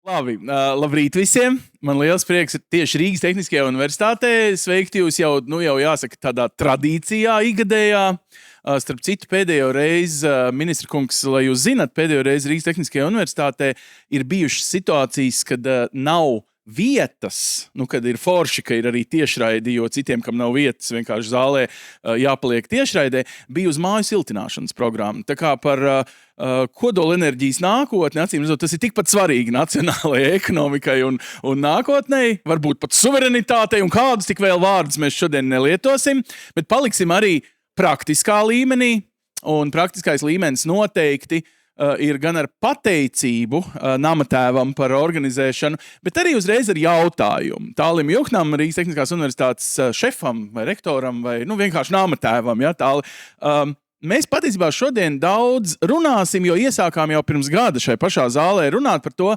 Labi, labrīt visiem. Man liels prieks ir tieši Rīgas Tehniskajā universitātē. Sveikti jūs jau jāsaka, tādā tradīcijā igadējā. Starp citu, pēdējo reizi, ministra kungs, lai jūs zināt, pēdējo reizi Rīgas Tehniskajā universitātē ir bijušas situācijas, kad nav vietas, kad ir forši, ka ir arī tiešraidi, jo citiem, kam nav vietas, vienkārši zālē jāpaliek tiešraidē, bija uz māju siltināšanas programma. Tā kā par kodolenerģijas nākotni, acīm redzot, tas ir tikpat svarīgi nacionālajai ekonomikai un nākotnei, varbūt pat suverenitātei, un kādus tik vēl vārdus mēs šodien nelietosim, bet paliksim arī praktiskā līmenī, un praktiskais līmenis noteikti ir gan ar pateicību namatēvam par organizēšanu, bet arī uzreiz ar jautājumu. Tālim Juhnam, Rīgas Tehniskās universitātes šefam vai rektoram vai vienkārši namatēvam. Ja, Tāli. Mēs patiesībā šodien daudz runāsim, jo iesākām jau pirms gada šai pašā zālē runāt par to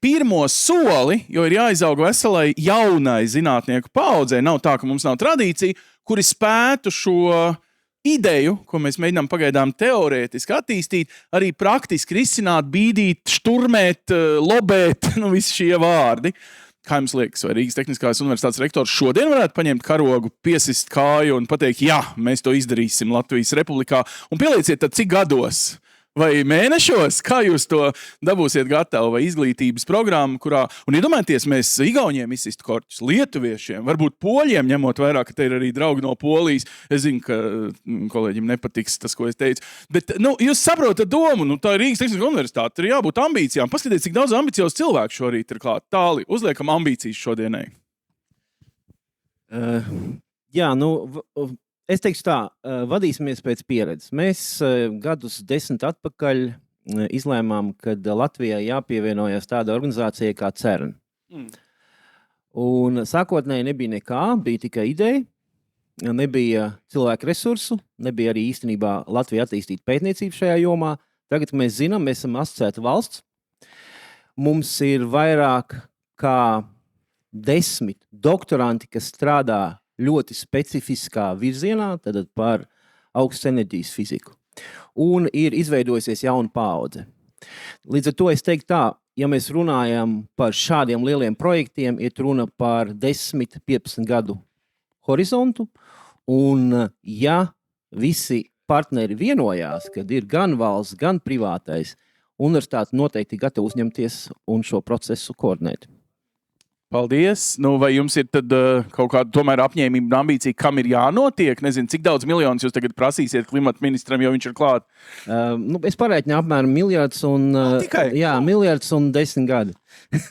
pirmo soli, jo ir jāizaug veselai jaunai zinātnieku paaudzei. Nav tā, ka mums nav tradīcija, kuri spētu šo ideju, ko mēs mēģinām pagaidām teorētiski attīstīt, arī praktiski risināt, bīdīt, šturmēt, lobēt, visi šie vārdi. Kā jums liekas, vai Rīgas Tehniskās universitātes rektors šodien varētu paņemt karogu, piesist kāju un pateikt, jā, mēs to izdarīsim Latvijas Republikā, un pielieciet tad cik gados? Vai mēnešos, kā jūs to dabūsiet gatavu, vai izglītības programmu, kurā, un iedomājieties, mēs Igauniem izsistu korķus, lietuviešiem, varbūt poļiem, ņemot vairāk, ka te ir arī draugi no Polijas. Es zinu, ka kolēģim nepatiks tas, ko es teicu. Bet, jūs saprotat domu, tā ir Rīgas Tehniskā universitāte, tur ir jābūt ambīcijām. Paskatieties, cik daudz ambiciozu cilvēku šorīt ir klāt. Tāli, uzliekam ambīcijas šodienai. Es teikšu tā, vadīsimies pēc pieredzes. Mēs gadus 10 atpakaļ izlēmām, kad Latvijā jāpievienojas tāda organizācija kā CERN. Un sākotnēji nebija nekā, bija tikai ideja, nebija cilvēku resursu, nebija arī īstenībā Latvija attīstīt pētniecību šajā jomā. Tagad mēs zinām, mēs esam asociēta valsts. Mums ir vairāk kā 10 doktoranti, kas strādā ļoti specifiskā virzienā, tad par augstas enerģijas fiziku. Un ir izveidojusies jauna paudze. Līdz ar to es teiktu tā, ja mēs runājam par šādiem lieliem projektiem, ir runa par 10-15 gadu horizontu, un ja visi partneri vienojās, kad ir gan valsts, gan privātais, universitāte noteikti gatava uzņemties un šo procesu koordinēt. Paldies. Vai jums ir tad kaut kāda tomēr apņēmība un ambīcija, kam ir jānotiek? Nezinu, cik daudz miljonus jūs tagad prasīsiet klimata ministram, jo viņš ir klāt? Es parēķinu apmēram miljards un, miljards un 10 gadi.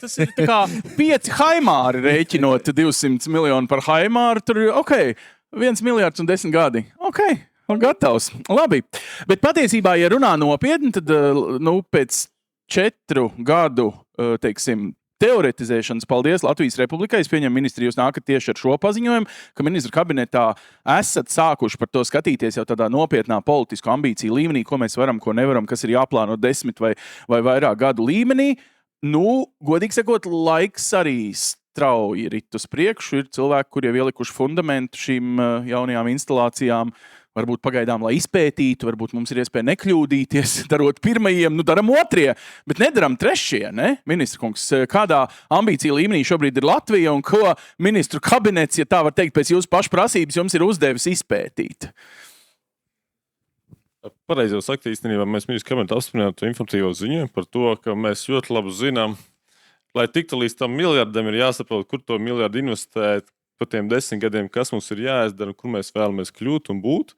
Tas ir tā kā 5 haimāri rēķinot 200 miljonu par haimāru. Tur ir, 1 miljards un 10 gadi. Gatavs. Labi. Bet patiesībā, ja runā nopietni, tad pēc 4 gadu, teiksim, teoretizēšanas, paldies Latvijas Republikai. Es pieņemu, ministri, jūs nākat tieši ar šo paziņojumu, ka ministru kabinetā esat sākuši par to skatīties jau tādā nopietnā politisku ambīciju līmenī, ko mēs varam, ko nevaram, kas ir jāplāno 10 vai vairāk gadu līmenī. Godīgi sakot, laiks arī strauji rit uz priekšu. Ir cilvēki, kuri jau ielikuši fundamentu šīm jaunajām instalācijām, varbūt pagaidām, lai izpētītu, varbūt mums ir iespēja nekļūdīties, darot pirmajiem, daram otrie, bet nedaram trešie, ne? Ministra kungs, kādā ambīcija līmenī šobrīd ir Latvija un ko ministru kabinets, ja tā var teikt, pēc jūsu pašu prasības jums ir uzdevis izpētīt? Pareizi jau sakt, īstenībā mēs ministru kabinetu apstiprināt informatīvo ziņu par to, ka mēs ļoti labi zinām, lai tiktu līdz tam miljardam ir jāsaprot, kur to miljardu investēt, par tiem 10 gadiem, kas mums ir jāizdara un kur mēs vēlamies kļūt un būt.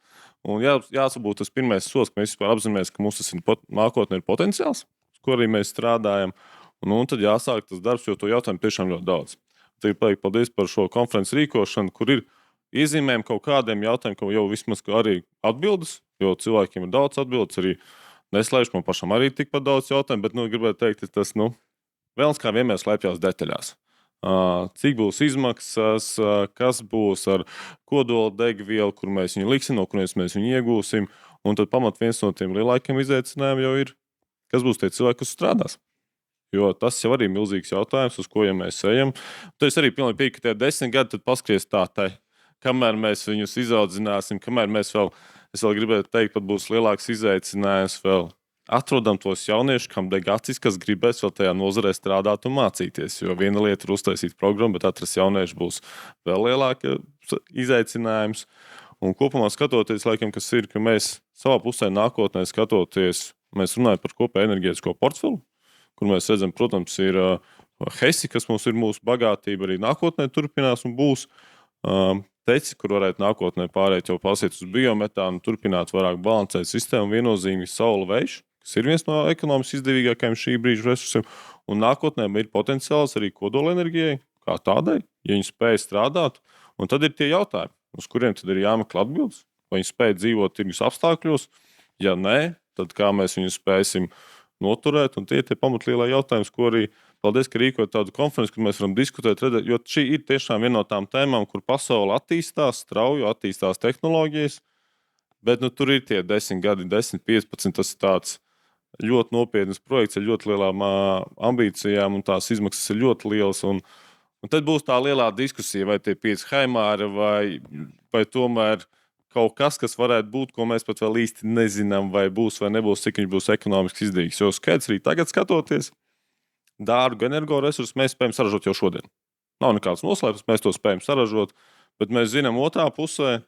Un jāsabūt tas pirmais solis, ka mēs vispār apzināmies, ka mums tas nākotnē ir potenciāls, uz ko arī mēs strādājam. Un tad jāsāk tas darbs, jo to jautājumu tiešām ļoti daudz. Tagad paldies par šo konferences rīkošanu, kur ir iezīmējumi kaut kādiem jautājumiem, ka jau vismaz arī atbildes, jo cilvēkiem ir daudz atbildes, arī neslēdz man pašam arī tikpat daudz jautājumu, bet gribētu teikt, ka tas vēlams kā vienmēr slēpjas detaļās. Cik būs izmaksas, kas būs ar kodola degvielu, kur mēs viņu liksim, no kurienes mēs viņu iegūsim, un tad viens no tiem lielākiem izaicinājumiem jau ir, kas būs tie cilvēki, kas strādās. Jo tas jau arī ir milzīgs jautājums, uz ko ja mēs ejam. Tad es arī pilnīgi piekrītu, ka tie 10 gadi tad paskries kamēr mēs viņus izaudzināsim, kamēr mēs es vēl gribētu teikt, pat būs lielāks izaicinājums vēl atrodam tos jauniešus, kam deg acis, kas gribēs vēl tajā nozarē strādāt un mācīties. Jo viena lieta ir uztaisīt programmu, bet atrast jauniešu būs vēl lielāka izaicinājums. Un kopumā skatoties, laikam, kas ir, ka mēs savā pusē nākotnē skatoties, mēs runājam par kopēju enerģētisko portfeli, kur mēs redzam, protams, ir Hesi, kas mums ir mūsu bagātība, arī nākotnē turpinās un būs. Teci, kur varētu nākotnē pārēt jau pasiet uz biometānu, turpināt vairāk balansēt sistēmu, viennozīmīgi saula vējš, kas ir viens no ekonomiski izdevīgākajiem šī brīža resursiem. Un nākotnē ir potenciāls arī kodolenerģijai kā tādai, ja viņi spēj strādāt. Un tad ir tie jautājumi, uz kuriem tad ir jāmeklē atbildes. Vai viņi spēj dzīvot tirgus apstākļos? Ja nē, tad kā mēs viņus spēsim noturēt? Un tie pamatlielie jautājumi, ko arī paldies, ka rīkot tādu konferenci, kur mēs varam diskutēt, redzēt, jo šī ir tiešām viena no tām tēmām, kur pasaule attīstās, strauji attīstās tehnoloģijas, bet tur ir tie 10 gadi, 10, 15, tas ir tāds ļoti nopietns projekts ar ļoti lielām ambīcijām, un tās izmaksas ir ļoti lielas. Un tad būs tā lielā diskusija, vai tie 5 haimāri, vai tomēr kaut kas, kas varētu būt, ko mēs pat vēl īsti nezinām, vai būs vai nebūs, cik viņš būs ekonomiski izdevīgs. Jo skaidrs arī tagad skatoties, dārgu energoresursu mēs spējam saražot jau šodien. Nav nekāds noslēpums, mēs to spējam saražot, bet mēs zinām otrā pusē,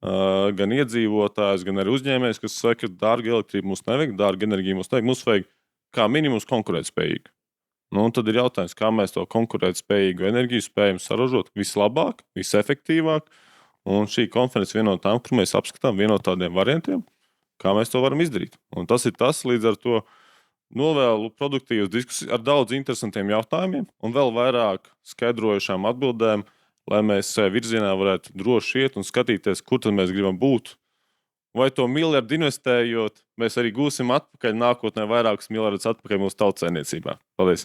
gan iedzīvotājs, gan arī uzņēmējs, kas saka, ka dārga elektrība mums nevajag, dārga enerģija mums nevajag, mums vajag kā minimums konkurētspējīgu. Un tad ir jautājums, kā mēs to konkurētspējīgu enerģiju spējam saražot vislabāk, visefektīvāk, un šī konference viena no tām, kur mēs apskatām vienu no tādiem variantiem, kā mēs to varam izdarīt. Un tas ir tas, līdz ar to novēlu produktīvas diskusijas ar daudz interesantiem jautājumiem un vēl vairāk skaidrojušām atbildēm, lai mēs virzienā varētu droši iet un skatīties, kur tad mēs gribam būt. Vai to miljardu investējot, mēs arī gūsim atpakaļ nākotnē vairākus miljardus atpakaļ mūsu tautsaimniecībā. Paldies.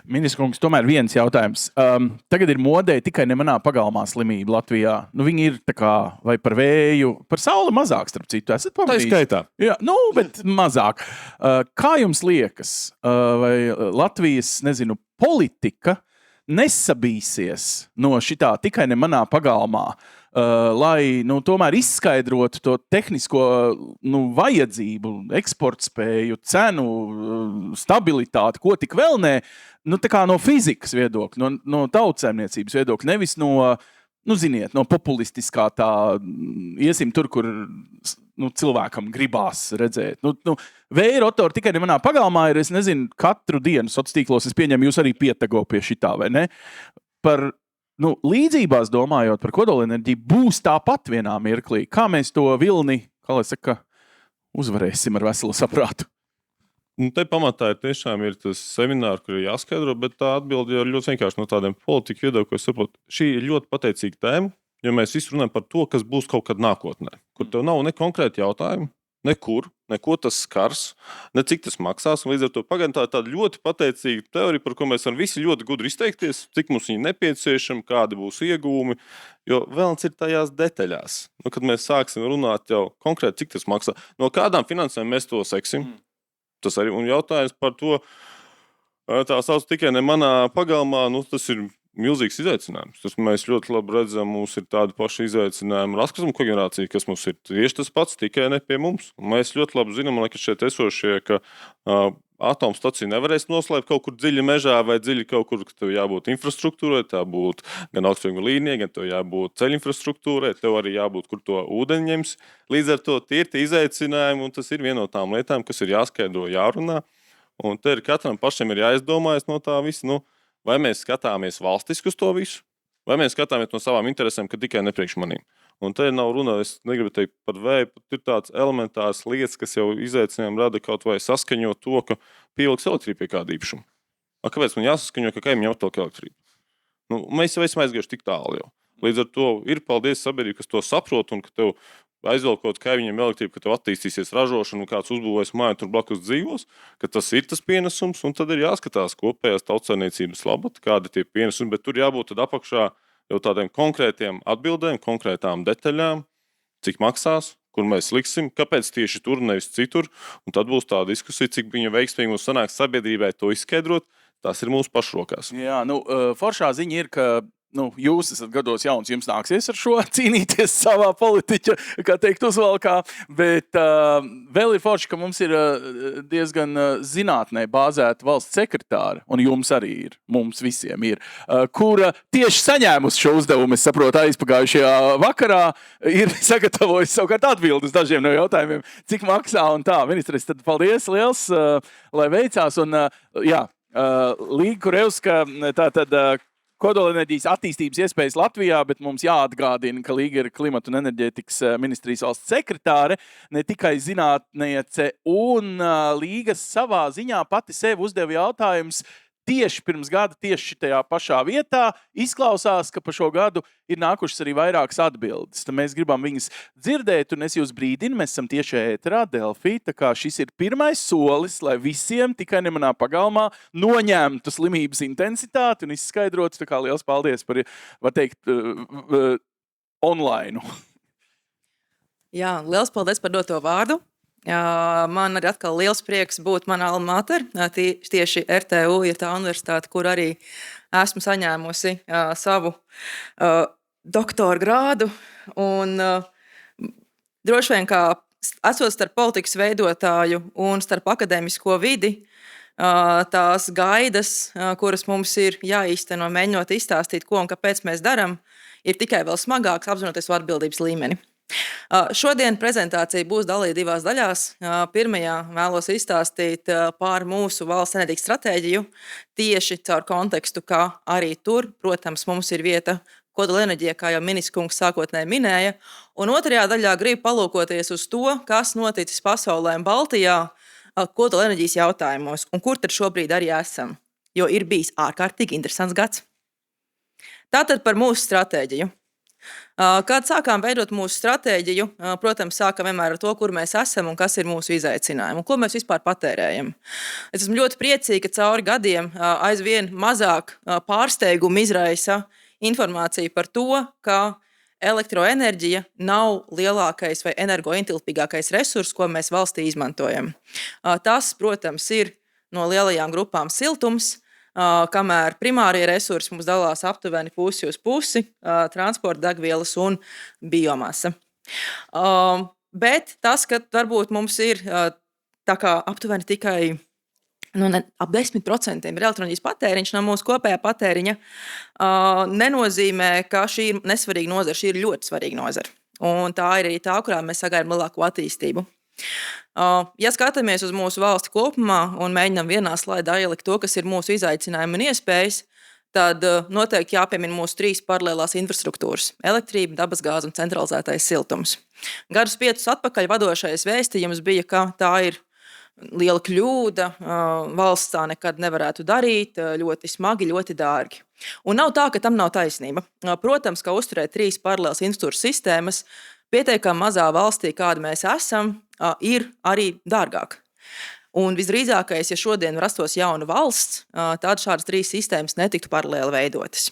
Ministra kungs, tomēr viens jautājums. Tagad ir modē tikai nemanā pagalmā slimība Latvijā. Viņi ir tā kā vai par vēju, par sauli mazāk, starp citu. Esat pamanījuši? Tā skaitā. Jā, bet mazāk. Kā jums liekas, vai Latvijas, politika nesabīsies no šitā tikai nemanā pagalmā, lai tomēr izskaidrotu to tehnisko vajadzību, eksportspēju, cenu, stabilitāti, ko tik vēl ne, tā kā no fizikas viedokļa, no tautsaimniecības viedokļa, nevis no populistiskā tā, iesim tur, kur cilvēkam gribās redzēt. Vēja rotori tikai nemanā pagalmā ir, es nezinu, katru dienu sociālos tīklos, es pieņemu, jūs arī pietago pie šitā, vai ne? Par līdzībās domājot par kodolenerģiju, būs tāpat vienā mirklī. Kā mēs to vilni, kā lai saka, uzvarēsim ar veselu saprātu? Te pamatā tiešām ir tas seminārs, kur ir jāskaidro, bet tā atbilde jau ir ļoti vienkārši no tādiem politiku viedokļiem, ko es saprotu. Šī ir ļoti pateicīga tēma, jo mēs visi runājam par to, kas būs kaut kad nākotnē, kur tev nav ne konkrēti jautājumi, nekur, neko tas skars, ne cik tas maksās. Līdz ar to pagaidām tā ir tāda ļoti pateicīga teorija, par ko mēs varam visi ļoti gudri izteikties, cik mums viņa nepieciešama, kādi būs iegūmi, jo vēlns ir tajās detaļās. Kad mēs sāksim runāt jau konkrēti, cik tas maksā, no kādām finansēm mēs to seksim, tas arī un jautājums par to, tā sauc tikai nemanā pagalmā, tas ir milzīgs izaicinājums. Tas mēs ļoti labi redzam, mums ir tāda paša izaicinājuma ar atkritumu koģenerāciju, kas mums ir tieši tas pats, tikai ne pie mums. Un mēs ļoti labi zinām, ka šeit esošie, ka atomstacija nevarēs noslēpt kaut kur dziļi mežā vai dziļi kaut kur, ka tev jābūt infrastruktūrai, tā būtu gan augstspēju līnija, gan tev jābūt ceļu infrastruktūrai, tev arī jābūt, kur to ūdeni ņems. Līdz ar to tie ir tie izaicinājumi, un tas ir viena no tām lietām, kas ir jāskaidro, jārunā. Un te ir katram pašam ir jāizdomājas no tā visa, vai mēs skatāmies valstiski uz to visu, vai mēs skatāmies no savām interesēm, ka tikai nepriekš manīm. Un te nav runa, es negribu teikt par vēju, bet ir tāds elementārs lietas, kas jau izaicinājumu rada kaut vai saskaņot to, ka pievilks elektrību pie kāda īpašuma. Kāpēc man jāsaskaņo, ka kaimiņi atvelk elektrību? Mēs jau esam aizgājuši tik tālu jau. Līdz ar to ir paldies sabiedrība, kas to saprot un ka tev aizvelkot kaimiņiem elektrību, ka tev attīstīsies ražošana un kāds uzbūvēs māju tur blakus dzīvos, ka tas ir tas pienesums un tad ir jāskatās kopējās tautsaimniecības labad, kādi tie pienesumi, bet tur jābūt tad apakšā jau tādiem konkrētiem atbildēm, konkrētām detaļām, cik maksās, kur mēs liksim, kāpēc tieši tur, nevis citur, un tad būs tā diskusija, cik viņa veiksmīgi mums sanāks sabiedrībai to izskaidrot, tas ir mūsu pašrokās. Jā, foršā ziņa ir, ka jūs esat gados jauns, jums nāksies ar šo cīnīties savā politiķa, kā teikt, uzvalkā, bet vēl ir forši, ka mums ir diezgan zinātnē bāzēta valsts sekretāra, un jums arī ir, mums visiem ir, kura tieši saņēmusi šo uzdevumu, es saprotu, aizpagājušajā vakarā, ir sagatavojis savukārt atbildes dažiem no jautājumiem, cik maksā un tā. Ministres, tad paldies liels, lai veicās, un Līga Kurevska, tātad Kodolenerģijas attīstības iespējas Latvijā, bet mums jāatgādina, ka Līga ir Klimata un enerģētikas ministrijas valsts sekretāre, ne tikai zinātniece, un Līga savā ziņā pati sev uzdeva jautājums tieši pirms gada, tieši tajā pašā vietā. Izklausās, ka pa šo gadu ir nākušas arī vairākas atbildes. Tad mēs gribam viņas dzirdēt, un es jūs brīdinu, mēs esam tieši ēterā, Delfī, tā kā šis ir pirmais solis, lai visiem tikai nemanā pagalmā noņemtu slimības intensitāti un izskaidrotu, tā kā liels paldies par, var teikt, online. Jā, liels paldies par doto vārdu. Man arī atkal liels prieks būt manā alma mater. Tieši RTU ir tā universitāte, kur arī esmu saņēmusi savu doktora grādu. Un droši vien, kā esot starp politikas veidotāju un starp akadēmisko vidi, tās gaidas, kuras mums ir jāīsteno, mēģinot izstāstīt, ko un kāpēc mēs darām, ir tikai vēl smagāks apzinoties atbildības līmeni. Šodien prezentācija būs dalīta divās daļās. Pirmajā vēlos izstāstīt par mūsu valsts enerģētikas stratēģiju tieši caur kontekstu, kā arī tur, protams, mums ir vieta Kodolenerģija, kā jau ministrs kungs sākotnēji minēja. Un otrajā daļā gribu palūkoties uz to, kas noticis pasaulē un Baltijā kodolenerģijas jautājumos un kur tad šobrīd arī esam, jo ir bijis ārkārtīgi interesants gads. Tātad par mūsu stratēģiju. Kad sākām veidot mūsu stratēģiju, protams, sākam vienmēr ar to, kur mēs esam un kas ir mūsu izaicinājumi un ko mēs vispār patērējam. Es esmu ļoti priecīga, ka cauri gadiem aizvien mazāk pārsteigumu izraisa informācija par to, ka elektroenerģija nav lielākais vai energointilpīgākais resurs, ko mēs valstī izmantojam. Tas, protams, ir no lielajām grupām siltums, kamēr primārie resursi mums dalās aptuveni pusi uz pusi, transporta degvielas un biomasa. Bet tas, ka varbūt mums ir tā kā aptuveni tikai ap 10% ir elektroenerģijas patēriņš no mūsu kopējā patēriņa, nenozīmē, ka šī ir nesvarīga nozara, šī ir ļoti svarīga nozara. Un tā ir arī tā, kurā mēs sagaidām lielāko attīstību. Ja skatāmies uz mūsu valsti kopumā un mēģinām vienā slaidā ielikt to, kas ir mūsu izaicinājumi un iespējas, tad noteikti jāpiemina mūsu 3 paralēlās infrastruktūras – elektrība, dabasgāze un centralizētais siltums. Gadus 5 atpakaļ vadošais vēstījums bija, ka tā ir liela kļūda, valsts tā nekad nevarētu darīt, ļoti smagi, ļoti dārgi. Un nav tā, ka tam nav taisnība. Protams, ka uzturēt 3 paralēlas infrastruktūras sistēmas pietiekami mazā valstī, kāda mēs esam, ir arī dārgāk. Un visdrīzākais, ja šodien rastos jauna valsts, tad šādas 3 sistēmas netiktu paralēli veidotas.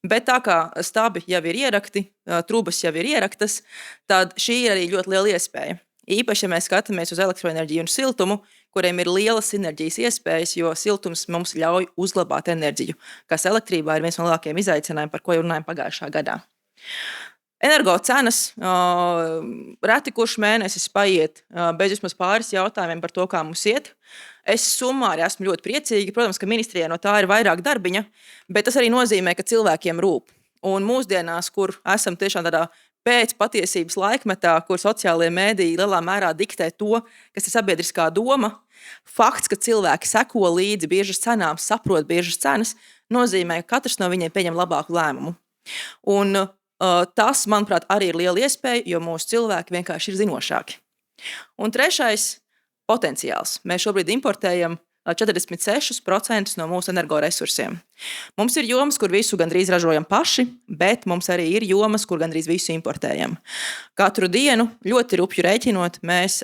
Bet tā kā stabi jau ir ierakti, trubas jau ir ieraktas, tad šī ir arī ļoti liela iespēja. Īpaši, ja mēs skatāmies uz elektroenerģiju un siltumu, kuriem ir lielas sinerģijas iespējas, jo siltums mums ļauj uzglabāt enerģiju, kas elektrībā ir viens no lielākajiem izaicinājumiem, par ko runājam pagājušā gadā. Energo cenas reti kurš mēnesis paiet bez vismaz pāris jautājumiem par to, kā mums iet. Es summāri esmu ļoti priecīga. Protams, ka ministrijai no tā ir vairāk darbiņa, bet tas arī nozīmē, ka cilvēkiem rūp. Un mūsdienās, kur esam tiešām tādā pēc patiesības laikmetā, kur sociālie mēdīji lielā mērā diktē to, kas ir sabiedriskā doma, fakts, ka cilvēki seko līdzi biežas cenām, saprot biežas cenas, nozīmē, ka katrs no viņiem pieņem labāku lēmumu. Un tas, manuprāt, arī ir liela iespēja, jo mūsu cilvēki vienkārši ir zinošāki. Un trešais – potenciāls. Mēs šobrīd importējam 46% no mūsu energoresursiem. Mums ir jomas, kur visu gandrīz ražojam paši, bet mums arī ir jomas, kur gandrīz visu importējam. Katru dienu, ļoti rupju rēķinot, mēs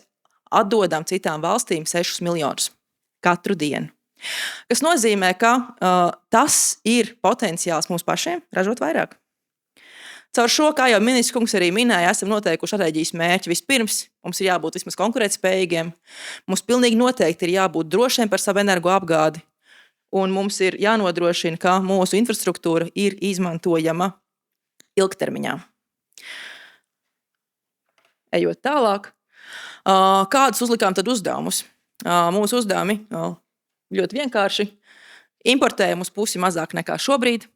atdodam citām valstīm 6 miljonus. Katru dienu. Kas nozīmē, ka tas ir potenciāls mums pašiem ražot vairāk. Caur šo, kā jau ministrs kungs arī minēja, esam noteikuši stratēģijas mērķi. Vispirms mums ir jābūt vismaz konkurētspējīgiem. Mums pilnīgi noteikti ir jābūt drošiem par savu energoapgādi. un mums ir jānodrošina, ka mūsu infrastruktūra ir izmantojama ilgtermiņā. Ejot tālāk, kādus uzlikām tad uzdevumus? Mūsu uzdevumi ļoti vienkārši. Importējam uz pusi mazāk nekā šobrīd.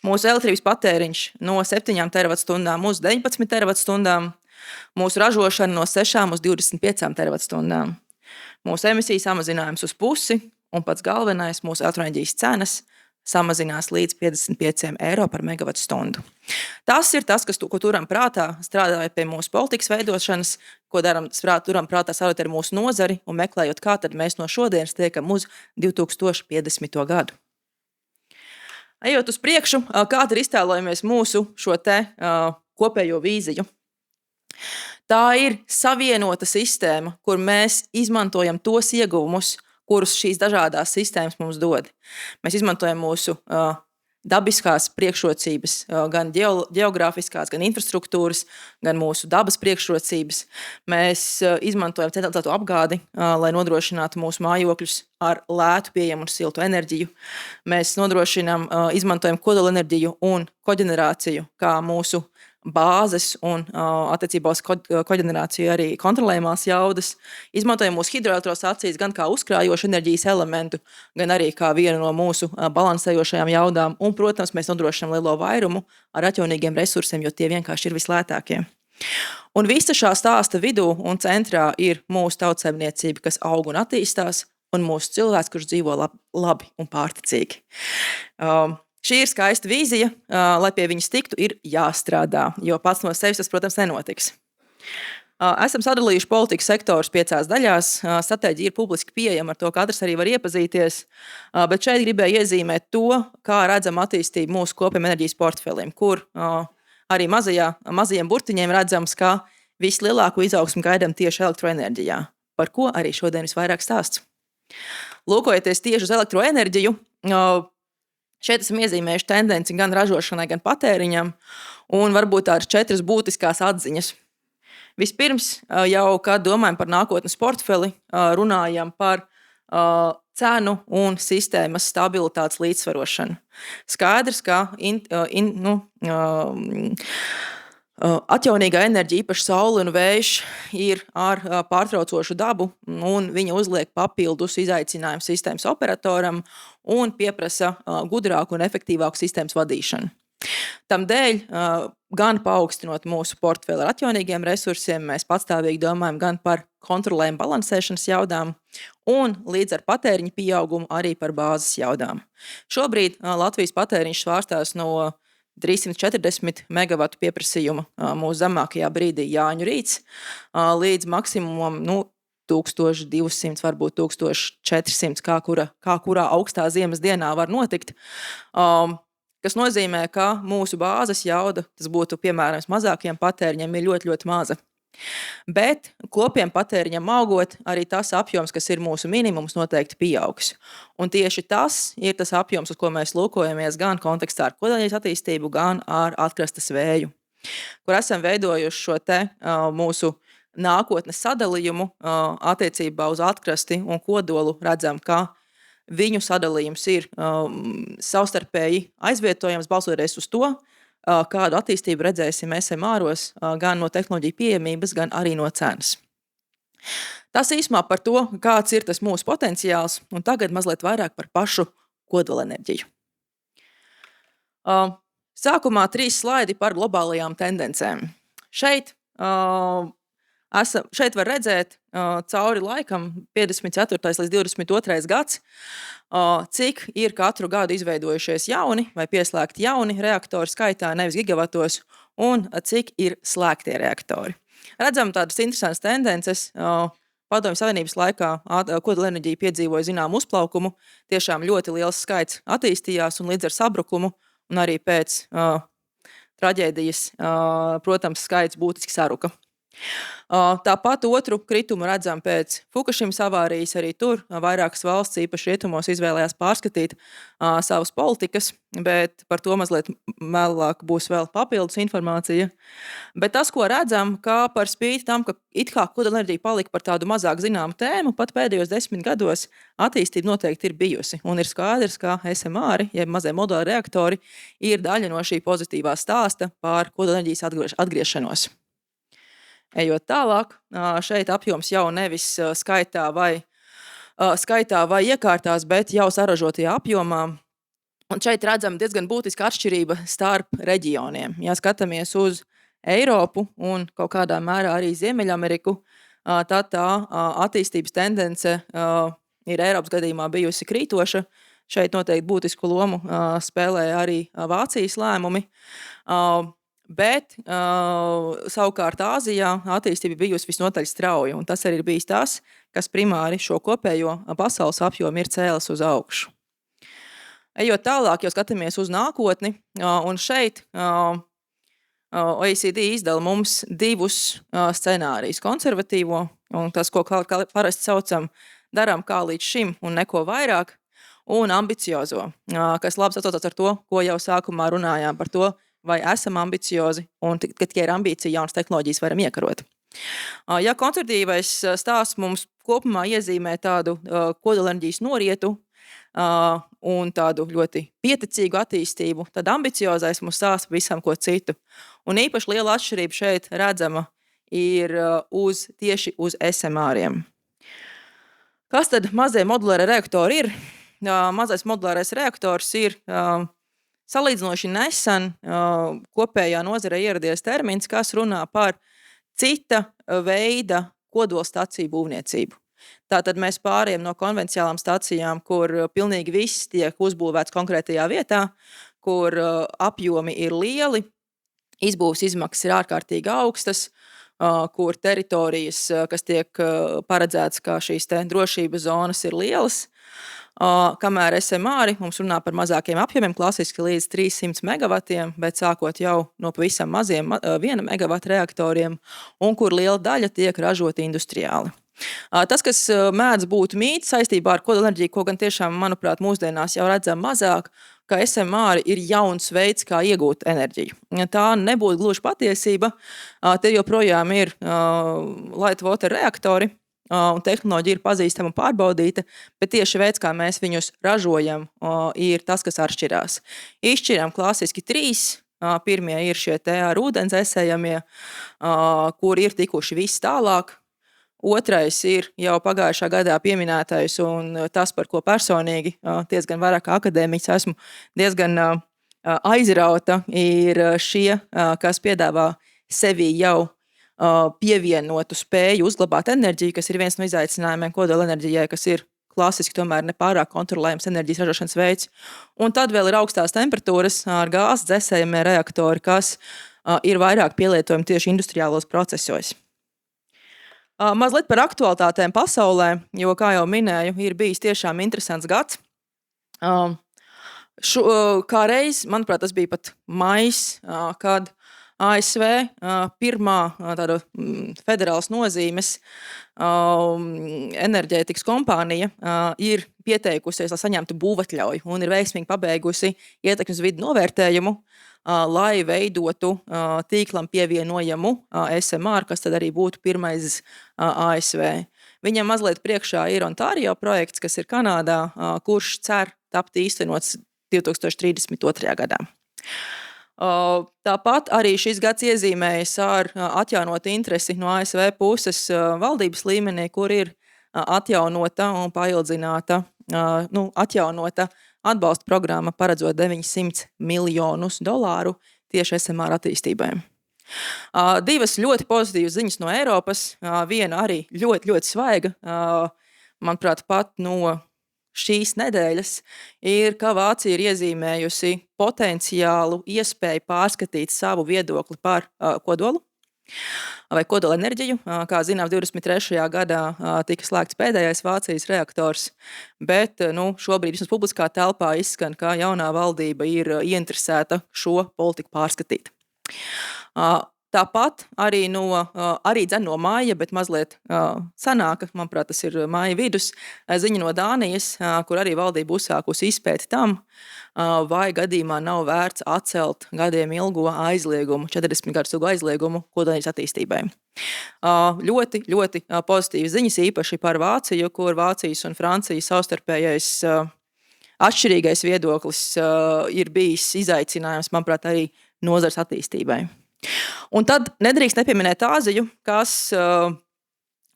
Mūsu elektrības patēriņš no 7 teravatstundām uz 19 teravatstundām. Mūsu ražošana no 6 uz 25 teravatstundām. Mūsu emisiju samazinājums uz pusi un pats galvenais mūsu elektroenerģijas cenas samazinās līdz 55 eiro par megavatstundu. Tas ir tas, ko turam prātā, strādājot pie mūsu politikas veidošanas, ko turam prātā strādājot ar mūsu nozari un meklējot, kā tad mēs no šodienas tiekam uz 2050. gadu. Ejot uz priekšu, kā tad iztēlojamies mūsu šo te kopējo vīziju. Tā ir savienota sistēma, kur mēs izmantojam tos ieguvumus, kurus šīs dažādās sistēmas mums dod. Mēs izmantojam mūsu dabiskās priekšrocības, gan geogrāfiskās, gan infrastruktūras, gan mūsu dabas priekšrocības. Mēs izmantojam centralizēto apgādi, lai nodrošinātu mūsu mājokļus ar lētu, pieejamu un siltu enerģiju. Mēs izmantojam kodolenerģiju un koģenerāciju kā mūsu bāzes un attiecībā uz koģenerāciju arī kontrolējumās jaudas. Izmantojam mūsu hidroelektrostacijas gan kā uzkrājošu enerģijas elementu, gan arī kā vienu no mūsu balansējošajām jaudām. Un, protams, mēs nodrošinām lielo vairumu ar atjaunīgiem resursiem, jo tie vienkārši ir vislētākie. Un visa šā stāsta vidū un centrā ir mūsu tautsaimniecība, kas aug un attīstās, un mūsu cilvēks, kurš dzīvo labi un pārticīgi. Šī ir skaista vīzija, lai pie viņas tiktu, ir jāstrādā, jo pats no sevis tas, protams, nenotiks. Esam sadalījuši politikas sektorus 5 daļās. Stratēģija ir publiski pieejama, ar to katrs arī var iepazīties, bet šeit gribēju iezīmēt to, kā redzam attīstību mūsu kopējiem enerģijas portfelim, kur arī mazajiem burtiņiem redzams, ka vislielāko izaugsmu gaidām tieši elektroenerģijā, par ko arī šodien visvairāk stāsts. Lūkojoties tieši uz elektroenerģiju, šeit esam iezīmējuši tendenci gan ražošanai, gan patēriņam, un varbūt tādas 4 būtiskās atziņas. Vispirms, jau kad domājam par nākotnes portfeli, runājam par cenu un sistēmas stabilitātes līdzsvarošanu. Skaidrs, ka atjaunīgā enerģija, īpaši saule un vējš, ir ar pārtraucošu dabu, un viņa uzliek papildus izaicinājumu sistēmas operatoram un pieprasa gudrāku un efektīvāku sistēmas vadīšanu. Tam dēļ, gan paaugstinot mūsu portfeli ar atjaunīgiem resursiem, mēs patstāvīgi domājam gan par kontrolējumu balansēšanas jaudām, un līdz ar patēriņa pieaugumu arī par bāzes jaudām. Šobrīd Latvijas patēriņš svārstās no 340 megavatu pieprasījuma mūsu zemākajā brīdī Jāņu rīts līdz maksimumam 1200, varbūt 1400, kā kurā augstā ziemas dienā var notikt, kas nozīmē, ka mūsu bāzes jauda, tas būtu piemēram mazākiem patēriņiem, ir ļoti, ļoti maza. Bet kopiem patēriņam augot, arī tas apjoms, kas ir mūsu minimums, noteikti pieaugs. Un tieši tas ir tas apjoms, uz ko mēs lūkojamies gan kontekstā ar kodolenerģijas attīstību, gan ar atkrastes vēju, kur esam veidojuši šo te mūsu nākotnes sadalījumu attiecībā uz atkrasti un kodolu. Redzam, ka viņu sadalījums ir savstarpēji aizvietojams, balstoties uz to, kādu attīstību redzēsim SMR-os, gan no tehnoloģiju pieejamības, gan arī no cenas. Tas īsumā par to, kāds ir tas mūsu potenciāls, un tagad mazliet vairāk par pašu kodolenerģiju. Sākumā 3 slaidi par globālajām tendencēm. Šeit var redzēt cauri laikam 54. līdz 22. gads, cik ir katru gadu izveidojušies jauni vai pieslēgti jauni reaktori skaitā, nevis gigavatos, un cik ir slēgtie reaktori. Redzam tādas interesantas tendences. Padomju Savienības laikā kodolenerģija piedzīvoja zinām uzplaukumu, tiešām ļoti liels skaits attīstījās un līdz ar sabrukumu, un arī pēc traģēdijas, protams, skaits būtiski saruka. Tāpat otru kritumu redzam pēc Fukušimas avārijas. Arī tur vairākas valsts, īpaši rietumos, izvēlējās pārskatīt savas politikas, bet par to mazliet vēlāk būs vēl papildus informācija. Bet tas, ko redzam, ka par spīti tam, ka it kā kodolenerģija palika par tādu mazāk zināmu tēmu, pat pēdējos 10 gados attīstība noteikti ir bijusi. Un ir skaidrs, ka SMR, jeb mazie moduļu reaktori, ir daļa no šī pozitīvā stāsta par kodolenerģijas atgriešanos. Ejot tālāk, šeit apjoms jau nevis skaitā vai iekārtās, bet jau saražotajā apjomā. Un šeit redzam diezgan būtiska atšķirība starp reģioniem. Ja skatāmies uz Eiropu un kaut kādā mērā arī Ziemeļameriku, tad tā attīstības tendence ir Eiropas gadījumā bijusi krītoša. Šeit noteikti būtisku lomu spēlē arī Vācijas lēmumi. Bet savukārt Āzijā attīstība bijusi visnotaļ strauja, un tas arī ir bijis tas, kas primāri šo kopējo pasaules apjomu ir cēlis uz augšu. Ejot tālāk, jau skatāmies uz nākotni, un šeit OECD izdala mums divus scenārijus - konservatīvo, un tas, ko parasti saucam, darām kā līdz šim un neko vairāk, un ambiciozo, kas labi sasaucas ar to, ko jau sākumā runājām par to, vai esam ambiciozi, un ka tikai ar ambīciju jaunas tehnoloģijas varam iekarot. Ja konservatīvais stāsts mums kopumā iezīmē tādu kodolenerģijas norietu un tādu ļoti pieticīgu attīstību, tad ambiciozais mums stāsta visam ko citu. Un īpaši liela atšķirība šeit redzama ir tieši uz SMR-iem. Kas tad mazie modulārie reaktori ir? Mazais modulārais reaktors ir salīdzinoši nesen kopējā nozarē ieradies termins, kas runā par cita veida kodolstaciju būvniecību. Tātad mēs pārējām no konvencionālām stacijām, kur pilnīgi viss tiek uzbūvēts konkrētajā vietā, kur apjomi ir lieli, izbūves izmaksas ir ārkārtīgi augstas, kur teritorijas, kas tiek paredzētas kā šīs drošības zonas, ir lielas. Kamēr SMR mums runā par mazākiem apjomiem, klasiski līdz 300 megavatiem, bet sākot jau no pavisam maziem 1 megavatu reaktoriem, un kur liela daļa tiek ražota industriāli. Tas, kas mēdz būt mīts saistībā ar kodolenerģiju, ko gan tiešām, manuprāt, mūsdienās jau redzam mazāk, ka SMR ir jauns veids, kā iegūt enerģiju. Tā nebūtu gluži patiesība, te joprojām ir light water reaktori, un tehnoloģija ir pazīstama un pārbaudīta, bet tieši veids, kā mēs viņus ražojam, ir tas, kas atšķirās. Izšķiram klasiski 3. Pirmie ir šie ar ūdens esējamie, kuri ir tikuši viss tālāk. Otrais ir jau pagājušā gadā pieminētais, un tas, par ko personīgi diezgan vairāk akadēmiķis esmu diezgan aizrauta, ir šie, kas piedāvā sevi jau pievienotu spēju uzglabāt enerģiju, kas ir viens no izaicinājumiem kodolenerģijai, kas ir klasiski tomēr nepārāk kontrolējams enerģijas ražošanas veids. Un tad vēl ir augstās temperatūras ar gāzes dzēsējamie reaktori, kas ir vairāk pielietojami tieši industriālos procesos. Mazliet par aktualitātēm pasaulē, jo, kā jau minēju, ir bijis tiešām interesants gads. Kā reiz, manuprāt, tas bija pat maijs, kad ASV pirmā tāda federālas nozīmes enerģētikas kompānija ir pieteikusies, lai saņemtu būvatļauju, un ir veiksmīgi pabeigusi ietekmes vidu novērtējumu, lai veidotu tīklam pievienojamu SMR, kas tad arī būtu pirmais ASV. Viņam mazliet priekšā ir Ontārio projekts, kas ir Kanādā, kurš cer tapt īstenots 2032. gadā. Tāpat arī šis gads iezīmējas ar atjaunotu interesi no ASV puses valdības līmenī, kur ir atjaunota un paildzināta, atjaunota atbalsta programma, paredzot $900 miljonus tieši SMR attīstībai. Divas ļoti pozitīvas ziņas no Eiropas, viena arī ļoti, ļoti svaiga, manuprāt, pat no šīs nedēļas, ir, ka Vācija ir iezīmējusi potenciālu iespēju pārskatīt savu viedokli par kodolu vai kodolenerģiju. Kā zinām, 23. gadā tika slēgts pēdējais Vācijas reaktors, bet šobrīd vismaz publiskā telpā izskan, ka jaunā valdība ir ieinteresēta šo politiku pārskatīt. Tāpat arī no māja, bet mazliet senāka, manuprāt, tas ir māja vidus, ziņa no Dānijas, kur arī valdība uzsākusi izpēti tam, vai gadījumā nav vērts atcelt gadiem ilgo aizliegumu, 40 gadus ilgo aizliegumu kodolenerģijas attīstībai. Ļoti, ļoti pozitīvas ziņas, īpaši par Vāciju, kur Vācijas un Francijas savstarpējais atšķirīgais viedoklis ir bijis izaicinājums, manuprāt, arī nozars attīstībai. Un tad nedrīkst nepieminēt Āziju, kas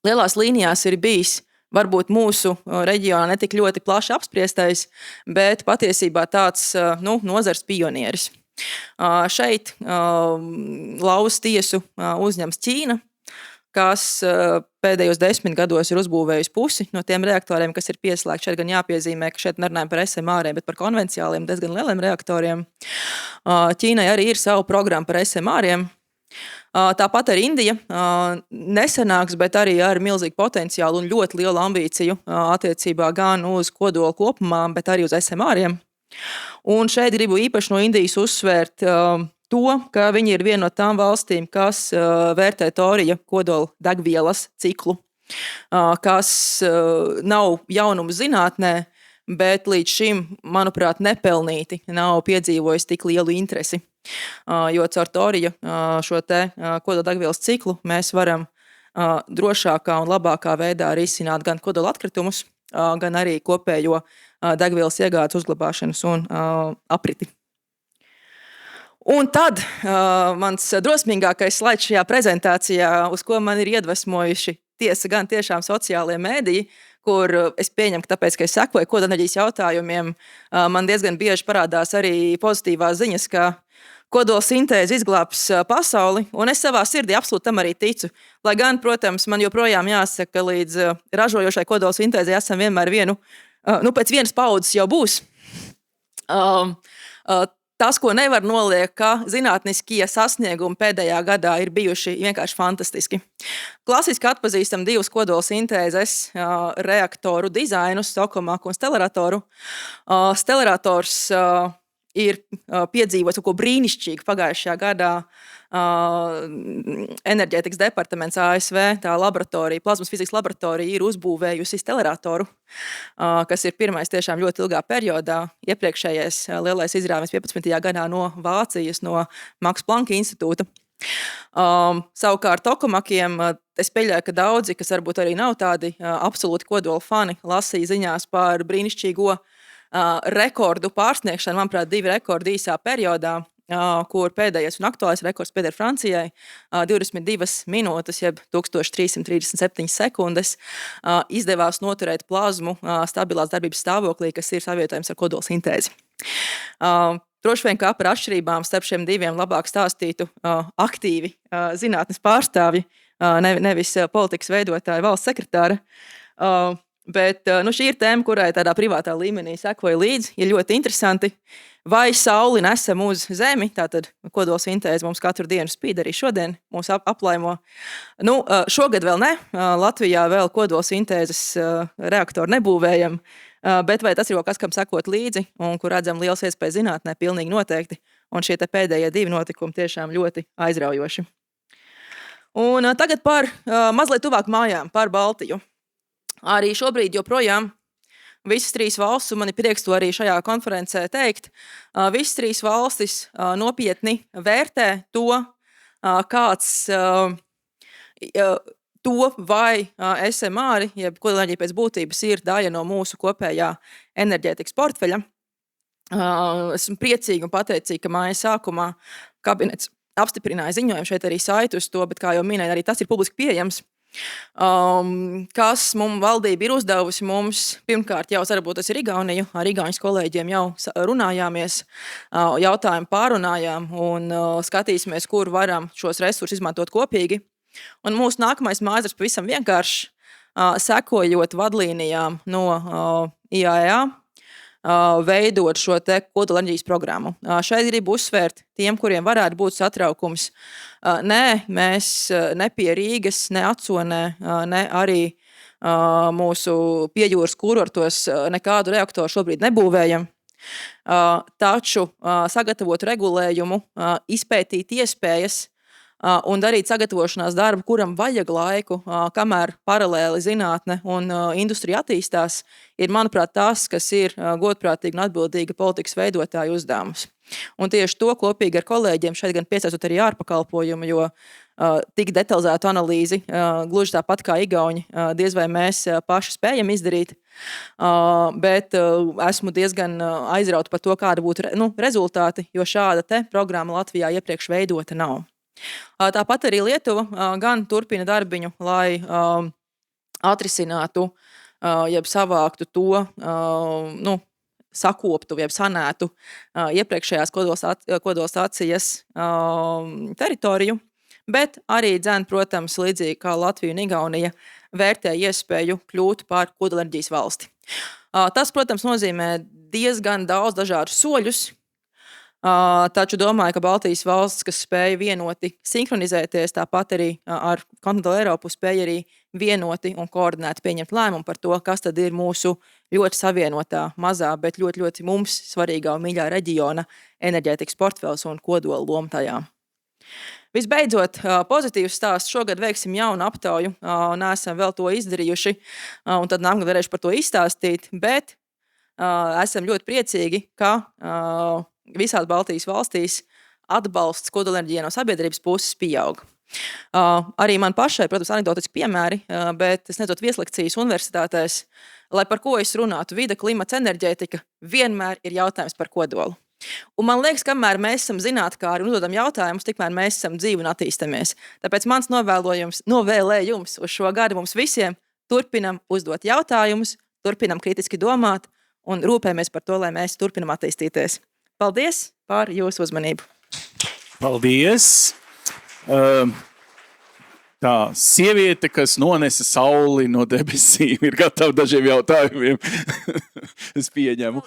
lielās līnijās ir bijis varbūt mūsu reģionā netik ļoti plaši apspriestais, bet patiesībā tāds nozars pionieris. Šeit lauz tiesu uzņems Ķīna, kas pēdējos 10 gados ir uzbūvējusi pusi no tiem reaktoriem, kas ir pieslēgti. Šeit gan jāpiezīmē, ka šeit nerunājam par SMR-iem, bet par konvenciāliem, diezgan lieliem reaktoriem. Ķīnai arī ir savu programmu par SMR-iem. Tāpat arī Indija nesenāks, bet arī ar milzīgu potenciālu un ļoti lielu ambīciju attiecībā gan uz kodolu kopumā, bet arī uz SMR-iem. Un šeit gribu īpaši no Indijas uzsvērt to, ka viņi ir viena no tām valstīm, kas vērtē torija kodola degvielas ciklu, kas nav jaunums zinātnē, bet līdz šim, manuprāt, nepelnīti nav piedzīvojis tik lielu interesi. Jo caur torija šo te kodola degvielas ciklu mēs varam drošākā un labākā veidā risināt gan kodola atkritumus, gan arī kopējo degvielas iegādes uzglabāšanas un apriti. Un tad mans drosmīgākais slaids šajā prezentācijā, uz ko man ir iedvesmojuši gan tiešām sociālie mēdīji, kur es pieņemu, ka tāpēc, ka es sekoju kodolenerģijas jautājumiem, man diezgan bieži parādās arī pozitīvās ziņas, ka kodola sintēze izglābs pasauli, un es savā sirdī absolūti tam arī ticu. Lai gan, protams, man joprojām jāsaka, ka līdz ražojošai kodola sintēzei esam vienmēr pēc vienas paudzes jau būs. Tas, ko nevar noliekt, ka zinātniskie sasniegumi pēdējā gadā ir bijuši vienkārši fantastiski. Klasiski atpazīstam 2 kodola sintēzes reaktoru dizainus, Tokamaka un Stellatoratu. Stellarators ir piedzīvojis kaut ko brīnišķīgu pagājušajā gadā. Enerģētikas departaments ASV, tā laboratorija, plazmas fizikas laboratorija ir uzbūvējusi Stellaratoru, kas ir pirmais tiešām ļoti ilgā periodā. Iepriekšējais lielais izrāviens 15. gadā no Vācijas, no Max Planck institūta. Savukārt Tokamakiem es pieļauju, ka daudzi, kas varbūt arī nav tādi absolūti kodola fani, lasīja ziņās par brīnišķīgo rekordu pārsniegšanu, manuprāt, 2 rekordi īsā periodā, kur pēdējais un aktuālais rekords pieder Francijai, 22 minūtes, jeb 1337 sekundes, izdevās noturēt plazmu stabilās darbības stāvoklī, kas ir savietojams ar kodola sintēzi. Droši vien, kā par atšķirībām starp šiem 2 labāk stāstītu aktīvi zinātnes pārstāvji, nevis politikas veidotāji, valsts sekretāra. Bet šī ir tēma, kurai tādā privātā līmenī sekoja līdzi, ir ļoti interesanti. Vai sauli nesam uz Zemi, tātad kodola sintēze mums katru dienu spīd arī šodien, mūs aplaimo. Šogad vēl ne, Latvijā vēl kodola sintēzes reaktoru nebūvējam, bet vai tas ir kaut kas, kam sekot līdzi un kur redzam liels iespējas zinātnē, pilnīgi noteikti. Un šie te pēdējie 2 notikumi tiešām ļoti aizraujoši. Un tagad par mazliet tuvāk mājām, par Baltiju. Arī šobrīd joprojām visas 3 valstis, un man ir prieks to arī šajā konferencē teikt, visas 3 valstis nopietni vērtē to, vai SMR, jeb kodolenerģija pēc būtības ir daļa no mūsu kopējā enerģētikas portfeļa. Esmu priecīga un pateicīga, ka māja sākumā kabinets apstiprināja ziņojumu, šeit arī saiti uz to, bet kā jau minēju, arī tas ir publiski pieejams. Kas mums valdība ir uzdevusi mums, pirmkārt jau varbūt tas ir Igauniju, ar Igauņas kolēģiem jau runājāmies, jautājumu pārunājām un skatīsimies, kur varam šos resursus izmantot kopīgi. Un mūsu nākamais mājas pavisam vienkārši, sekojot vadlīnijām no IAEA, veidot šo te kodolenerģijas programmu. Šeit gribu uzsvērt tiem, kuriem varētu būt satraukums. Nē, mēs ne pie Rīgas, ne Aconē, ne arī mūsu piejūras kurortos nekādu reaktoru šobrīd nebūvējam. Taču sagatavot regulējumu, izpētīt iespējas, un darīt sagatavošanās darbu, kuram vajag laiku, kamēr paralēli zinātne un industrija attīstās, ir, manuprāt, tas, kas ir godprātīgi un atbildīga politikas veidotāju uzdevums. Un tieši to kopīgi ar kolēģiem šeit gan piesaistot arī ārpakalpojumu, jo tik detalizētu analīzi, gluži tāpat kā igauņi, diez vai mēs paši spējam izdarīt, bet esmu diezgan aizrauta par to, kāda būtu rezultāti, jo šāda te programma Latvijā iepriekš veidota nav. Tāpat arī Lietuva gan turpina darbiņu, lai atrisinātu, jeb savāktu to, sakoptu, jeb sanētu iepriekšējās kodolstācijas teritoriju, bet arī protams, līdzīgi kā Latvija un Igaunija, vērtē iespēju kļūt par kodolenerģijas valsti. Tas, protams, nozīmē diezgan daudz dažādu soļus, taču domāju, ka Baltijas valsts, kas spēja vienoti sinhronizēties, tāpat arī ar kontinentālo Eiropu spēja arī vienoti un koordinēti pieņemt lēmumu par to, kas tad ir mūsu ļoti savienotā, mazā, bet ļoti, ļoti mums svarīgā un mīļā reģiona enerģētikas portfels un kodola loma tajā. Visbeidzot, pozitīvs stāsts. Šogad veiksim jaunu aptauju, neesam vēl to izdarījuši, un tad nākamgad varēšu par to izstāstīt, bet esam ļoti priecīgi, ka visās Baltijas valstīs atbalsts kodolenerģijai no sabiedrības puses pieaug. Arī man pašai, protams, anekdotiski piemēri, bet sniedzot vieslekcijas universitātēs, lai par ko es runātu, vide, klimats, enerģētika, vienmēr ir jautājums par kodolu. Un man liekas, kamēr mēs esam zinātkāri un uzdodam jautājumus, tikmēr mēs esam dzīvi un attīstamies. Tāpēc mans novēlējums uz šo gadu mums visiem turpinam uzdot jautājumus, turpinam kritiski domāt un rūpējamies par to, lai mēs turpinam attīstīties. Paldies par jūsu uzmanību. Paldies! Tā sieviete, kas nonesa sauli no debesīm, ir gatava dažiem jautājumiem. Es pieņemu.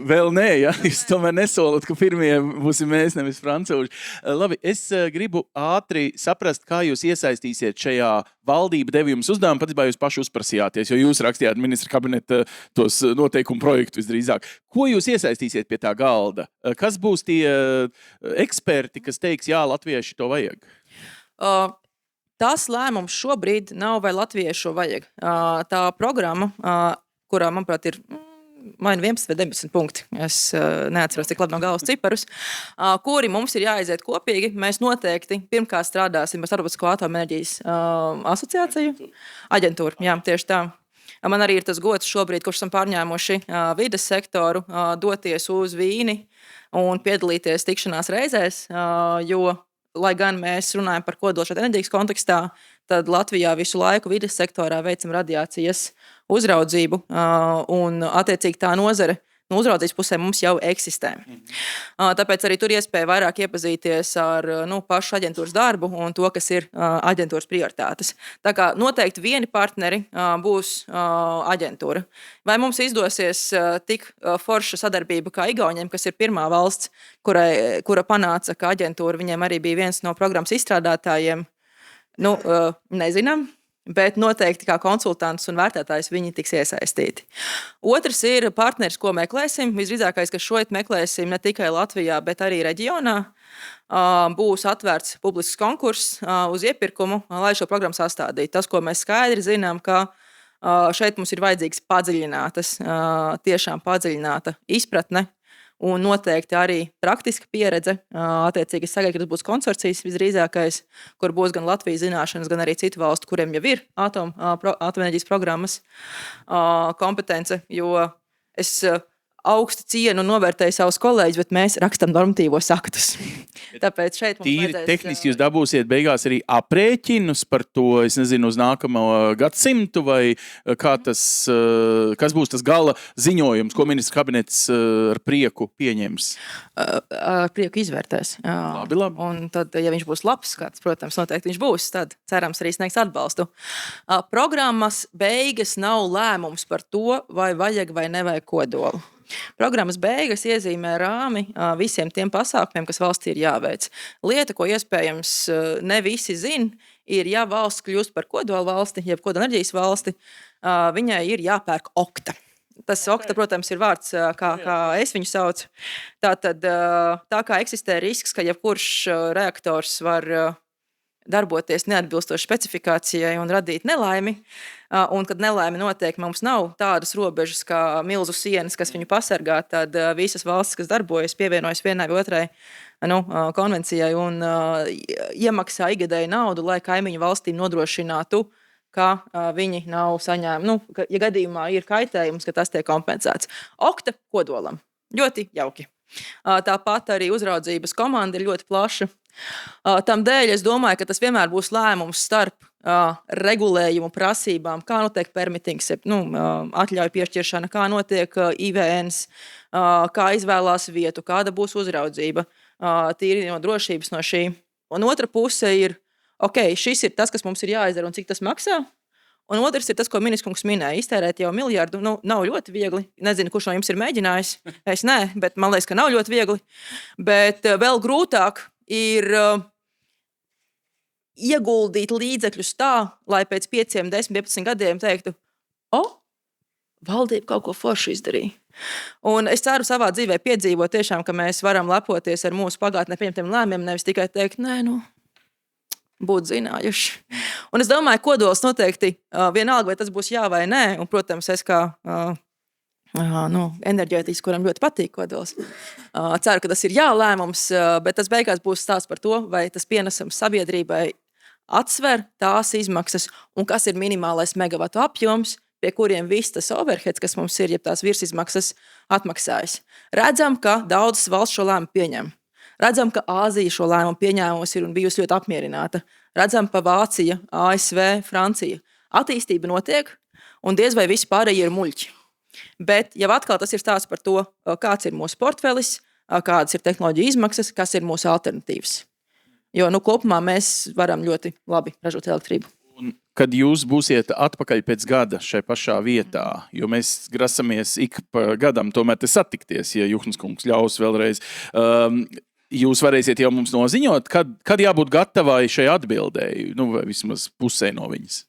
Vēl nē, ja? Jūs tomēr nesolat, ka pirmie būsim mēs, nevis francūži. Labi, es gribu ātri saprast, kā jūs iesaistīsiet šajā valdība devu jums uzdevumu, patiesībā jūs paši uzprasījāties, jo jūs rakstījāt ministra kabineta tos noteikumu projektu visdrīzāk. Ko jūs iesaistīsiet pie tā galda? Kas būs tie eksperti, kas teiks, jā, latvieši to vajag? Tas lēmums šobrīd nav, vai latviešu vajag. Tā programma, kurā, manuprāt, ir 11 vai 19 punkti, es neatceros tik labi no galvas ciparus, kuri mums ir jāaiziet kopīgi. Mēs noteikti pirmkārt strādāsim ar Starptautisko atomenerģijas asociāciju, aģentūru, jā, tieši tā. Man arī ir tas gods šobrīd, kurš esam pārņēmuši vides sektoru, doties uz Vīni un piedalīties tikšanās reizēs, jo, lai gan mēs runājam par kodolšķirtnes enerģētikas kontekstā, tad Latvijā visu laiku vides sektorā veicam radiācijas uzraudzību, un attiecīgi tā nozare no uzraudzības pusē mums jau eksistē. Tāpēc arī tur iespēja vairāk iepazīties ar pašu aģentūras darbu un to, kas ir aģentūras prioritātes. Tā kā noteikti vieni partneri būs aģentūra. Vai mums izdosies tik forša sadarbība kā Igauniem, kas ir pirmā valsts, kura panāca, ka aģentūra viņiem arī bija viens no programmas izstrādātājiem? Nezinām. Bet noteikti kā konsultants un vērtētājs viņi tiks iesaistīti. Otrs ir partneris, ko meklēsim. Visdrīzākais, ka šeit meklēsim ne tikai Latvijā, bet arī reģionā. Būs atvērts publisks konkurss uz iepirkumu, lai šo programmu sastādītu. Tas, ko mēs skaidri zinām, ka šeit mums ir vajadzīgs tiešām padziļināta izpratne, un noteikti arī praktiska pieredze. Attiecīgi es sagaidu, ka tas būs konsorcijas visdrīzākais, kur būs gan Latvijas zināšanas, gan arī citu valstu, kuriem jau ir atomenerģijas programmas kompetence, jo es augstu cienu un novērtēju savus kolēģus, bet mēs rakstam normatīvos aktus. Tāpēc šeit mums tīri tehniski jūs dabūsiet beigās arī aprēķinus par to, es nezinu, uz nākamo gadsimtu, vai kas būs tas gala ziņojums, ko ministra kabinets ar prieku pieņems? Ar prieku izvērtēs. Labi. Un tad, ja viņš būs labs, kāds, protams, noteikti viņš būs, tad cerams arī sniegs atbalstu. Programmas beigas nav lēmums par to, vai vajag vai nevajag kodolu. Programmas beigas iezīmē rāmi visiem tiem pasākumiem, kas valstī ir jāveic. Lieta, ko iespējams ne visi zin, ir, ja valsts kļūst par kodola valsti, jeb kodolenerģijas valsti, viņai ir jāpērk okta. Tas okta, protams, ir vārds, kā es viņu saucu. Tātad, tā kā eksistē risks, ka jebkurš reaktors var darboties neatbilstoši specifikācijai un radīt nelaimi. Un, kad nelaime notiek, mums nav tādas robežas kā milzu sienas, kas viņu pasargā, tad visas valstis, kas darbojas, pievienojas vienai vai otrai konvencijai un iemaksā ikgadēju naudu, lai kaimiņu valstīm nodrošinātu, ka viņi nav saņēmuši, ja gadījumā ir kaitējums, ka tas tiek kompensēts. Okta kodolam. Ļoti jauki. Tāpat arī uzraudzības komanda ir ļoti plaša. Tam dēļ es domāju, ka tas vienmēr būs lēmums starp regulējumu prasībām, kā notiek permitings, atļauju piešķiršana, kā notiek IVNs, kā izvēlās vietu, kāda būs uzraudzība, tīri no drošības no šī. Un otra puse ir, šis ir tas, kas mums ir jāizdara un cik tas maksā. Un otrs ir tas, ko ministrs minēja, iztērēt jau miljardu, nav ļoti viegli. Nezinu, kurš no jums ir mēģinājis, es nē, bet man liekas, ka nav ļoti viegli. Bet vēl grūtāk ir ieguldīt līdzekļus tā, lai pēc 5, 10, 15 gadiem teiktu, valdība kaut ko foršu izdarīja. Un es ceru savā dzīvē piedzīvot tiešām, ka mēs varam lepoties ar mūsu pagātnē pieņemtiem lēmumiem, nevis tikai teikt, būtu zinājuši. Un es domāju, kodols noteikti vienalga, vai tas būs jā vai nē, un, protams, es kā enerģētikas, kuram ļoti patīk kodols. Ceru, ka tas ir jā lēmums, bet tas beigās būs stāsts par to, vai tas pienesums sabiedrībai atsver tās izmaksas un kas ir minimālais megavatu apjoms, pie kuriem viss tas overheads, kas mums ir, ja tās virsizmaksas atmaksājas. Redzam, ka daudzas valsts šo lēmumu pieņem. Redzam, ka Āzija šo lēmumu pieņēmusi ir un bijusi ļoti apmierināta. Redzam, ka Vācija, ASV, Francija. Attīstība notiek, un diez vai visi pārējie ir muļķi. Bet jau atkal tas ir stāsts par to, kāds ir mūsu portfelis, kādas ir tehnoloģija izmaksas, kas ir mūsu alternatīvas. Jo kopumā mēs varam ļoti labi ražot elektrību. Un kad jūs būsiet atpakaļ pēc gada šai pašā vietā, jo mēs grasamies ik pa gadam tomēr te satikties, ja Juhnas kungs ļaus vēlreiz, jūs varēsiet jau mums noziņot, kad jābūt gatavai šai atbildēji, vai vismaz pusē no viņas?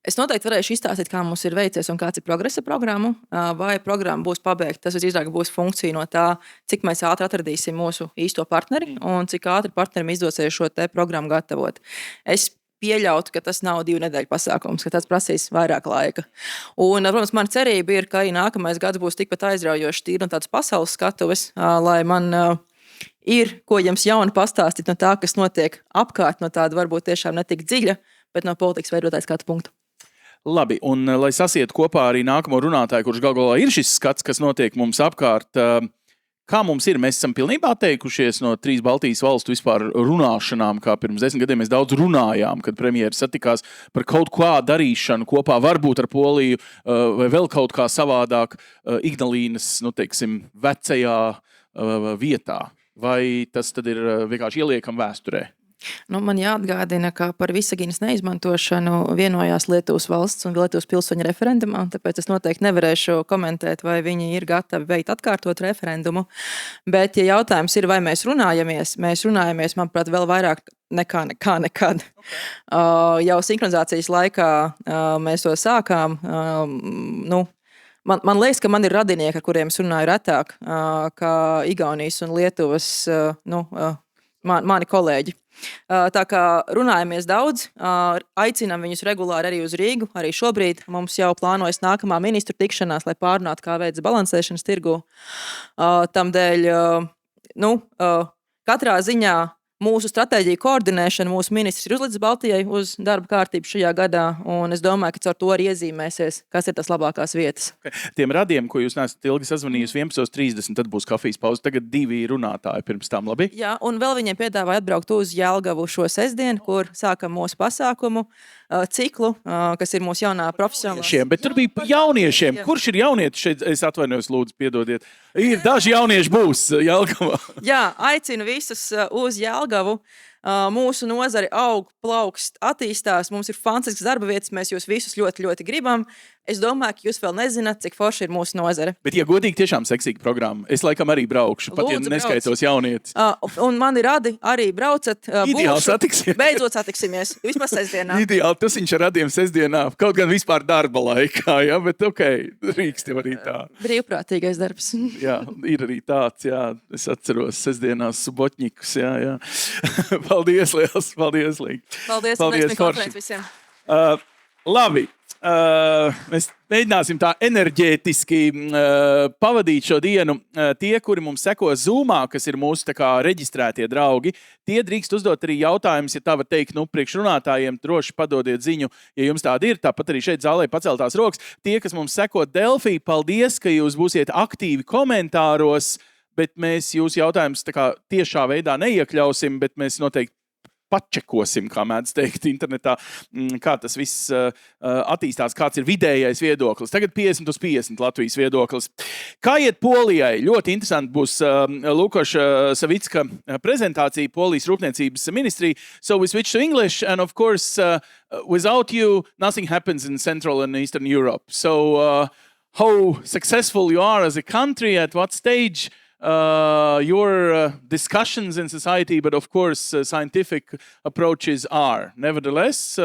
Es noteikti varēšu izstāstīt, kā mums ir veicies un kāds ir progresa programma, vai programma būs pabeigta. Tas visdrīzāk būs funkcija no tā, cik mēs ātri atradīsim mūsu īsto partneri un cik ātri partnerim izdosies šo te programmu gatavot. Es pieļautu, ka tas nav 2 nedēļu pasākums, ka tas prasīs vairāk laika. Un, protams, mana cerība ir, ka arī nākamais gads būs tikpat aizraujošs tīri un tāds pasaules skatuves, lai man ir, ko jums jauni pastāstīt no tā, kas notiek apkārt, no tāda varbūt tiešām netik dziļa, bet no politikas veidotāja skatu punktu. Labi, un lai sasiet kopā arī nākamo runātāju, kurš galvā ir šis skats, kas notiek mums apkārt, kā mums ir? Mēs esam pilnībā teikušies no 3 Baltijas valstu vispār runāšanām, kā pirms 10 gadiem mēs daudz runājām, kad premjeri satikās par kaut kā darīšanu kopā, varbūt ar Poliju vai vēl kaut kā savādāk Ignalīnas, vecajā vietā. Vai tas tad ir vienkārši ieliekam vēsturē? Man jāatgādina, ka par visaginas neizmantošanu vienojās Lietuvas valsts un Lietuvas pilsoņu referendumā, tāpēc es noteikti nevarēšu komentēt, vai viņi ir gatavi veikt atkārtot referendumu. Bet, ja jautājums ir, vai mēs runājamies, manuprāt, vēl vairāk nekā nekad. Okay. Jau sinhronizācijas laikā mēs to sākām. Man liekas, ka man ir radinieki, ar kuriem es runāju retāk, kā Igaunijas un Lietuvas mani kolēģi. Tā kā runājamies daudz, aicinām viņus regulāri arī uz Rīgu. Arī šobrīd mums jau plānojas nākamā ministru tikšanās, lai pārunātu, kā veids balansēšanas tirgu. Tamdēļ, katrā ziņā mūsu stratēģiju koordinēšana, mūsu ministrs ir uzlicis Baltijai uz darba kārtību šajā gadā, un es domāju, ka caur to arī iezīmēsies, kas ir tas labākās vietas. Okay. Tiem radiem, ko jūs neesat ilgi sazvanījusi 11:30, tad būs kafijas pauze. Tagad 2 runātāji pirms tam, labi? Jā, un vēl viņiem piedāvāja atbraukt uz Jelgavu šo sestdienu, kur sākam mūsu pasākumu ciklu, kas ir mūsu jaunā profesionālā. Bet tur bija jauniešiem. Kurš ir jaunietis šeit? Es atvainojos, lūdzu, piedodiet. Ir daži jaunieši būs Jelgavā. Jā, aicinu visus uz Jelgavu. Mūsu nozari aug, plaukst, attīstās. Mums ir fantastisks darba vietas. Mēs jūs visus ļoti, ļoti gribam. Es domāju, ka jūs vēl nezināt, cik forši ir mūsu nozare. Bet, ja godīgi, tiešām seksīga programma. Es laikam arī braukšu, pat ja Lūdzu, neskaitos jaunietis. Un mani radi arī braucat. Ideāli satiksimies. Beidzot satiksimies. Vismaz sestdienā. Ideāli, tas viņš ar radiem sestdienā. Kaut gan vispār darba laikā, ja? Bet rīkst jau arī tā. Brīvprātīgais darbs. Jā, ir arī tāds, jā. Es atceros sestdienās subotņikus, jā. Paldies, liels. Paldies, Līga. Paldies konferences visiem. Labi. Mēs mēģināsim tā enerģētiski pavadīt šo dienu. Tie, kuri mums seko Zoomā, kas ir mūsu tā kā reģistrētie draugi, tie drīkst uzdot arī jautājumus, ja tā var teikt, priekšrunātājiem droši padodiet ziņu, ja jums tāda ir. Tāpat arī šeit zālē paceltās rokas. Tie, kas mums seko Delfī, paldies, ka jūs būsiet aktīvi komentāros, bet mēs jūsu jautājumus tā kā tiešā veidā neiekļausim, bet mēs noteikti pačekosim, kā mēdz teikt internetā, kā tas viss attīstās, kāds ir vidējais viedoklis. Tagad 50/50 Latvijas viedoklis. Kā iet Polijai? Ļoti interesanti būs Lukaša Savicka prezentācija, Polijas Rūpniecības ministrija. So we switch to English, and of course, without you, nothing happens in Central and Eastern Europe. So how successful you are as a country, at what stage your discussions in society, but of course scientific approaches are. Nevertheless,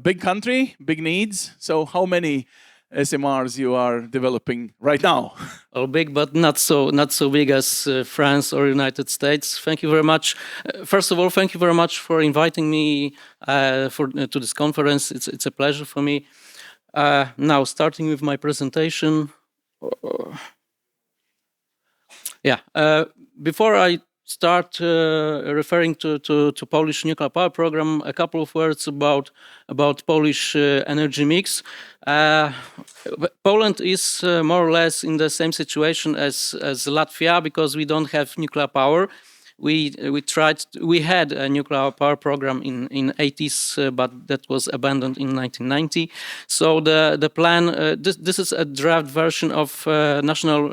big country, big needs. So how many SMRs you are developing right now? Well, big, but not so big as France or United States. Thank you very much. First of all, thank you very much for inviting me to this conference. It's a pleasure for me. Now, starting with my presentation. Before I start referring to Polish nuclear power program, a couple of words about Polish energy mix. Poland is more or less in the same situation as Latvia because we don't have nuclear power. We had a nuclear power program in 80s, but that was abandoned in 1990. So the plan, this is a draft version of National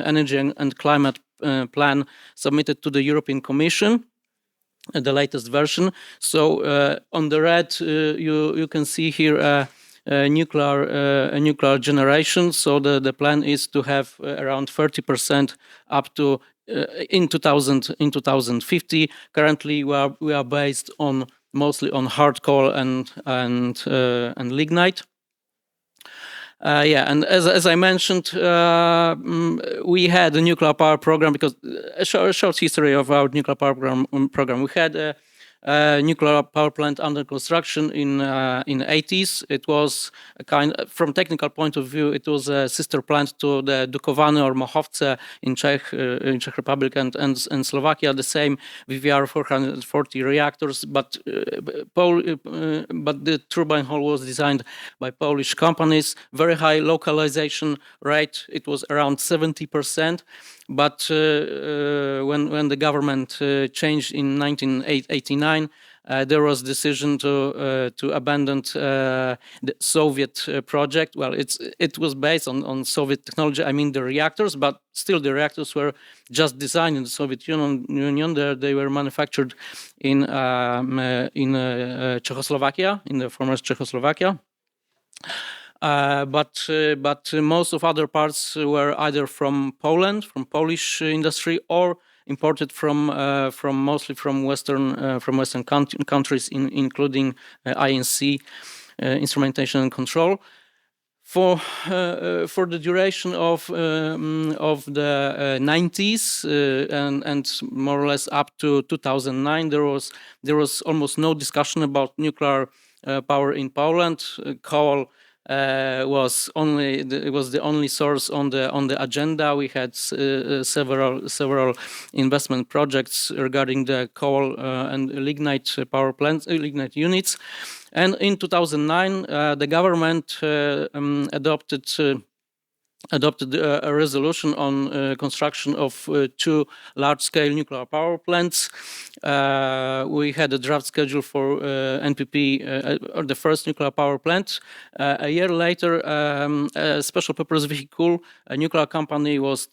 Energy and Climate Plan submitted to the European Commission, the latest version. So on the red, you can see here a nuclear generation. So the plan is to have around 30% up to in 2050. Currently, we are based mostly on hard coal and lignite. And as I mentioned, we had a nuclear power program because a short history of our nuclear power program. We had a nuclear power plant under construction in 80s. It was from technical point of view, it was a sister plant to the Dukovany or Mochovce in Czech Republic and Slovakia. The same VVR 440 reactors, but the turbine hall was designed by Polish companies. Very high localization rate. It was around 70%. But when the government changed in 1989, there was decision to abandon the Soviet project. Well, it was based on Soviet technology. I mean the reactors, but still the reactors were just designed in the Soviet Union. They were manufactured in Czechoslovakia, in the former Czechoslovakia. But most of other parts were either from Poland, from Polish industry, or imported mostly from Western countries, including INC, instrumentation and control. For the duration of the 90s and more or less up to 2009, there was almost no discussion about nuclear power in Poland. Coal was the only source on the agenda. We had several investment projects regarding the coal and lignite power plants, lignite units. And in 2009, the government adopted adopted a resolution on construction of 2 large-scale nuclear power plants. We had a draft schedule for NPP, or the first nuclear power plant. A year later, a special purpose vehicle, a nuclear company was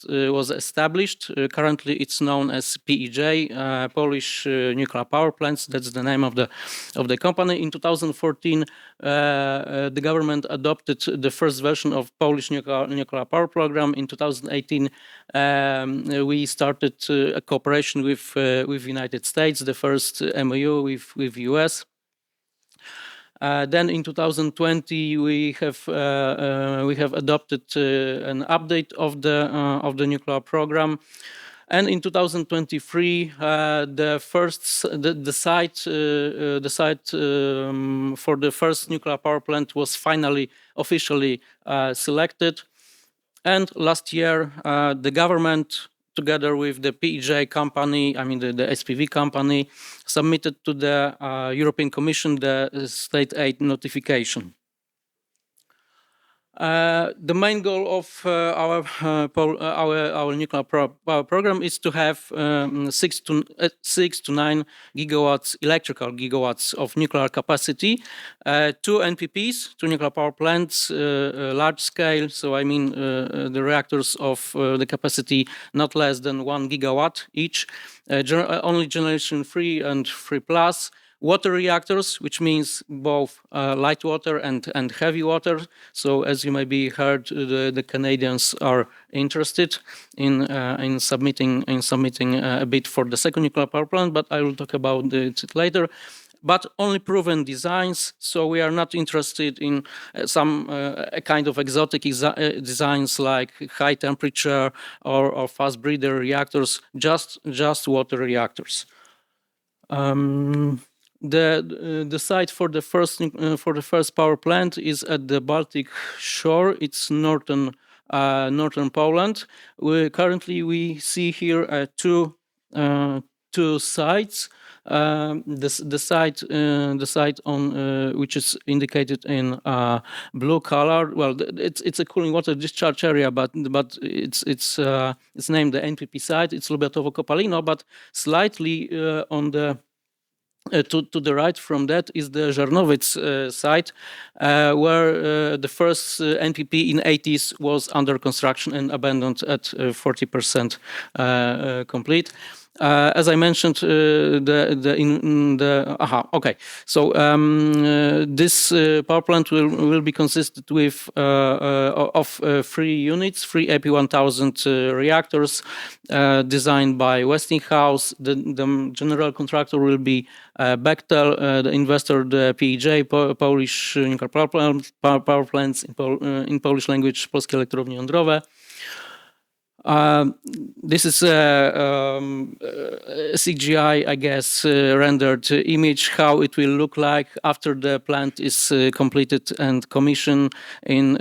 established. Currently, it's known as PEJ, Polish Nuclear Power Plants. That's the name of the company. In 2014, the government adopted the first version of Polish nuclear power program. In 2018, we started a cooperation with United States, the first MOU with US. Then in 2020, we have adopted an update of the nuclear program. And in 2023, the site for the first nuclear power plant was finally officially selected. And last year, the government, together with the PEJ company, I mean the SPV company, submitted to the European Commission the state aid notification. The main goal of our nuclear power program is to have 6 to 9 gigawatts, electrical gigawatts of nuclear capacity, 2 NPPs, 2 nuclear power plants, large scale. So I mean the reactors of the capacity not less than 1 gigawatt each, only generation 3 and 3+. Water reactors, which means both light water and heavy water. So, as you maybe heard, the Canadians are interested in submitting a bid for the second nuclear power plant, but I will talk about it later. But only proven designs. So we are not interested in some kind of exotic designs like high temperature or fast breeder reactors. Just water reactors. The site for the first power plant is at the Baltic shore. It's northern Poland. Currently we see here two sites. The site on which is indicated in blue color. Well, it's a cooling water discharge area, but it's named the NPP site. It's Lubiatowo Kopalino, but slightly on the to the right from that is the Żarnowiec site, where the first NPP in 80s was under construction and abandoned at 40% complete. As I mentioned, this power plant will be consisted of 3 units, 3 AP1000 reactors designed by Westinghouse. The general contractor will be Bechtel, the investor, the PEJ, Polish Nuclear Power Plants, in Polish language, Polskie Elektrownie Jądrowe. This is a CGI, I guess, rendered image, how it will look like after the plant is completed and commissioned in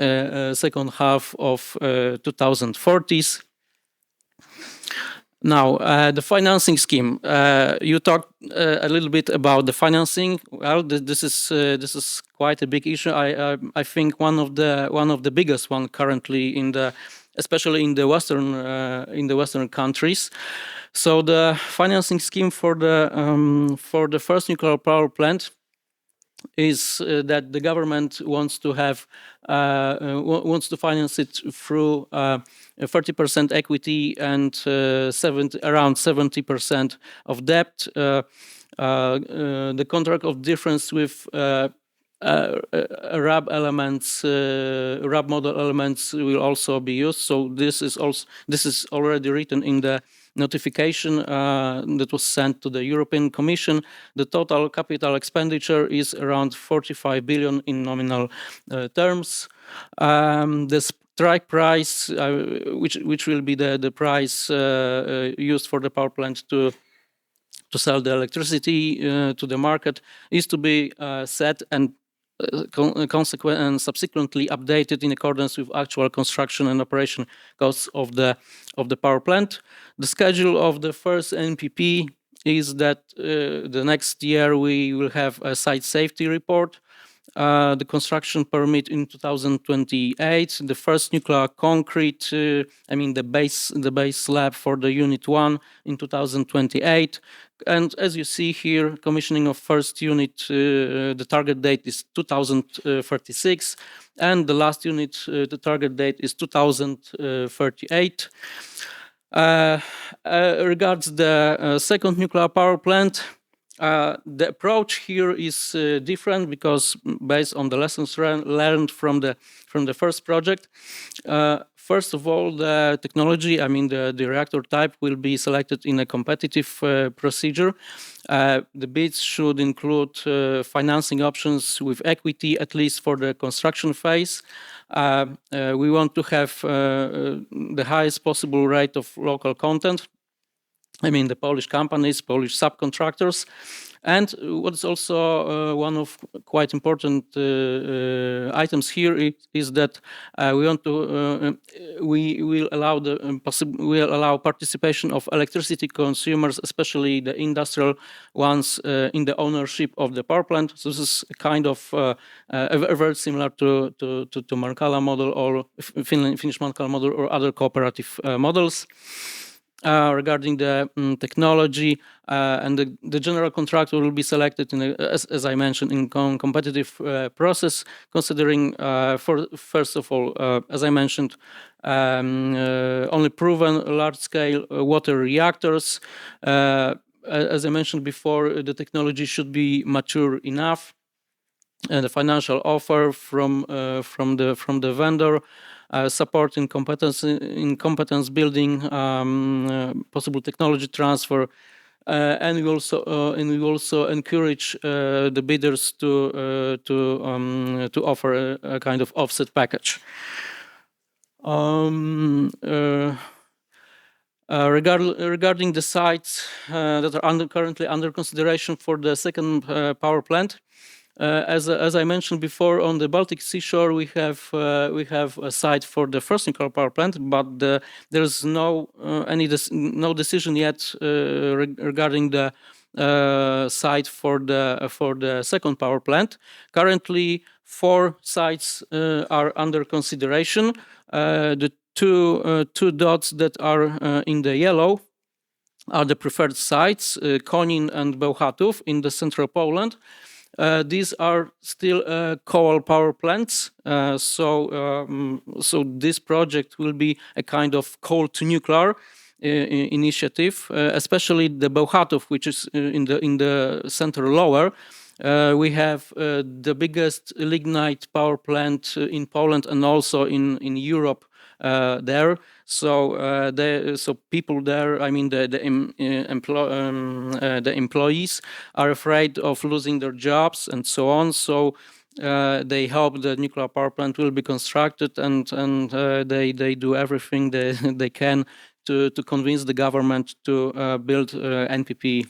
second half of 2040s. Now, the financing scheme. You talked a little bit about the financing. Well, this is quite a big issue. I think one of the biggest one currently especially in the Western countries. So the financing scheme for the first nuclear power plant is that the government wants to finance it through 30% equity and around 70% of debt. The contract of difference with RAB model elements will also be used. So this is already written in the notification that was sent to the European Commission. The total capital expenditure is around 45 billion in nominal terms. The strike price, which will be the price used for the power plant to sell the electricity to the market, is to be set and consequent and subsequently updated in accordance with actual construction and operation costs of the power plant. The schedule of the first NPP is that the next year we will have a site safety report. the construction permit in 2028, the first nuclear concrete, the base slab for the Unit 1 in 2028. And as you see here, commissioning of first unit, the target date is 2036, and the last unit, the target date is 2038. Regards the second nuclear power plant, the approach here is different because based on the lessons learned from the first project. First of all, the technology, the reactor type will be selected in a competitive procedure. The bids should include financing options with equity, at least for the construction phase. We want to have the highest possible rate of local content. The Polish companies, Polish subcontractors. And what's also one of quite important items here is that we will allow participation of electricity consumers, especially the industrial ones, in the ownership of the power plant. So this is kind of very similar to Markala model or Finnish Markala model or other cooperative models. Regarding the technology and the general contractor will be selected as I mentioned in competitive process, considering first of all, as I mentioned, only proven large-scale water reactors. As I mentioned before, the technology should be mature enough, and the financial offer from the vendor. Support in competence building, possible technology transfer, and we also encourage the bidders to offer a kind of offset package. Regarding the sites that are currently under consideration for the second power plant. As I mentioned before, on the Baltic seashore, we have a site for the first nuclear power plant, but there's no decision yet regarding the site for the second power plant. Currently, 4 sites are under consideration. The two dots that are in the yellow are the preferred sites, Konin and Bełchatów in the central Poland. These are still coal power plants, so this project will be a kind of coal to nuclear initiative, especially the Bełchatów, which is in the center lower. We have the biggest lignite power plant in Poland and also in Europe there. So people there, the employees are afraid of losing their jobs and so on. So they hope the nuclear power plant will be constructed, and they do everything they can to convince the government to build NPP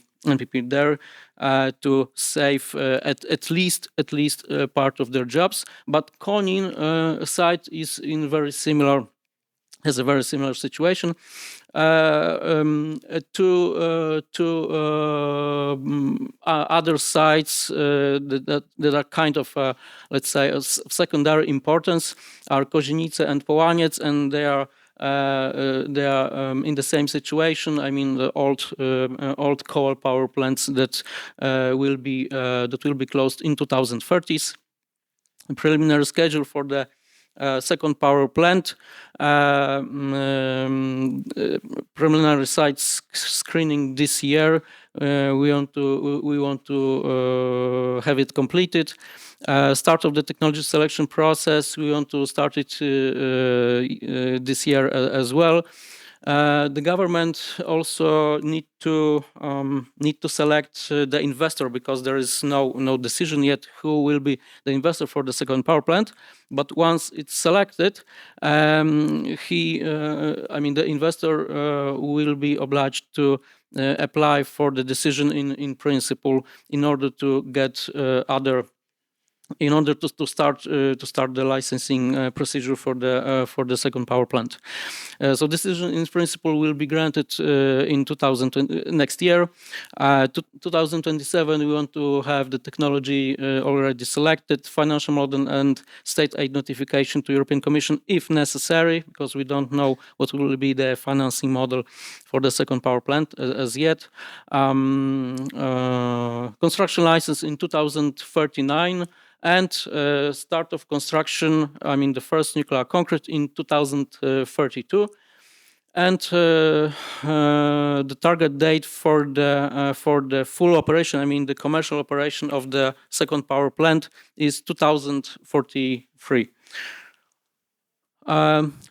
there to save at least part of their jobs. But Konin site is has a very similar situation. Two other sites that are kind of, let's say, of secondary importance are Kozienice and Połaniec, and they are in the same situation. The old coal power plants that will be closed in 2030s. A preliminary schedule for the second power plant, preliminary site screening this year. We want to have it completed. Start of the technology selection process. We want to start it this year as well. The government also need to select the investor, because there is no decision yet who will be the investor for the second power plant. But once it's selected, the investor will be obliged to apply for the decision in principle in order to get other in order to start the licensing procedure for the second power plant. So decision in principle will be granted in 2020, next year. 2027 we want to have the technology already selected, financial model and state aid notification to European Commission if necessary, because we don't know what will be the financing model for the second power plant as yet. Construction license in 2039. And start of construction, I mean the first nuclear concrete in 2032. And the target date for the full operation, I mean the commercial operation of the second power plant is 2043.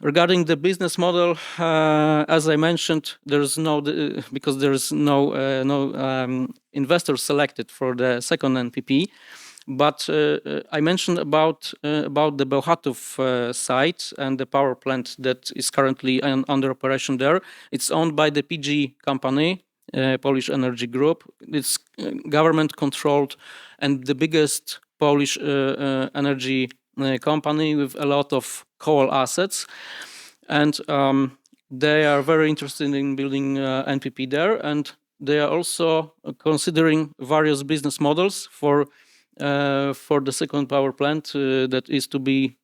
Regarding the business model, as I mentioned, because there is no investor selected for the second NPP. But I mentioned about the Bełchatów site and the power plant that is currently under operation there. It's owned by the PG company, Polish Energy Group. It's government controlled and the biggest Polish energy company with a lot of coal assets. And they are very interested in building NPP there. And they are also considering various business models for the second power plant that is to be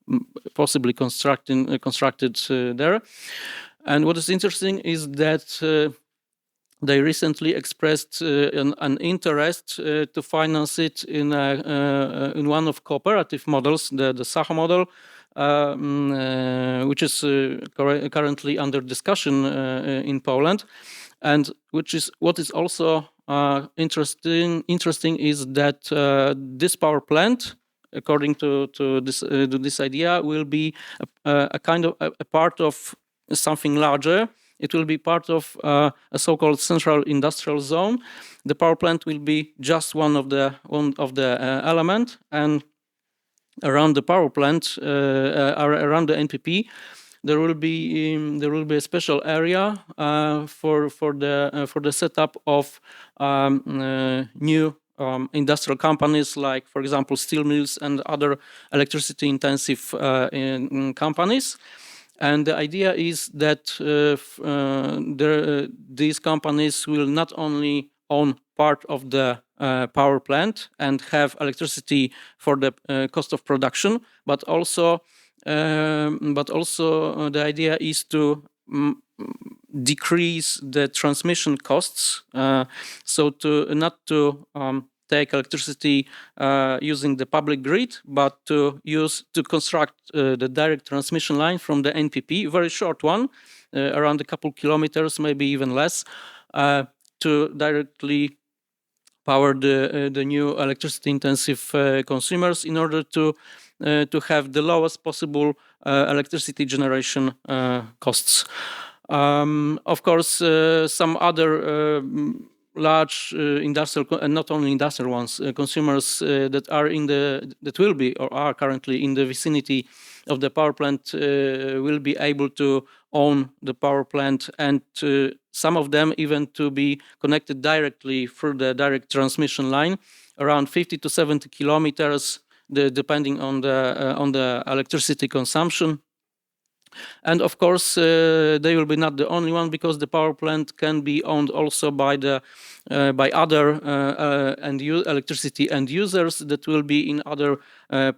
possibly constructed there. And what is interesting is that they recently expressed an interest to finance it in one of cooperative models, the Saha model, which is currently under discussion in Poland, and what is also interesting is that this power plant, according to this idea, will be a kind of a part of something larger. It will be part of a so-called central industrial zone. The power plant will be just one of the element, and around the power plant, around the NPP, there will be a special area for the setup of new industrial companies, like, for example, steel mills and other electricity-intensive companies. And the idea is that these companies will not only own part of the power plant and have electricity for the cost of production, but also the idea is to decrease the transmission costs, so not to take electricity using the public grid, but to construct the direct transmission line from the NPP, very short one, around a couple kilometers, maybe even less, to directly power the new electricity-intensive consumers in order to have the lowest possible electricity generation costs. Of course, some other large industrial and not only industrial ones, consumers that will be or are currently in the vicinity of the power plant will be able to own the power plant, and some of them even to be connected directly through the direct transmission line, around 50 to 70 kilometers, depending on the electricity consumption. And of course, they will be not the only one, because the power plant can be owned also by other electricity end users that will be in other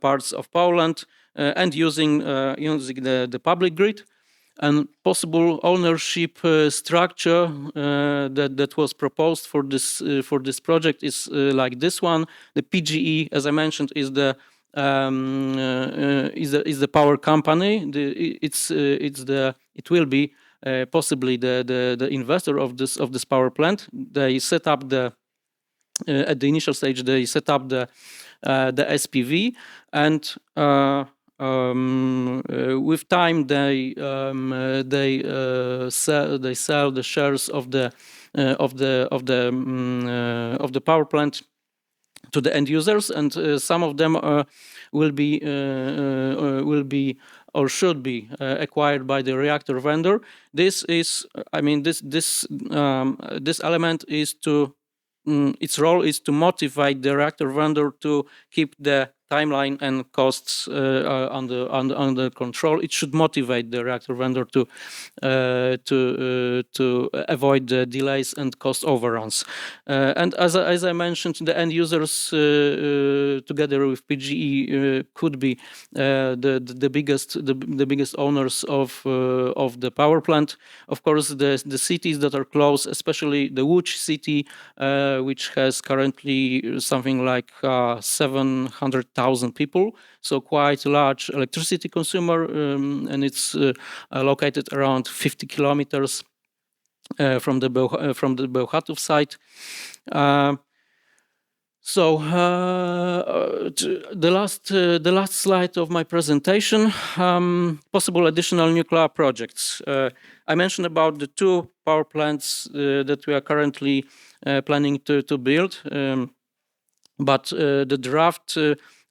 parts of Poland and using the public grid. And possible ownership structure that was proposed for this project is like this one. The PGE, as I mentioned, is the power company. It will be possibly the investor of this power plant. They set up at the initial stage they set up the SPV, and with time they sell the shares of the power plant to the end users, and some of them will be or should be acquired by the reactor vendor. This element is to its role is to motivate the reactor vendor to keep the timeline and costs under control. It should motivate the reactor vendor to avoid the delays and cost overruns. And as I mentioned, the end users together with PGE could be the biggest owners of the power plant. Of course, the cities that are close, especially the Łódź city, which has currently something like 700,000 people, so quite a large electricity consumer, and it's located around 50 kilometers from the Bełchatów site. So the last slide of my presentation, possible additional nuclear projects. I mentioned about the 2 power plants that we are currently planning to build, but the draft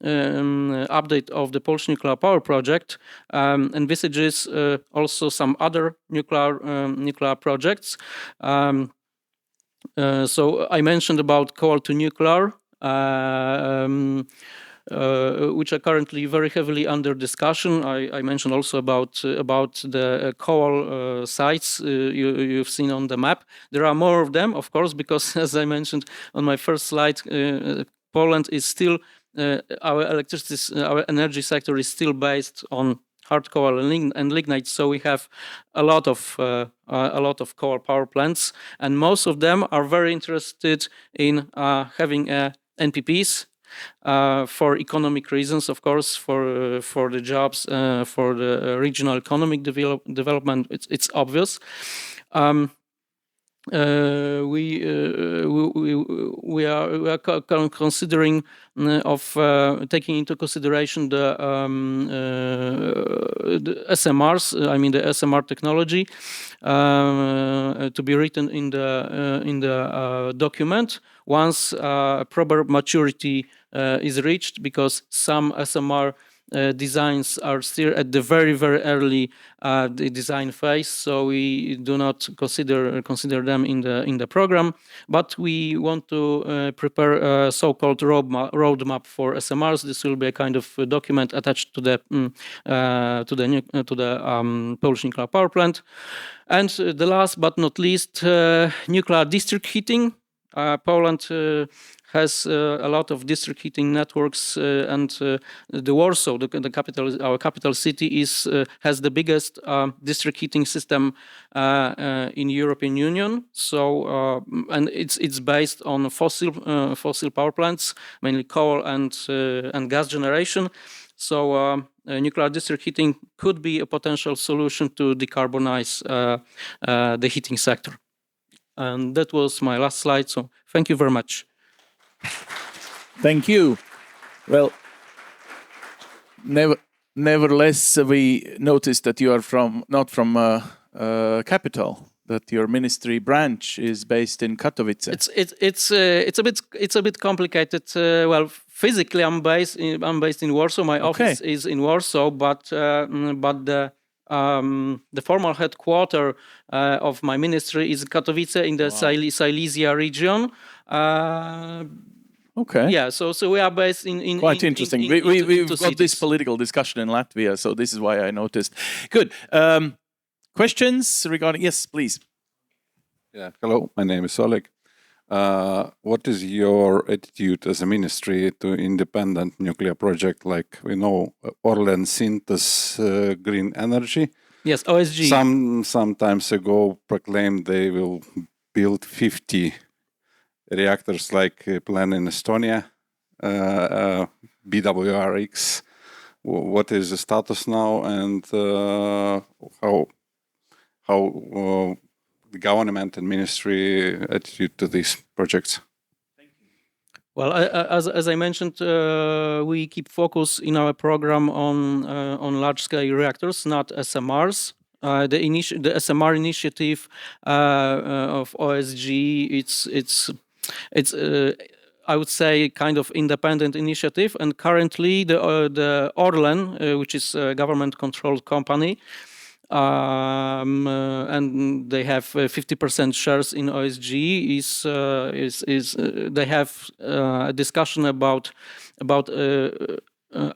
update of the Polish nuclear power project envisages also some other nuclear projects. So I mentioned about coal to nuclear, which are currently very heavily under discussion. I mentioned also about the coal sites you've seen on the map. There are more of them, of course, because as I mentioned on my first slide, Poland is still our energy sector is still based on hard coal and lignite, so we have a lot of coal power plants, and most of them are very interested in having NPPs for economic reasons, of course, for the jobs, for the regional economic development. It's obvious. We are considering of taking into consideration the SMRs. I mean the SMR technology to be written in the document once proper maturity is reached, because some SMR designs are still at the very early the design phase, so we do not consider them in the program. But we want to prepare a so-called roadmap for SMRs. This will be a kind of document attached to the Polish nuclear power plant. And the last but not least, nuclear district heating. Poland has a lot of district heating networks, and the Warsaw, the capital, our capital city, has the biggest district heating system in European Union. So, and it's based on fossil power plants, mainly coal and gas generation. So, nuclear district heating could be a potential solution to decarbonize the heating sector. And that was my last slide. So, thank you very much. Thank you. Well, nevertheless, we noticed that you are not from capital. That your ministry branch is based in Katowice. It's a bit complicated. Well, physically, I'm based in Warsaw. My office is in Warsaw, but the formal headquarters of my ministry is Katowice in the Silesia region. Okay. Yeah, so we are based in quite interesting. We've got this political discussion in Latvia, so this is why I noticed. Good. Questions regarding? Yes, please. Yeah. Hello, my name is Oļegs. What is your attitude as a ministry to independent nuclear project like we know Orlen Synthos Green Energy? Yes, OSG. Some times ago proclaimed they will build 50 reactors like plan in Estonia, BWRX. What is the status now, and how the government and ministry attitude to these projects? Well, as I mentioned, we keep focus in our program on large-scale reactors, not SMRs. The SMR initiative of OSG, it's I would say kind of independent initiative, and currently the Orlen, which is a government-controlled company, and they have 50% shares in OSG. They have a discussion about about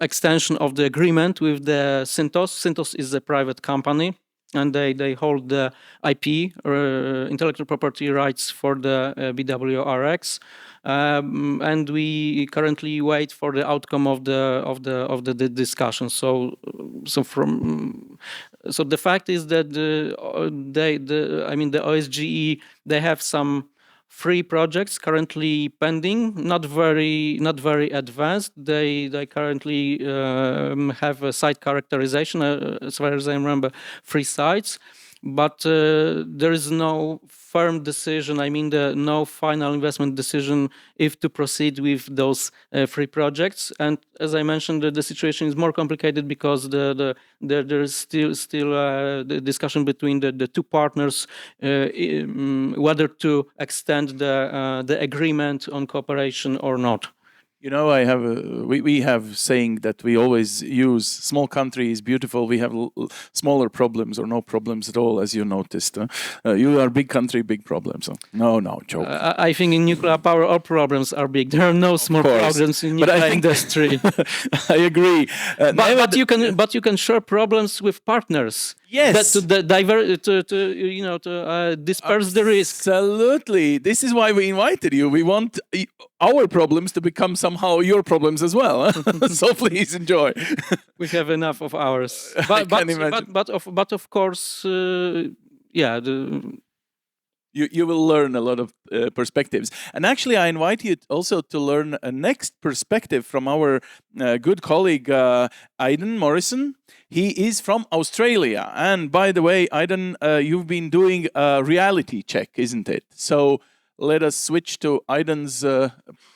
extension of the agreement with the Syntos. Syntos is a private company, and they hold the IP, intellectual property rights for the BWRX. And we currently wait for the outcome of the discussion. So the fact is that the OSGE, they have some 3 projects currently pending, not very advanced. They currently have a site characterization, as far as I remember, 3 sites. But there is no firm decision, no final investment decision if to proceed with those 3 projects. And as I mentioned, the situation is more complicated because there is still the discussion between the 2 partners whether to extend the agreement on cooperation or not. You know, we have saying that we always use small country is beautiful. We have smaller problems or no problems at all, as you noticed. You are big country, big problems. So no, joke. I think in nuclear power, all problems are big. There are no small problems in nuclear industry. I agree. But you can share problems with partners. Yes, to disperse the risk. Absolutely. This is why we invited you. We want our problems to become somehow your problems as well. So please enjoy. We have enough of ours. But of course, You will learn a lot of perspectives. And actually, I invite you also to learn a next perspective from our good colleague, Eidens Morisons. He is from Australia. And by the way, Eiden, you've been doing a reality check, isn't it? So let us switch to Eiden's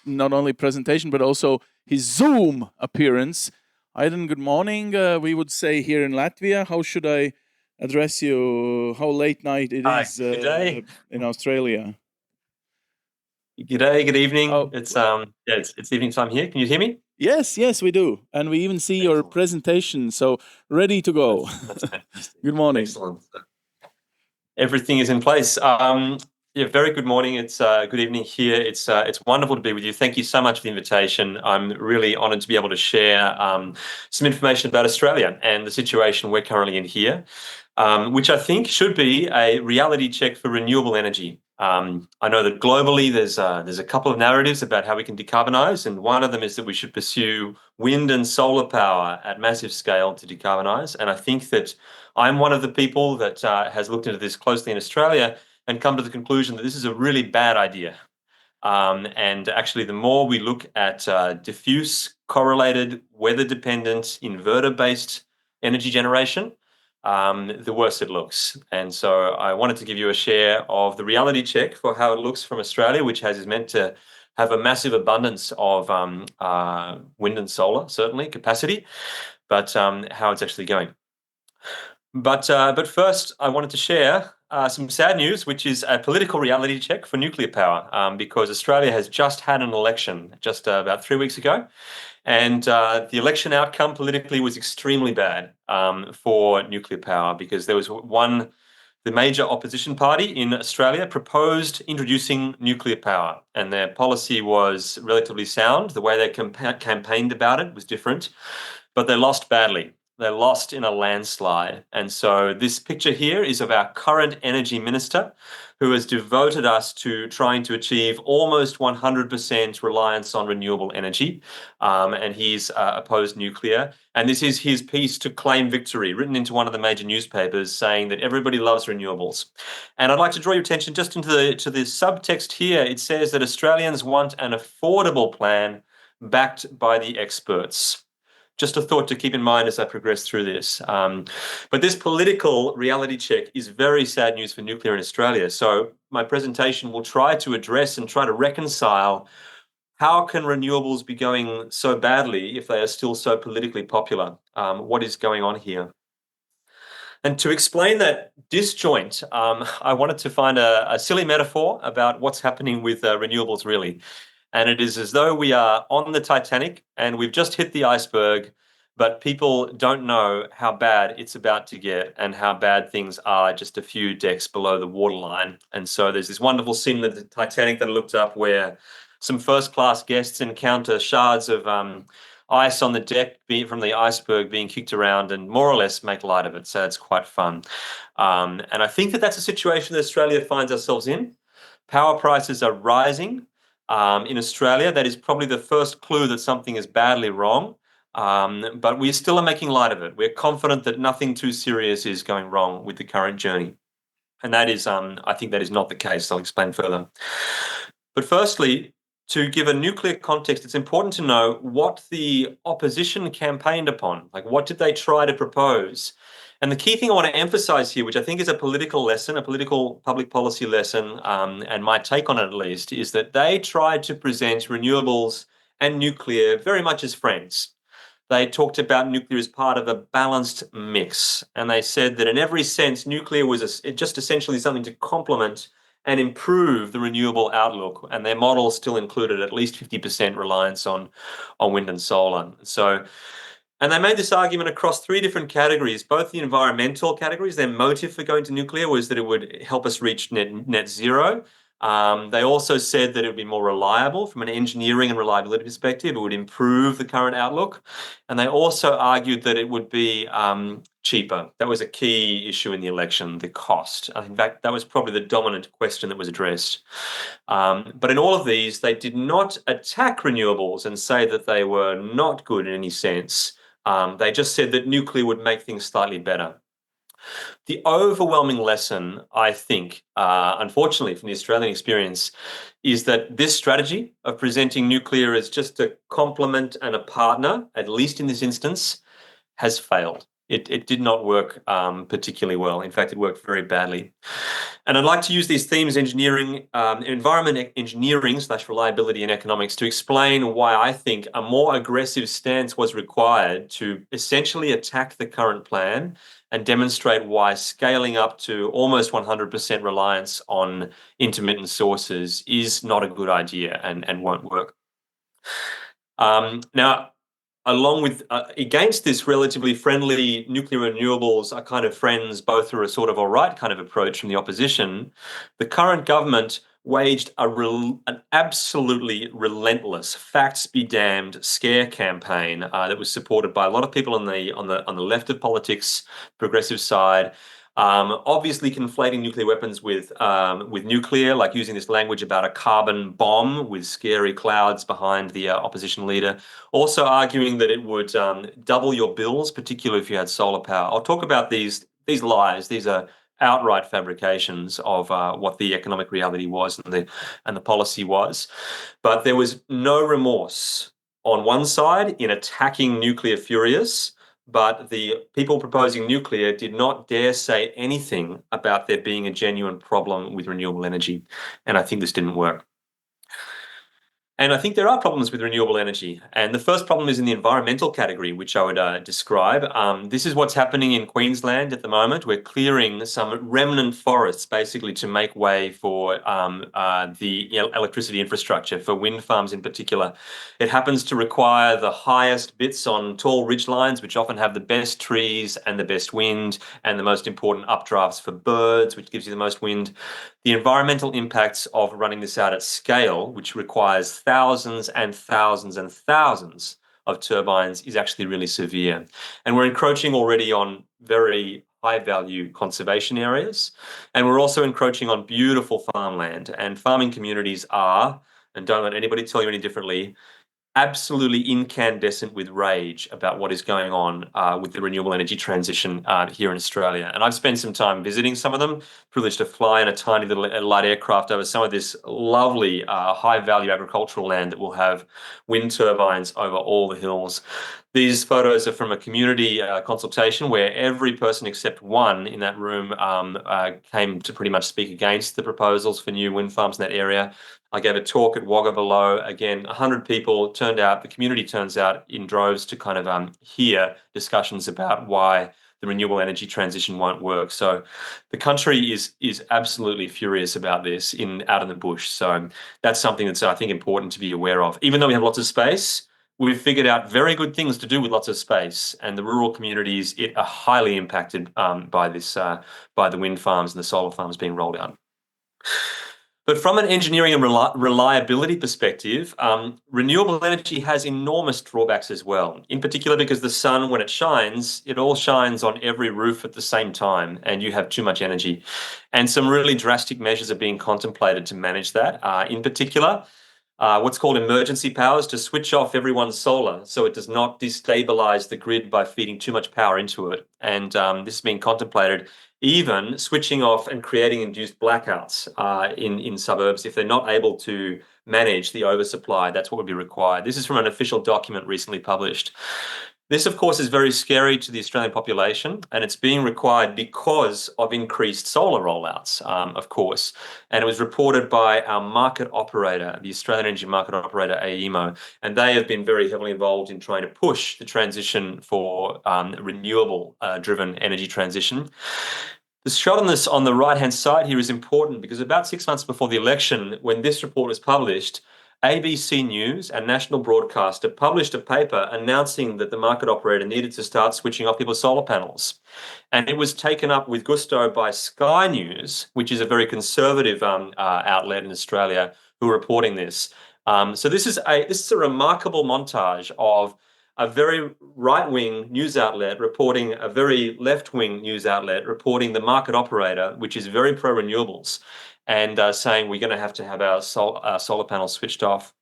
not only presentation, but also his Zoom appearance. Eiden, good morning. We would say here in Latvia. How should I address you? How late night it is in Australia? G'day, good evening. Oh. It's evening time here. Can you hear me? Yes, we do. And we even see your presentation, so ready to go. That's fantastic. Good morning. Excellent. Everything is in place. Very good morning. It's good evening here. It's wonderful to be with you. Thank you so much for the invitation. I'm really honoured to be able to share some information about Australia and the situation we're currently in here, which I think should be a reality check for renewable energy. I know that globally there's a couple of narratives about how we can decarbonise, and one of them is that we should pursue wind and solar power at massive scale to decarbonise. And I think that I'm one of the people that has looked into this closely in Australia and come to the conclusion that this is a really bad idea. And actually, the more we look at diffuse, correlated, weather-dependent, inverter-based energy generation, the worse it looks. And so I wanted to give you a share of the reality check for how it looks from Australia, which is meant to have a massive abundance of wind and solar, certainly, capacity, but how it's actually going. But first, I wanted to share some sad news, which is a political reality check for nuclear power, because Australia has just had an election just about 3 weeks ago. And the election outcome politically was extremely bad for nuclear power, because there was the major opposition party in Australia proposed introducing nuclear power, and their policy was relatively sound. The way they campaigned about it was different, but they lost badly. They lost in a landslide. And so this picture here is of our current energy minister, who has devoted us to trying to achieve almost 100% reliance on renewable energy. And he's opposed nuclear. And this is his piece to claim victory, written into one of the major newspapers, saying that everybody loves renewables. And I'd like to draw your attention just into the subtext here. It says that Australians want an affordable plan backed by the experts. Just a thought to keep in mind as I progress through this. But this political reality check is very sad news for nuclear in Australia. So my presentation will try to address and try to reconcile how can renewables be going so badly if they are still so politically popular? What is going on here? And to explain that disjoint, I wanted to find a silly metaphor about what's happening with renewables really. And it is as though we are on the Titanic and we've just hit the iceberg, but people don't know how bad it's about to get and how bad things are just a few decks below the waterline. And so there's this wonderful scene of the Titanic that I looked up where some first-class guests encounter shards of ice on the deck from the iceberg being kicked around and more or less make light of it. So it's quite fun. And I think that that's a situation that Australia finds ourselves in. Power prices are rising in Australia. That is probably the first clue that something is badly wrong. But we still are making light of it. We're confident that nothing too serious is going wrong with the current journey. And that is, I think that is not the case. I'll explain further. But firstly, to give a nuclear context, it's important to know what the opposition campaigned upon. Like, what did they try to propose? And the key thing I want to emphasize here, which I think is a political lesson, a political public policy lesson, and my take on it at least, is that they tried to present renewables and nuclear very much as friends. They talked about nuclear as part of a balanced mix. And they said that in every sense, nuclear was just essentially something to complement and improve the renewable outlook. And their model still included at least 50% reliance on wind and solar. And they made this argument across three different categories, both the environmental categories. Their motive for going to nuclear was that it would help us reach net zero. They also said that it would be more reliable from an engineering and reliability perspective. It would improve the current outlook. And they also argued that it would be cheaper. That was a key issue in the election, the cost. In fact, that was probably the dominant question that was addressed. But in all of these, they did not attack renewables and say that they were not good in any sense. They just said that nuclear would make things slightly better. The overwhelming lesson, I think, unfortunately from the Australian experience, is that this strategy of presenting nuclear as just a complement and a partner, at least in this instance, has failed. It did not work particularly well. In fact, it worked very badly. And I'd like to use these themes, engineering, environment engineering / reliability and economics, to explain why I think a more aggressive stance was required to essentially attack the current plan and demonstrate why scaling up to almost 100% reliance on intermittent sources is not a good idea and won't work. Now, along with, against this relatively friendly nuclear renewables are kind of friends, both are a sort of all right kind of approach from the opposition, the current government waged an absolutely relentless, facts be damned scare campaign that was supported by a lot of people on the left of politics, progressive side. Obviously conflating nuclear weapons with nuclear, like using this language about a carbon bomb with scary clouds behind the opposition leader. Also arguing that it would double your bills, particularly if you had solar power. I'll talk about these lies. These are outright fabrications of what the economic reality was and the policy was. But there was no remorse on one side in attacking nuclear furious, but the people proposing nuclear did not dare say anything about there being a genuine problem with renewable energy. And I think this didn't work. And I think there are problems with renewable energy. And the first problem is in the environmental category, which I would describe. This is what's happening in Queensland at the moment. We're clearing some remnant forests, basically, to make way for the electricity infrastructure, for wind farms in particular. It happens to require the highest bits on tall ridgelines, which often have the best trees and the best wind and the most important updrafts for birds, which gives you the most wind. The environmental impacts of running this out at scale, which requires thousands and thousands and thousands of turbines, is actually really severe. And we're encroaching already on very high-value conservation areas. And we're also encroaching on beautiful farmland. And farming communities are, and don't let anybody tell you any differently, absolutely incandescent with rage about what is going on with the renewable energy transition here in Australia. And I've spent some time visiting some of them, privileged to fly in a tiny little light aircraft over some of this lovely high-value agricultural land that will have wind turbines over all the hills. These photos are from a community consultation where every person except one in that room came to pretty much speak against the proposals for new wind farms in that area. I gave a talk at Wagga Below. Again, 100 people turned out, the community turns out in droves to kind of hear discussions about why the renewable energy transition won't work. So the country is absolutely furious about this out in the bush. So that's something that's, I think, important to be aware of. Even though we have lots of space, we've figured out very good things to do with lots of space, and the rural communities are highly impacted by the wind farms and the solar farms being rolled out. But from an engineering and reliability perspective, renewable energy has enormous drawbacks as well. In particular, because the sun, when it shines, it all shines on every roof at the same time, and you have too much energy. And some really drastic measures are being contemplated to manage that. In particular, what's called emergency powers, to switch off everyone's solar so it does not destabilize the grid by feeding too much power into it. And this is being contemplated, even switching off and creating induced blackouts in suburbs if they're not able to manage the oversupply. That's what would be required. This is from an official document recently published. This, of course, is very scary to the Australian population, and it's being required because of increased solar rollouts, of course. And it was reported by our market operator, the Australian Energy Market Operator, AEMO, and they have been very heavily involved in trying to push the transition for renewable-driven energy transition. The shot on the right-hand side here is important because about 6 months before the election, when this report was published, ABC News, a national broadcaster, published a paper announcing that the market operator needed to start switching off people's solar panels. And it was taken up with gusto by Sky News, which is a very conservative outlet in Australia, who are reporting this. So this is a remarkable montage of a very right-wing news outlet reporting a very left-wing news outlet reporting the market operator, which is very pro-renewables, and saying we're going to have our solar panels switched off.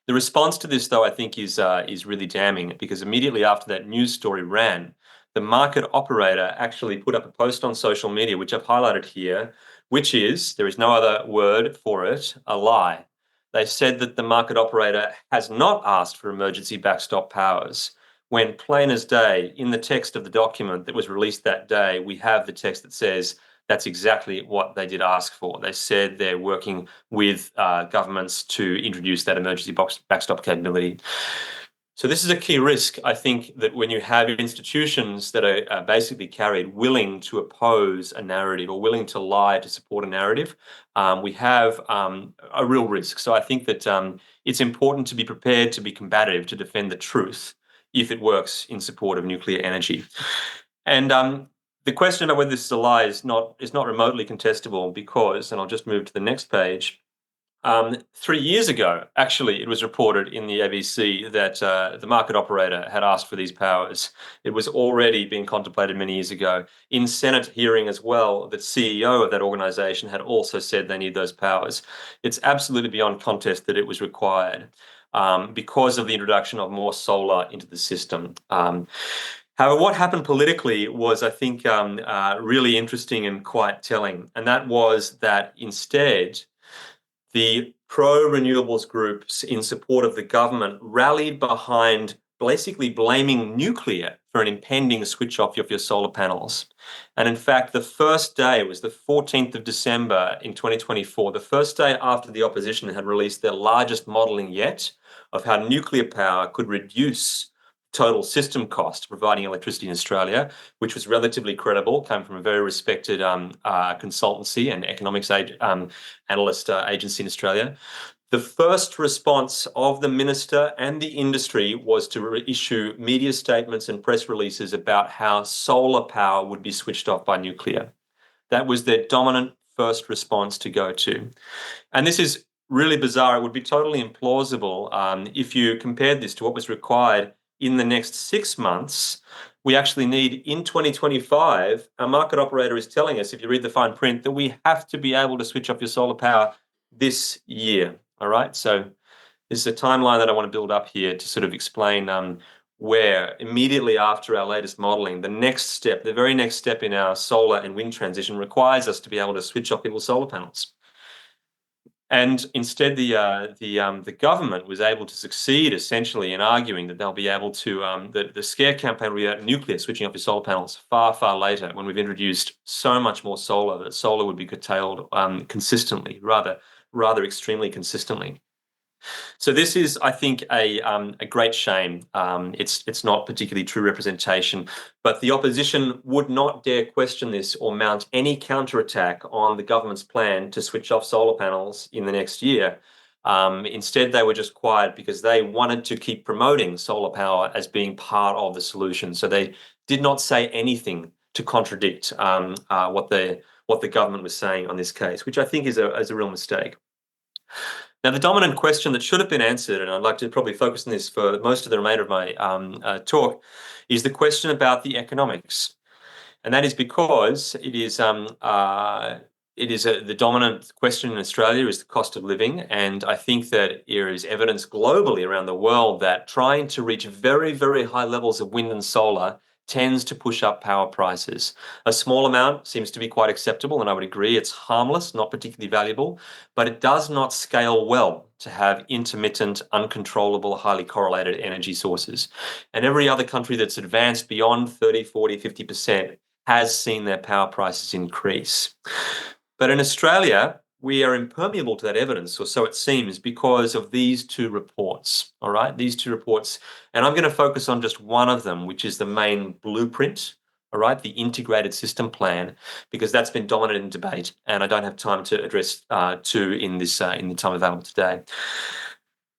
The response to this, though, I think is really damning, because immediately after that news story ran, the market operator actually put up a post on social media, which I've highlighted here, which is, there is no other word for it, a lie. They said that the market operator has not asked for emergency backstop powers, when plain as day, in the text of the document that was released that day, we have the text that says that's exactly what they did ask for. They said they're working with governments to introduce that emergency backstop capability. So this is a key risk, I think, that when you have institutions that are basically carried willing to oppose a narrative or willing to lie to support a narrative, we have a real risk. So I think that it's important to be prepared to be combative, to defend the truth, if it works in support of nuclear energy. And the question about whether this is a lie is not remotely contestable because, and I'll just move to the next page, 3 years ago, actually, it was reported in the ABC that the market operator had asked for these powers. It was already being contemplated many years ago. In Senate hearing as well, the CEO of that organisation had also said they need those powers. It's absolutely beyond contest that it was required because of the introduction of more solar into the system. However, what happened politically was, I think, really interesting and quite telling, and that was that instead, the pro-renewables groups in support of the government rallied behind basically blaming nuclear for an impending switch off of your solar panels. And in fact, the first day, it was the 14th of December in 2024, the first day after the opposition had released their largest modelling yet of how nuclear power could reduce total system cost providing electricity in Australia, which was relatively credible, came from a very respected consultancy and economics analyst agency in Australia. The first response of the minister and the industry was to issue media statements and press releases about how solar power would be switched off by nuclear. That was their dominant first response to go to. And this is really bizarre. It would be totally implausible if you compared this to what was required in the next 6 months. We actually need, in 2025, our market operator is telling us, if you read the fine print, that we have to be able to switch off your solar power this year. All right. So this is a timeline that I want to build up here to sort of explain where immediately after our latest modelling, the very next step in our solar and wind transition requires us to be able to switch off people's solar panels. And instead, the government was able to succeed essentially in arguing that they'll be able to, the scare campaign will be about nuclear switching off your solar panels far, far later, when we've introduced so much more solar that solar would be curtailed consistently, rather extremely consistently. So this is, I think, a great shame. It's not particularly true representation, but the opposition would not dare question this or mount any counterattack on the government's plan to switch off solar panels in the next year. Instead, they were just quiet because they wanted to keep promoting solar power as being part of the solution. So they did not say anything to contradict what what the government was saying on this case, which I think is a real mistake. Now, the dominant question that should have been answered, and I'd like to probably focus on this for most of the remainder of my talk, is the question about the economics. And that is because it is the dominant question in Australia is the cost of living. And I think that there is evidence globally around the world that trying to reach very, very high levels of wind and solar tends to push up power prices. A small amount seems to be quite acceptable, and I would agree it's harmless, not particularly valuable, but it does not scale well to have intermittent, uncontrollable, highly correlated energy sources. And every other country that's advanced beyond 30, 40, 50% has seen their power prices increase. But in Australia, we are impermeable to that evidence, or so it seems, because of these two reports, all right? These two reports, and I'm going to focus on just one of them, which is the main blueprint, all right, the integrated system plan, because that's been dominant in debate, and I don't have time to address two in the time available today.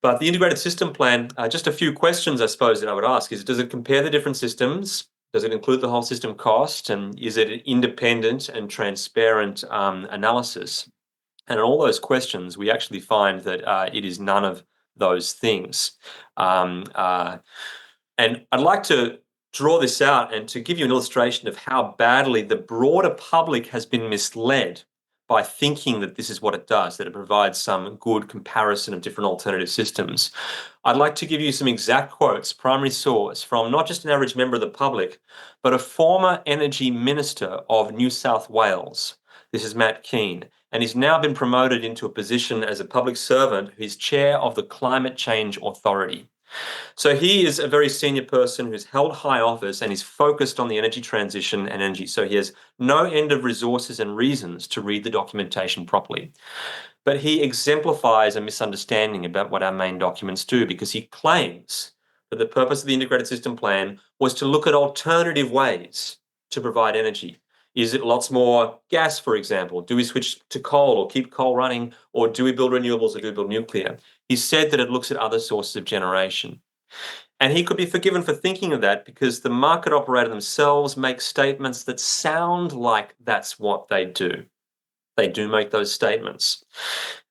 But the integrated system plan, just a few questions, I suppose, that I would ask is, does it compare the different systems? Does it include the whole system cost? And is it an independent and transparent analysis? And in all those questions, we actually find that it is none of those things. And I'd like to draw this out and to give you an illustration of how badly the broader public has been misled by thinking that this is what it does, that it provides some good comparison of different alternative systems. I'd like to give you some exact quotes, primary source, from not just an average member of the public, but a former energy minister of New South Wales. This is Matt Keane, and he's now been promoted into a position as a public servant who's chair of the Climate Change Authority. So he is a very senior person who's held high office and is focused on the energy transition and energy. So he has no end of resources and reasons to read the documentation properly. But he exemplifies a misunderstanding about what our main documents do, because he claims that the purpose of the integrated system plan was to look at alternative ways to provide energy. Is it lots more gas, for example? Do we switch to coal or keep coal running? Or do we build renewables or do we build nuclear? He said that it looks at other sources of generation. And he could be forgiven for thinking of that because the market operator themselves make statements that sound like that's what they do. They do make those statements.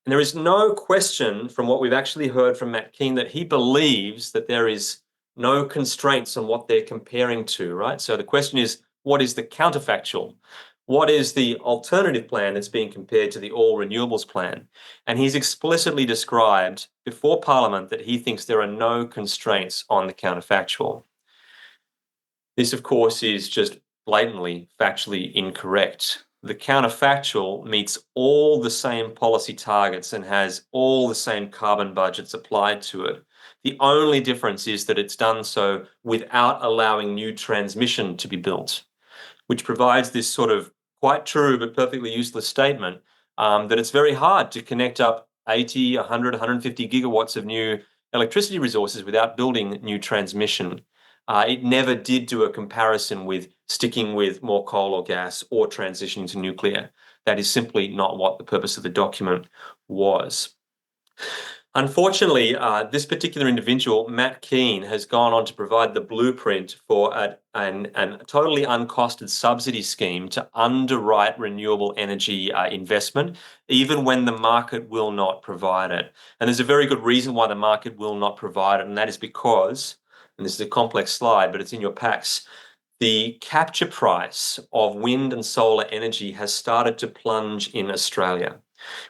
And there is no question from what we've actually heard from Matt Keane that he believes that there is no constraints on what they're comparing to, right? So the question is, what is the counterfactual? What is the alternative plan that's being compared to the all renewables plan? And he's explicitly described before Parliament that he thinks there are no constraints on the counterfactual. This, of course, is just blatantly factually incorrect. The counterfactual meets all the same policy targets and has all the same carbon budgets applied to it. The only difference is that it's done so without allowing new transmission to be built, which provides this sort of quite true but perfectly useless statement that it's very hard to connect up 80, 100, 150 gigawatts of new electricity resources without building new transmission. It never did do a comparison with sticking with more coal or gas or transitioning to nuclear. That is simply not what the purpose of the document was. Unfortunately, this particular individual, Matt Keane, has gone on to provide the blueprint for a totally uncosted subsidy scheme to underwrite renewable energy investment, even when the market will not provide it. And there's a very good reason why the market will not provide it, and that is because, and this is a complex slide, but it's in your packs, the capture price of wind and solar energy has started to plunge in Australia,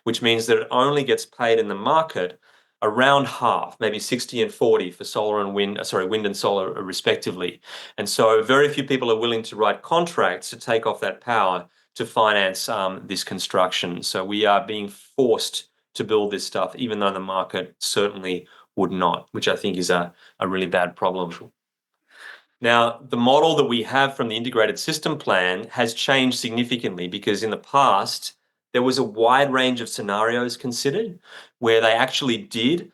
which means that it only gets paid in the market around half, maybe 60 and 40 for wind and solar respectively. And so very few people are willing to write contracts to take off that power to finance this construction. So we are being forced to build this stuff, even though the market certainly would not, which I think is a really bad problem. Now, the model that we have from the integrated system plan has changed significantly because in the past, there was a wide range of scenarios considered where they actually did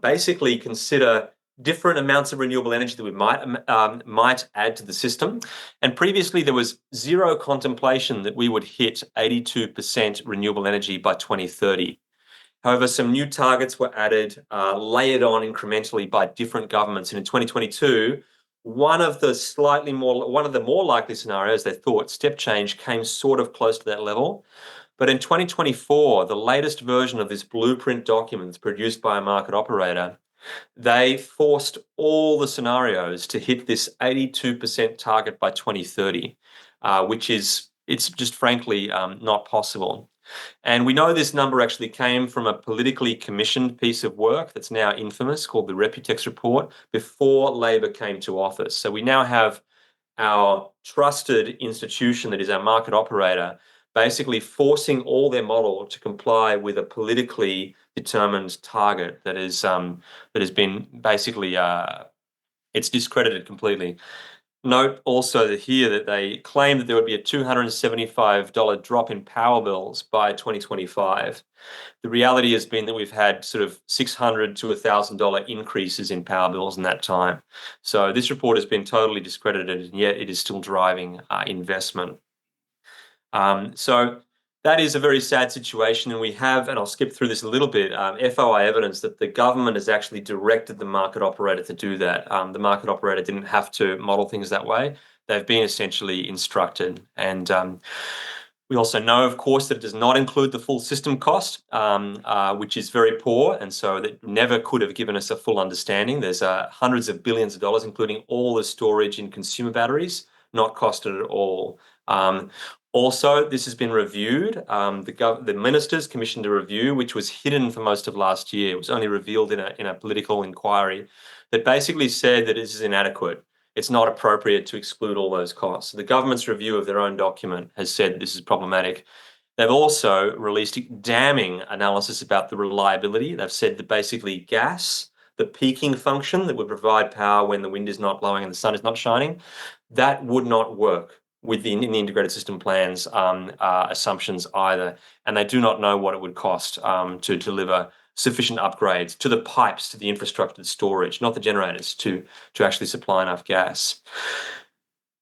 basically consider different amounts of renewable energy that we might add to the system. And previously, there was zero contemplation that we would hit 82% renewable energy by 2030. However, some new targets were added, layered on incrementally by different governments. And in 2022, one of the more likely scenarios, they thought step change came sort of close to that level. But in 2024, the latest version of this blueprint document produced by a market operator, they forced all the scenarios to hit this 82% target by 2030, which is, it's just frankly not possible. And we know this number actually came from a politically commissioned piece of work that's now infamous called the Reputex report before Labor came to office. So we now have our trusted institution that is our market operator basically forcing all their model to comply with a politically determined target that has been basically it's discredited completely. Note also that here that they claim that there would be a $275 drop in power bills by 2025. The reality has been that we've had sort of $600 to $1,000 increases in power bills in that time. So this report has been totally discredited, and yet it is still driving investment. So that is a very sad situation, and we have, and I'll skip through this a little bit, FOI evidence that the government has actually directed the market operator to do that. The market operator didn't have to model things that way. They've been essentially instructed. And we also know, of course, that it does not include the full system cost, which is very poor, and so that never could have given us a full understanding. There's hundreds of billions of dollars, including all the storage in consumer batteries, not costed at all. Also, this has been reviewed. The ministers commissioned a review, which was hidden for most of last year. It was only revealed in a political inquiry that basically said that this is inadequate. It's not appropriate to exclude all those costs. The government's review of their own document has said this is problematic. They've also released damning analysis about the reliability. They've said that basically gas, the peaking function that would provide power when the wind is not blowing and the sun is not shining, that would not work in the integrated system plans assumptions either. And they do not know what it would cost to deliver sufficient upgrades to the pipes, to the infrastructure, the storage, not the generators, to actually supply enough gas.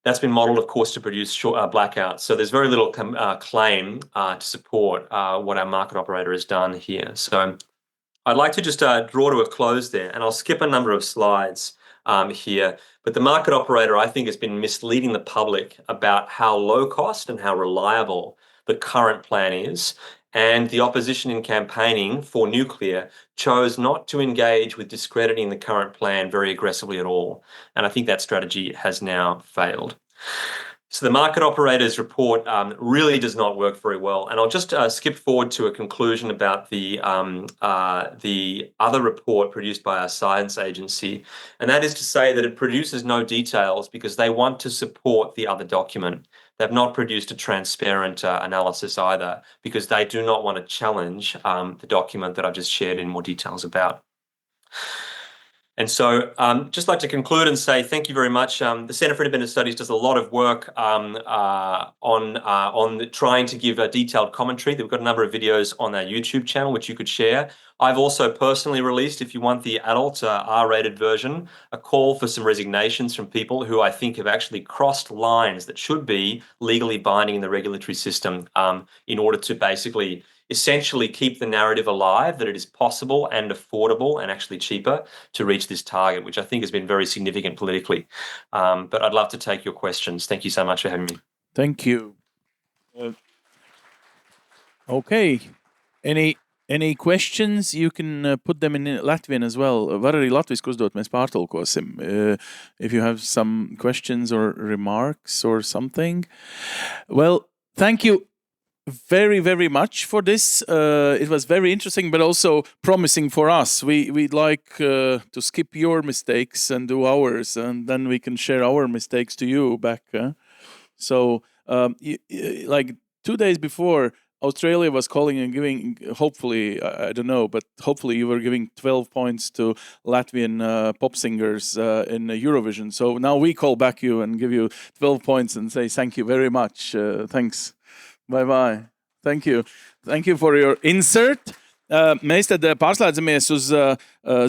That's been modelled, of course, to produce blackouts. So there's very little claim to support what our market operator has done here. So I'd like to just draw to a close there, and I'll skip a number of slides here. But the market operator, I think, has been misleading the public about how low cost and how reliable the current plan is. And the opposition in campaigning for nuclear chose not to engage with discrediting the current plan very aggressively at all. And I think that strategy has now failed. So the market operator's report really does not work very well. And I'll just skip forward to a conclusion about the other report produced by our science agency. And that is to say that it produces no details because they want to support the other document. They've not produced a transparent analysis either because they do not want to challenge the document that I've just shared in more details about. And so just like to conclude and say thank you very much. The Centre for Independent Studies does a lot of work on trying to give a detailed commentary. We've got a number of videos on our YouTube channel, which you could share. I've also personally released, if you want the adult R-rated version, a call for some resignations from people who I think have actually crossed lines that should be legally binding in the regulatory system in order to basically essentially keep the narrative alive that it is possible and affordable and actually cheaper to reach this target, which I think has been very significant politically. But I'd love to take your questions. Thank you so much for having me. Thank you. Okay. Any questions? You can put them in Latvian as well. Var arī latviski uzdot, mēs pārtulkosim. If you have some questions or remarks or something. Well, thank you very, very much for this. It was very interesting, but also promising for us. We'd like to skip your mistakes and do ours, and then we can share our mistakes to you back. So, like 2 days before, Australia was calling and giving, hopefully, I don't know, but hopefully you were giving 12 points to Latvian pop singers in Eurovision. So now we call back you and give you 12 points and say thank you very much. Thanks. Bye-bye. Thank you. Thank you for your insert. Mēs tad pārslēdzamies uz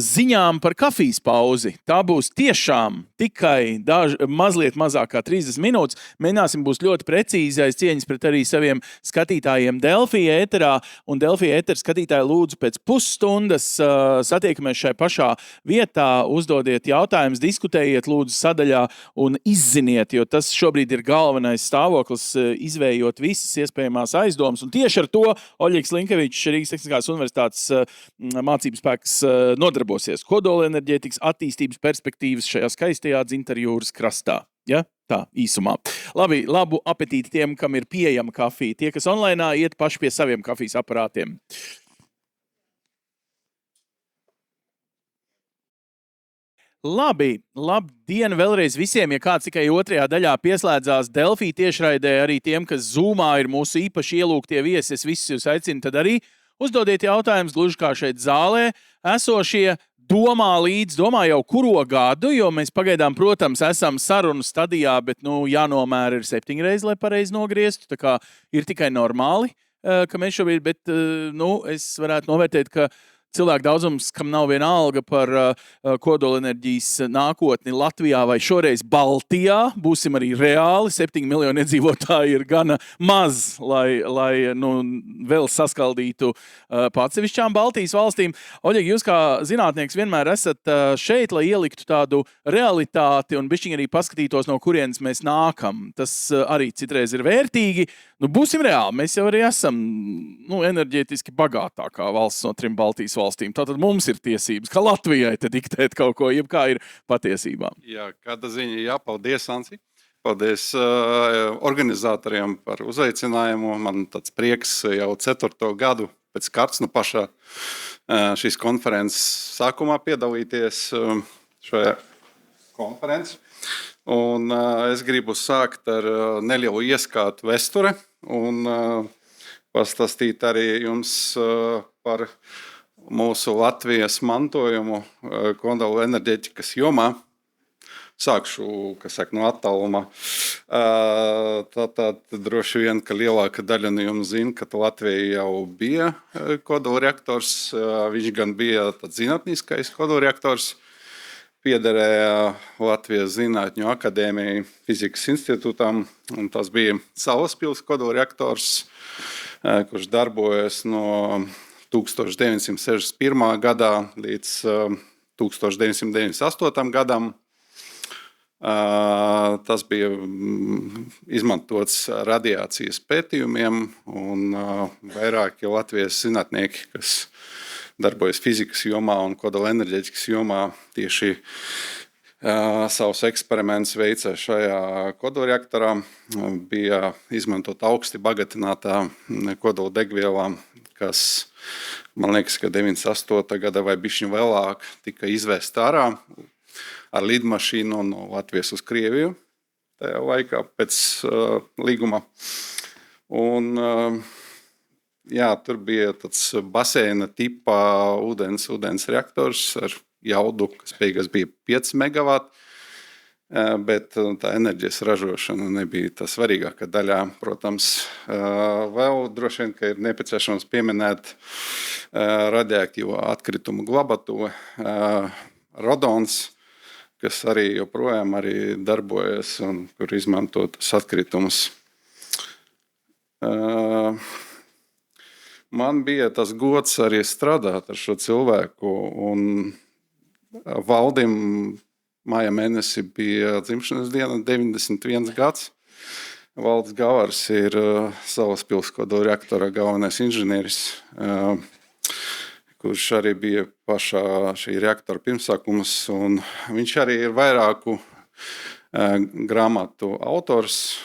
ziņām par kafijas pauzi. Tā būs tiešām tikai mazliet mazāk kā 30 minūtes. Mēģināsim būt ļoti precīzi aiz cieņas pret arī saviem skatītājiem Delfija ēterā. Un Delfija ētera skatītāji lūdzu pēc pusstundas satiekamies šai pašā vietā, uzdodiet jautājumus, diskutējiet lūdzu sadaļā un izziniet, jo tas šobrīd ir galvenais stāvoklis, izvējot visas iespējamās aizdomas. Un tieši ar to Oļegs Linkevičs, Rīgas Tehniskās universitātes mācības spēks nodarbosies. Kodolenerģētikas attīstības perspektīvas šajā skaistajā Dzintarjūras krastā. Ja? Tā, īsumā. Labi, labu apetīti tiem, kam ir pieejama kafija. Tie, kas online iet paši pie saviem kafijas aparātiem. Labi, labdien vēlreiz visiem, ja kāds tikai otrajā daļā pieslēdzās Delfī tiešraidē, arī tiem, kas Zoomā ir mūsu īpaši ielūgtie viesi, es visus jūs aicinu, tad arī uzdodiet jautājumus, gluži kā šeit zālē esošie domā jau kuro gadu, jo mēs pagaidām, protams, esam sarunu stadijā, bet, jānomēra ir 7 reizes, lai pareizi nogrieztu, tā kā ir tikai normāli, ka mēs šobrīd, bet, es varētu novērtēt, ka cilvēku daudzums, kam nav viena alga par kodolenerģijas nākotni Latvijā vai šoreiz Baltijā, būsim arī reāli, 7 miljoni iedzīvotāji ir gana maz, lai vēl saskaldītu pa atsevišķām Baltijas valstīm. Oļegi, jūs kā zinātnieks vienmēr esat šeit, lai ieliktu tādu realitāti un bišķiņ arī paskatītos, no kurienes mēs nākam. Tas arī citreiz ir vērtīgi. Būsim reāli, mēs jau arī esam enerģētiski bagātākā valsts no 3 Baltijas valstīm. Tātad mums ir tiesības, ka Latvijai te diktēt kaut ko, jeb kā ir patiesībā. Jā, kāda ziņa, jā, paldies, Anci. Paldies organizatoriem par uzaicinājumu. Man tāds prieks jau 4. gadu pēc kārtas no pašā šīs konferences sākumā piedalīties šajā konferences. Un es gribu sākt ar nelielu ieskatu vēsture un pastāstīt arī jums par mūsu Latvijas mantojumu kodolenerģētikas jomā. Sākšu, no attāluma. Tātad droši vien, ka lielāka daļa no jums zina, ka Latvija jau bija kodolreaktors. Viņš gan bija zinātniskais kodolreaktors. Piederēja Latvijas Zinātņu akadēmijai fizikas institūtam, un tas bija Salaspils kodolreaktors, kurš darbojas no 1961. gadā līdz 1998. gadam. Tas bija izmantots radiācijas pētījumiem, un vairāki Latvijas zinātnieki, kas darbojas fizikas jomā un kodolenerģētikas jomā, tieši savus eksperimentus veica šajā kodolreaktorā. Bija izmantot augsti bagatinātā kodoldegvielā, kas, man liekas, ka 98. gada vai bišķiņu vēlāk tika izvesta ārā ar lidmašīnu no Latvijas uz Krieviju tajā laikā pēc līguma. Un jā, tur bija tāds baseina tipā ūdens reaktors ar jaudu, kas beigās bija 5 megavati, bet tā enerģijas ražošana nebija tā svarīgākā daļā. Protams, vēl droši vien, ka ir nepieciešams pieminēt radioaktīvo atkritumu glabatuvi Rodons, kas arī joprojām arī darbojas un kur izmantotas atkritumus. Man bija tas gods arī strādāt ar šo cilvēku, un Valdim māja mēnesi bija dzimšanas diena, 91 gads. Valdis Gavars ir Salaspils kodolreaktora galvenais inženieris, kurš arī bija pašā šī reaktora pirmsākums, un viņš arī ir vairāku grāmatu autors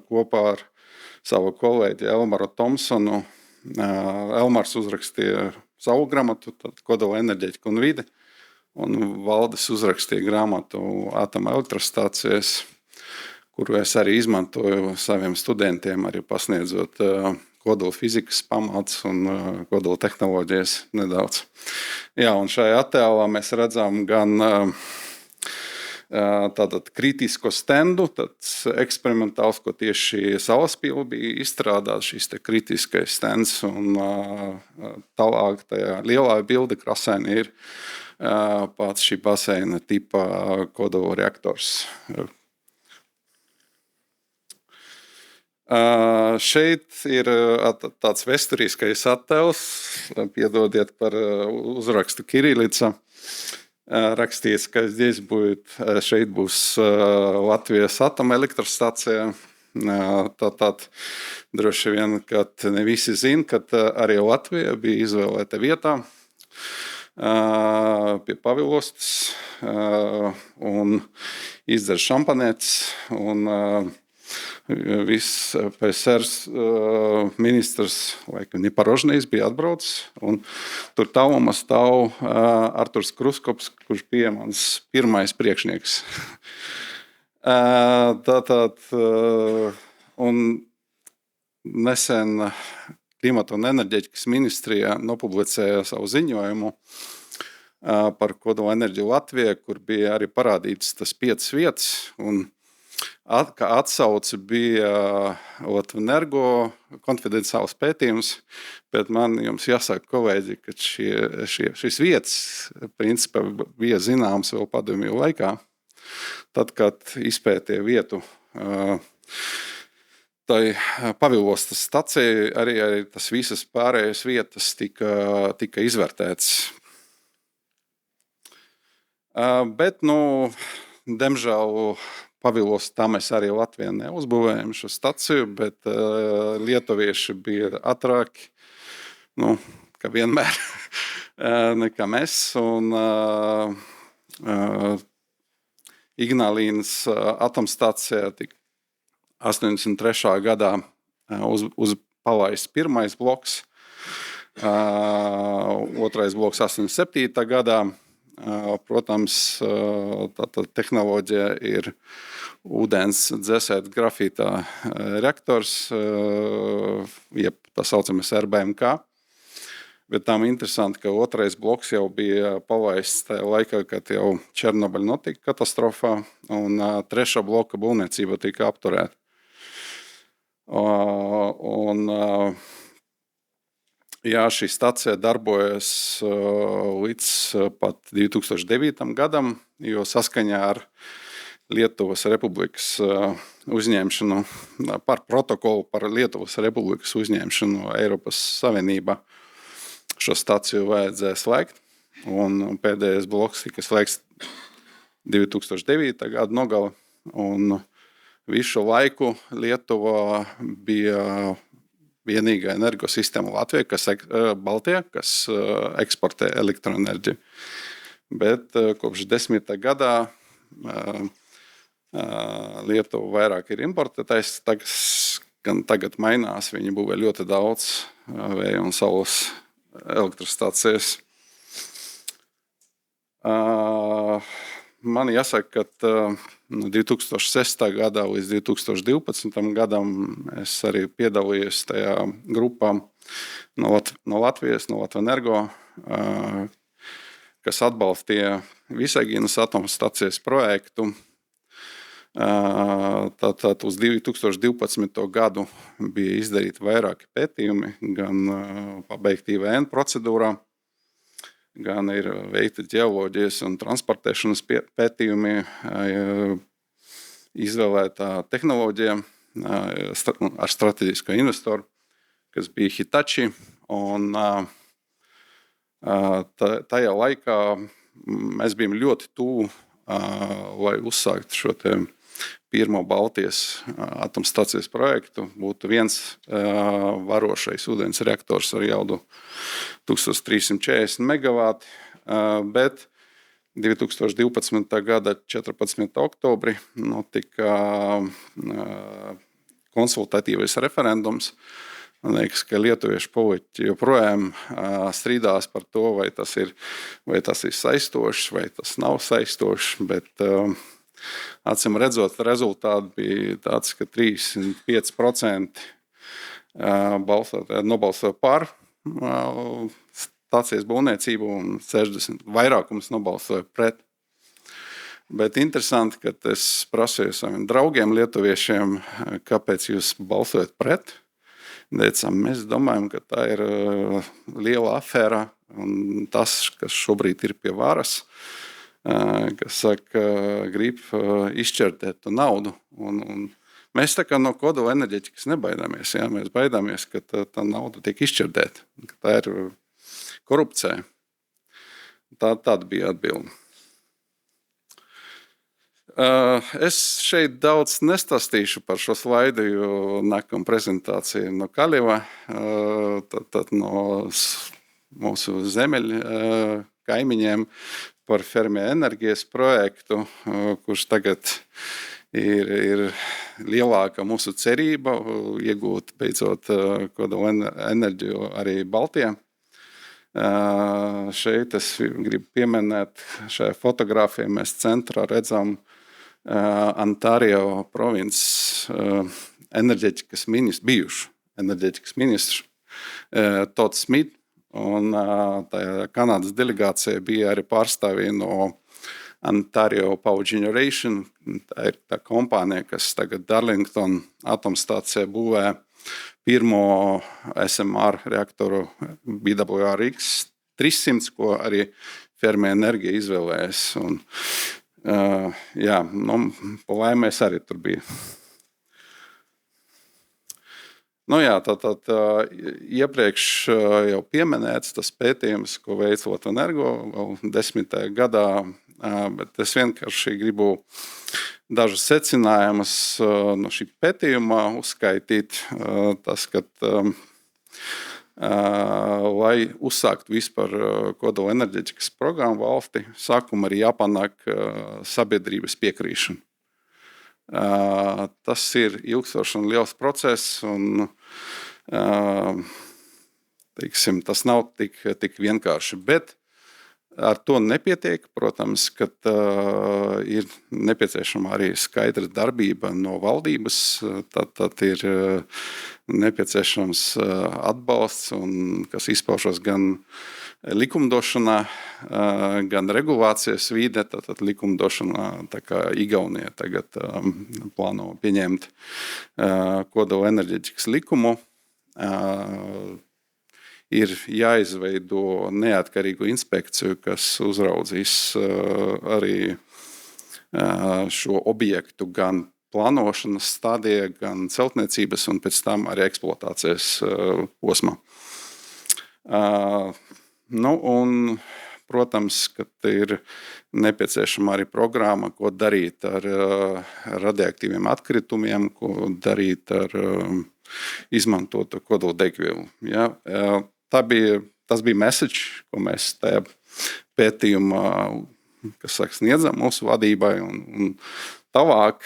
kopā ar savu kolēģi Elmaru Tomsonu. Elmars uzrakstīja savu grāmatu, Kodolenerģētika un vide, un Valdis uzrakstīja grāmatu Atoma elektrostācijas, kuru es arī izmantoju saviem studentiem, arī pasniedzot kodola fizikas pamats un kodola tehnoloģijas nedaudz. Jā, un šajā attēlā mēs redzam gan tātad kritisko stendu, tad eksperimentāls, ko tieši Salaspils bija izstrādāts, šis te kritiskais stends, un tālāk tajā lielā bilde krasēni ir pats šī baseina tipa kodolereaktors. Šeit ir tāds vēsturiskais attēls, piedodiet par uzrakstu kirilica. Rakstīts, ka здесь будет, šeit būs Latvijas atomelektrostacija. Tātad droši vien, kad ne visi zina, kad arī Latvija bija izvēlēta vietā pie Pavilostas un izdzer šampanēts un viss PSR ministrs, laikam Niparožnīs, bija atbraucis, un tur tālumā stāv Arturs Kruskops, kurš bija mans pirmais priekšnieks. Tātad, un nesen Klimata un enerģētikas ministrija nopublicēja savu ziņojumu par Kodolenerģiju Latvijai, kur bija arī parādīts tas 5 vietas, un kā atsauce bija Latvijas Energo konfidenciāls pētījums, bet man jums jāsaka, kolēģi, ka šīs vietas principā bija zināmas vēl padomju laikā, tad, kad izpētīja vietu tai Pavilostas stacija, arī tas visas pārējās vietas tika izvērtēts. Bet, diemžēl, Pavilostā mēs arī Latvijā neuzbūvējam šo staciju, bet lietuvieši bija ātrāki, kā vienmēr, nekā mēs. Un Ignalīnas atomstacijā tika 83. gadā palaists pirmais bloks, otrais bloks 87. gadā. Protams, tā tehnoloģija ir ūdens dzēsēt grafītā reaktors, jeb tā saucamies RBMK. Bet tam interesanti, ka otrais bloks jau bija palaists tajā laikā, kad jau Černobaļa notika katastrofā, un trešā bloka būvniecība tika apturēta. Jā, šī stacija darbojas līdz pat 2009. gadam, jo saskaņā ar Lietuvas Republikas uzņemšanu, par protokolu par Lietuvas Republikas uzņemšanu Eiropas Savienībā šo staciju vajadzēja slēgt, un pēdējais bloks tika slēgts 2009. Gada nogala, un visu laiku Lietuva bija vienīgā energosistēma Latvijā, Baltijā, kas eksportē elektroenerģiju. Bet kopš 10. gadā Lietuva vairāk ir importētais, gan tagad mainās, viņi būvē ļoti daudz vēja un saules elektrostācijas. Man jāsaka, ka no 2006. gadā līdz 2012. gadam es arī piedalījos tajā grupā no Latvijas, no Latvijas Energo, kas atbalstīja Visagīnas atomstacijas projektu. Tātad uz 2012. gadu bija izdarīti vairāki pētījumi, gan pabeigti IVN procedūrā, gan ir veikti ģeoloģijas un transportēšanas pētījumi, izvēlētā tehnoloģija ar strateģisko investoru, kas bija Hitachi. Un tajā laikā mēs bijām ļoti tuvu, lai uzsāktu šo te pirmo Baltijas atomstacijas projektu, būtu viens varošais ūdens reaktors ar jaudu 1340 megavāti, bet 2012. gada 14. oktobrī notika konsultatīvais referendums. Man liekas, ka lietuviešu politiķi joprojām strīdās par to, vai tas ir saistošs, vai tas nav saistošs, bet acīm redzot, rezultāti bija tāds, ka 35% nobalsoja par stācijas būvniecību un 60% vairākums nobalsoja pret. Bet interesanti, ka es prasīju saviem draugiem lietuviešiem, kāpēc jūs balsojat pret. Teicām, mēs domājam, ka tā ir liela afēra un tas, kas šobrīd ir pie varas, kas saka, grib izšķērtēt to naudu. Un mēs tā kā no kodolenerģētikas nebaidāmies. Ja? Mēs baidāmies, ka tā nauda tiek izšķērdēta, ka tā ir korupcija. Tāda bija atbilde. Es šeit daudz nestāstīšu par šo slaidu, jo nākamā prezentācija no Kaleva, tad no mūsu zemeļu kaimiņiem par Fermi Enerģijas projektu, kurš tagad ir lielāka mūsu cerība iegūt beidzot kodolenerģiju arī Baltijā. Šeit es gribu pieminēt, šajā fotogrāfijā mēs centrā redzam Ontārio provinces enerģētikas ministru, bijušu enerģētikas ministru Todd Smith, un tajā Kanādas delegācija bija arī pārstāvji no Ontario Power Generation. Tā ir tā kompānija, kas tagad Darlington atomstācijā būvē pirmo SMR reaktoru BWRX 300, ko arī Fermi Energia izvēlējas. Un, jā, pa laimēs arī tur bija. Tātad iepriekš jau pieminēts tas pētījums, ko veic Latvia Energo vēl 10. gadā, bet es vienkārši gribu dažus secinājumus no šī pētījuma uzskaitīt. Tas, ka lai uzsākt vispār kodolenerģētikas programmu valsti, sākumā arī jāpanāk sabiedrības piekrīšana. Tas ir ilgstošs un liels process, un teiksim, tas nav tik vienkārši. Bet ar to nepietiek, protams, ka ir nepieciešama arī skaidra darbība no valdības, tad ir nepieciešams atbalsts, un, kas izpaušas gan likumdošanā, gan regulācijas vide. Tātad likumdošanā, tā kā Igaunija tagad plāno pieņemt kodolenerģētikas likumu, ir jāizveido neatkarīgu inspekciju, kas uzraudzīs arī šo objektu gan plānošanas stadijā, gan celtniecības un pēc tam arī eksploatācijas posmā. Un, protams, ka ir nepieciešama arī programma, ko darīt ar radioaktīviem atkritumiem, ko darīt ar izmantotu kodoldegvielu. Ja? Tas bija message, ko mēs tajā pētījumā, kas saka, sniedzam mūsu vadībai un tālāk,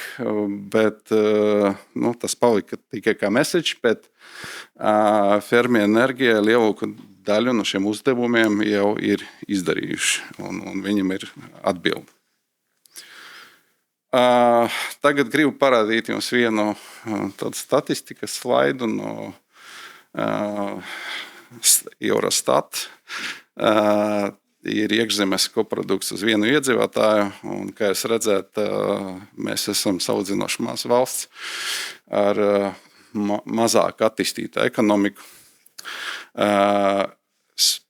bet tas palika tikai kā message, bet Fermi Energia lielāko daļu no šiem uzdevumiem jau ir izdarījuši, un viņam ir atbildi. Tagad gribu parādīt jums vienu tādu statistikas slaidu no Eurostat. Ir iekšzemes koprodukts uz vienu iedzīvotāju, un, kā jūs redzat, mēs esam salīdzinoši maz valsts ar mazāk attīstītu ekonomiku.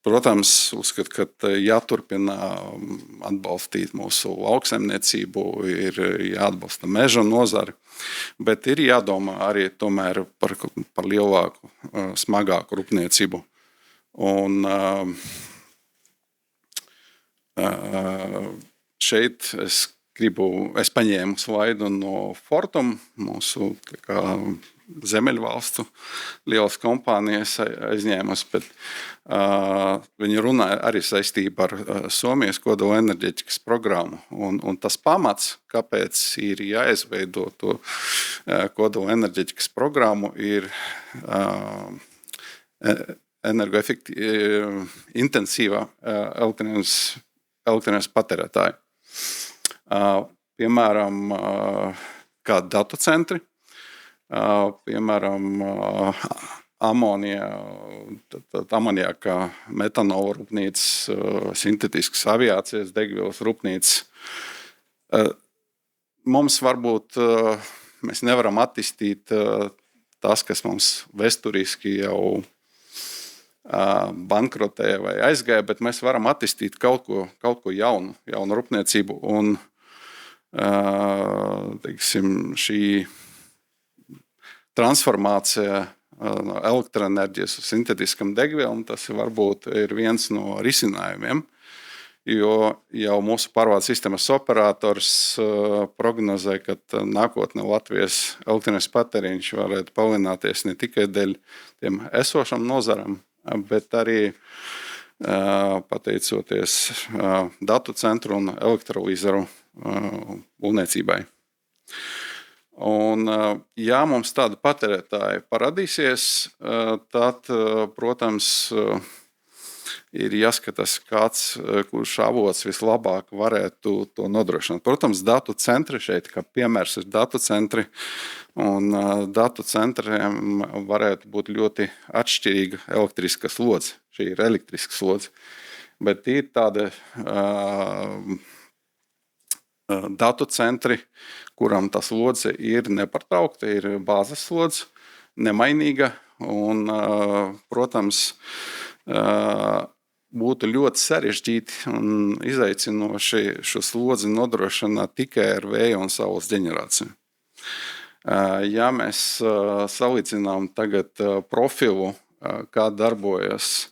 Protams, uzskatu, ka jāturpina atbalstīt mūsu lauksaimniecību, ir jāatbalsta meža nozari, bet ir jādomā arī tomēr par lielāku, smagāku rūpniecību. Un šeit es paņēmu slaidu no Fortum, mūsu zemeļvalstu lielas kompānijas aizņēmas, bet viņi runāja arī saistībā ar Somijas kodolenerģētikas programmu. Un tas pamats, kāpēc ir jāizveido to kodolenerģētikas programmu, ir intensīvā elektrības patērētāji. Piemēram, kā datu centri, piemēram, amoniaka, metanola rūpnīcas, sintetiskas aviācijas degvielas rūpnīcas. Mums varbūt mēs nevaram attīstīt tas, kas mums vēsturiski jau bankrotēja vai aizgāja, bet mēs varam attīstīt kaut ko jaunu rūpniecību. Un teiksim, šī transformācija no elektroenerģijas uz sintētiskam degvielu, tas varbūt ir viens no risinājumiem, jo jau mūsu pārvaldes sistēmas operators prognozē, ka nākotnē Latvijas elektroenerģijas patēriņš varētu palielināties ne tikai dēļ tiem esošam nozaram, bet arī pateicoties datu centru un elektrolīzeru būvniecībai. Un, ja mums tāda patērētāja parādīsies, tad, protams, ir jāskatās, kurš avots vislabāk varētu to nodrošināt. Protams, datu centri šeit, kā piemērs, ir datu centri, un datu centriem varētu būt ļoti atšķirīga elektriska slodze. Šī ir elektriska slodze, bet ir tāda datu centri, kuram tā slodze ir nepārtraukta, ir bāzes slodze, nemainīga, un, protams, būtu ļoti sarežģīti un izaicinoši šo slodzi nodrošināt tikai ar vēja un saules ģenerāciju. Ja mēs salīdzinām tagad profilu, kā darbojas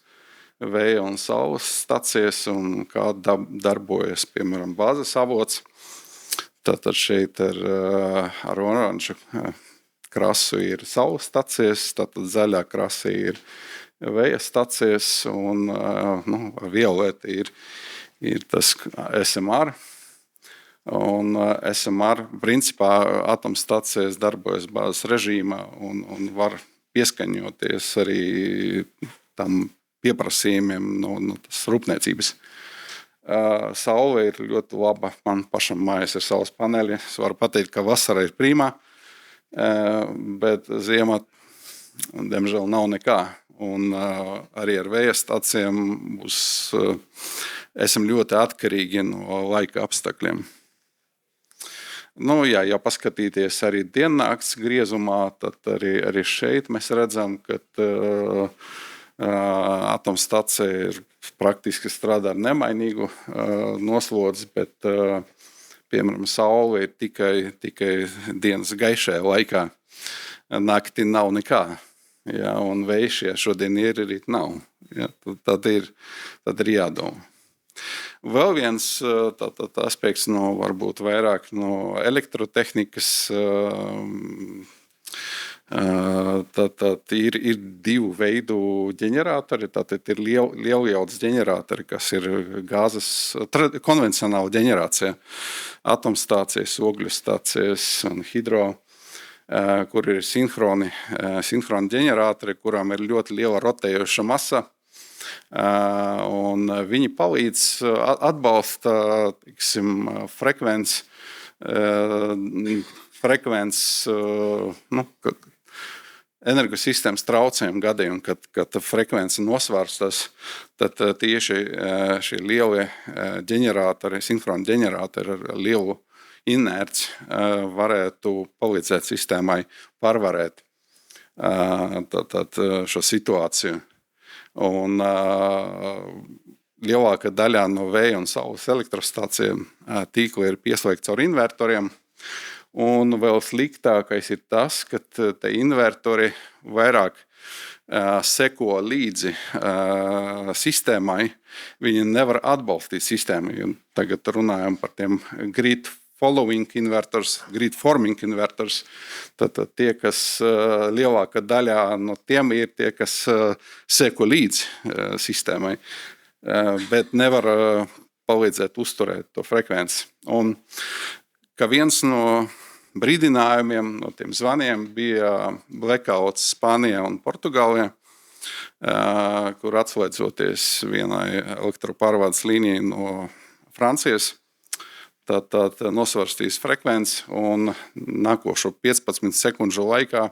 vēja un saules stacijas un kā darbojas, piemēram, bāzes avots, tad šeit ar oranžu krasu ir saules stacijas, tad zaļā krasa ir vēja stacijas un violeta ir tas SMR. Un SMR principā atomstacijas darbojas bāzes režīmā un var pieskaņoties arī tam pieprasījumiem no tas rūpniecības. Saule ir ļoti laba. Man pašam mājās ir saules paneļi. Es varu pateikt, ka vasara ir primā, bet ziemā, diemžēl, nav nekā. Un arī ar vēja stacijām esam ļoti atkarīgi no laika apstākļiem. Ja paskatīties arī diennakts griezumā, tad arī šeit mēs redzam, ka atomstacija ir praktiski strādā ar nemainīgu noslodzi, bet, piemēram, saule ir tikai dienas gaišajā laikā. Nakti nav nekā. Ja, un vējš, šodien ir, rīt nav. Ja, tad ir jādomā. Vēl viens aspekts varbūt vairāk no elektrotehnikas. Tad ir divu veidu ģeneratori. Tātad ir lieljaudas ģeneratori, kas ir gāzes konvencionāla ģenerācija, atomstācijas, ogļu stācijas un hidro, kur ir sinhroni ģeneratori, kurām ir ļoti liela rotējoša masa. Un viņi palīdz atbalsta frekvences energosistēmas traucējumu gadījumu, kad frekvence nosvērstas, tad tieši šie lielie ģeneratori, sinhroni ģeneratori ar lielu inerci varētu palīdzēt sistēmai pārvarēt šo situāciju. Un lielākā daļā no vēja un saules elektrostācijām tīkli ir pieslēgts ar invertoriem. Un vēl sliktākais ir tas, ka te invertori vairāk seko līdzi sistēmai. Viņi nevar atbalstīt sistēmu. Tagad runājam par tiem grid following invertors, grid forming invertors. Tad tie, kas lielākā daļā no tiem ir tie, kas seko līdzi sistēmai, bet nevar palīdzēt uzturēt to frekvenci. Un ka viens no brīdinājumiem, no tiem zvaniem bija blackouts Spānijā un Portugālijā, kur atslēdzoties vienai elektropārvades līnijai no Francijas, tad nosvarstīs frekvenci un nākošo 15 sekundžu laikā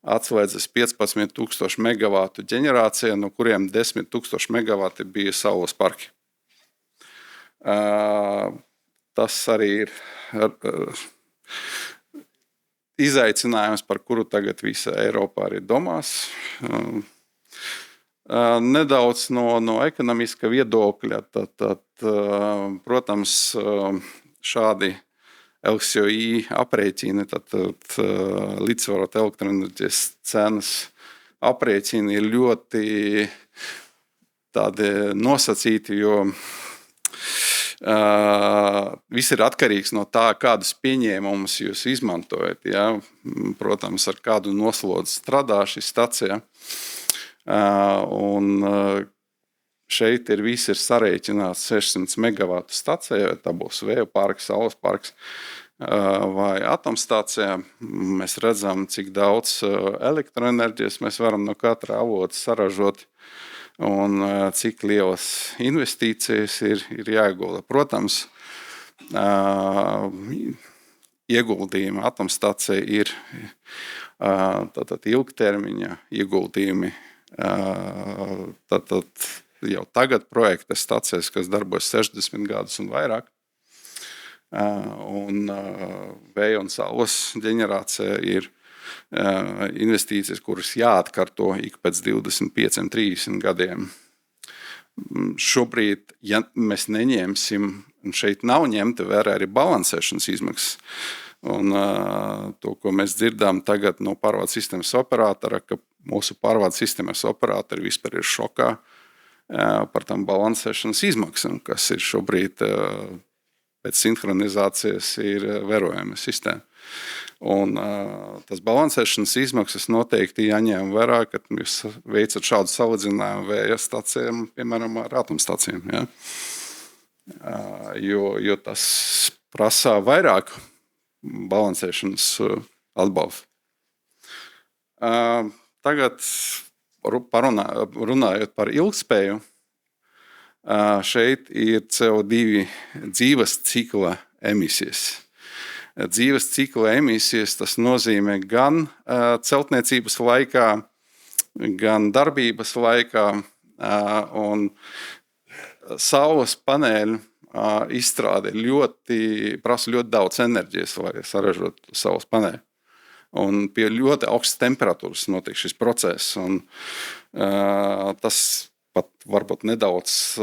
atslēdzas 15,000 megavātu ģenerācija, no kuriem 10,000 megavāti bija saules parki. tas arī ir izaicinājums, par kuru tagad visa Eiropā arī domās. Nedaudz no ekonomiska viedokļa, tad protams, šādi LCOI aprēķini, tad līdzsvarot elektroenerģijas cenas aprēķini ir ļoti tādi nosacīti, jo viss ir atkarīgs no tā, kādus pieņēmumus jūs izmantojat. Ja? Protams, ar kādu noslodzi strādā šī stacija. Un šeit viss ir sarēķināts 600 megavatu stacijā, tā būs vēja parks, saules parks vai atomstācijā. Mēs redzam, cik daudz elektroenerģijas mēs varam no katra avota saražot un cik lielas investīcijas ir jāiegulda. Protams, ieguldījumi atomstācija ir tātad ilgtermiņa ieguldījumi. Tātad jau tagad projekta stacijas, kas darbojas 60 gadus un vairāk. Un vēja un saules ģenerācija ir investīcijas, kuras jāatkārto ik pēc 25-30 gadiem. Šobrīd, ja mēs neņemsim, un šeit nav ņemta vērā arī balansēšanas izmaksas, un to, ko mēs dzirdām tagad no pārvaldes sistēmas operatora, ka mūsu pārvaldes sistēmas operatori vispār ir šokā par tām balansēšanas izmaksām, kas ir šobrīd pēc sinhronizācijas ir vērojama sistēma. Un tas balansēšanas izmaksas noteikti jāņem vērā, kad jūs veicat šādu salīdzinājumu vēja stacijām, piemēram, ar atomstacijām. Ja? Jo tas prasā vairāk balansēšanas atbalstu. Tagad runājot par ilgspēju, šeit ir CO2 dzīves cikla emisijas. Dzīves cikla emisijas tas nozīmē gan celtniecības laikā, gan darbības laikā, un saules paneļu izstrāde prasa ļoti daudz enerģijas, lai saražotu saules paneļu. Un pie ļoti augstas temperatūras notiek šis process. Un, tas pat varbūt nedaudz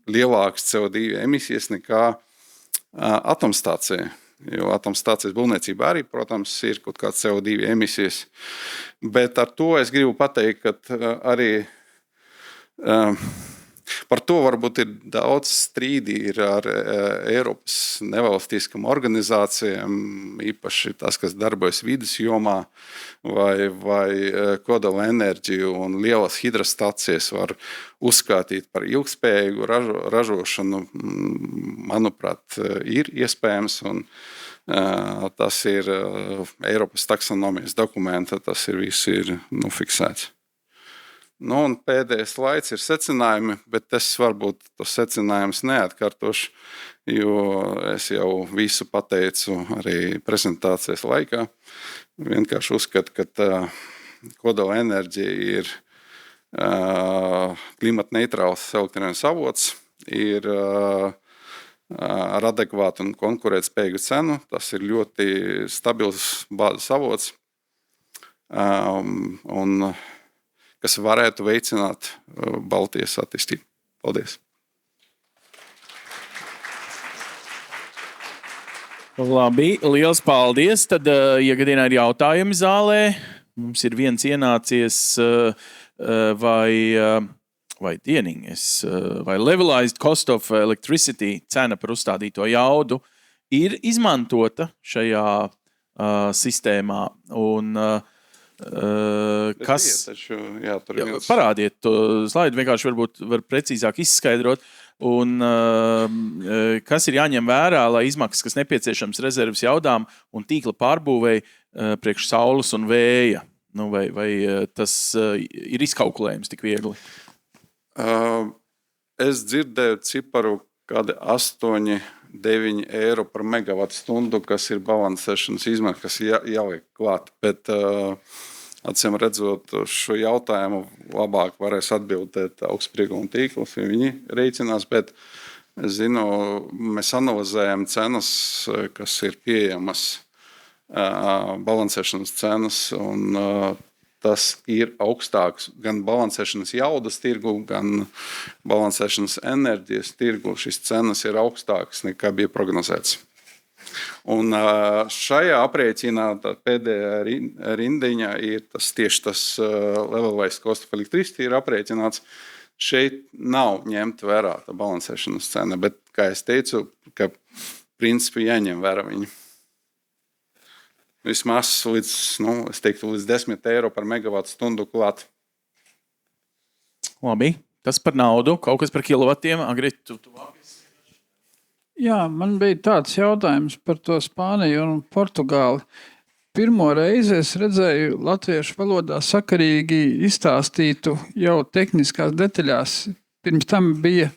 lielāks CO2 emisijas nekā atomstācija. Jo atomstācijas būvniecībā arī, protams, ir kaut kāds CO2 emisijas. Bet ar to es gribu pateikt, ka arī par to varbūt ir daudz strīdi ar Eiropas nevalstiskām organizācijām, īpaši tas, kas darbojas vides jomā, vai Kodolenerģiju un lielas hidrostacijas var uzskatīt par ilgspējīgu ražošanu. Manuprāt, ir iespējams, un tas ir Eiropas taksonomijas dokumenta, tas viss ir fiksēts. Un pēdējais slaids ir secinājumi, bet es varbūt tos secinājumus neatkārtošu, jo es jau visu pateicu arī prezentācijas laikā. Vienkārši uzskatu, ka Kodolenerģija ir klimata neitrāls elektroenerģijas avots, ir ar adekvātu un konkurētspējīgu cenu. Tas ir ļoti stabils bāzes avots. Un kas varētu veicināt Baltijas attīstību. Paldies! Labi, liels paldies. Tad, ja gadienā ir jautājumi zālē, mums ir viens ienācies vai dienīgs, vai levelized cost of electricity, cena par uzstādīto jaudu, ir izmantota šajā sistēmā. Un kas parādiet to slaidu, vienkārši varbūt var precīzāk izskaidrot, un kas ir jāņem vērā, lai izmaksas, kas nepieciešams rezerves jaudām un tīkla pārbūvēji priekš saules un vēja. Vai tas ir izkalkulējums tik viegli? Es dzirdēju ciparu kādi 8-9 eiro par megavatu stundu, kas ir balansēšanas izmaksas, kas jāliek klāt. Bet acīm redzot šo jautājumu labāk varēs atbildēt augstsprieguma tīkls, ja viņi reicinās, bet Es zinu, mēs analizējam cenas, kas ir pieejamas, balansēšanas cenas, un tas ir augstāks gan balansēšanas jaudas tirgu, gan balansēšanas enerģijas tirgu. Šis cenas ir augstāks nekā bija prognozēts. Un šajā aprēķinā pēdējā rindiņā ir tieši tas levelized cost of electricity ir aprēķināts. Šeit nav ņemt vērā tā balansēšanas cena, bet, kā es teicu, ka principi jāņem vērā viņi. Vismaz līdz, es teiktu, līdz 10 eiro par megavatu stundu klāt. Labi, tas par naudu, kaut kas par kilovatiem. Agri, tu vākies? Jā, man bija tāds jautājums par to Spāniju un Portugāli. Pirmo reizi es redzēju latviešu valodā sakarīgi izstāstītu jau tehniskās detaļās. Pirms tam bija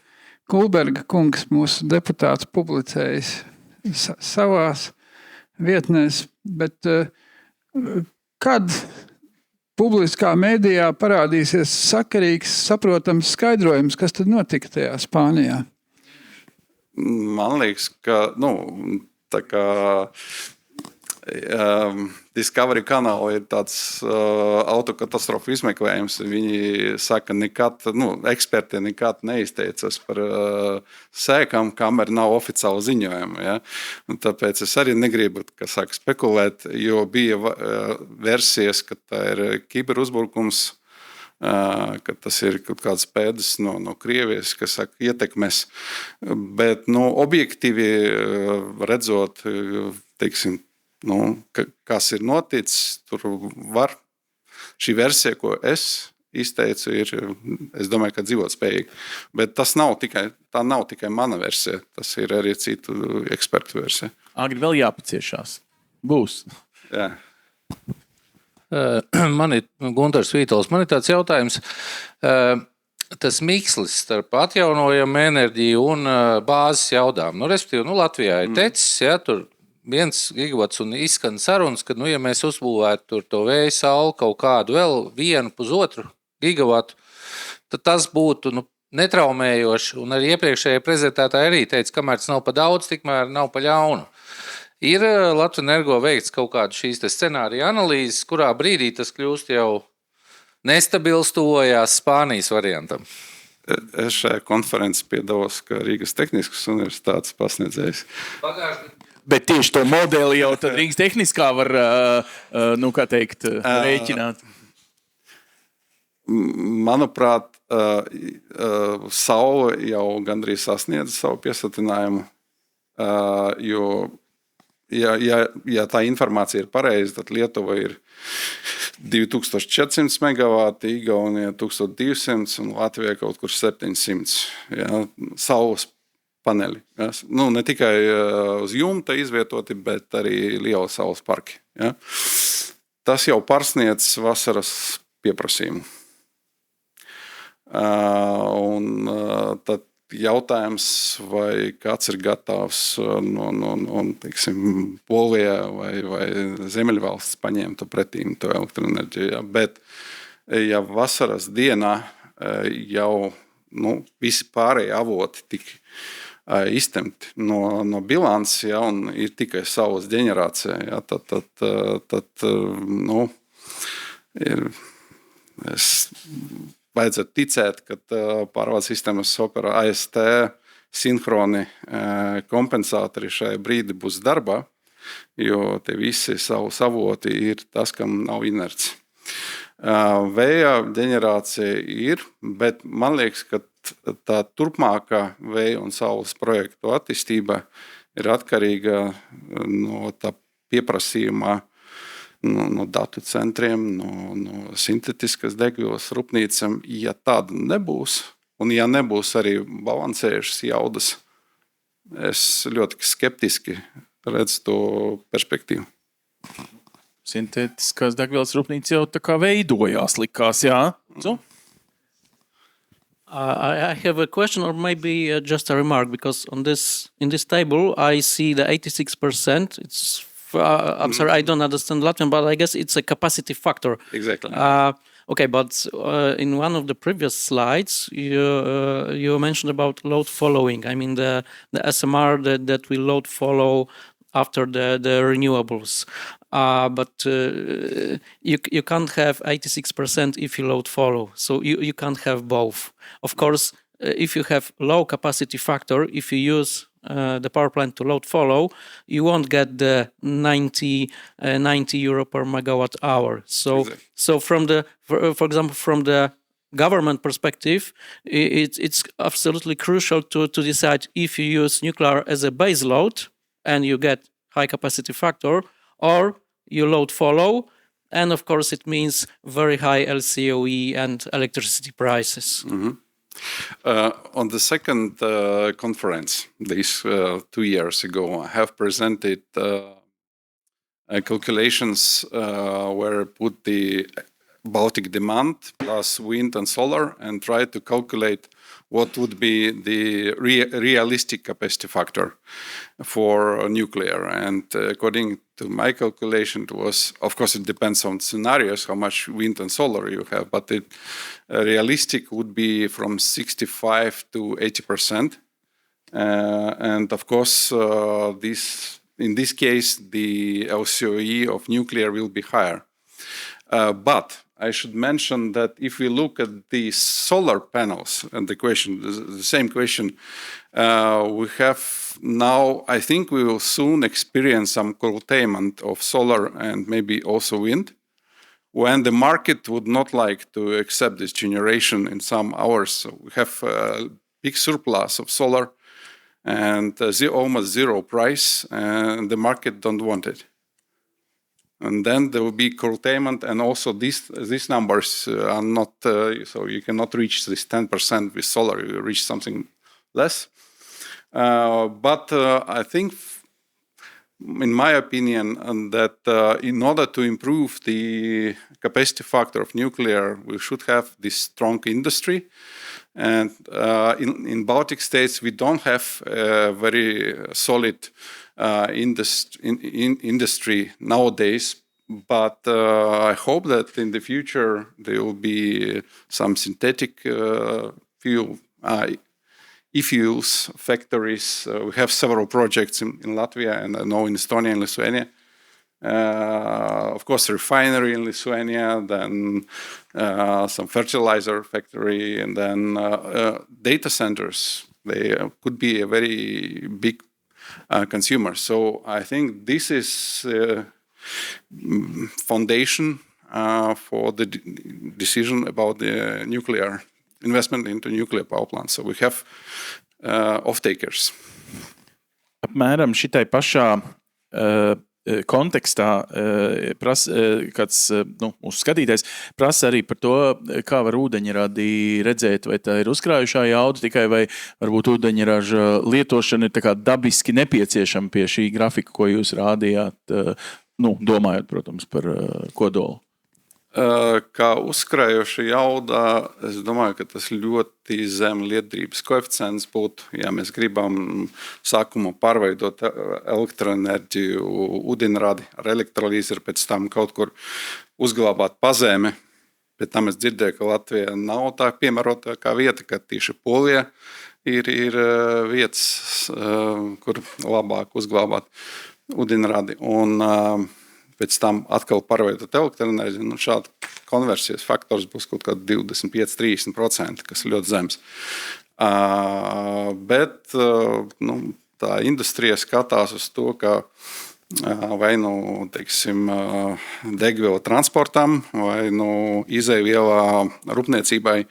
Kulberga kungs, mūsu deputāts, publicējis savās vietnēs, bet kad publiskā mēdījā parādīsies sakarīgs, saprotams skaidrojums, kas tad notika tajā Spānijā? Man liekas, ka, tā kā Discovery kanāla ir tāds autokatastrofu izmeklējums. Viņi saka, eksperti nekad neizteicas par sēkām, kamēr nav oficiāla ziņojuma. Ja? Un tāpēc es arī negribu spekulēt, jo bija versijas, ka tā ir kiberuzbrukums, ka tas ir kaut kāds pēdas no Krievijas, kas saka ietekmes. Bet objektīvi redzot, teiksim, kas ir noticis, tur var šī versija, ko es izteicu, ir, es domāju, ka dzīvotspējīga. Bet tā nav tikai mana versija, tas ir arī citu ekspertu versija. Agri vēl jāpaciešās. Būs. Jā. Man ir Guntars Vītols. Man ir tāds jautājums. Tas mikslis starp atjaunojamu enerģiju un bāzes jaudām. Respektīvi, Latvijā ir tecis, ja, tur 1 gigavats un izskan sarunas, ka, ja mēs uzbūvētu tur to vēja sauli kaut kādu vēl 1,5 gigavatu, tad tas būtu, netraumējoši. Un arī iepriekšējie prezentētāji arī teica, kamēr tas nav pa daudz, tikmēr nav pa ļaunu. Ir Latvija Energo veikts kaut kādu šīs scenārija analīzes, kurā brīdī tas kļūst jau nestabils, tuvojās Spānijas variantam. Es šajā konferencē piedalos kā Rīgas Tehniskas universitātes pasniedzējs. Bet tieši to modeli jau tad Rīgas Tehniskā var, rēķināt. Manuprāt, Saule jau gandrīz sasniedz savu piesatinājumu, jo ja tā informācija ir pareiza, tad Lietuva ir 2400 megavāti, Igaunija 1200 un Latvijā kaut kur 700. Ja, saules paneļi. Ja. Ne tikai uz jumta izvietoti, bet arī liela saules parki. Ja. Tas jau pārsniedz vasaras pieprasījumu. Un tad jautājums, vai kāds ir gatavs teiksim, Polijā vai Ziemeļvalsts paņemt pretīm to elektroenerģiju. Ja? Bet, ja vasaras dienā jau visi pārējie avoti tik iztemti no bilances, ja, un ir tikai saules ģenerācija, ja, tad vajadzētu ticēt, ka pārvaldes sistēmas operā AST sinhroni kompensatori šajā brīdī būs darbā, jo tie visi saules avoti ir tas, kam nav inerts. Vēja ģenerācija ir, bet man liekas, ka tā turpmākā vēja un saules projektu attīstība ir atkarīga no tā pieprasījumā, no datu centriem, no sintetiskas degvielas rūpnīcām. Ja tāda nebūs, un ja nebūs arī balansējušas jaudas, es ļoti skeptiski redzu to perspektīvu. Sintētiskās degvielas rūpnīca jau tā kā veidojās, likās, jā? I have a question or maybe just a remark, because in this table I see the 86%. It's I'm sorry, I don't understand Latvian, but I guess it's a capacity factor. Exactly. Okay, but in one of the previous slides, you mentioned about load following. I mean, the SMR that will load follow after the renewables. But you can't have 86% if you load follow. So you can't have both. Of course, if you have low capacity factor, if you use the power plant to load follow, you won't get the 90 euro per megawatt hour. So, exactly. So from the, for example, from the government perspective, it's absolutely crucial to decide if you use nuclear as a base load and you get high capacity factor, or you load follow, and of course it means very high LCOE and electricity prices. Mm-hmm. On the second conference, this 2 years ago, I have presented calculations where put the Baltic demand plus wind and solar and try to calculate what would be the realistic capacity factor for nuclear. And according to my calculation, it was, of course, it depends on scenarios, how much wind and solar you have, but it realistic would be from 65 to 80%. And of course, in this case, the LCOE of nuclear will be higher. But I should mention that if we look at the solar panels and the same question, we have now, I think we will soon experience some curtailment of solar and maybe also wind, when the market would not like to accept this generation in some hours. So we have a big surplus of solar and almost zero price, and the market don't want it. And then there will be curtailment, and also these numbers are not, so you cannot reach this 10% with solar, you reach something less. But I think, in my opinion, that in order to improve the capacity factor of nuclear, we should have this strong industry. And in Baltic states, we don't have a very solid industry nowadays, but I hope that in the future there will be some synthetic e-fuels factories. We have several projects in Latvia, and I know in Estonia and Lithuania. Of course, refinery in Lithuania, then some fertilizer factory, and then data centers. They could be a very big consumer. So I think this is foundation for the decision about the nuclear investment into nuclear power plants. So we have off-takers. Apmēram šitai pašā kontekstā kāds mūsu skatītājs prasa arī par to, kā var ūdeņradī redzēt, vai tā ir uzkrājušā jauda tikai, vai varbūt ūdeņraža lietošana ir tā kā dabiski nepieciešama pie šī grafika, ko jūs rādījāt, domājot, protams, par kodolu. Kā uzkrājoša jauda, es domāju, ka tas ļoti zem lietderības koeficients būtu, ja mēs gribam sākumā pārveidot elektroenerģiju ūdeņradi ar elektrolīzi, pēc tam kaut kur uzglabāt pazeme. Pēc tam es dzirdēju, ka Latvija nav tā piemērotākā vieta, ka tieši Polija ir vietas, kur labāk uzglabāt ūdeņradi. Un pēc tam atkal pārveidot elektroenerģiju, šāda konversijas faktors būs kaut kā 25-30%, kas ir ļoti zems. Bet tā industrija skatās uz to, ka vai teiksim, degviela transportam, vai izejviela rūpniecībai,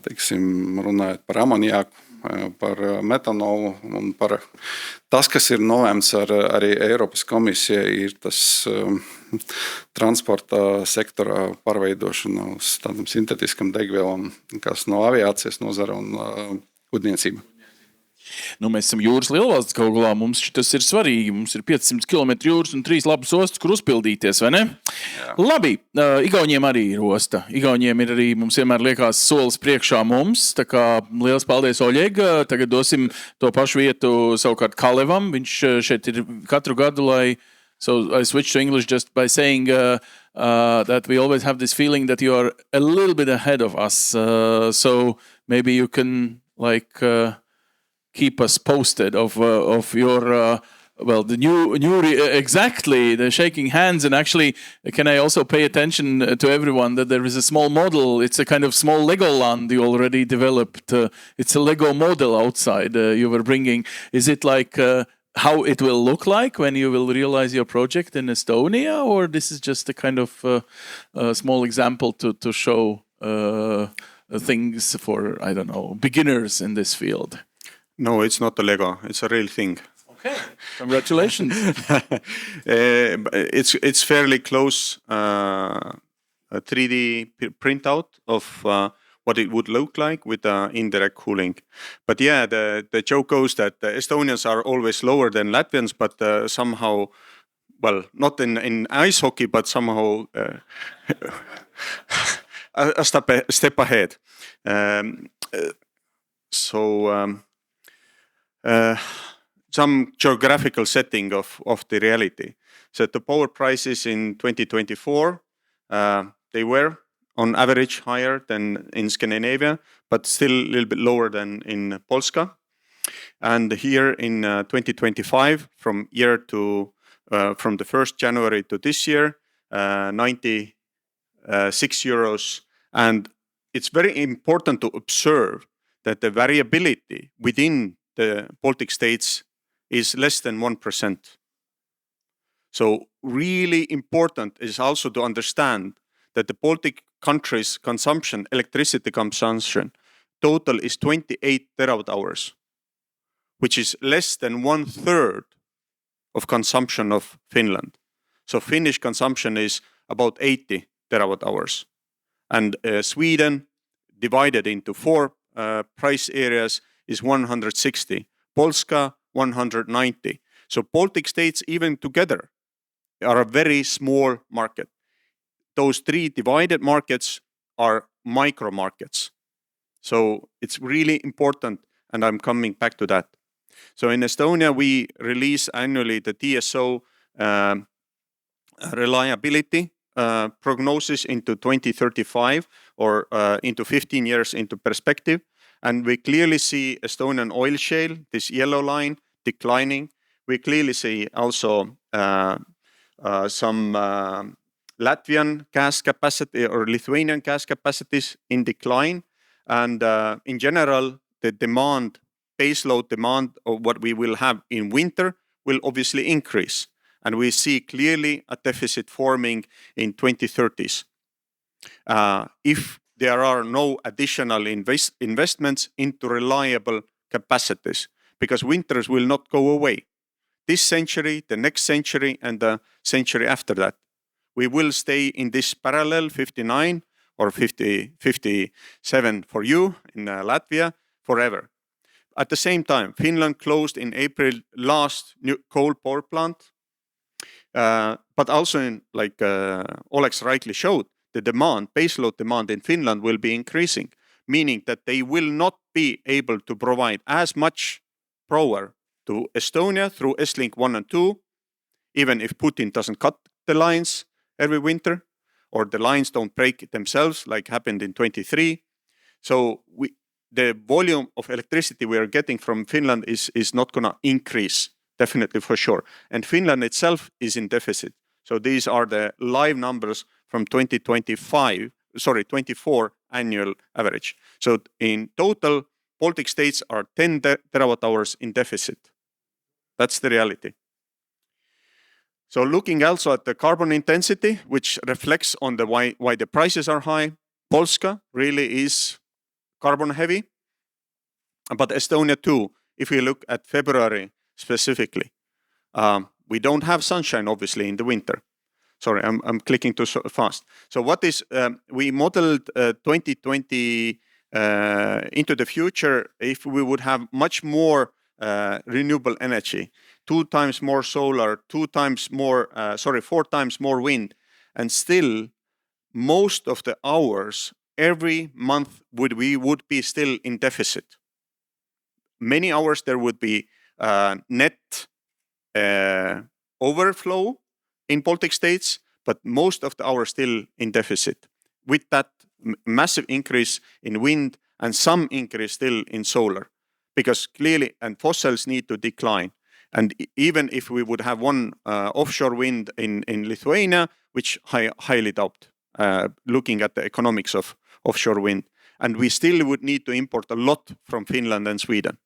teiksim, runājot par amoniāku, par metanolu un par tas, kas ir nolēmts arī Eiropas komisija, ir tas transporta sektorā pārveidošana uz tādam sintetiskam degvielam, kas no aviācijas nozara un kuģniecība. Mēs esam jūras lielvalsts kaut galā, mums tas ir svarīgi, mums ir 500 km jūras un 3 labas ostas, kur uzpildīties, vai ne? Jā. Labi, Igauniem arī ir osta. Igauniem ir arī, mums vienmēr liekas solis priekšā mums, tā kā liels paldies Oļeg, tagad dosim to pašu vietu savukārt Kalevam, viņš šeit ir katru gadu, lai So I switched to English just by saying that we always have this feeling that you are a little bit ahead of us. So maybe you can keep us posted of your exactly the shaking hands. And actually, can I also pay attention to everyone that there is a small model? It's a kind of small Legoland you already developed. It's a Lego model outside you were bringing. Is it like how it will look like when you will realize your project in Estonia, or this is just a kind of small example to show things for, I don't know, beginners in this field? No, it's not a Lego. It's a real thing. Okay, congratulations. It's fairly close a 3D printout of what it would look like with indirect cooling. But yeah, the joke goes that the Estonians are always slower than Latvians, but somehow, well, not in ice hockey, but somehow a step ahead. Some geographical setting of the reality. So the power prices in 2024, they were on average higher than in Scandinavia, but still a little bit lower than in Polska. And here in 2025, from the 1st January to this year, 96 euros. And it's very important to observe that the variability within the Baltic states is less than 1%. So really important is also to understand that the Baltic countries' consumption, electricity consumption, total is 28 terawatt hours, which is less than 1/3 of consumption of Finland. So Finnish consumption is about 80 terawatt hours. And Sweden, divided into 4 price areas, is 160. Polska, 190. So Baltic states, even together, are a very small market. Those 3 divided markets are micro markets. So it's really important, and I'm coming back to that. So in Estonia, we release annually the TSO reliability prognosis into 2035 or into 15 years into perspective. And we clearly see Estonian oil shale, this yellow line, declining. We clearly see also some Latvian gas capacity or Lithuanian gas capacities in decline. And in general, the demand, baseload demand of what we will have in winter will obviously increase. And we see clearly a deficit forming in 2030s. If there are no additional investments into reliable capacities, because winters will not go away. This century, the next century, and the century after that. We will stay in this parallel 59 or 57 for you in Latvia forever. At the same time, Finland closed in April last new coal power plant. But also, like Oļegs rightly showed, the demand, baseload demand in Finland will be increasing, meaning that they will not be able to provide as much power to Estonia through S-Link 1 and 2, even if Putin doesn't cut the lines every winter, or the lines don't break themselves like happened in 23. So the volume of electricity we are getting from Finland is not going to increase, definitely for sure. And Finland itself is in deficit. So these are the live numbers from 24 annual average. So in total, Baltic states are 10 terawatt hours in deficit. That's the reality. So looking also at the carbon intensity, which reflects on the why the prices are high, Polska really is carbon heavy, but Estonia too. If we look at February specifically, we don't have sunshine obviously in the winter. Sorry, I'm clicking too fast. So what is we modeled 2020 into the future if we would have much more renewable energy, 4 times more wind, and still most of the hours every month we would be still in deficit. Many hours there would be net overflow in Baltic states, but most of are still in deficit. With that massive increase in wind and some increase still in solar, because clearly, and fossils need to decline. And even if we would have one offshore wind in Lithuania, which I highly doubt, looking at the economics of offshore wind, and we still would need to import a lot from Finland and Sweden,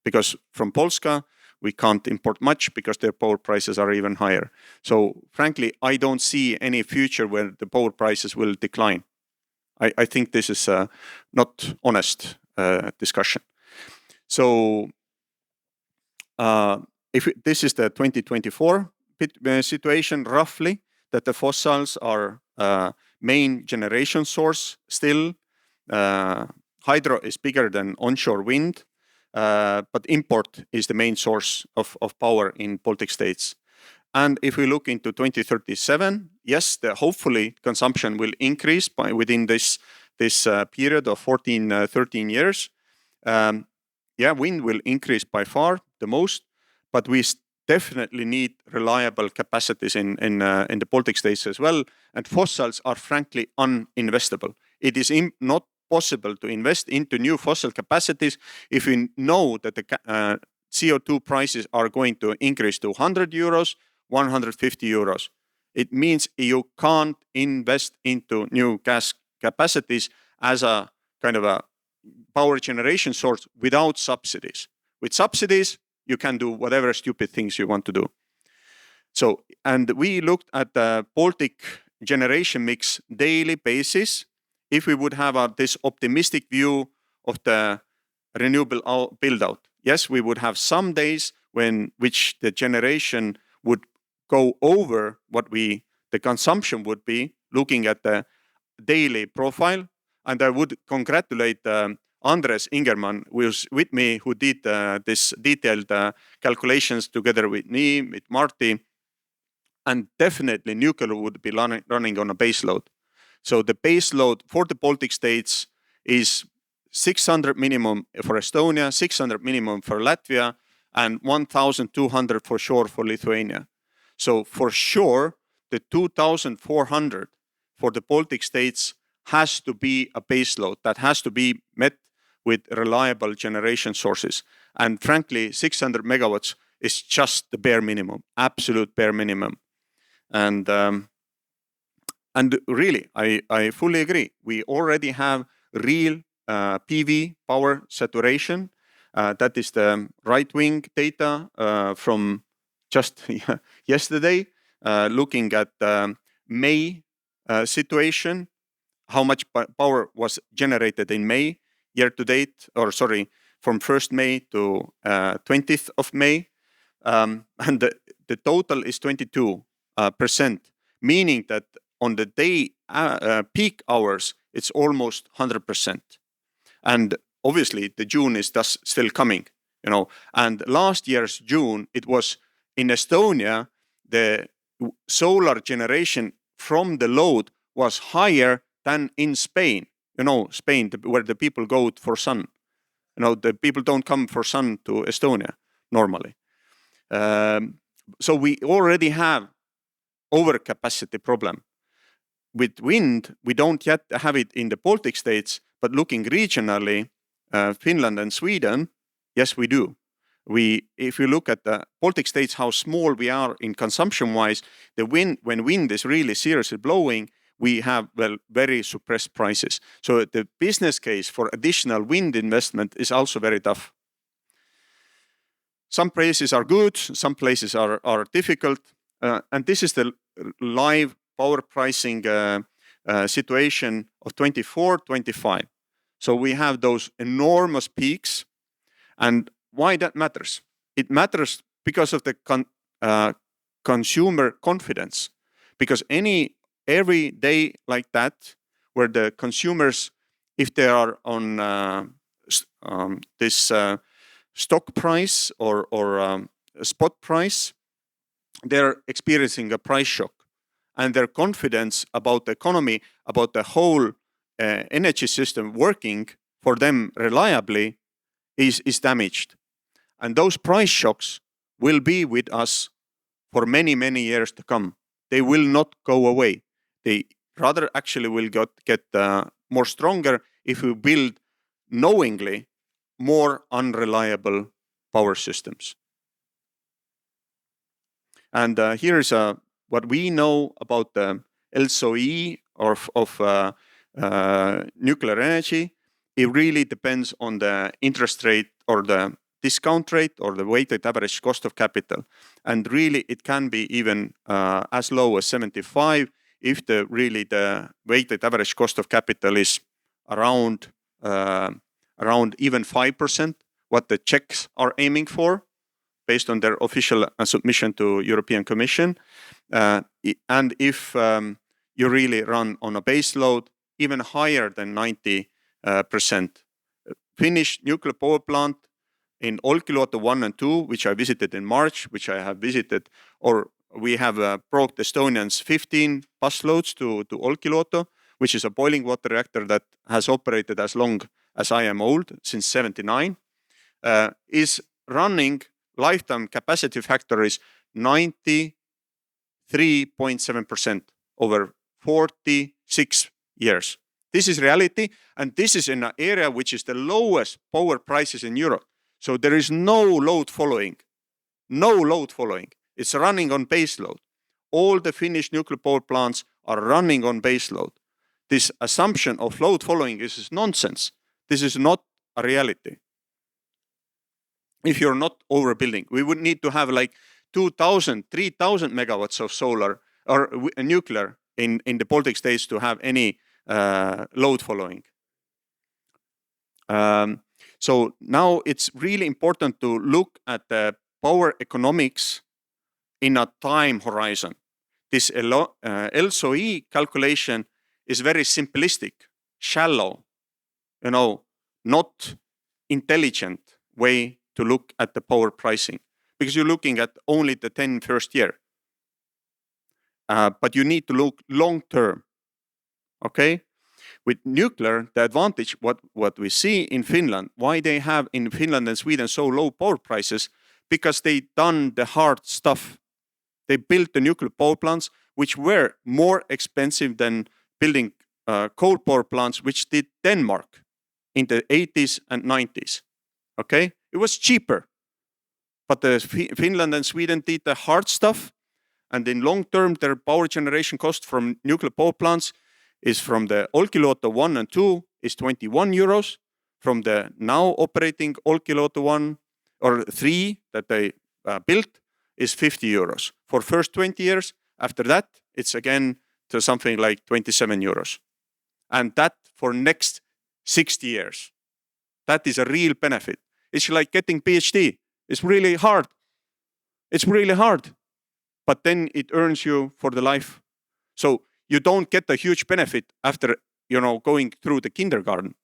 because from Polska, we can't import much because their power prices are even higher. So frankly, I don't see any future where the power prices will decline. I think this is a not honest discussion. So this is the 2024 situation roughly, that the fossils are main generation source still. Hydro is bigger than onshore wind, but import is the main source of power in Baltic states. And if we look into 2037, yes, hopefully consumption will increase by within this period of 13 years. Wind will increase by far the most, but we definitely need reliable capacities in the Baltic states as well. And fossils are frankly uninvestable. It is not possible to invest into new fossil capacities if we know that the CO2 prices are going to increase to 100 euros, 150 euros. It means you can't invest into new gas capacities as a kind of a power generation source without subsidies. With subsidies, you can do whatever stupid things you want to do. So, and we looked at the Baltic generation mix daily basis. If we would have this optimistic view of the renewable build-out, yes, we would have some days which the generation would go over what the consumption would be, looking at the daily profile. And I would congratulate Andres Ingerman, who was with me, who did this detailed calculations together with me, with Marty. And definitely nuclear would be running on a base load. So the base load for the Baltic states is 600 minimum for Estonia, 600 minimum for Latvia, and 1,200 for sure for Lithuania. So for sure, the 2,400 for the Baltic states has to be a base load that has to be met with reliable generation sources. And frankly, 600 megawatts is just the bare minimum, absolute bare minimum. And really, I fully agree. We already have real PV power saturation. That is the right-wing data from just yesterday, looking at the May situation, how much power was generated in May year to date, or sorry, from 1st May to 20th of May. And the total is 22%, meaning that on the day peak hours, it's almost 100%. And obviously, the June is thus still coming, you know. And last year's June, it was in Estonia, the solar generation from the load was higher than in Spain. You know, Spain, where the people go for sun. You know, the people don't come for sun to Estonia normally. So we already have overcapacity problem. With wind, we don't yet have it in the Baltic states, but looking regionally, Finland and Sweden, yes, we do. If you look at the Baltic states, how small we are in consumption-wise, when wind is really seriously blowing, we have very suppressed prices. So the business case for additional wind investment is also very tough. Some places are good, some places are difficult, and this is the live power pricing situation of 24-25. So we have those enormous peaks, and why that matters? It matters because of the consumer confidence. Because every day like that, where the consumers, if they are on this stock price or spot price, they're experiencing a price shock. And their confidence about the economy, about the whole energy system working for them reliably is damaged. And those price shocks will be with us for many, many years to come. they will not go away. They rather actually will get more stronger if we build knowingly more unreliable power systems. And here is what we know about the LCOE of nuclear energy. It really depends on the interest rate or the discount rate or the weighted average cost of capital. And really it can be even as low as 75 if the weighted average cost of capital is around even 5%, what the Czechs are aiming for based on their official submission to European Commission. And if you really run on a base load, even higher than 90%. Finnish nuclear power plant in Olkiluoto 1 and 2, which I visited in March, which I have visited, or we have brought Estonians 15 bus loads to Olkiluoto, which is a boiling water reactor that has operated as long as I am old, since 79, is running lifetime capacity factor is 93.7% over 46 years. This is reality, and this is in an area which is the lowest power prices in Europe. So there is no load following. No load following. It's running on base load. All the Finnish nuclear power plants are running on base load. This assumption of load following is nonsense. This is not a reality. If you're not overbuilding, we would need to have like 2,000, 3,000 megawatts of solar or nuclear in the Baltic states to have any load following. So now it's really important to look at the power economics in a time horizon. This LCOE calculation is very simplistic, shallow, not intelligent way to look at the power pricing, because you're looking at only the 10 first year. But you need to look long term. Okay? With nuclear, the advantage, what we see in Finland, why they have in Finland and Sweden so low power prices, because they done the hard stuff. They built the nuclear power plants, which were more expensive than building coal power plants, which did Denmark in the 80s and 90s. Okay? It was cheaper. But Finland and Sweden did the hard stuff, and in long term, their power generation cost from nuclear power plants is from the Olkiluoto 1 and 2 is 21 euros. From the now operating Olkiluoto 1 or 3 that they built is 50 euros for first 20 years. After that, it's again to something like 27 euros. And that for next 60 years. That is a real benefit. It's like getting PhD. It's really hard. It's really hard. But then it earns you for the life. So you don't get a huge benefit after, going through the kindergarten.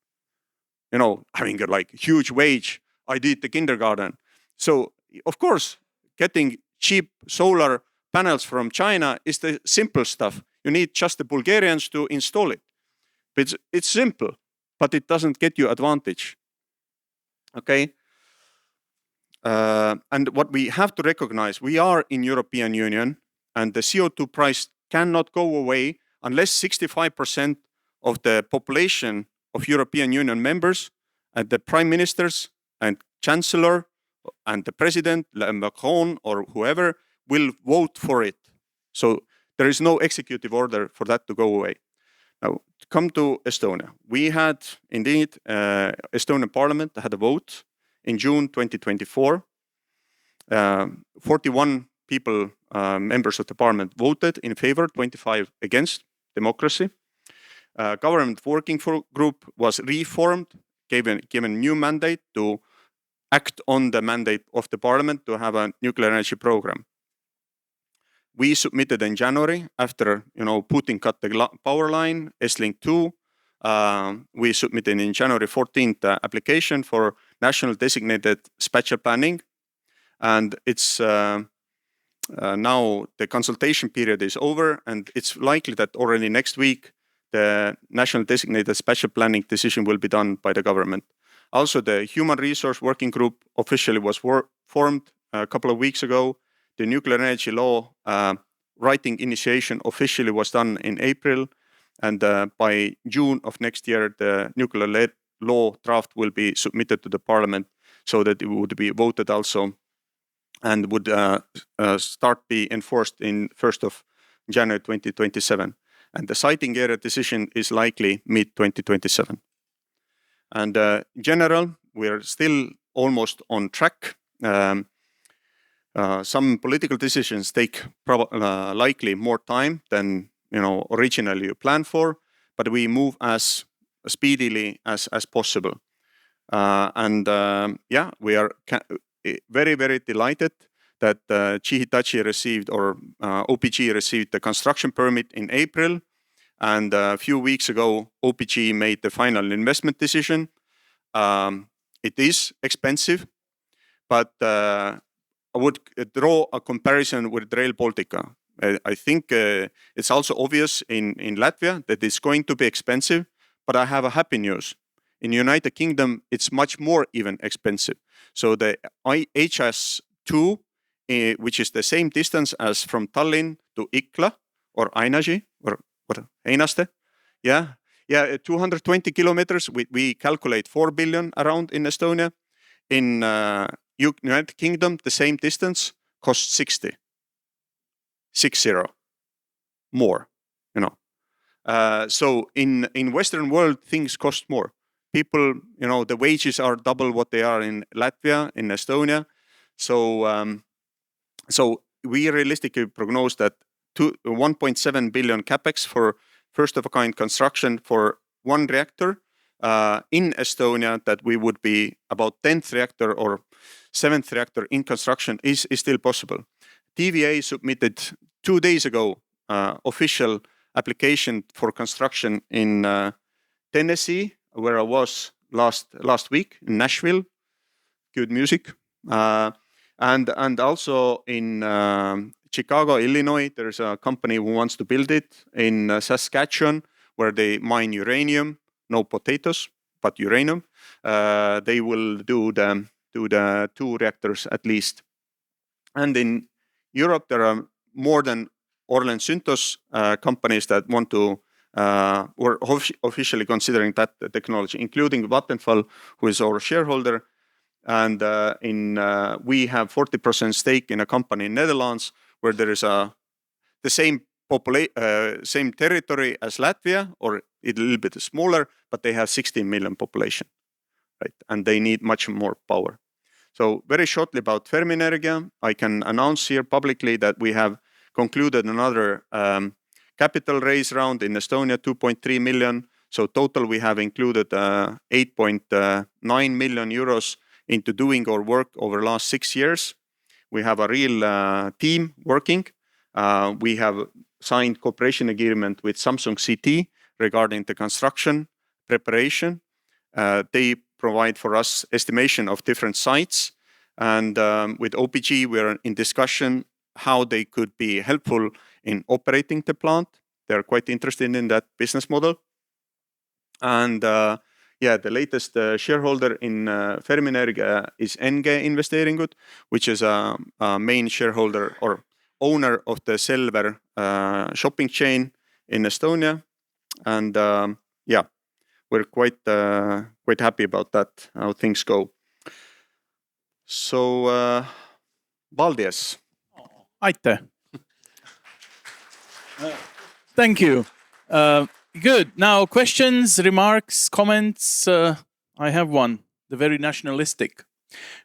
Having a huge wage. I did the kindergarten. So, of course, getting cheap solar panels from China is the simple stuff. You need just the Bulgarians to install it. It's simple, but it doesn't get you advantage. Okay? And what we have to recognize, we are in European Union, and the CO2 price cannot go away unless 65% of the population of European Union members and the prime ministers and chancellor and the president, Macron or whoever, will vote for it. So there is no executive order for that to go away. Now, to come to Estonia. We had, indeed, Estonian parliament had a vote in June 2024. 41 people, members of the parliament, voted in favor, 25 against democracy. Government working group was reformed, given a new mandate to act on the mandate of the parliament to have a nuclear energy program. We submitted in January after Putin cut the power line, EstLink 2. We submitted in January 14th application for national designated spatial planning, and it's now the consultation period is over, and it's likely that already next week the national designated spatial planning decision will be done by the government. Also, the human resource working group officially was formed a couple of weeks ago. The nuclear energy law writing initiation officially was done in April, and by June of next year, the nuclear law draft will be submitted to the parliament so that it would be voted also and would start be enforced in 1st of January 2027. And the siting area decision is likely mid-2027. And in general, we're still almost on track. Some political decisions take likely more time than originally planned for, but we move as speedily as possible. We are very, very delighted that Hitachi received, or OPG received the construction permit in April. And a few weeks ago, OPG made the final investment decision. It is expensive, but I would draw a comparison with Rail Baltica. I think it's also obvious in Latvia that it's going to be expensive, but I have a happy news. In United Kingdom, it's much more even expensive. So the HS2, which is the same distance as from Tallinn to Ikla or Ainaži or Einaste, 220 kilometers. We calculate 4 billion around in Estonia. In United Kingdom, the same distance costs 60 more. So in Western world, things cost more. People, the wages are double what they are in Latvia, in Estonia. So we realistically prognose that 1.7 billion capex for first-of-a-kind construction for one reactor in Estonia, that we would be about 10th reactor or 7th reactor in construction is still possible. TVA submitted 2 days ago official application for construction in Tennessee, where I was last week, in Nashville. Good music. And also in Chicago, Illinois, there's a company who wants to build it. In Saskatchewan, where they mine uranium, no potatoes, but uranium. They will do the 2 reactors at least. And in Europe, there are more than Orlen Synthos companies that want to, or officially considering that technology, including Vattenfall, who is our shareholder. And we have 40% stake in a company in Netherlands, where there is the same territory as Latvia, or a little bit smaller, but they have 16 million population, right? And they need much more power. So very shortly about Fermi Energia, I can announce here publicly that we have concluded another capital raise round in Estonia, 2.3 million. So total we have included 8.9 million euros into doing our work over the last 6 years. We have a real team working. We have signed cooperation agreement with Samsung CT regarding the construction preparation. They provide for us estimation of different sites. And with OPG, we're in discussion how they could be helpful in operating the plant. They're quite interested in that business model. And the latest shareholder in Fermi Energia is NG Investeeringud, which is a main shareholder or owner of the Selver shopping chain in Estonia. And we're quite happy about that, how things go. So, Valdis. Aitäh. Thank you. Good. Now, questions, remarks, comments. I have one, the very nationalistic.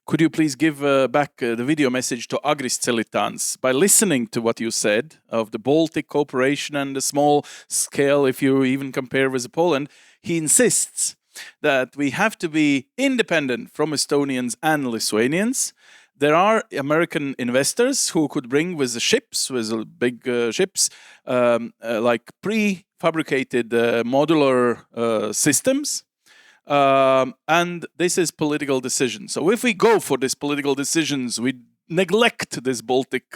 Could you please give back the video message to Agris Celitans? By listening to what you said of the Baltic cooperation and the small scale, if you even compare with Poland, he insists that we have to be independent from Estonians and Lithuanians. There are American investors who could bring with the ships, with big ships, like prefabricated modular systems. And this is political decision. So if we go for these political decisions, we neglect this Baltic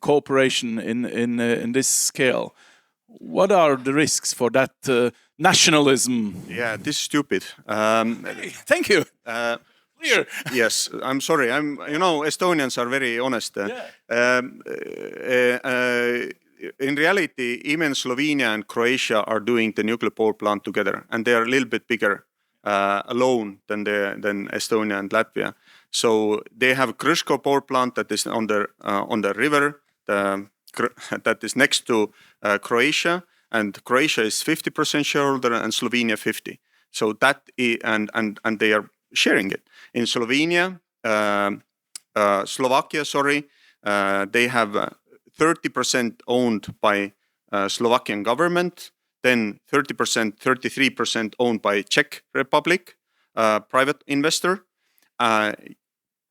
cooperation in this scale. What are the risks for that nationalism? Yeah, this is stupid. Thank you. clear. Yes, I'm sorry. Estonians are very honest. In reality, even Slovenia and Croatia are doing the nuclear power plant together, and they are a little bit bigger alone than Estonia and Latvia. So they have Krško power plant that is on the river that is next to Croatia, and Croatia is 50% shareholder and Slovenia 50%. So and they are sharing it. In Slovenia, Slovakia, they have 30% owned by Slovakian government, then 33% owned by Czech Republic, private investor,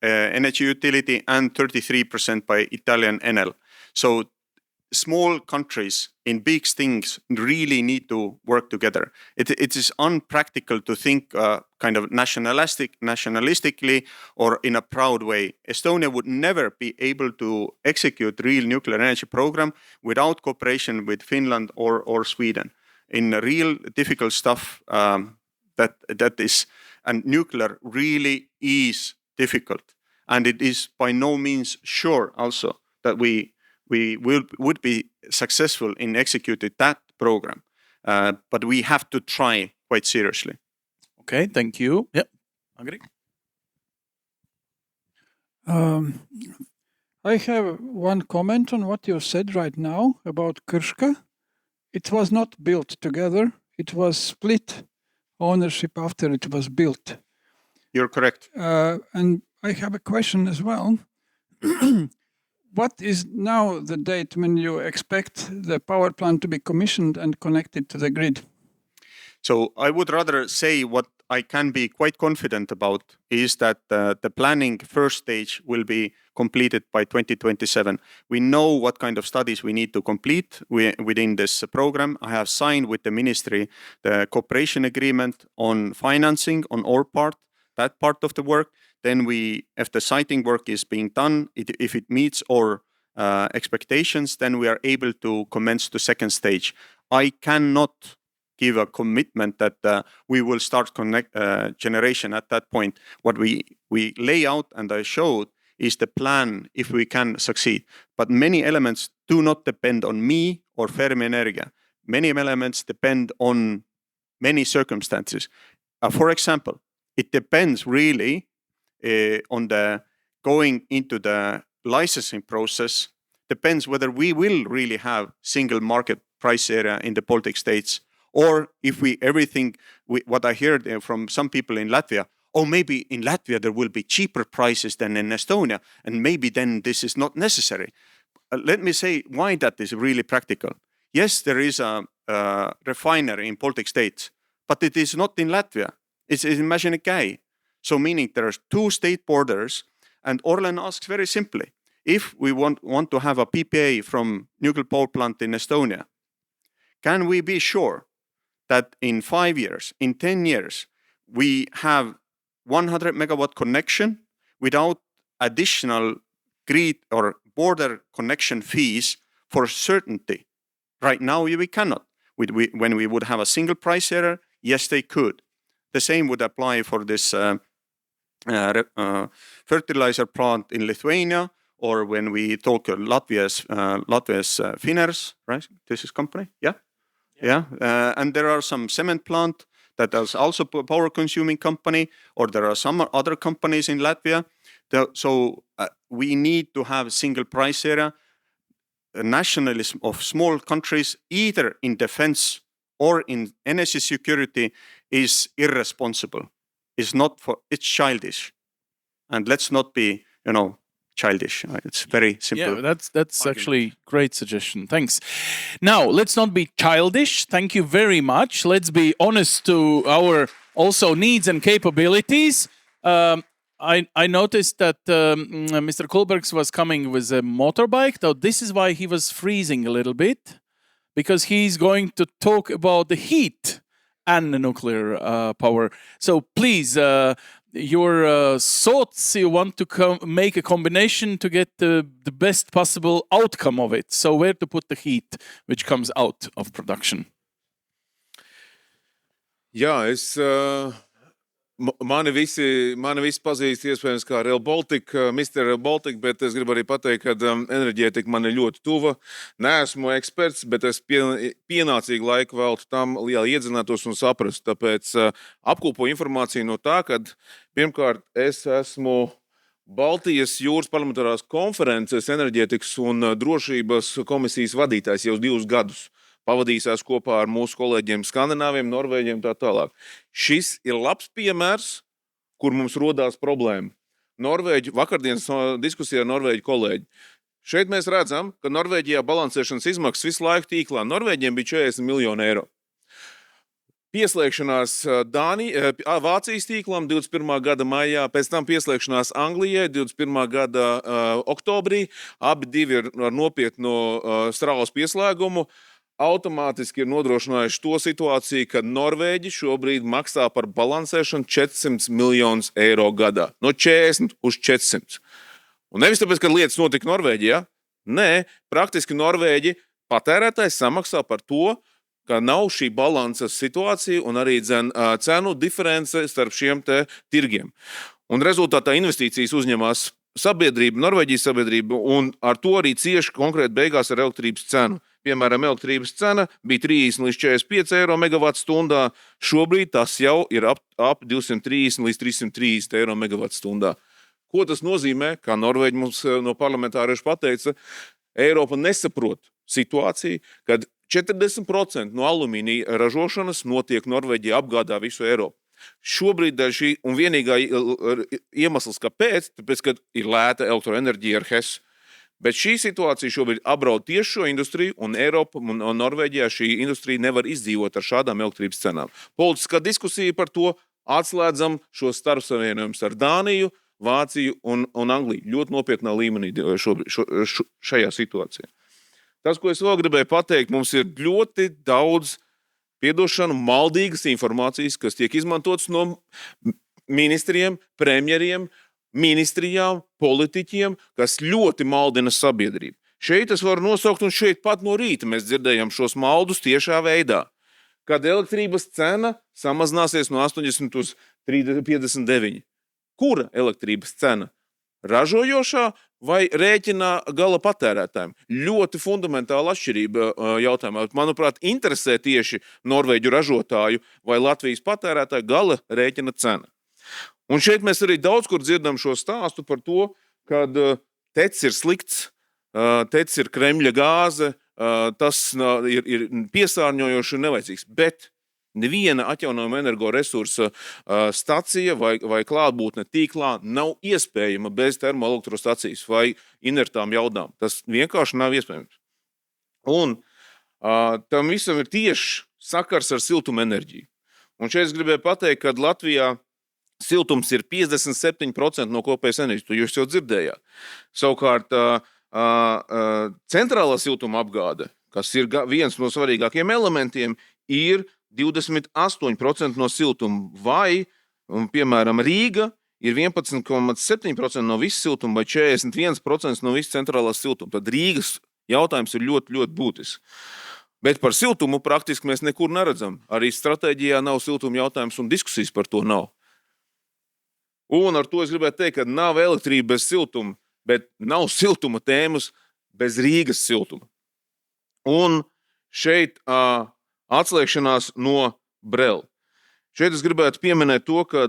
energy utility, and 33% by Italian Enel. So small countries in big things really need to work together. It is unpractical to think kind of nationalistically or in a proud way. Estonia would never be able to execute real nuclear energy program without cooperation with Finland or Sweden. In real difficult stuff that is, and nuclear really is difficult, and it is by no means sure also that we would be successful in executing that program, but we have to try quite seriously. Okay, thank you. Yep, agree. I have one comment on what you said right now about Krška. It was not built together. It was split ownership after it was built. You're correct. And I have a question as well. What is now the date when you expect the power plant to be commissioned and connected to the grid? So I would rather say what I can be quite confident about is that the planning first stage will be completed by 2027. We know what kind of studies we need to complete within this program. I have signed with the ministry the cooperation agreement on financing on our part, that part of the work. Then if the siting work is being done, if it meets our expectations, then we are able to commence the second stage. I cannot give a commitment that we will start generation at that point. What we lay out and I showed is the plan if we can succeed. But many elements do not depend on me or Fermi Energia. Many elements depend on many circumstances. For example, it depends really on the going into the licensing process, depends whether we will really have single market price area in the Baltic states, or if what I heard from some people in Latvia, maybe in Latvia there will be cheaper prices than in Estonia, and maybe then this is not necessary. Let me say why that is really practical. Yes, there is a refinery in Baltic states, but it is not in Latvia. It's in Mažeikiai. So meaning there are two state borders, and Orlen asks very simply, if we want to have a PPA from nuclear power plant in Estonia, can we be sure that in 5 years, in 10 years, we have 100 megawatt connection without additional grid or border connection fees for certainty? Right now, we cannot. When we would have a single price area, yes, they could. The same would apply for this fertilizer plant in Lithuania, or when we talk Latvia's Finners, right? This is company, yeah. And there are some cement plant that is also a power consuming company, or there are some other companies in Latvia. So we need to have single price area. Nationalism of small countries, either in defense or in energy security, is irresponsible. It's childish. And let's not be, childish. It's very simple. Yeah, that's actually great suggestion. Thanks. Now, let's not be childish. Thank you very much. Let's be honest to our also needs and capabilities. I noticed that Mr. Kulbergs was coming with a motorbike. Though this is why he was freezing a little bit, because he's going to talk about the heat and the nuclear power. So please, your thoughts, you want to make a combination to get the best possible outcome of it. So where to put the heat which comes out of production? Jā, es Mani visi pazīst iespējams kā Real Baltic, Mr. Real Baltic, bet es gribu arī pateikt, ka enerģētika man ir ļoti tuva. Neesmu eksperts, bet es pienācīgi laiku veltu tam, lai iedzinātos un saprastu. Tāpēc apkopo informāciju no tā, ka pirmkārt es esmu Baltijas jūras parlamentārās konferences enerģētikas un drošības komisijas vadītājs jau 2 gadus. Pavadīsies kopā ar mūsu kolēģiem skandināviem, norvēģiem tā tālāk. Šis ir labs piemērs, kur mums rodās problēma. Vakardienas diskusijā ar norvēģu kolēģi. Šeit mēs redzam, ka Norvēģijā balansēšanas izmaksas visu laiku tīklā. Norvēģiem bija 40 miljoni eiro. Pieslēgšanās Vācijas tīklam 21. gada maijā, pēc tam pieslēgšanās Anglijai 21. gada oktobrī. Abi divi ir ar nopietnu strāvas pieslēgumu. Automātiski ir nodrošinājuši to situāciju, ka Norvēģi šobrīd maksā par balansēšanu 400 miljonus eiro gadā. No 40 uz 400. Un nevis tāpēc, ka lietas notika Norvēģijā. Nē, praktiski Norvēģi patērētājs samaksā par to, ka nav šī balanses situācija un arī cenu diference starp šiem te tirgiem. Un rezultātā investīcijas uzņemās sabiedrība, Norvēģijas sabiedrība, un ar to arī cieši konkrēti beigās ar elektrības cenu. Piemēram, elektrības cena bija 30 līdz 45 eiro megavatu stundā. Šobrīd tas jau ir ap 230 līdz 330 eiro megavatu stundā. Ko tas nozīmē? Kā Norvēģi mums no parlamentārieši pateica, Eiropa nesaprot situāciju, kad 40% no alumīnija ražošanas notiek Norvēģijā, apgādā visu Eiropu. Šobrīd šī un vienīgā iemesls, kāpēc, tāpēc, ka ir lēta elektroenerģija ar HES. Bet šī situācija šobrīd apdraud tieši šo industriju, un Eiropa un Norvēģijā šī industrija nevar izdzīvot ar šādām elektrības cenām. Politiskā diskusija par to atslēdzam šo starpsavienojumus ar Dāniju, Vāciju un Angliju. Ļoti nopietnā līmenī šajā situācijā. Tas, ko es vēl gribēju pateikt, mums ir ļoti daudz maldīgas informācijas, kas tiek izmantotas no ministriem, premjeriem, ministrijām, politiķiem, kas ļoti maldina sabiedrību. Šeit es varu nosaukt, un šeit pat no rīta mēs dzirdējam šos maldus tiešā veidā, kad elektrības cena samazināsies no 80 uz 59. Kura elektrības cena? Ražojošā vai rēķinā gala patērētājiem? Ļoti fundamentāla atšķirība jautājumā. Manuprāt, interesē tieši norvēģu ražotāju vai Latvijas patērētāju gala rēķina cena. Un šeit mēs arī daudz kur dzirdam šo stāstu par to, kad tec ir slikts, tec ir Kremļa gāze, tas ir piesārņojoši un nevajadzīgs. Bet neviena atjaunojama energoresursa stacija vai klātbūtne tīklā nav iespējama bez termoelektrostacijas vai inertām jaudām. Tas vienkārši nav iespējams. Un tam visam ir tieši sakars ar siltumenerģiju. Un šeit es gribēju pateikt, ka Latvijā siltums ir 57% no kopējas enerģijas, to jūs jau dzirdējāt. Savukārt, centrālā siltuma apgāde, kas ir viens no svarīgākiem elementiem, ir 28% no siltuma. Vai, piemēram, Rīga ir 11,7% no viss siltuma vai 41% no viss centrālās siltuma. Tad Rīgas jautājums ir ļoti, ļoti būtisks. Bet par siltumu praktiski mēs nekur neredzam. Arī stratēģijā nav siltuma jautājums un diskusijas par to nav. Un ar to es gribētu teikt, ka nav elektrība bez siltuma, bet nav siltuma tēmas bez Rīgas siltuma. Un šeit atslēgšanās no Brela. Šeit es gribētu pieminēt to, ka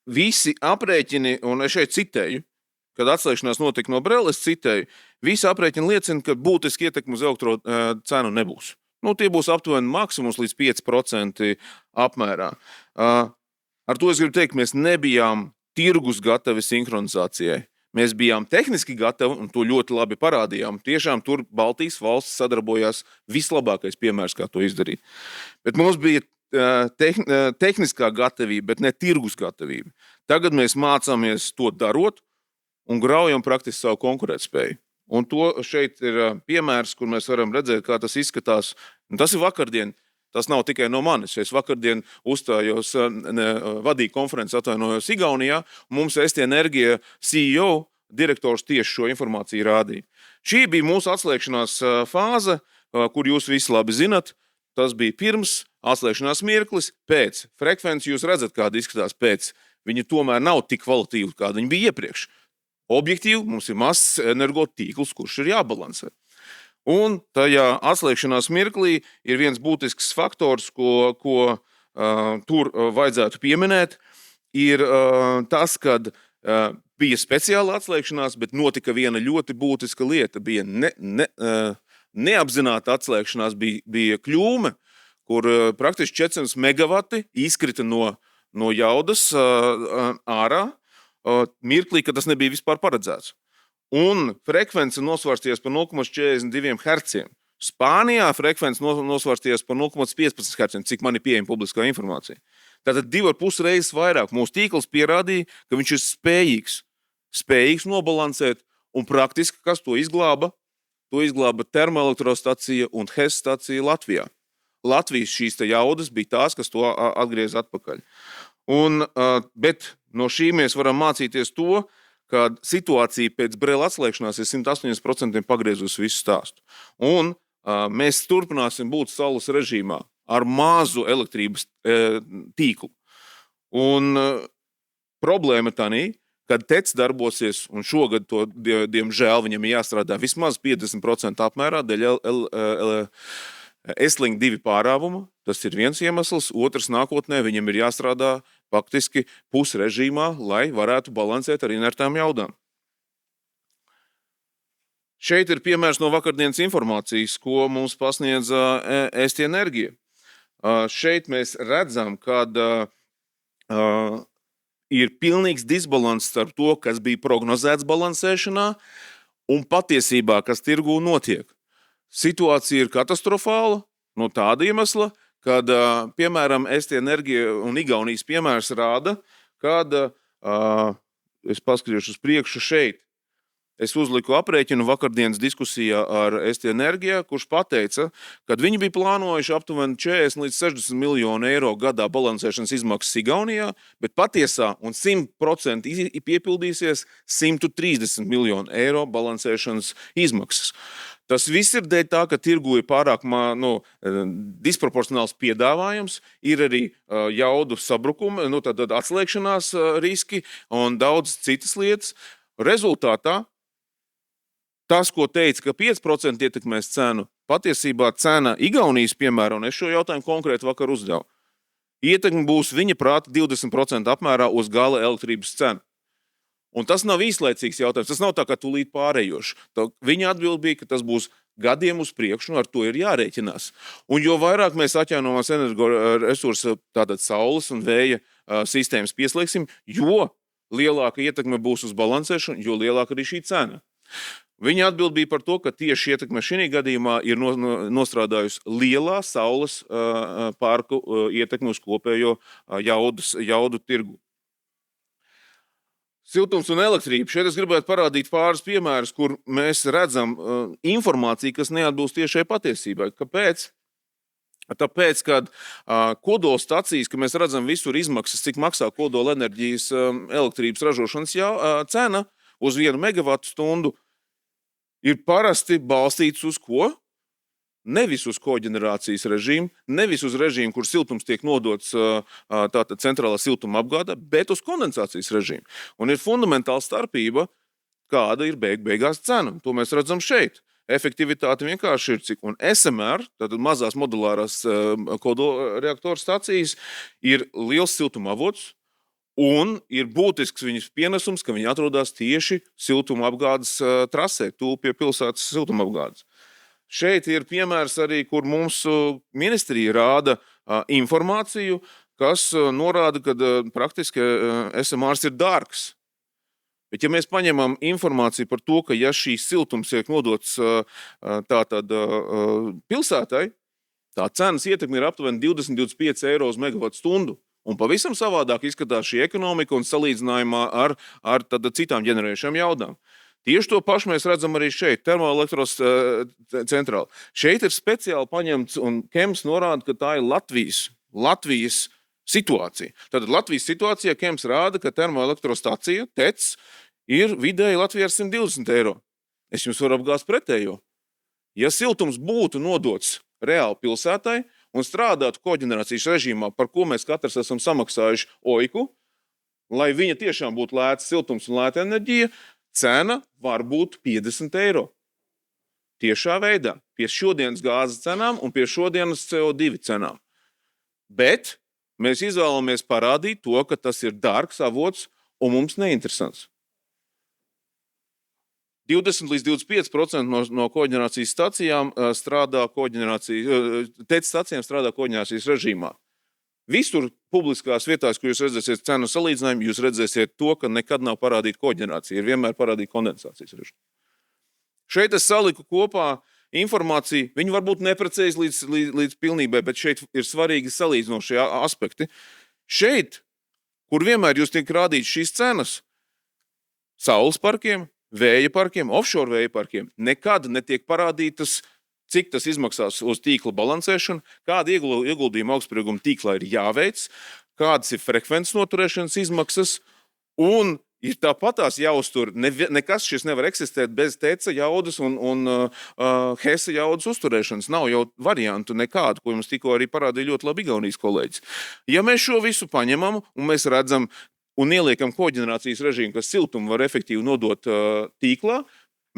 visi aprēķini, un es šeit citēju, kad atslēgšanās notika no Brela, es citēju, visi aprēķini liecina, ka būtiski ietekmi uz elektro cenu nebūs. Tie būs aptuveni maksimums līdz 5% apmērā. Ar to es gribu teikt, mēs nebijām tirgus gatavi sinhronizācijai. Mēs bijām tehniski gatavi, un to ļoti labi parādījām. Tiešām tur Baltijas valsts sadarbojās vislabākais piemērs, kā to izdarīt. Bet mums bija tehniskā gatavība, bet ne tirgus gatavība. Tagad mēs mācāmies to darot un graujam praktiski savu konkurētspēju. Un to šeit ir piemērs, kur mēs varam redzēt, kā tas izskatās. Un tas ir vakardien. Tas nav tikai no manis. Es vakardien uzstājos, vadīju konferenci, atvainojos Igaunijā. Mums Esti Energia CEO direktors tieši šo informāciju rādīja. Šī bija mūsu atslēgšanās fāze, kur jūs visi labi zinat. tas bija pirms, atslēgšanās mirklis, pēc. Frekvenci jūs redzat, kāda izskatās pēc. Viņi tomēr nav tik kvalitīvi, kāda viņi bija iepriekš. Objektīvi mums ir mazs energotīkls, kurš ir jābalansē. Un tajā atslēgšanās mirklī ir viens būtisks faktors, ko tur vajadzētu pieminēt, ir tas, kad bija speciāla atslēgšanās, bet notika viena ļoti būtiska lieta. Bija neapzināta atslēgšanās, bija kļūme, kur praktiski 400 megavati izkrita no jaudas ārā, mirklī, kad tas nebija vispār paredzēts. Un frekvence nosvarstījās par 0,42 herciem. Spānijā frekvence nosvarstījās par 0,15 herciem, cik man ir pieejama publiskā informācija. Tātad 2,5 reizes vairāk. Mūsu tīkls pierādīja, ka viņš ir spējīgs nobalansēt, un praktiski, kas to izglāba? To izglāba termoelektrostacija un HES stacija Latvijā. Latvijas šīs te jaudas bija tās, kas to atgriez atpakaļ. Bet no šī mēs varam mācīties to, ka situācija pēc Brela atslēgšanās ir 180% pagriezus visu stāstu. Un mēs turpināsim būt saules režīmā ar mazu elektrības tīklu. Un problēma tanī, kad TEC darbosies, un šogad to, diemžēl, viņam ir jāstrādā vismaz 50% apmērā dēļ S-Link 2 pārāvuma, tas ir viens iemesls, otrs nākotnē viņam ir jāstrādā faktiski pusrežīmā, lai varētu balansēt ar inertām jaudām. Šeit ir piemērs no vakardienas informācijas, ko mums pasniedz Eidens Energia. Šeit mēs redzam, kad ir pilnīgs disbalans starp to, kas bija prognozēts balansēšanā, un patiesībā, kas tirgū notiek. Situācija ir katastrofāla no tāda iemesla, kad, piemēram, Eidens Energia un Igaunijas piemērs rāda, kad es paskatīšu uz priekšu šeit. Es uzliku aprēķinu vakardienas diskusijā ar Eidens Energia, kurš pateica, kad viņi bija plānojuši aptuveni 40 līdz 60 miljonu eiro gadā balansēšanas izmaksas Igaunijā, bet patiesā un 100% piepildīsies 130 miljonu eiro balansēšanas izmaksas. Tas viss ir dēļ tā, ka tirgu ir pārāk disproporcionāls piedāvājums, ir arī jaudu sabrukumi, tad atslēgšanās riski un daudz citas lietas. Rezultātā tas, ko teica, ka 5% ietekmēs cenu, patiesībā cena Igaunijas piemēra, un es šo jautājumu konkrēti vakar uzdevu. Ietekme būs viņa prāta 20% apmērā uz gala elektrības cenu. Un tas nav īslaicīgs jautājums, tas nav tā kā tūlīt pārējoši. Viņa atbild bija, ka tas būs gadiem uz priekšu, un ar to ir jārēķinās. Un jo vairāk mēs atjaunojamās energoresursu, tātad saules un vēja sistēmas pieslēgsim, jo lielāka ietekme būs uz balansēšanu, jo lielāka arī šī cena. Viņa atbild bija par to, ka tieši ietekme šī gadījumā ir nostrādājusi lielā saules parku ietekme uz kopējo jaudu tirgu. Siltums un elektrība. Šeit es gribētu parādīt pāris piemērus, kur mēs redzam informāciju, kas neatbilst tiešai patiesībai. Kāpēc? Tāpēc, kad kodolstacijas, ka mēs redzam visur izmaksas, cik maksā kodolenerģijas elektrības ražošanas cena uz 1 megavatu stundu, ir parasti balstīts uz ko? Nevis uz koģenerācijas režīmu, nevis uz režīmu, kur siltums tiek nodots tātad centrālā siltuma apgādā, bet uz kondensācijas režīmu. Un ir fundamentāla starpība, kāda ir beigās cena. To mēs redzam šeit. Efektivitāte vienkārši ir cik. Un SMR, tātad mazās modulārās kodoreaktoru stacijas, ir liels siltuma avots, un ir būtisks viņas pienesums, ka viņi atrodas tieši siltuma apgādes trasē, tūl pie pilsētas siltuma apgādes. Šeit ir piemērs arī, kur mums ministrija rāda informāciju, kas norāda, ka praktiski SMRs ir dārgs. Bet ja mēs paņemam informāciju par to, ka ja šīs siltums tiek nodots tātad pilsētai, tā cenas ietekme ir aptuveni 20-25 eiro uz megavatu stundu. Un pavisam savādāk izskatās šī ekonomika un salīdzinājumā ar citām ģenerējušām jaudām. Tieši to pašu mēs redzam arī šeit, termoelektros centrāli. Šeit ir speciāli paņemts, un Kems norāda, ka tā ir Latvijas situācija. Tātad Latvijas situācijā Kems rāda, ka termoelektrostacija, TEC, ir vidēji Latvijā ar 120 eiro. Es jums varu apgāzt pretējo. Ja siltums būtu nodots reāli pilsētai, un strādātu koģenerācijas režīmā, par ko mēs katrs esam samaksājuši oiku, lai viņa tiešām būtu lēts siltums un lēta enerģija, cena var būt 50 eiro. Tiešā veidā, pie šodienas gāzes cenām un pie šodienas CO2 cenām. Bet mēs izvēlamies parādīt to, ka tas ir dārgs avots un mums neinteresants. 20 līdz 25% no koģenerācijas stacijām strādā koģenerācijas režīmā. Visur publiskās vietās, kur jūs redzēsiet cenu salīdzinājumu, jūs redzēsiet to, ka nekad nav parādīta koģenerācija, ir vienmēr parādīta kondensācijas režīma. Šeit es saliku kopā informāciju, viņi varbūt neprecējas līdz pilnībai, bet šeit ir svarīgi salīdzinošie aspekti. Šeit, kur vienmēr jūs tiek rādīts šīs cenas, saules parkiem, vēja parkiem, offshore vēja parkiem, nekad netiek parādītas, cik tas izmaksās uz tīkla balansēšanu, kāda ieguldījuma augstsprieguma tīklā ir jāveic, kādas ir frekvences noturēšanas izmaksas, un ir tāpatās jāuztur, nekas šis nevar eksistēt bez teca jaudas un hesa jaudas uzturēšanas. Nav jau variantu nekādu, ko jums tikko arī parādīja ļoti labi Igaunijas kolēģis. Ja mēs šo visu paņemam un mēs redzam un ieliekam koģenerācijas režīmu, kas siltumu var efektīvi nodot tīklā,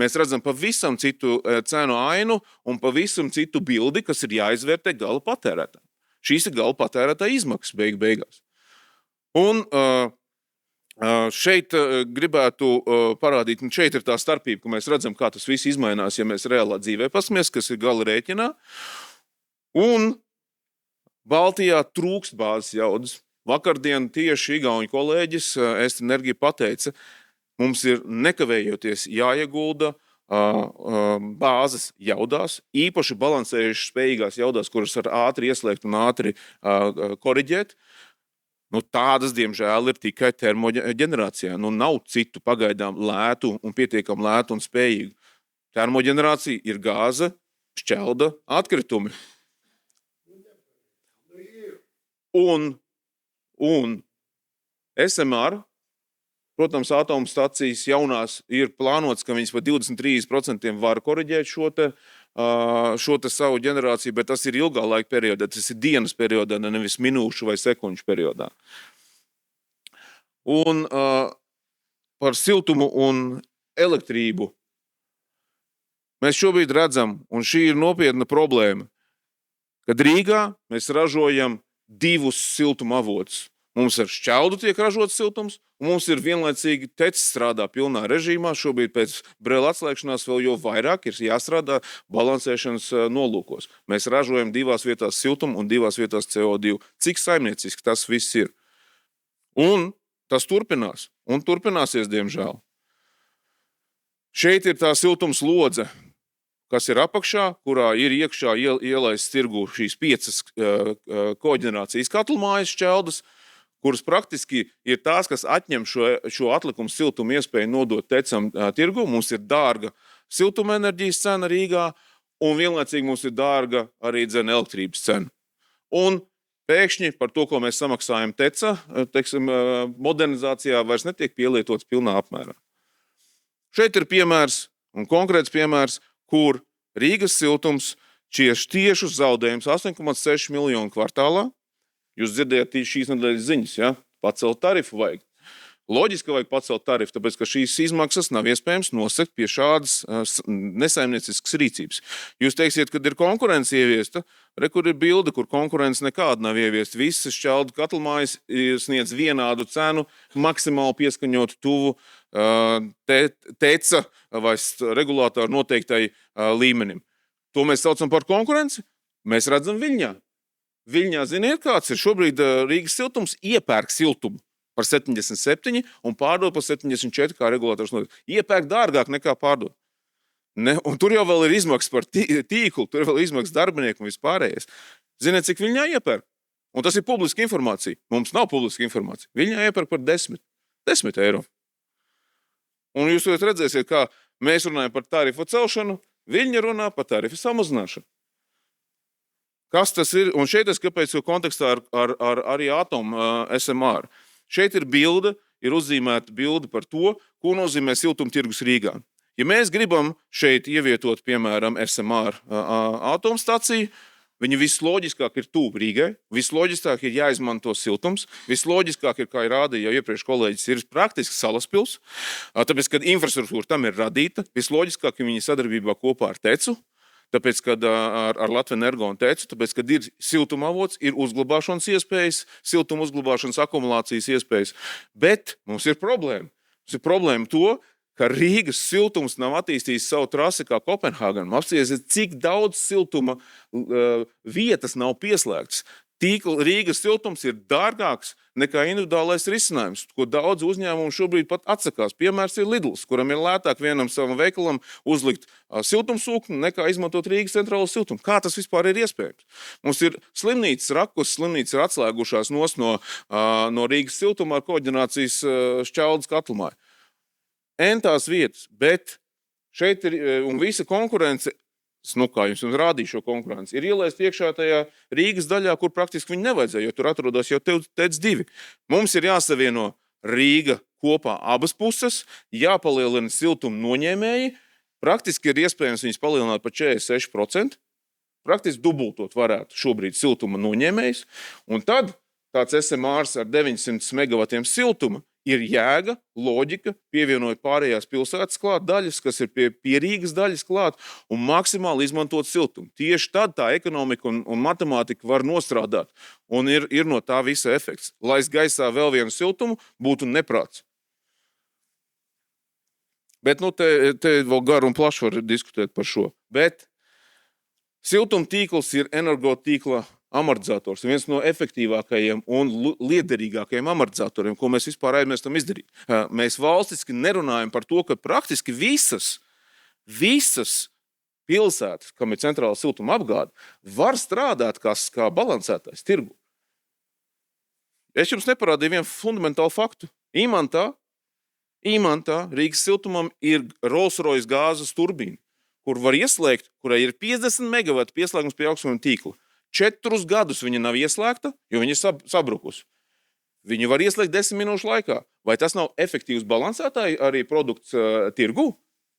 mēs redzam pavisam citu cenu ainu un pavisam citu bildi, kas ir jāizvērtē gala patērētājiem. Šīs ir gala patērētāja izmaksas beigās. Un šeit gribētu parādīt, un šeit ir tā starpība, ka mēs redzam, kā tas viss izmainās, ja mēs reālā dzīvē paskamies, kas ir gala rēķinā. Un Baltijā trūkst bāzes jaudas. Vakardien tieši Igauņu kolēģis Eidens Energia pateica, mums ir nekavējoties jāiegulda bāzes jaudās, īpaši balansējušas spējīgās jaudās, kuras var ātri ieslēgt un ātri koriģēt. Tādas, diemžēl, ir tikai termoģenerācijā. Nav citu pagaidām lētu un pietiekam lētu un spējīgu. Termoģenerācija ir gāze, šķelda, atkritumi. Un SMR, protams, atomstacijas jaunās ir plānots, ka viņas par 20-30% var koriģēt šo te savu ģenerāciju, bet tas ir ilgā laika periodā, tas ir dienas periodā, nevis minūšu vai sekundžu periodā. Un par siltumu un elektrību mēs šobrīd redzam, un šī ir nopietna problēma, kad Rīgā mēs ražojam 2 siltuma avotus. Mums ar šķeldu tiek ražots siltums, un mums ir vienlaicīgi tecis strādā pilnā režīmā. Šobrīd pēc Brela atslēgšanās vēl jau vairāk ir jāstrādā balansēšanas nolūkos. Mēs ražojam 2 vietās siltumu un 2 vietās CO2. Cik saimnieciski tas viss ir? Un tas turpinās, un turpināsies, diemžēl. Šeit ir tā siltums lodze, kas ir apakšā, kurā ir iekšā ielaists tirgu šīs 5 koģenerācijas katlmājas šķeldas, kuras praktiski ir tās, kas atņem šo atlikumu siltumu iespēju nodot tecam tirgu. Mums ir dārga siltuma enerģijas cena Rīgā, un vienlaicīgi mums ir dārga arī elektrības cena. Un pēkšņi par to, ko mēs samaksājam teca, modernizācijā vairs netiek pielietots pilnā apmērā. Šeit ir piemērs, un konkrēts piemērs, kur Rīgas siltums tiešus zaudējums 8,6 miljonu kvartālā. Jūs dzirdējat šīs nedēļas ziņas, ja? Pacelt tarifu vajag. Loģiski vajag pacelt tarifu, tāpēc, ka šīs izmaksas nav iespējams nosekt pie šādas nesaimnieciskas rīcības. Jūs teiksiet, kad ir konkurence ieviesta, kur ir bilde, kur konkurence nekāda nav ieviesta. Visas šķeldu katlmājas sniedz vienādu cenu, maksimāli pieskaņot tuvu teca vai regulātoru noteiktai līmenim. To mēs saucam par konkurenci. Mēs redzam Viļņā. Viļņā, ziniet, kāds ir šobrīd Rīgas siltums iepērk siltumu par 77 un pārdod par 74, kā regulators notiek. Iepērk dārgāk nekā pārdod. Un tur jau vēl ir izmaksas par tīklu, tur vēl ir izmaksas darbinieku un vispārējais. Ziniet, cik Viļņā iepērk? Un tas ir publiska informācija. Mums nav publiska informācija. Viļņā iepērk par 10 eiro. Un jūs redzēsiet, kā mēs runājam par tarifu celšanu, Viļņa runā par tarifu samazināšanu. Kas tas ir? Un šeit es kāpēc kontekstā ar arī atomu SMR. Šeit ir bilde, ir uzzīmēta bilde par to, ko nozīmē siltumtirgus Rīgā. Ja mēs gribam šeit ievietot, piemēram, SMR atomstaciju, Viņa visloģiskāk ir tuvu Rīgai, visloģiskāk ir jāizmanto siltums, visloģiskāk ir, kā rādīja jau iepriekš kolēģis, ir praktiski salaspils, tāpēc, kad infrastruktūra tam ir radīta, visloģiskāk ir viņa sadarbībā kopā ar TECU, tāpēc, kad ar Latviju Energo un TECU, tāpēc, kad ir siltuma avots, ir uzglabāšanas iespējas, siltuma uzglabāšanas akumulācijas iespējas, bet mums ir problēma. Mums ir problēma to, ka Rīgas siltums nav attīstījis savu trasi kā Kopenhāgana. Apsties, cik daudz siltuma vietas nav pieslēgtas. Rīgas siltums ir dārgāks nekā individuālais risinājums, ko daudz uzņēmumu šobrīd pat atsakās. Piemērs ir Lidls, kuram ir lētāk vienam savam veikalam uzlikt siltumsūkni nekā izmantot Rīgas centrālo siltumu. Kā tas vispār ir iespējams? Mums ir slimnīcas rakus, slimnīcas ir atslēgušās no Rīgas siltuma ar koģenerācijas šķeldas katlumāju. Entās vietas, bet šeit ir, un visa konkurence, kā jums rādīju šo konkurenci, ir ielaist iekšā tajā Rīgas daļā, kur praktiski viņi nevajadzēja, jo tur atrodas jau TEC 2. Mums ir jāsavieno Rīga kopā abas puses, jāpalielina siltuma noņēmēji, praktiski ir iespējams viņus palielināt par 46%, praktiski dubultot varētu šobrīd siltuma noņēmējs, un tad tāds SMRs ar 900 megavatiem siltuma ir jēga, loģika, pievienojot pārējās pilsētas klāt daļas, kas ir pie Rīgas daļas klāt, un maksimāli izmantot siltumu. Tieši tad tā ekonomika un matemātika var nostrādāt, un ir no tā visa efekts. Laist gaisā vēl vienu siltumu būtu neprāts. Bet te vēl garu un plašu var diskutēt par šo. Bet siltumtīkls ir energotīkla amortizators, viens no efektīvākajiem un liederīgākajiem amortizatoriem, ko mēs vispār aizmirstam izdarīt. Mēs valstiski nerunājam par to, ka praktiski visas pilsētas, kam ir centrāla siltuma apgāde, var strādāt kā balansētājs tirgu. Es jums neparādīju vienu fundamentālu faktu. Imantā Rīgas siltumam ir Rolls-Royce gāzes turbīna, kur var ieslēgt, kurai ir 50 megavatu pieslēgums pie augstumiem tīkla. 4 gadus viņa nav ieslēgta, jo viņa ir sabrukusi. Viņu var ieslēgt 10 minūšu laikā. Vai tas nav efektīvs balansētāji arī produkts tirgu?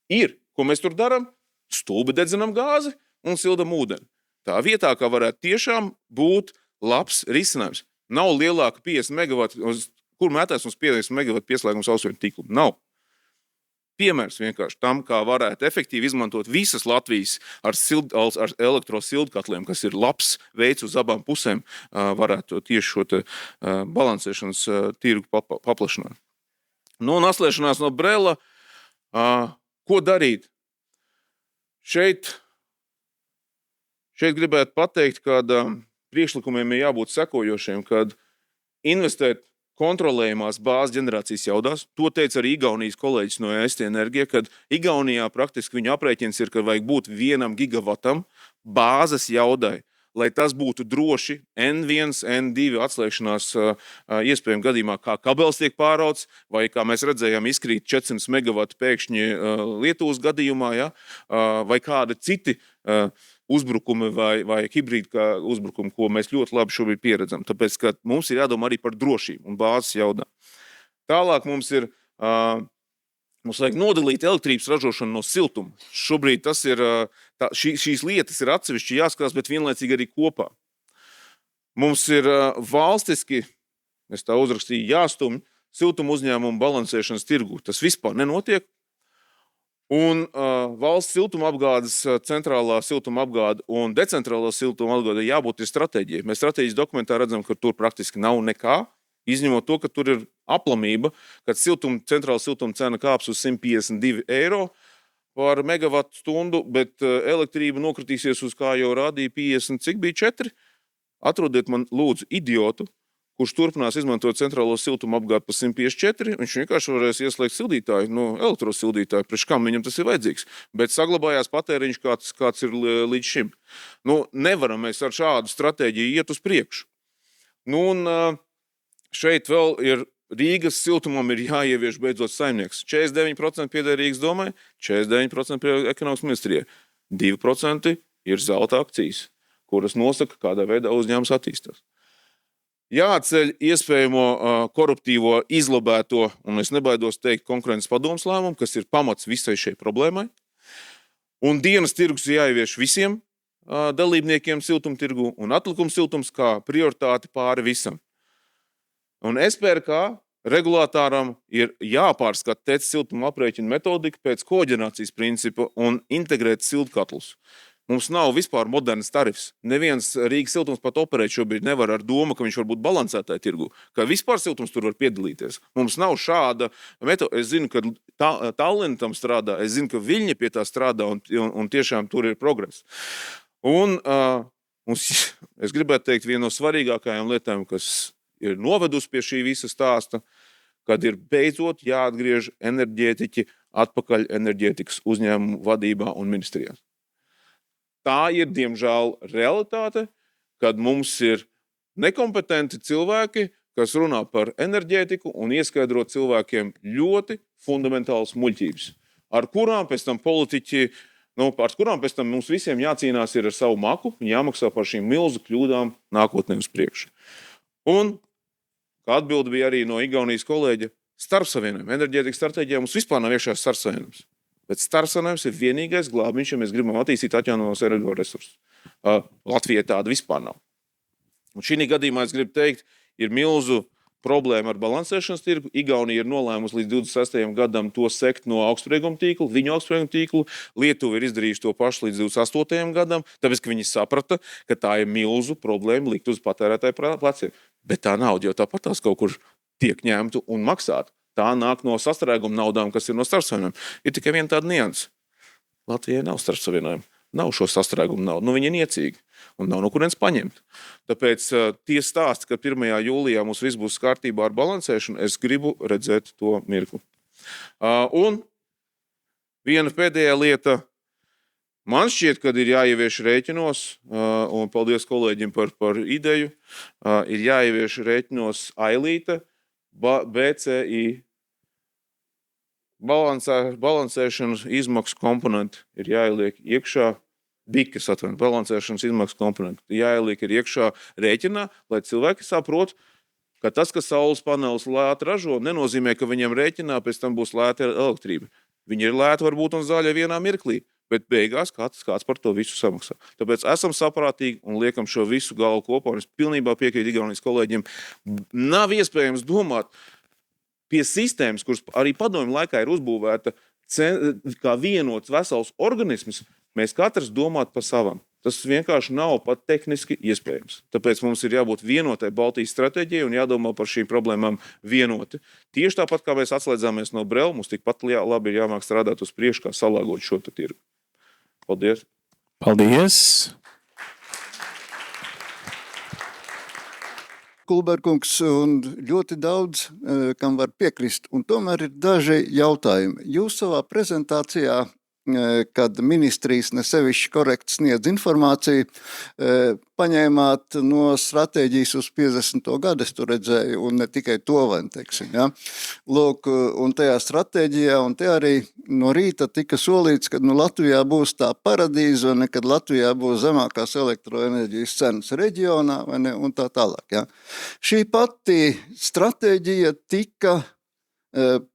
Ir. Ko mēs tur darām? Stulbi dedzinam gāzi un sildam ūdeni. Tā vietā, kā varētu tiešām būt labs risinājums. Nav lielāka 50 megavatu, kur mētās mums 50 megavatu pieslēgums augstumiem tīklu? Nav. Piemērs vienkārši tam, kā varētu efektīvi izmantot visas Latvijas ar elektrosildkatliem, kas ir labs veids uz abām pusēm, varētu tieši šo te balansēšanas tirgu paplašināt. Un atslēšanās no Brela, ko darīt? Šeit gribētu pateikt, ka priekšlikumiem ir jābūt sekojošiem, kad investēt kontrolējumās bāzes ģenerācijas jaudās. To teica arī Igaunijas kolēģis no Eidens Energia, kad Igaunijā praktiski viņu aprēķins ir, ka vajag būt 1 gigavatam bāzes jaudai, lai tas būtu droši N1, N2 atslēgšanās iespējami gadījumā, kā kabels tiek pārauts, vai kā mēs redzējām, izkrīt 400 megavatu pēkšņi Lietuvas gadījumā, ja? Vai kādi citi uzbrukumi vai hibrīda uzbrukumi, ko mēs ļoti labi šobrīd pieredzam. Tāpēc, ka mums ir jādomā arī par drošību un bāzes jaudā. Tālāk mums vajag nodalīt elektrības ražošanu no siltuma. Šobrīd tas ir, šīs lietas ir atsevišķi jāskatās, bet vienlaicīgi arī kopā. Mums ir valstiski, es tā uzrakstīju, jāstumj siltuma uzņēmumu balansēšanas tirgu. Tas vispār nenotiek. Un valsts siltuma apgādes, centrālā siltuma apgāde un decentrālā siltuma apgāde jābūt ir stratēģijai. Mēs stratēģijas dokumentā redzam, ka tur praktiski nav nekā, izņemot to, ka tur ir aplamība, kad centrāla siltuma cena kāps uz 152 eiro par megavatu stundu, bet elektrība nokritīsies uz, kā jau rādīja, 50, cik bija 4? Atrodiet man lūdzu idiotu, kurš turpinās izmantot centrālo siltuma apgādi par 154, viņš vienkārši varēs ieslēgt sildītāju, elektrosildītāju, priekš kam viņam tas ir vajadzīgs. Bet saglabājās patēriņš, kāds ir līdz šim. Nevaram mēs ar šādu stratēģiju iet uz priekšu. Un šeit vēl ir Rīgas siltumam ir jāievieš beidzot saimnieks. 49% pieder Rīgas domai, 49% pieder ekonomikas ministrijai. 2% ir zelta akcijas, kuras nosaka, kādā veidā uzņēmums attīstās. Jāatceļ iespējamo koruptīvo izlobēto, un es nebaidos teikt, konkurences padomes lēmumu, kas ir pamats visai šai problēmai. Un dienas tirgus jāievieš visiem dalībniekiem siltumtirgu un atlikums siltums kā prioritāti pāri visam. Un SPRK regulātāram ir jāpārskata TEC siltuma aprēķina metodika pēc koģenerācijas principa un integrēt siltkatlus. Mums nav vispār modernas tarifs. Neviens Rīgas siltums pat operēt šobrīd nevar ar domu, ka viņš var būt balansētāji tirgu, ka vispār siltums tur var piedalīties. Mums nav šāda metoda. Es zinu, ka Tallinna tam strādā, es zinu, ka Viļņa pie tā strādā un tiešām tur ir progress. Un es gribētu teikt, viena no svarīgākajām lietām, kas ir novedusi pie šī visa stāsta, kad ir beidzot jāatgriež enerģētiķi atpakaļ enerģētikas uzņēmumu vadībā un ministrijās. Tā ir, diemžēl, realitāte, kad mums ir nekompetenti cilvēki, kas runā par enerģētiku un ieskaidro cilvēkiem ļoti fundamentālas muļķības, ar kurām pēc tam politiķi, pēc tam mums visiem jācīnās ir ar savu maku un jāmaksā par šīm milzu kļūdām nākotnē uz priekšu. Un, kā atbilde bija arī no Igaunijas kolēģa, starpsavienojumi. Enerģētikas stratēģijā mums vispār nav iekšā starpsavienojums. Bet starpsavienojums ir vienīgais glābiņš, ja mēs gribam attīstīt atjaunīgos energo resursus. Latvijai tāda vispār nav. Un šī gadījumā es gribu teikt, ir milzu problēma ar balansēšanas tirgu. Igaunija ir nolēmusi līdz 26. gadam to sekt no augstsprieguma tīklu, viņu augstsprieguma tīklu. Lietuva ir izdarījuši to pašu līdz 28. gadam, tāpēc, ka viņi saprata, ka tā ir milzu problēma likt uz patērētāju pleciem. Bet tā nauda jau tāpat tās kaut kur tiek ņemta un maksāta. Tā nāk no sastrēguma naudām, kas ir no starpsavienojuma. Ir tikai viena tāda nianse. Latvijai nav starpsavienojuma. Nav šo sastrēgumu naudu. Viņi ir niecīgi un nav no kurienes paņemt. Tāpēc tie stāsti, ka 1. jūlijā mums viss būs kārtībā ar balansēšanu, es gribu redzēt to mirkli. Un viena pēdējā lieta. Man šķiet, kad ir jāievieš rēķinos, un paldies kolēģim par ideju, ir jāievieš rēķinos ailīte, BCI, balansēšanas izmaksu komponenti ir jāieliek iekšā, balansēšanas izmaksu komponenti jāieliek ir iekšā rēķinā, lai cilvēki saprot, ka tas, ka saules paneles lēti ražo, nenozīmē, ka viņam rēķinā pēc tam būs lēta elektrība. Viņi ir lēti varbūt un zaļa vienā mirklī, bet beigās kāds par to visu samaksā. Tāpēc esam saprātīgi un liekam šo visu galvu kopā, un es pilnībā piekrītu Igaunijas kolēģiem. Nav iespējams domāt pie sistēmas, kuras arī padomju laikā ir uzbūvēta kā vienots vesels organisms, mēs katrs domāt par savam. Tas vienkārši nav pat tehniski iespējams. Tāpēc mums ir jābūt vienotai Baltijas stratēģijai un jādomā par šīm problēmām vienoti. Tieši tāpat, kā mēs atslēdzāmies no Brela, mums tikpat labi ir jāmāk strādāt uz priekšu, kā salāgot šo tirgu. Paldies! Paldies! Kulberkungs, un ļoti daudz, kam var piekrist, un tomēr ir daži jautājumi. Jūs savā prezentācijā, kad ministrijas nesevišķi korekti sniedz informāciju, paņēmāt no stratēģijas uz 50. gadu, es tur redzēju, un ne tikai to vien, teiksim, ja. Lūk, un tajā stratēģijā, un te arī no rīta tika solīts, ka Latvijā būs tā paradīze, un kad Latvijā būs zemākās elektroenerģijas cenas reģionā, vai ne, un tā tālāk, ja. Šī pati stratēģija tika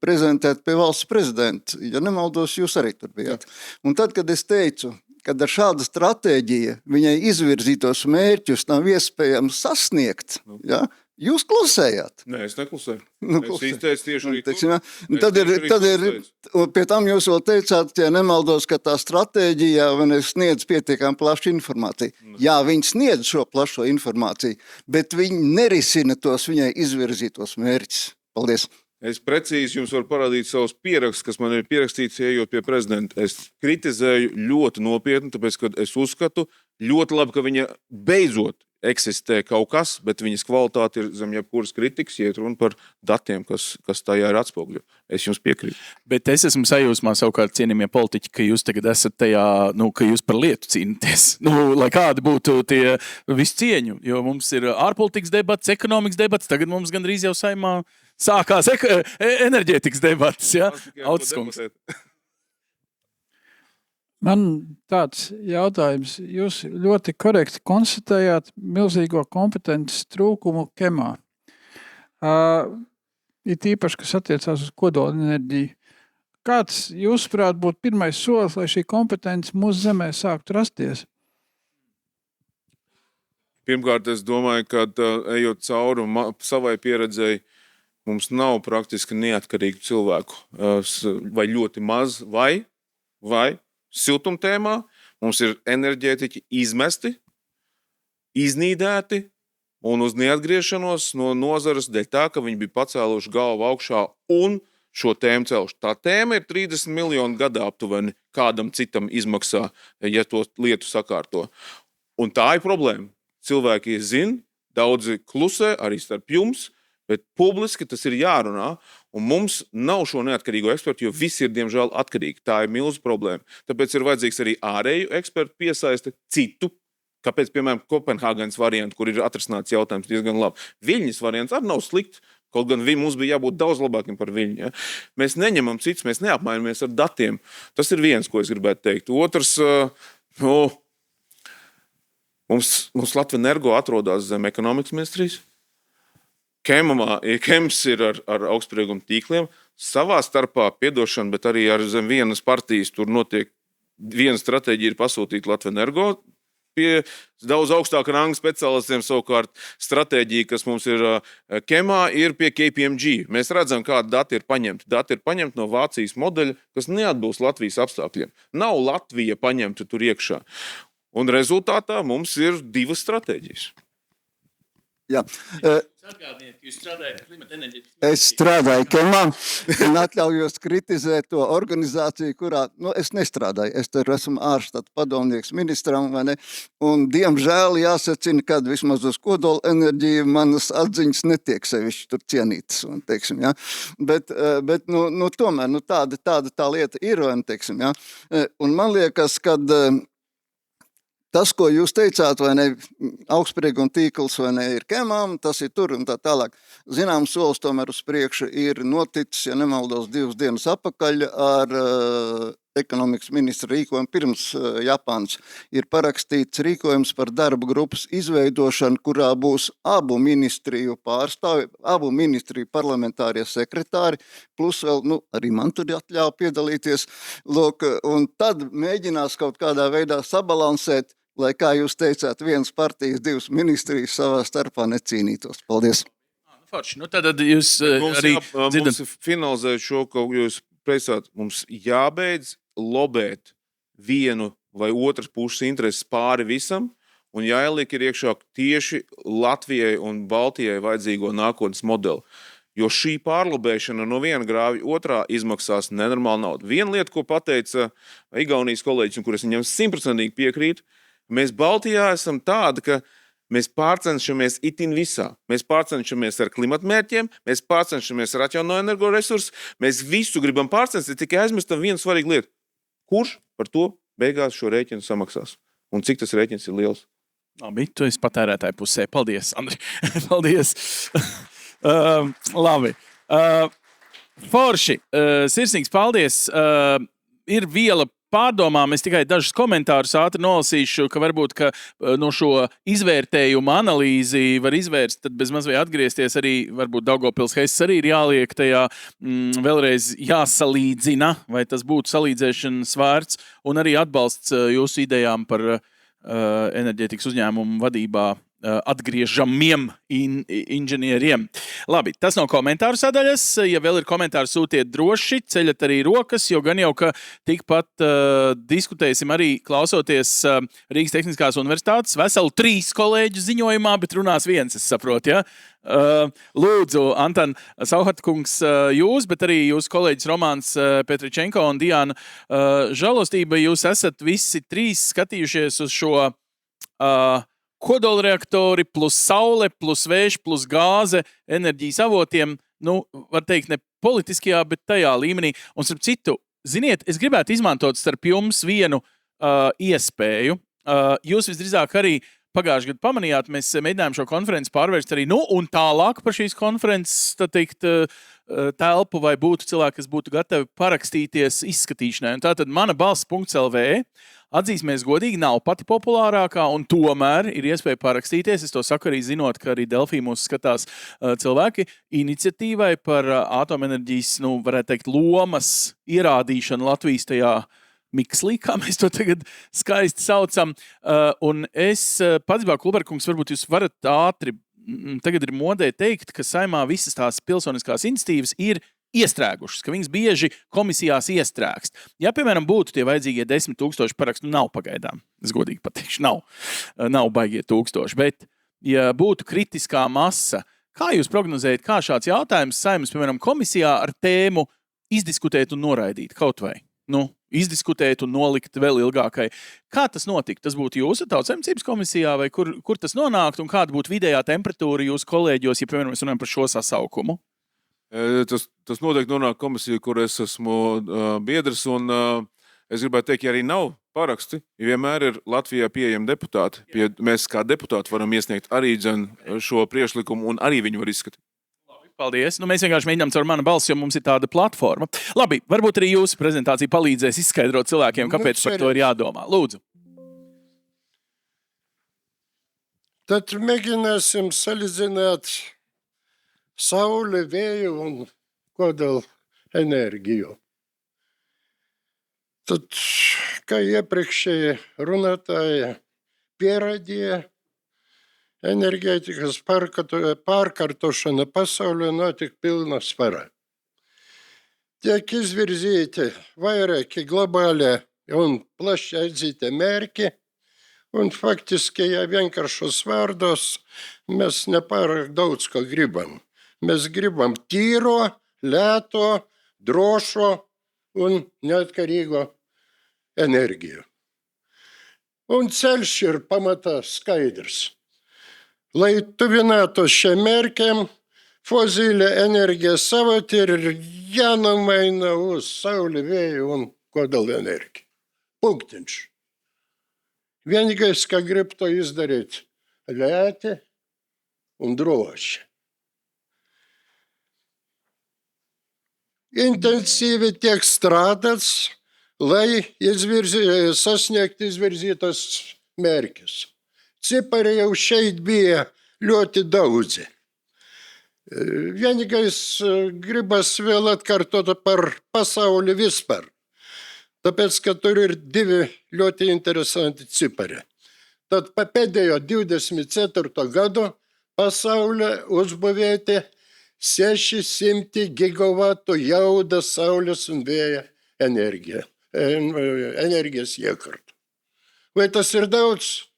prezentēt pie valsts prezidenta. Ja nemaldos, jūs arī tur bijāt. Un tad, kad es teicu, kad ar šādu stratēģiju viņai izvirzītos mērķus nav iespējams sasniegt, ja, jūs klusējāt. Nē, es neklusēju. Es izteicu tieši arī Tad ir, pie tam jūs vēl teicāt, ja nemaldos, ka tā stratēģija sniedz pietiekami plašu informāciju. Jā, viņi sniedz šo plašo informāciju, bet viņi nerisina tos viņai izvirzītos mērķus. Paldies! Es precīzi jums varu parādīt savus pierakstus, kas man ir pierakstīts, ejot pie prezidenta. Es kritizēju ļoti nopietni, tāpēc, ka es uzskatu ļoti labi, ka viņa beidzot eksistē kaut kas, bet viņas kvalitāte ir zem jebkuras kritikas, iet runa par datiem, kas tajā ir atspoguļo. Es jums piekrītu. Bet es esmu sajūsmā savukārt, cienījamie politiķi, ka jūs tagad esat tajā, ka jūs par lietu cīnāties. Lai kādi būtu tie visu cieņu, jo mums ir ārpolitikas debats, ekonomikas debats, tagad mums gandrīz jau saimā sākās enerģētikas debatas, ja? Autiskungs. Man tāds jautājums. Jūs ļoti korekti konstatējāt milzīgo kompetences trūkumu KEMā. Ir īpaši, kas attiecās uz kodolenerģiju. Kāds, jūsuprāt, būtu pirmais solis, lai šī kompetence mūsu zemē sāktu rasties? Pirmkārt, es domāju, ka ejot cauri savai pieredzēji, mums nav praktiski neatkarīgu cilvēku, vai ļoti maz, vai siltumtēmā. Mums ir enerģētiķi izmesti, iznīdēti un uz neatgriešanos no nozares dēļ tā, ka viņi bija pacēluši galvu augšā un šo tēmu celšu. Tā tēma ir 30 miljonu gadā aptuveni kādam citam izmaksā, ja to lietu sakārto. Un tā ir problēma. Cilvēki zina, daudzi klusē, arī starp jums, bet publiski tas ir jārunā, un mums nav šo neatkarīgo ekspertu, jo visi ir, diemžēl, atkarīgi. Tā ir milzu problēma. Tāpēc ir vajadzīgs arī ārēju ekspertu piesaiste citu, kāpēc, piemēram, Kopenhāgenes variantu, kur ir atrisināts jautājums diezgan labi. Viļņas variants arī nav slikts, kaut gan mums bija jābūt daudz labākiem par Viļņu. Ja? Mēs neņemam citus, mēs neapmainamies ar datiem. Tas ir viens, ko es gribētu teikt. Otrs, Mums Latvia Energo atrodas zem ekonomikas ministrijas. Kems ir ar augstsprieguma tīkliem. Savā starpā piedošana, bet arī ar zem vienas partijas tur notiek viena stratēģija ir pasūtīta Latvia Energo pie daudz augstāka ranga speciālistiem, savukārt stratēģija, kas mums ir Kemā, ir pie KPMG. Mēs redzam, kādi dati ir paņemti. Dati ir paņemti no Vācijas modeļa, kas neatbilst Latvijas apstākļiem. Nav Latvija paņemta tur iekšā. Un rezultātā mums ir 2 stratēģijas. Jā. Atgādiniet, jūs strādājat Klimata enerģētikas. Es strādāju Kemā un atļaujos kritizēt to organizāciju, kurā, es nestrādāju. Es tur esmu ārštata padomnieks ministram, vai ne? Un, diemžēl, jāsacina, kad vismaz uz kodolenerģiju manas atziņas netiek sevišķi tur cienītas, un, teiksim, ja? Bet tomēr, tāda tā lieta ir, un, teiksim, ja? Un man liekas, kad tas, ko jūs teicāt, vai ne, augstsprieguma tīkls, vai ne, ir Kemām, tas ir tur un tā tālāk. Zināms, solis tomēr uz priekšu ir noticis, ja nemaldos, 2 dienas apakaļ ar ekonomikas ministra rīkojumu. Pirms Japāns ir parakstīts rīkojums par darba grupas izveidošanu, kurā būs abu ministriju pārstāvi, abu ministriju parlamentārie sekretāri, plus vēl, arī man tur atļauj piedalīties. Lūk, un tad mēģinās kaut kādā veidā sabalansēt, lai, kā jūs teicāt, vienas partijas, 2 ministrijas savā starpā necīnītos. Paldies. Forši. Tad jūs arī dzirdam. Mums finalizēt šo, ko jūs preicāt, mums jābeidz lobēt vienu vai otras puses intereses pāri visam, un jāieliek ir iekšā tieši Latvijai un Baltijai vajadzīgo nākotnes modeli. Jo šī pārlobēšana no viena grāvja otrā izmaksās nenormāli naudu. Viena lieta, ko pateica Igaunijas kolēģis, un kur es viņam 100% piekrītu, mēs Baltijā esam tādi, ka mēs pārcenšamies itin visā. Mēs pārcenšamies ar klimatmērķiem, mēs pārcenšamies ar atjaunīgo energoresursu, mēs visu gribam pārcensties, tikai aizmirstam vienu svarīgu lietu. Kurš par to beigās šo rēķinu samaksās? Un cik tas rēķins ir liels? Labi, tu esi patērētāju pusē. Paldies, Andri. Paldies. Labi. Forši. Sirsnīgs paldies. Ir viela pārdomām, es tikai dažus komentārus ātri nolasīšu, ka varbūt no šo izvērtējumu analīzi var izvērst, tad bezmaz vai atgriezties arī, varbūt Daugavpils Hess arī ir jāliek tajā, vēlreiz jāsalīdzina, vai tas būtu salīdzēšanas vērts, un arī atbalsts jūsu idejām par enerģētikas uzņēmumu vadībā atgriežamiem inženieriem. Labi, tas nav komentāru sadaļas. Ja vēl ir komentāri, sūtiet droši, ceļat arī rokas, jo gan jau, ka tikpat diskutēsim arī klausoties Rīgas Tehniskās universitātes veselu 3 kolēģu ziņojumā, bet runās viens, es saprotu, ja? Lūdzu, Antans Sauhats kungs, jūs, bet arī jūs kolēģis Romāns Petričenko un Diāna Žalostība, jūs esat visi 3 skatījušies uz šo kodolreaktori plus saule, plus vējš, plus gāze, enerģijas avotiem, var teikt, ne politiskajā, bet tajā līmenī. Un starp citu, ziniet, es gribētu izmantot starp jums vienu iespēju. Jūs visdrīzāk arī pagājušajā gadā pamanījāt, mēs mēģinājām šo konferenci pārvērst arī, un tālāk par šīs konferences, tā teikt, telpu, vai būtu cilvēki, kas būtu gatavi parakstīties izskatīšanai. Un tātad mana balss.lv, atzīsimies godīgi, nav pati populārākā, un tomēr ir iespēja parakstīties. Es to saku arī zinot, ka arī Delfī mūs skatās cilvēki iniciatīvai par atomenerģijas, varētu teikt, lomas ierādīšanu Latvijas tajā mikslī, kā mēs to tagad skaisti saucam. Un es pats, Kulberkungs, varbūt jūs varat ātri, tagad ir modē teikt, ka Saeimā visas tās pilsoniskās iniciatīvas ir iestrēgušas, ka viņas bieži komisijās iestrēgst. Ja, piemēram, būtu tie vajadzīgie 10 000 parakstu, nav pagaidām, es godīgi pateikšu, nav baigie 1000, bet ja būtu kritiskā masa, kā jūs prognozējat, kā šāds jautājums Saeimas, piemēram, komisijā ar tēmu izdiskutēt un noraidīt kaut vai? Izdiskutēt un nolikt vēl ilgākai. Kā tas notika? Tas būtu jūsu Tautsaimniecības komisijā vai kur tas nonākt un kāda būtu vidējā temperatūra jūsu kolēģos, ja, piemēram, mēs runājam par šo sasaukumu? Tas noteikti nonāk komisija, kur es esmu biedrs, un es gribētu teikt, ja arī nav paraksti, vienmēr ir Latvijā pieejami deputāti. Mēs kā deputāti varam iesniegt arī šo priekšlikumu un arī viņu var izskatīt. Paldies. Mēs vienkārši mēģinām caur manu balsi, jo mums ir tāda platforma. Labi, varbūt arī jūsu prezentācija palīdzēs izskaidrot cilvēkiem, kāpēc par to ir jādomā. Lūdzu. Tad mēģināsim salīdzināt sauli, vēju un kodolenerģiju. Tad, kā iepriekšēji runātāji pierādīja, enerģētikas pārkārtošana pasaulē notiek pilnā spārā. Tiek izvirzīti vairāki globāli un plaši atzīti mērķi, un faktiski, ja vienkāršos vārdos, mēs nepārāk daudz ko gribam. Mēs gribam tīro, lēto, drošo un neatkarīgo enerģiju. Un ceļš ir pamatā skaidrs. Lai tuvinātu šiem mērķiem, fozīļa enerģijas avoti ir jānomaina uz sauli, vēju un kodolenerģiju. Punktiņš. Vienīgais, kā grib to izdarīt, lēti un droši. Intensīvi tiek strādāts, lai sasniegt izvirzītos mērķus. Cipari jau šeit bija ļoti daudzi. Vienīgais gribas vēl atkārtot par pasauli vispār. Tāpēc, ka tur ir divi ļoti interesanti cipari. Tad pa pēdējo 24 gadu pasaulē uzbūvēti 600 gigavatu jauda saules un vēja enerģijas iekārtu. Vai tas ir daudz?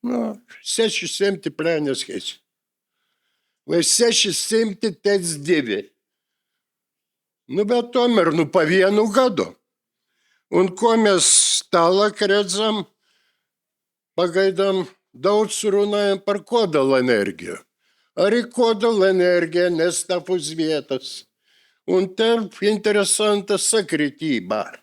600 plēnės heis. Vai 600 tēc 2. Bet tomēr, pa vienu gadu. Un ko mēs tālāk redzam, pagaidām daudz runājam par kodolenerģiju. Arī kodolenerģija nestāv uz vietas. Un te interesanta sakritība.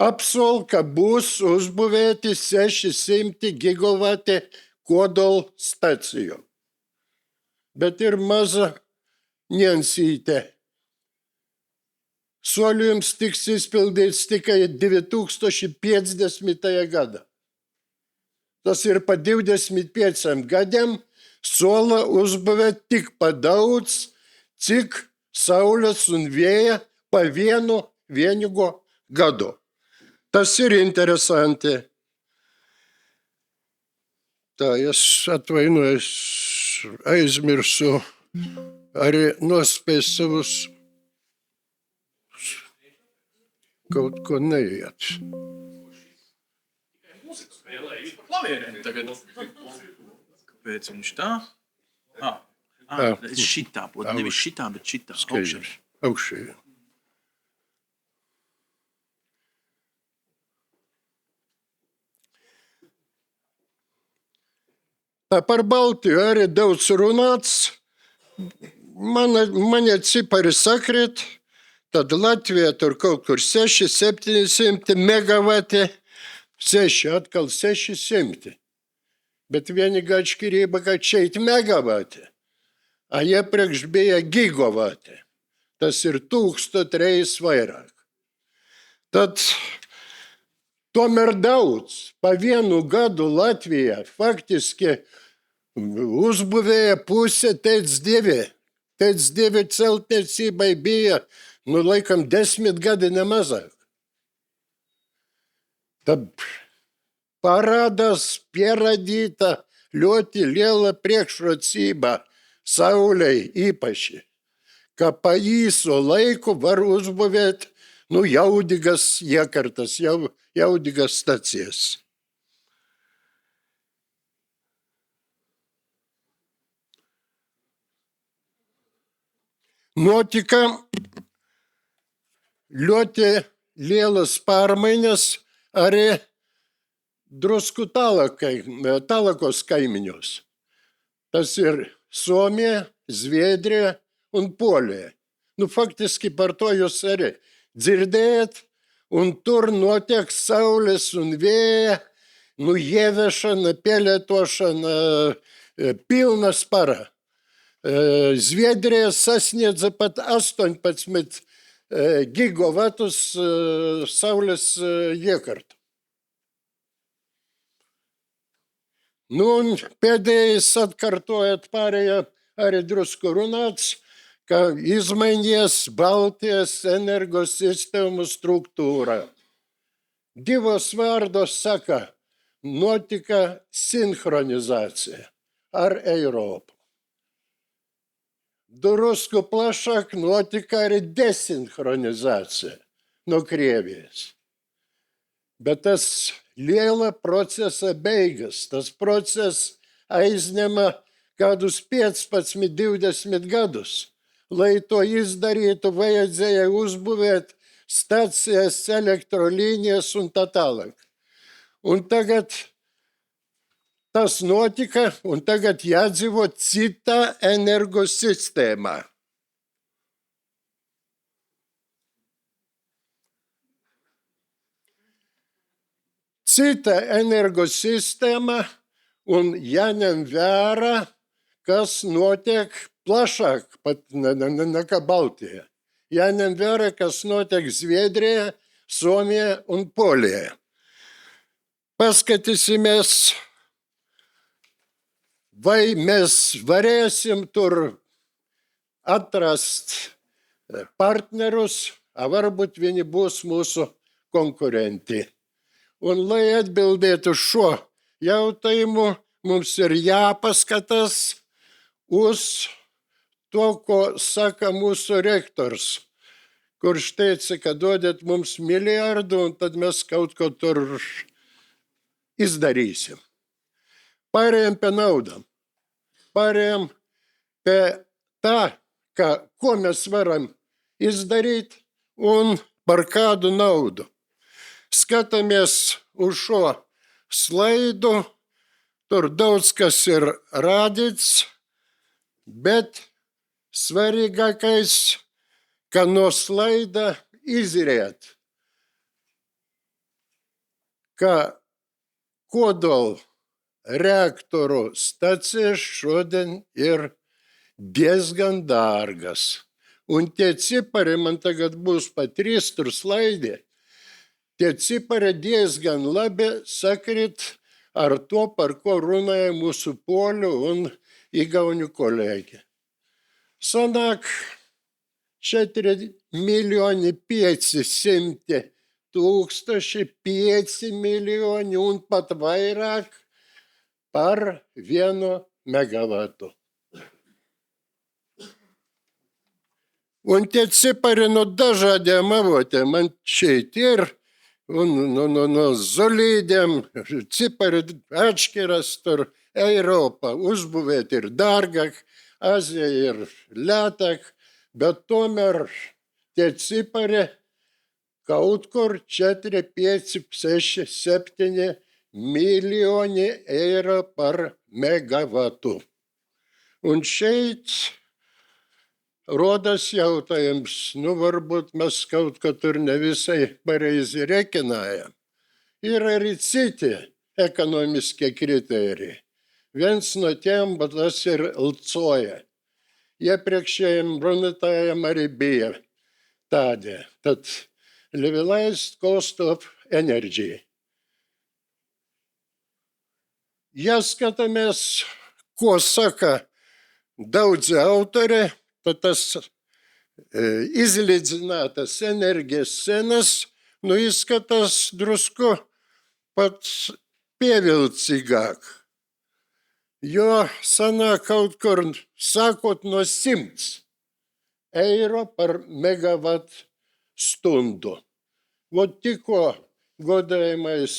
Apsol, ka būs uzbūvēti 600 gigavati kodola staciju. Bet ir maza niansīte. Solījums tiks izpildīts tikai 2050. gadā. Tas ir pa 25 gadiem sola uzbūvēt tikpat daudz, cik saules un vēja pa vienu vienīgo gadu. Tas ir interesanti. Tā, es atvainojos, aizmirsu arī nospēst savus kaut ko neiet. Kāpēc viņš tā? Šitā, nevis šitā, bet šitā. Augšējā. Par Baltiju arī daudz runāts. Mani cipari sakrīt, tad Latvijā tur kaut kur 600-700 megavati, 600. Bet vienīgā atšķirība, ka šeit megavati, a iepriekš bija gigavati. Tas ir 1000 reizes vairāk. Tad tomēr daudz. Pa vienu gadu Latvijā faktiski uzbūvēja puse TEC2. TEC2 celtniecībai bija, laikam 10 gadi nemazāk. Tad parādās pierādīta ļoti liela priekšrocība Saulei īpaši, ka pa īsu laiku var uzbūvēt jaudīgas iekārtas, jaudīgas stacijas. Notika ļoti lielas pārmaiņas arī drusku tālākos kaimiņos. Tas ir Somija, Zviedrija un Polija. Faktiski par to jūs arī dzirdējat, un tur notiek saules un vēja, ieviešana, pielietošana, pilna spara. Zviedrija sasniedza pat 18 gigavatus saules iekārtu. Un pēdējais atkartojot pārējā arī drusku runāts, ka izmainījies Baltijas energosistēmu struktūra. Divos vārdos saka, notika sinhronizācija ar Eiropu. Drusku plašāk notika arī desinhronizācija no Krievijas. Bet tas liela procesa beigas, tas process aizņema kādus 15-20 gadus. Lai to izdarītu, vajadzēja uzbūvēt stacijas, elektrolīnijas un tā tālāk. Un tagad tas notika, un tagad jādzīvo citā energosistēmā. Cita energosistēma, un jāņem vērā, kas notiek plašāk pat nekā Baltijā. Jāņem vērā, kas notiek Zviedrijā, Somijā un Polijā. Paskatīsimies, vai mēs varēsim tur atrast partnerus, varbūt viņi būs mūsu konkurenti. Un, lai atbildētu šo jautājumu, mums ir jāpaskatās uz to, ko saka mūsu rektors, kurš teica, ka dodiet mums miljardu, un tad mēs kaut ko tur izdarīsim. Pārējām pie naudām. Pārējām pie tā, ko mēs varam izdarīt un par kādu naudu. Skatāmies uz šo slaidu, tur daudz kas ir rādīts, bet svarīgākais, ka no slaida izriet, ka kodola reaktoru stacijas šodien ir diezgan dārgas. Un tie cipari, man tagad būs pa 3 tur slaidi, tie cipari diezgan labi sakrīt ar to, par ko runāja mūsu poļu un igauņu kolēģi. Sanāk 4 500 000, 5 miljoni un pat vairāk par 1 megavatu. Un tie cipari no dažādiem avotiem man šeit ir, un no zolīdiem cipari atšķiras, tur Eiropa uzbūvēt ir dārgāk, Azija ir lētāk, bet tomēr tie cipari kaut kur 4, 5, 6, 7 miljoni eiro par megavatu. Un šeit rodas jautājums, varbūt mēs kaut ko tur ne visai pareizi rekinājam. Ir arī citi ekonomiskie kriterijai. Viens no tiem, bet tas ir LCOE. Iepriekšējiem runātājiem arī bija tādi. Tad levelized cost of energy. Ja skatāmies, ko saka daudzi autori, tad tas izlīdzinātas enerģijas cenas izskatās drusku pat pievilcīgāk, jo sanāk kaut kur sākot no 100 eiro par megavatu stundu. Vot tikko godējumais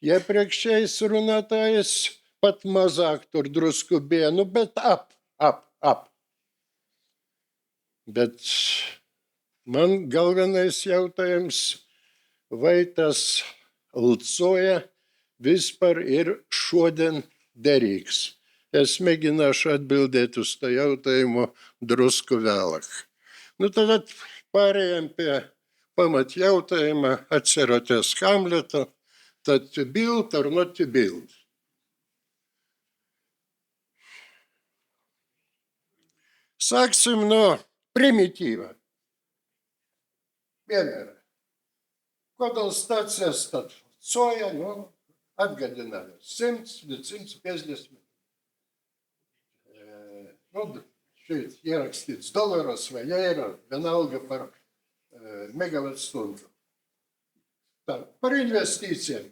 iepriekšējais runātājs pat mazāk tur drusku bija, nu bet ap. Bet man galvenais jautājums, vai tas Lcoja vispār ir šodien derīgs? Es mēģināšu atbildēt uz tā jautājumu drusku vēlāk. Nu tad pārējām pie pamat jautājuma, atceroties Hamletu, tad to build or not to build. Sāksim no primitīva. Piemēram, kodolstācijas tad Lcoja, atgādināja 100 līdz 150. Šeit ierakstīts dolāros vai eiro, vienalga par megavatu stundu. Tā, par investīcijiem.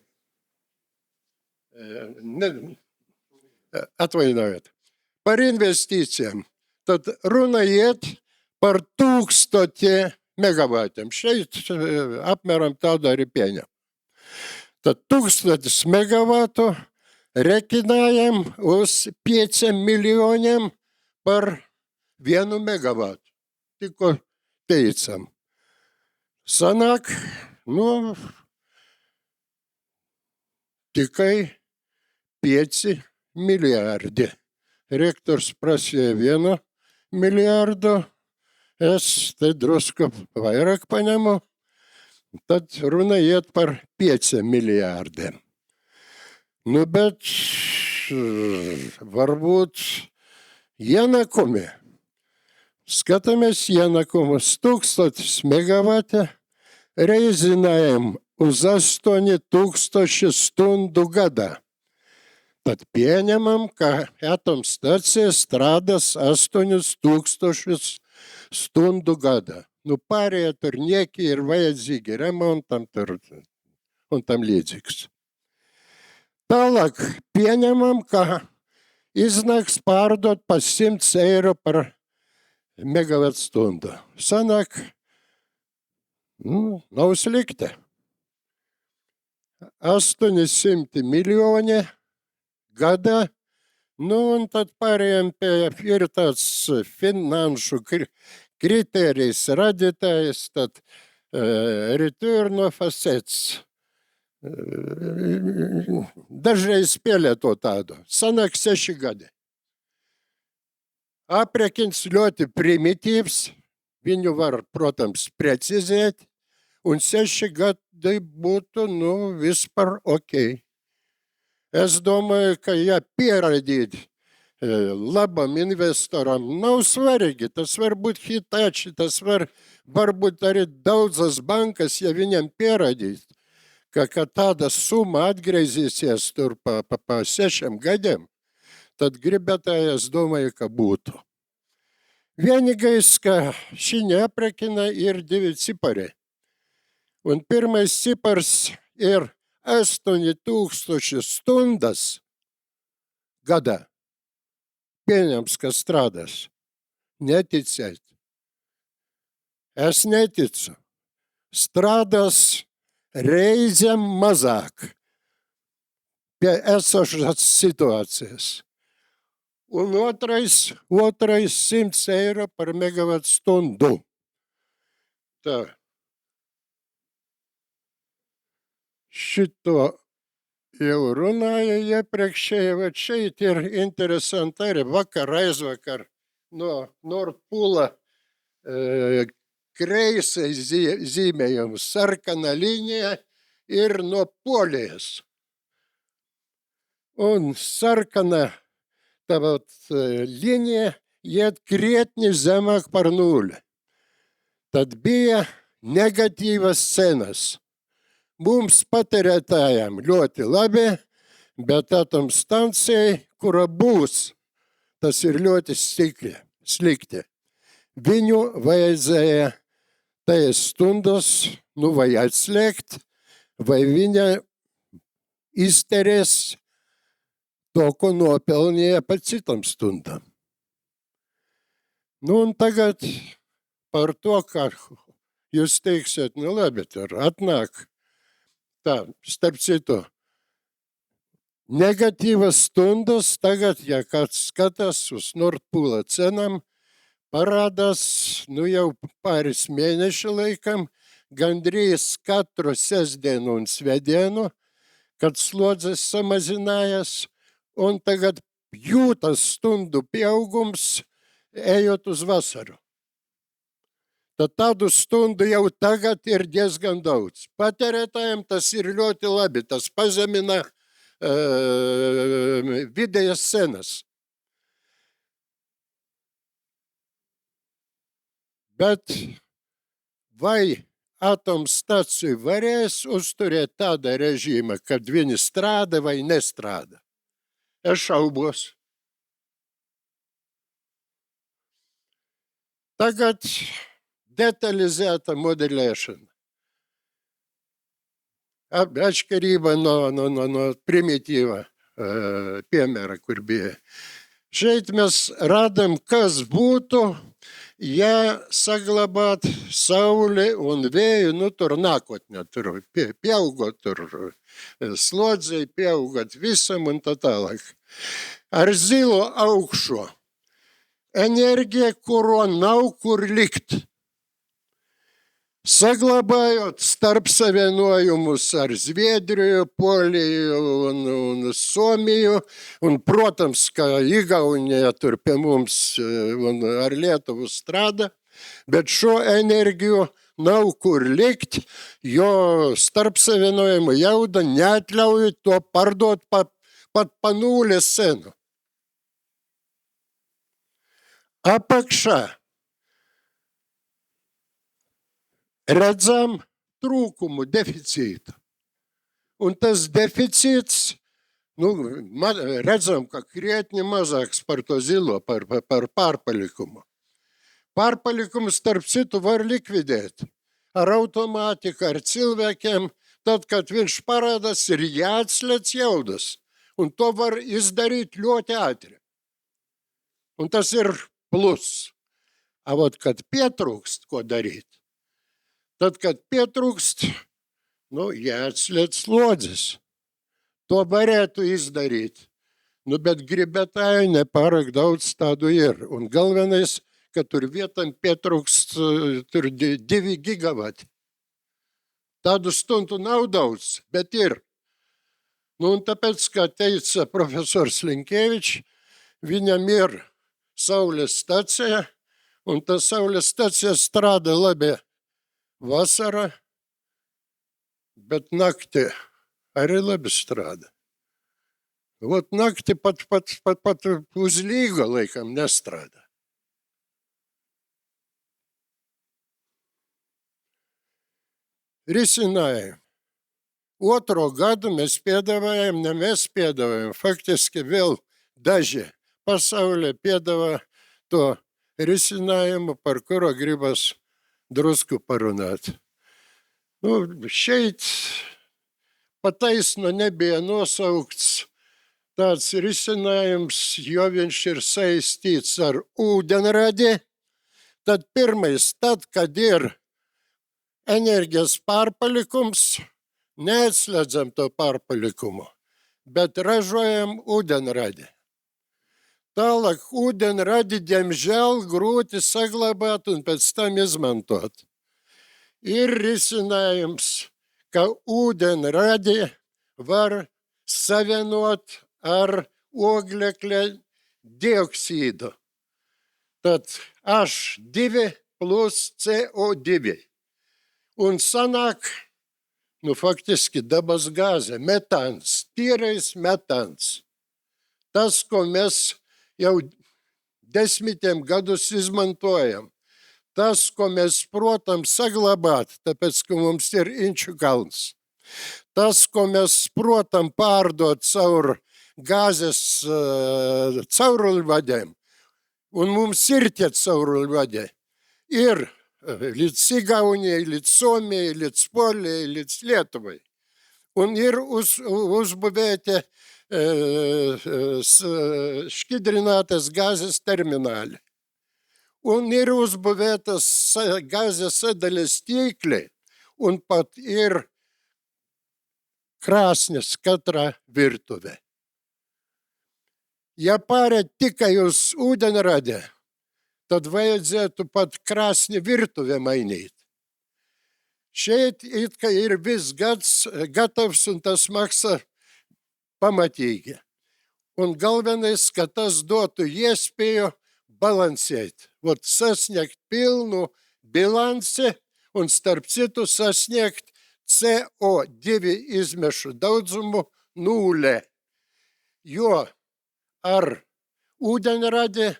Atvainojiet. Par investīcijiem. Tad runa iet par 1000 megavatiem. Šeit apmēram tādu arī pieņem. Tad 1000 megavatu rekinājam uz 5 miljoniem par 1 megavatu. Tikko teicam. Sanāk, tikai 5 miljārdi. Rektors prasīja 1 miljārdu, es te drusku vairāk paņemu, tad runa iet par 5 miljārdiem. Bet varbūt ienākumi. Skatāmies ienākumus 1000 megavati, reizinājam uz 8000 stundu gadā. Tad pieņemam, ka atomstacija strādās 8000 stundu gadā. Pārējie tur nieki ir vajadzīgi remontam un tam līdzīgs. Tālāk pieņemam, ka iznāks pārdot pa 100 eiro par megavatu stundu. Sanāk, nav slikti. 800 miljoni gadā, un tad pārējām pie ir tāds finanšu kritērijs radītājs, tad return of assets. Dažreiz pielieto tādu. Sanāk 6 gadi. Aprēķins ļoti primitīvs, viņu var, protams, precizēt, un 6 gadi būtu, vispār ok. Es domāju, ka ja pierādīt labam investoram nav svarīgi, tas var būt Hitachi, tas var būt arī daudzas bankas, ja viņam pierādīt, ka tāda summa atgriezīsies tur pa 6 gadiem, tad gribētāji, es domāju, ka būtu. Vienīgais, ka šī aprēķina ir 2 cipari. Un pirmais cipars ir 8000 stundas gadā. Pieņems, ka strādās. Neticiet. Es neticu. Strādās reizēm mazāk pie esošās situācijas. Un otrais 100 eiro par megavatu stundu. Tā. Šito jau runāja iepriekšēji, bet šeit ir interesanti arī aizvakar no Nordpūla kreisais zīmējums, sarkana līnija ir no Polijas. Un sarkana līnija iet krietni zemāk par 0. Tad bija negatīvas cenas. Mums patērētājiem ļoti labi, bet atomstacijai, kura būs, tas ir ļoti slikti. Viņu vajadzēja tajās stundas, vai atslēgt, vai viņa izterēs to, ko nopelnīja pa citam stundam. Nu, un tagad par to, kā jūs teiksiet, nu labi, tur atnāk tā, starp citu, negatīvas stundas tagad, ja kāds skatās uz Nordpūla cenām, parādās, nu jau pāris mēnešu laikam, gandrīz katru sestdienu un svētdienu, kad slodzes samazinājās, un tagad jūtas stundu pieaugums, ejot uz vasaru. Tad tādu stundu jau tagad ir diezgan daudz. Patērētājiem tas ir ļoti labi, tas pazemina vidējas cenas. Bet vai atomstaciju varēs uzturēt tāda režīma, kad viņi strādā vai nestrādā? Es šaubos. Tagad detalizēta modelēšana. Atšķirība no primitīva piemēra, kur bija. Šeit mēs rādam, kas būtu, ja saglabāt sauli un vēju, nu tur nākotnē, tur pieaugot, tur slodzei, pieaugot visam un tā tālāk. Ar zilu augšu enerģija, kuro nav kur likt. Saglabājot starpsavienojumus ar Zviedriju, Poliju un Somiju, un, protams, ka Igaunija tur pie mums un ar Lietuvu strādā, bet šo enerģiju nav kur likt, jo starpsavienojumu jauda neatļauj to pārdot pat pa nulles cenu. Apakšā redzam trūkumu, deficītu. Un tas deficīts, nu, redzam, ka krietni mazāks par to zilo, par pārpalikumu. Pārpalikumu, starp citu, var likvidēt ar automātiku, ar cilvēkiem. Tad, kad viņš parādās, ir jāatslēdz jaudas. Un to var izdarīt ļoti ātri. Un tas ir plus. A vot, kad pietrūkst, ko darīt? Tad, kad pietrūkst, nu, jāatslēdz slodzes. To varētu izdarīt. Nu, bet gribētāji nepārāk daudz tādu ir. Un galvenais, ka tur vietam pietrūkst tur 2 gigavati. Tādu stundu nav daudz, bet ir. Nu, un tāpēc, kā teica profesors Linkevičs, viņam ir saules stacija, un tā saules stacija strādā labi vasarā, bet naktī arī labi strādā. Vot naktī pat uz Līga laikam nestrādā. Risinājumi. Otro gadu mēs piedāvājam, ne mēs piedāvājam, faktiski vēl daži pasaulē piedāvā to risinājumu, par kuru gribas drusku parunāt. Nu, šeit pataisno nebija nosaukts tāds risinājums, jo viņš ir saistīts ar ūdenradi. Tad pirmais, tad, kad ir enerģijas pārpalikums, neatslēdzam to pārpalikumu, bet ražojam ūdenradi. Tālāk ūdenradi, diemžēl, grūti saglabāt un pēc tam izmantot. Ir risinājums, ka ūdenradi var savienot ar oglekļa dioksīdu. Tad H2 plus CO2. Un sanāk, nu faktiski dabas gāze, metāns, tīrais metāns. Tas, ko mēs jau 10 gadus izmantojam. Tas, ko mēs protam saglabāt, tāpēc, ka mums ir Inču kalns. Tas, ko mēs protam pārdot caur gāzes cauruļvadiem, un mums ir tie cauruļvadi, ir līdz Igaunijai, līdz Somijai, līdz Polijai, līdz Lietuvai. un ir uzbūvēti šķidrinātas gāzes termināli. Un ir uzbūvētas gāzes sadaļas tīkli, un pat ir krāsnis katrā virtuvē. Ja pārēt tikai uz ūdenradi, tad vajadzētu pat krāsni virtuvē mainīt. Šeit it kā ir viss gatavs un tas maksā pamatīgi. Un galvenais, ka tas dotu iespēju balansēt, sasniegt pilnu bilanci un starp citu sasniegt CO2 izmešu daudzumu nulē. Jo ar ūdenradi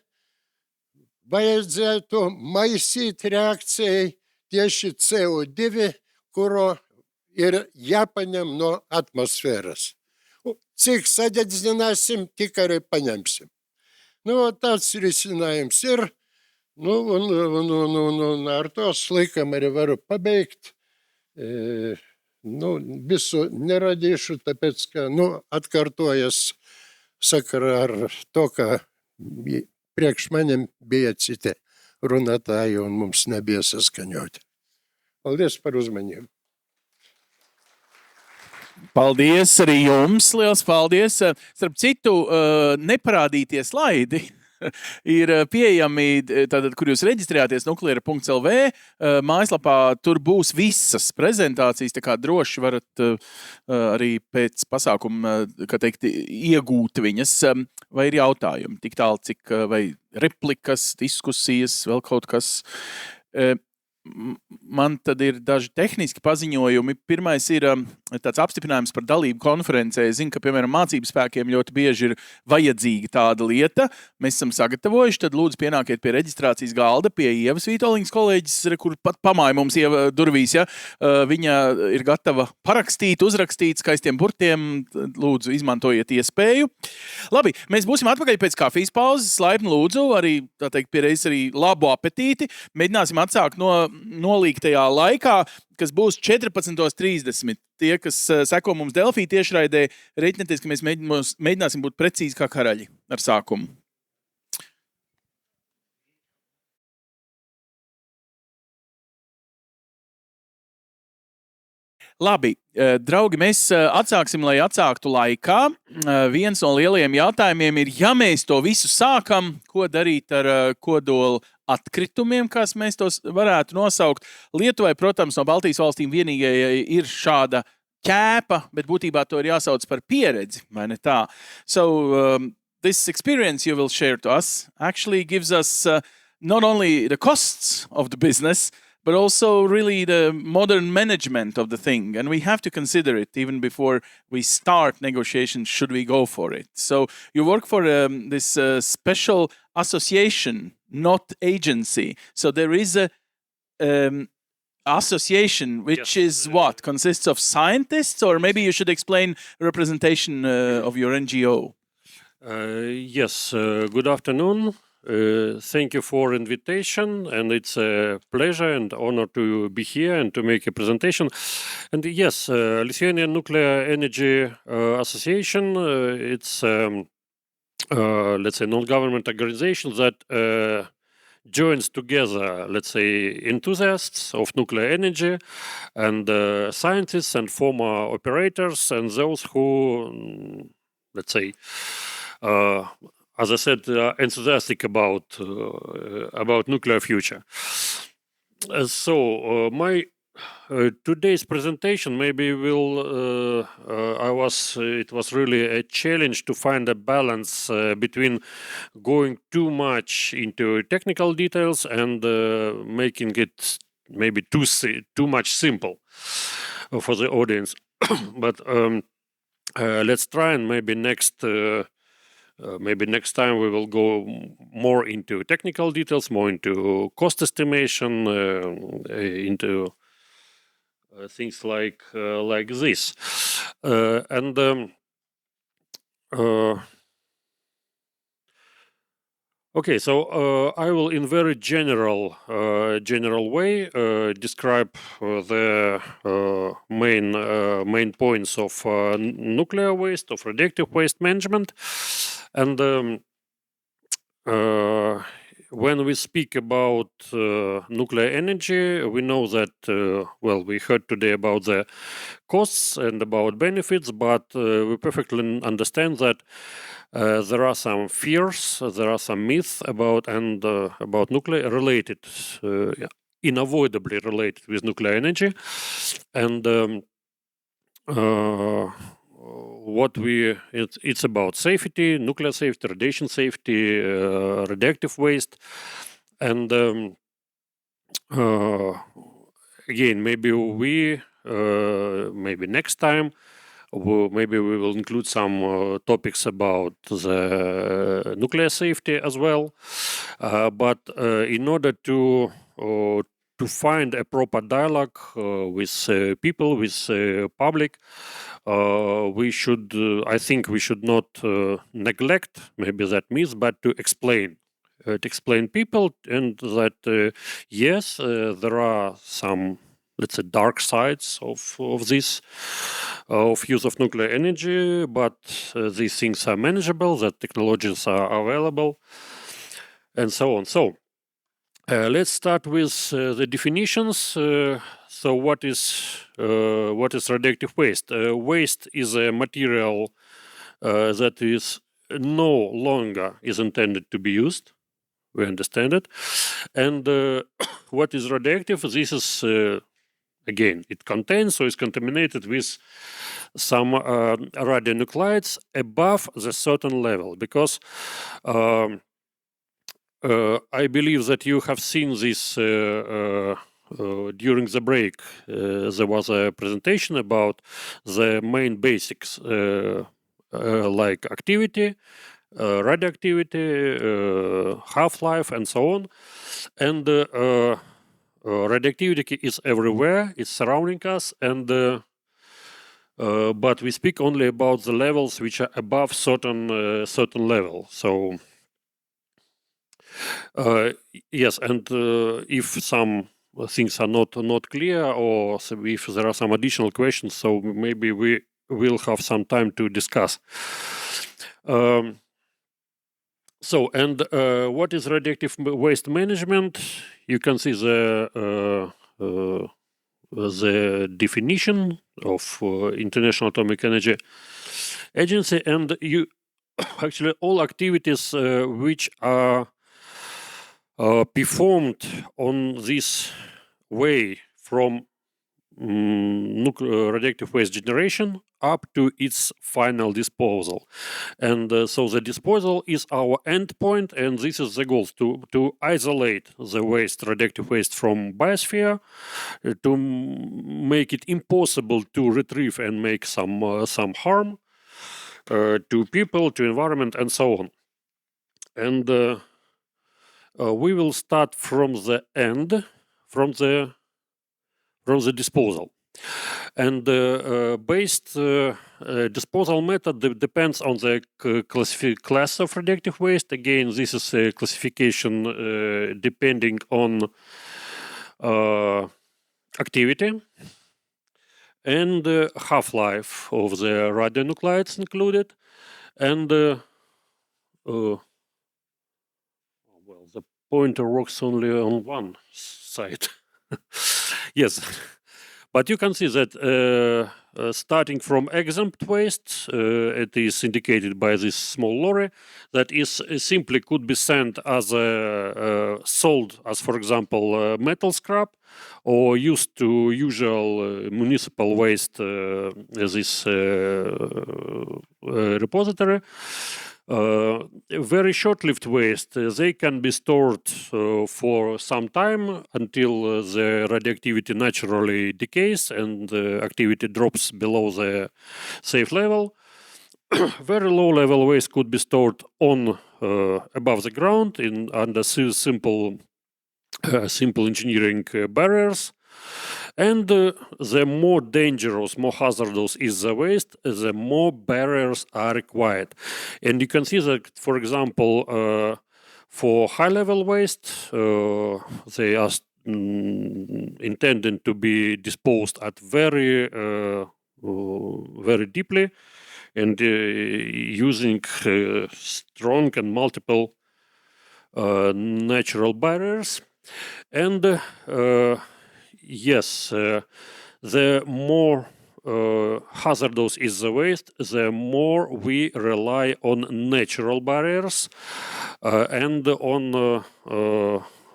vajadzētu maisīt reakcijai tieši CO2, kuro ir jāpaņem no atmosfēras. Cik sadedzināsim, tik arī paņemsim. Tāds risinājums ir. Un ar to laikam arī varu pabeigt. Visu neradīšu, tāpēc, ka atkārtojas sakarā ar to, ka priekš manim bija citi runātāji un mums nebija saskaņoti. Paldies par uzmanību. Paldies arī jums, liels paldies. Starp citu, neparādītie slaidi ir pieejami, tātad, kur jūs reģistrējāties nukleara.lv mājaslapā, tur būs visas prezentācijas, tā kā droši varat arī pēc pasākuma, kā teikt, iegūt viņas, vai ir jautājumi, tik tālu, cik, vai replikas, diskusijas, vēl kaut kas. Man tad ir daži tehniski paziņojumi. Pirmais ir tāds apstiprinājums par dalību konferencē. Es zinu, ka, piemēram, mācību spēkiem ļoti bieži ir vajadzīga tāda lieta. Mēs esam sagatavojuši, tad lūdzu pienākiet pie reģistrācijas galda, pie Ievas Vītoliņas kolēģis, kur pat pamāja mums Ieva durvīs, ja. Viņa ir gatava parakstīt, uzrakstīt skaistiem burtiem. Lūdzu, izmantojiet iespēju. Labi, mēs būsim atpakaļ pēc kafijas pauzes. Laipni lūdzu, arī, tā teikt, piereiz arī labu apetīti. Mēģināsim atsākt no nolīgtajā laikā, kas būs 14:30. Tie, kas seko mums Delfī tiešraidē, reiķinieties, ka mēs mēģināsim būt precīzi kā karaļi ar sākumu. Labi, draugi, mēs atsāksim, lai atsāktu laikā. Viens no lielajiem jautājumiem ir, ja mēs to visu sākam, ko darīt ar kodola atkritumiem, kas mēs tos varētu nosaukt. Lietuvai, protams, no Baltijas valstīm vienīgajai ir šāda ķēpa, bet būtībā to ir jāsauc par pieredzi, vai ne tā? So, this experience you will share to us actually gives us not only the costs of the business, but also really the modern management of the thing. And we have to consider it even before we start negotiations, should we go for it. So you work for this special association, not agency. So there is a association, which is what? Consists of scientists? Or maybe you should explain representation of your NGO. Yes, good afternoon. Thank you for invitation, and it's a pleasure and honor to be here and to make a presentation. And yes, Lithuanian Nuclear Energy Association, it's let's say non-government organization that joins together, let's say, enthusiasts of nuclear energy and scientists and former operators and those who, let's say, as I said, enthusiastic about nuclear future. So my today's presentation maybe will. It was really a challenge to find a balance between going too much into technical details and making it maybe too much simple for the audience. But let's try, and maybe next time we will go more into technical details, more into cost estimation, into things like this. Okay, so I will, in very general way, describe the main points of nuclear waste, of radioactive waste management, and when we speak about nuclear energy, we know that we heard today about the costs and about benefits, but we perfectly understand that there are some fears, there are some myths about nuclear related, unavoidably related with nuclear energy, and it's about safety, nuclear safety, radiation safety, radioactive waste, and again, maybe next time. Maybe we will include some topics about the nuclear safety as well. But in order to find a proper dialogue with people, with public, I think we should not neglect maybe that myth, but to explain people, and that yes, there are some, let's say, dark sides of this, of use of nuclear energy, but these things are manageable, that technologies are available, and so on. So let's start with the definitions. So what is radioactive waste? Waste is a material that is no longer is intended to be used. We understand it. And what is radioactive? This is again, it contains, so it's contaminated with some radionuclides above the certain level, because I believe that you have seen this during the break. There was a presentation about the main basics, like activity, radioactivity, half-life, and so on. And radioactivity is everywhere, it's surrounding us, and but we speak only about the levels which are above certain level. So yes, and if some things are not clear, or if there are some additional questions, so maybe we will have some time to discuss. So, and what is radioactive waste management? You can see the definition of International Atomic Energy Agency, and you actually all activities which are performed on this way from radioactive waste generation up to its final disposal. And so the disposal is our end point, and this is the goal, to isolate the waste, radioactive waste, from biosphere, to make it impossible to retrieve and make some harm to people, to environment, and so on. And we will start from the end, from the disposal. And based disposal method depends on the class of radioactive waste. Again, this is a classification depending on activity and half-life of the radionuclides included, and well, the pointer works only on one side. Yes, but you can see that starting from exempt waste, it is indicated by this small lorry, that is simply could be sent as sold as, for example, metal scrap, or used to usual municipal waste this repository. Very short-lived waste, they can be stored for some time until the radioactivity naturally decays and activity drops below the safe level. Very low-level waste could be stored on above the ground under simple engineering barriers. And the more dangerous, more hazardous is the waste, the more barriers are required. And you can see that, for example, For high-level waste, they are intended to be disposed at very deeply and using strong and multiple natural barriers. And yes, the more hazardous is the waste, the more we rely on natural barriers and on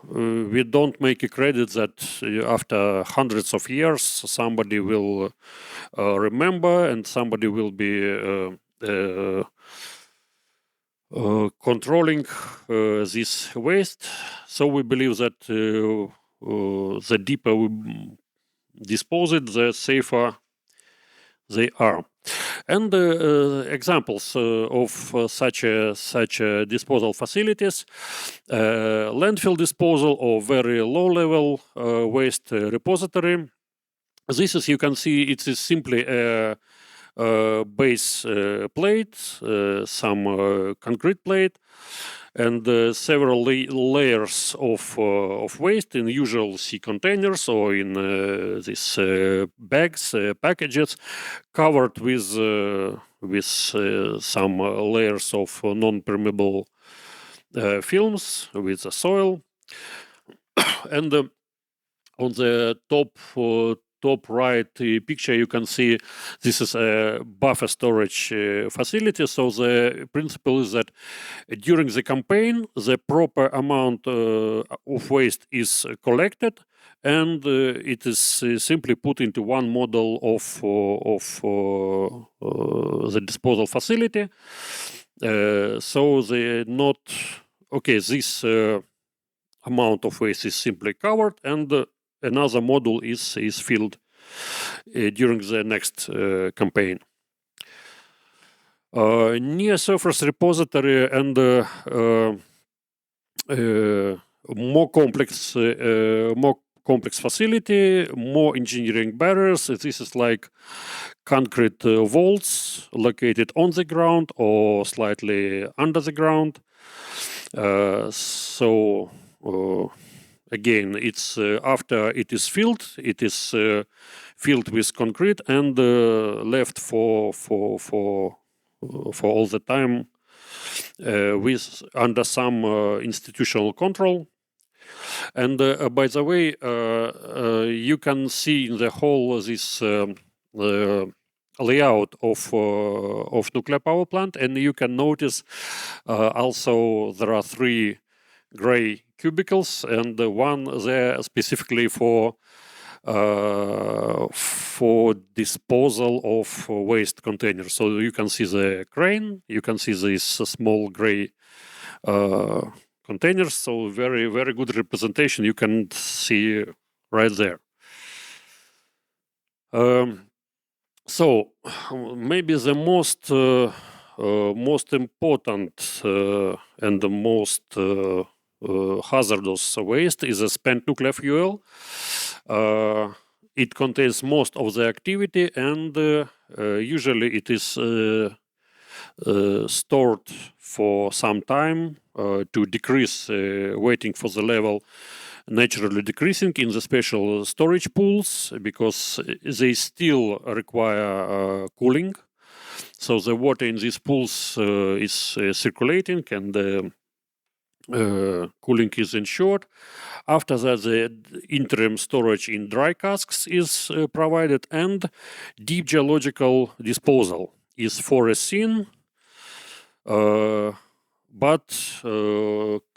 we don't make a credit that after hundreds of years somebody will remember and somebody will be controlling this waste. So we believe that the deeper we dispose it, the safer they are. And examples of such disposal facilities, landfill disposal or very low-level waste repository. This is, you can see, it is simply a base plate, some concrete plate, and several layers of waste in usual sea containers or in these bags, packages, covered with some layers of non-permeable films with the soil. And on the top right picture, you can see this is a buffer storage facility. So the principle is that during the campaign, the proper amount of waste is collected, and it is simply put into one model of the disposal facility. So this amount of waste is simply covered, and another model is filled during the next campaign. Near surface repository and more complex facility, more engineering barriers. This is like concrete vaults located on the ground or slightly under the ground. Again, it's after it is filled filled with concrete and left for all the time with under some institutional control. And by the way, you can see in the whole this layout of nuclear power plant, and you can notice also there are 3 gray cubicles and one there specifically for disposal of waste containers. So you can see the crane, you can see these small gray containers. So very, very good representation you can see right there. So maybe the most important and the most hazardous waste is a spent nuclear fuel. It contains most of the activity, and usually it is stored for some time to decrease, waiting for the level naturally decreasing in the special storage pools, because they still require cooling. So the water in these pools is circulating, and cooling is ensured. After that, the interim storage in dry casks is provided, and deep geological disposal is foreseen. But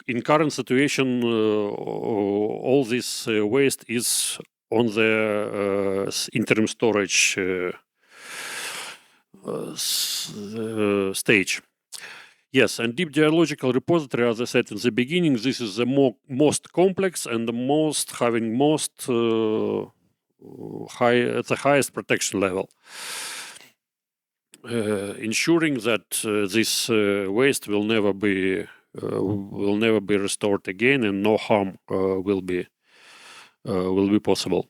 in current situation, all this waste is on the interim storage stage. Yes, and deep geological repository, as I said in the beginning, this is the most complex and the the highest protection level, ensuring that this waste will never be restored again, and no harm will be possible.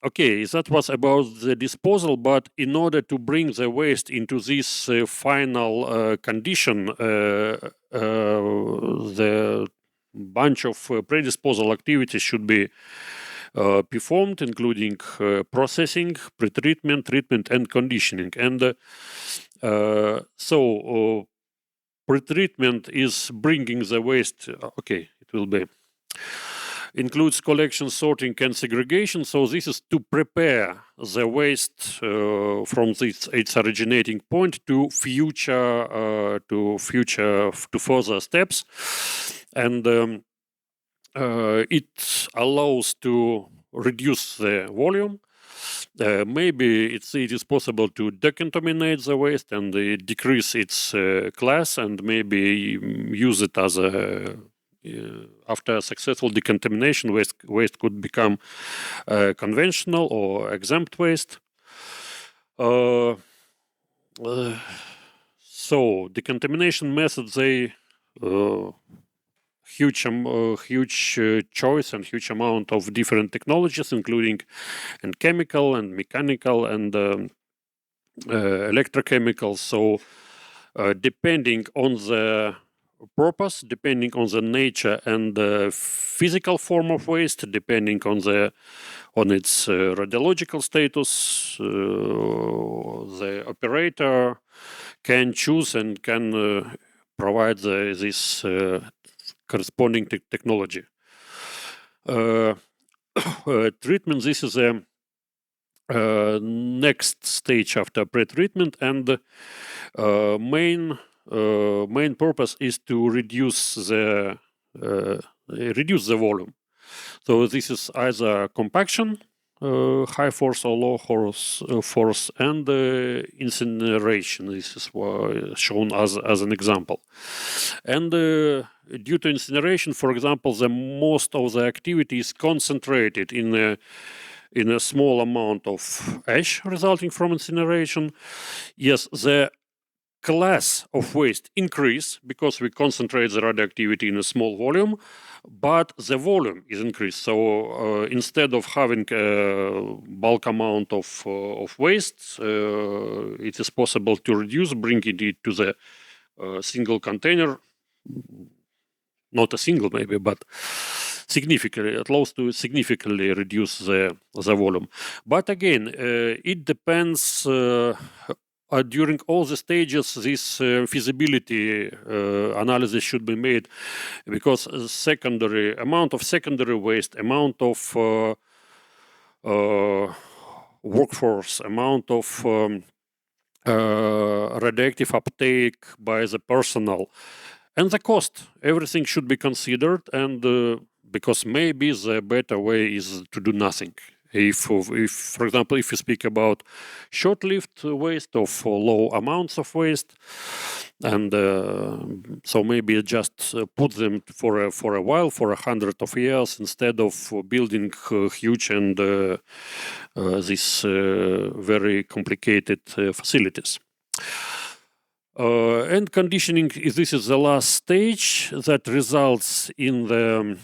okay, that was about the disposal, but in order to bring the waste into this final condition, the bunch of pre-disposal activities should be performed, including processing, pre-treatment, treatment, and conditioning. And so pre-treatment is bringing the waste, okay, it will be, includes collection, sorting, and segregation. So this is to prepare the waste from its originating point to further steps, and it allows to reduce the volume. Maybe it is possible to decontaminate the waste and decrease its class, and maybe use it as a after successful decontamination, waste could become conventional or exempt waste. So decontamination methods, they huge choice and huge amount of different technologies, including and chemical and mechanical and electrochemical. So depending on the purpose, depending on the nature and the physical form of waste, depending on its radiological status, the operator can choose and can provide this corresponding technology. Treatment, this is a next stage after pre-treatment, and main purpose is to reduce the volume. So this is either compaction, high force or low force, and incineration. This is shown as an example. And due to incineration, for example, the most of the activity is concentrated in a small amount of ash resulting from incineration. Yes, the class of waste increase because we concentrate the radioactivity in a small volume, but the volume is increased. So instead of having a bulk amount of waste, it is possible to reduce, bringing it to the single container, not a single maybe, but significantly, it allows to significantly reduce the volume. But again, it depends. During all the stages, this feasibility analysis should be made, because amount of secondary waste, amount of workforce, amount of radioactive uptake by the personnel, and the cost, everything should be considered, and because maybe the better way is to do nothing. If, for example, if you speak about short-lived waste of low amounts of waste, and so maybe just put them for a while, for 100 of years, instead of building huge and these very complicated facilities. And conditioning, this is the last stage that results in the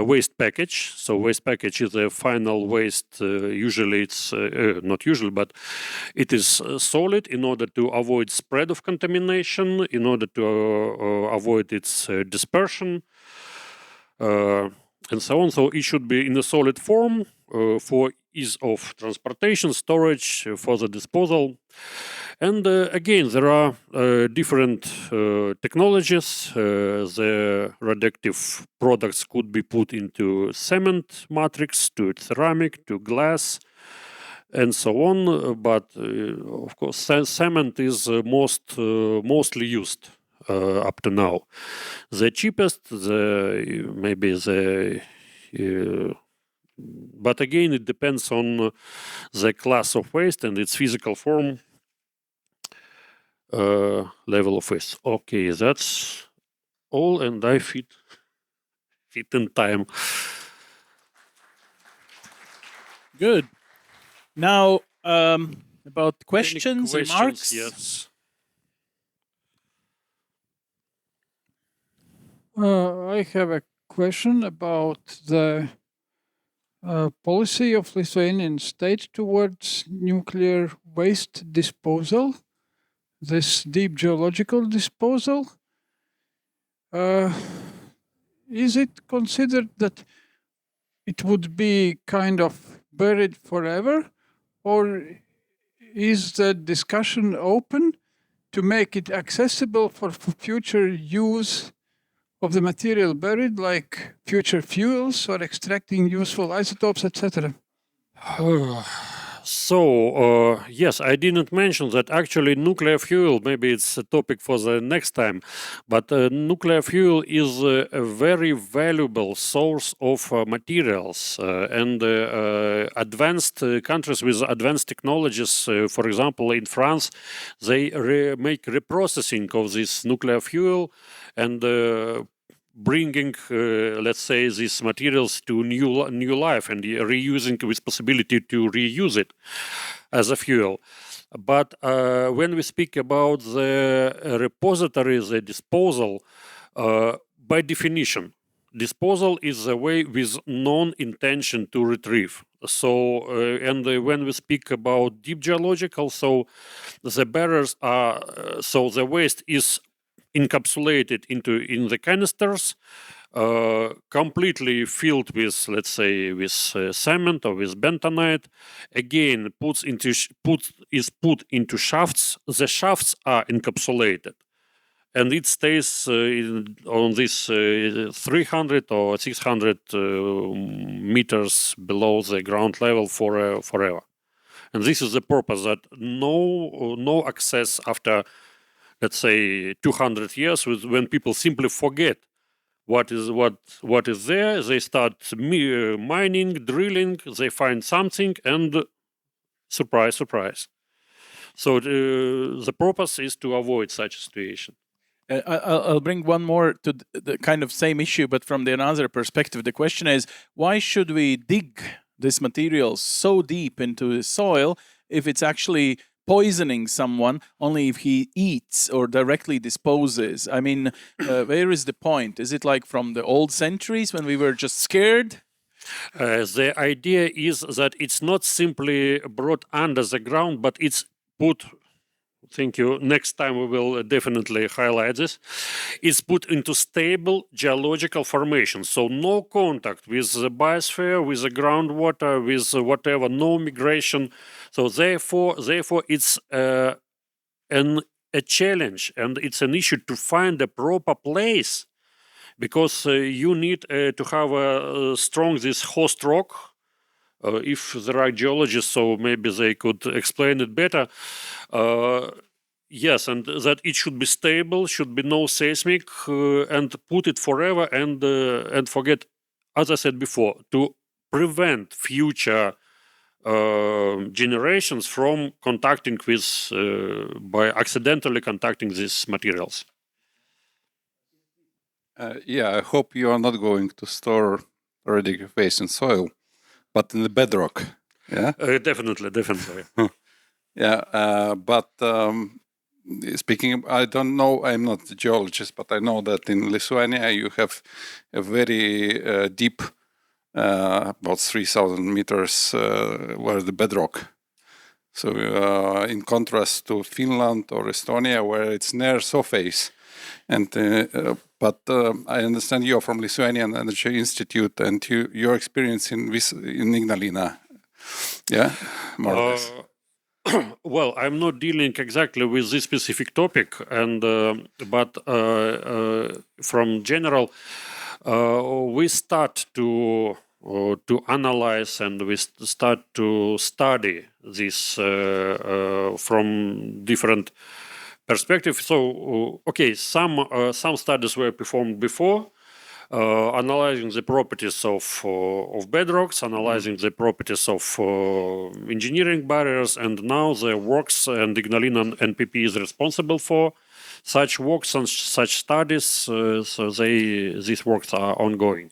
waste package. So waste package is a final waste. Usually it's not usually, but it is solid in order to avoid spread of contamination, in order to avoid its dispersion, and so on. So it should be in a solid form for ease of transportation, storage, for the disposal. And again, there are different technologies. The radioactive products could be put into cement matrix, to ceramic, to glass, and so on. But of course, cement is mostly used up to now. The cheapest, but again, it depends on the class of waste and its physical form. Level of waste. Okay, that's all, and I fit in time. Good. Now, about questions, remarks. Yes. I have a question about the policy of Lithuanian state towards nuclear waste disposal, this deep geological disposal? Is it considered that it would be kind of buried forever, or is the discussion open to make it accessible for future use of the material buried, like future fuels or extracting useful isotopes, etc.? Yes, I didn't mention that actually nuclear fuel, maybe it's a topic for the next time, but nuclear fuel is a very valuable source of materials and advanced countries with advanced technologies, for example, in France, they make reprocessing of this nuclear fuel and bringing, let's say, these materials to new life and reusing with possibility to reuse it as a fuel. But when we speak about the repository, the disposal, by definition, disposal is a way with non-intention to retrieve. So, and when we speak about deep geological, so the barriers are, so the waste is encapsulated in the canisters, completely filled with, let's say, with cement or with bentonite. Again, put into shafts. The shafts are encapsulated, and it stays on this 300 or 600 meters below the ground level forever. And this is the purpose, that no access after, let's say, 200 years, when people simply forget what is there. They start mining, drilling, they find something, and surprise, surprise. So the purpose is to avoid such a situation. I'll bring one more to the kind of same issue, but from another perspective. The question is, why should we dig this material so deep into the soil if it's actually poisoning someone only if he eats or directly disposes? I mean, where is the point? Is it like from the old centuries when we were just scared? The idea is that it's not simply brought under the ground, but it's put, thank you, next time we will definitely highlight this, it's put into stable geological formation. So no contact with the biosphere, with the groundwater, with whatever, no migration. So therefore it's a challenge, and it's an issue to find a proper place, because you need to have a strong this host rock. If there are geologists, so maybe they could explain it better. Yes, and that it should be stable, should be no seismic, and put it forever and forget, as I said before, to prevent future generations from contacting with, by accidentally contacting these materials. Yeah, I hope you are not going to store radioactive waste in soil, but in the bedrock. Yeah, definitely. Yeah, but speaking, I don't know, I'm not a geologist, but I know that in Lithuania you have a very deep, about 3,000 meters, where the bedrock. So in contrast to Finland or Estonia, where it's near surface. And but I understand you're from Lithuanian Energy Institute, and your experience in Ignalina, yeah, more or less. Well, I'm not dealing exactly with this specific topic, and but from general, we start to analyze and we start to study this from different perspectives. So, okay, some studies were performed before, analyzing the properties of bedrocks, analyzing the properties of engineering barriers, and now the works, and Ignalina NPP is responsible for such works and such studies. So these works are ongoing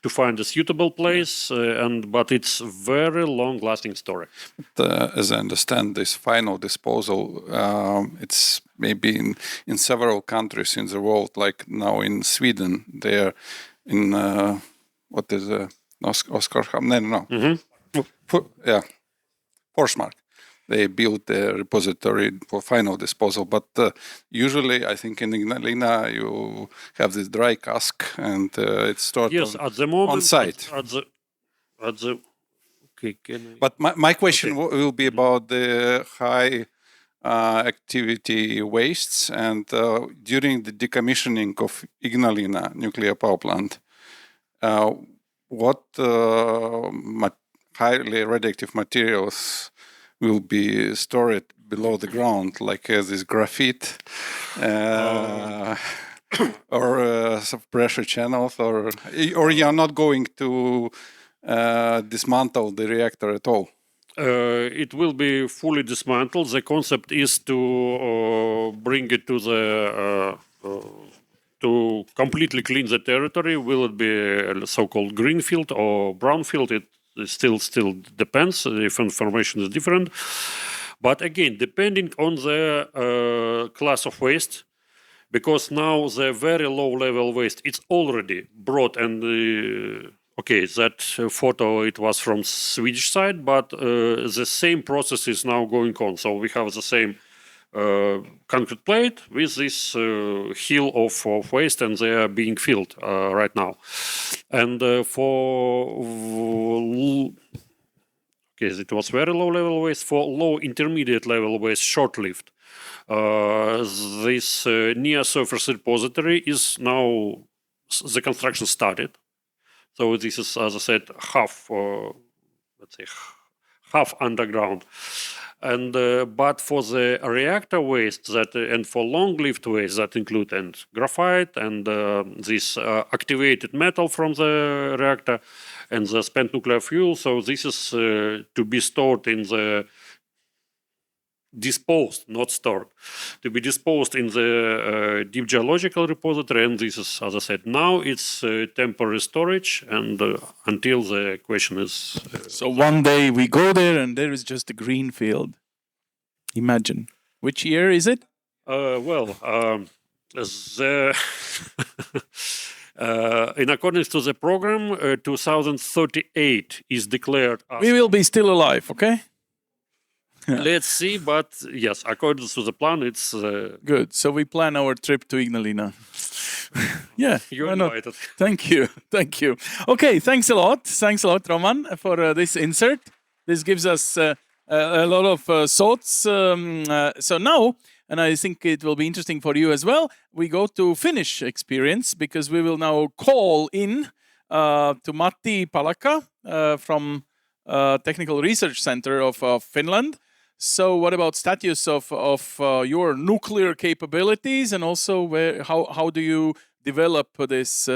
to find a suitable place, but it's a very long-lasting story. As I understand, this final disposal, it's maybe in several countries in the world, like now in Sweden, they're in Forsmark. They built a repository for final disposal, but usually I think in Ignalina you have this dry cask and it's stored at the moment, on site. But my question will be about the high activity wastes and during the decommissioning of Ignalina nuclear power plant, what highly radioactive materials will be stored below the ground, like this graphite or some pressure channels, or you are not going to dismantle the reactor at all? It will be fully dismantled. The concept is to bring it to the to completely clean the territory. Will it be a so-called greenfield or brownfield? It still depends if information is different. But again, depending on the class of waste, because now the very low level waste, it's already brought and that photo, it was from Swedish side, but the same process is now going on. So we have the same concrete plate with this hill of waste, and they are being filled right now. And it was very low level waste. For low intermediate level waste, short-lived, this near surface repository is now, the construction started. So this is, as I said, half underground. And but for the reactor waste and for long-lived waste that include and graphite and this activated metal from the reactor and the spent nuclear fuel. So this is to be stored in the disposed, not stored, to be disposed in the deep geological repository. And this is, as I said, now it's temporary storage, and until the question is. So one day we go there and there is just a green field. Imagine. Which year is it? In accordance to the program, 2038 is declared. We will be still alive, okay? Let's see, but yes, according to the plan, it's good. So we plan our trip to Ignalina. Yeah, you're invited. Thank you. Okay, thanks a lot, Roman, for this insert. This gives us a lot of thoughts. So now, and I think it will be interesting for you as well, we go to Finnish experience, because we will now call in to Matti Palakka from Technical Research Center of Finland. So what about status of your nuclear capabilities, and also how do you develop this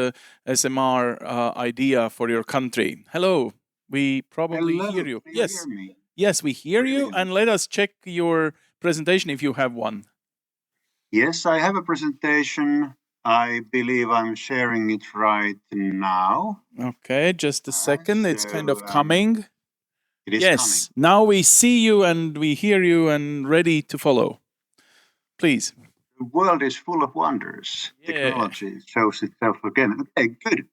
SMR idea for your country? Hello, we probably hear you. Yes, hear me? Yes, we hear you. And let us check your presentation if you have one. Yes, I have a presentation. I believe I'm sharing it right now. Okay, just a second. It's kind of coming. It is yes, coming. Now we see you and we hear you and ready to follow. Please. The world is full of wonders. Yeah. Technology shows itself again. Okay, good.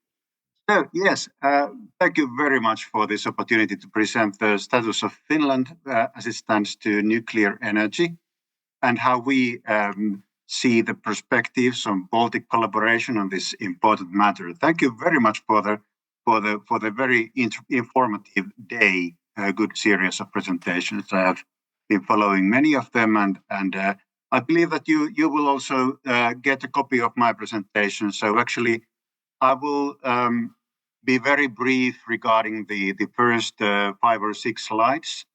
So, yes, thank you very much for this opportunity to present the status of Finland as it stands to nuclear energy and how we see the perspectives on Baltic collaboration on this important matter. Thank you very much for the very informative day. A good series of presentations. I have been following many of them, and I believe that you will also get a copy of my presentation. So actually, I will be very brief regarding the first 5 or 6 slides.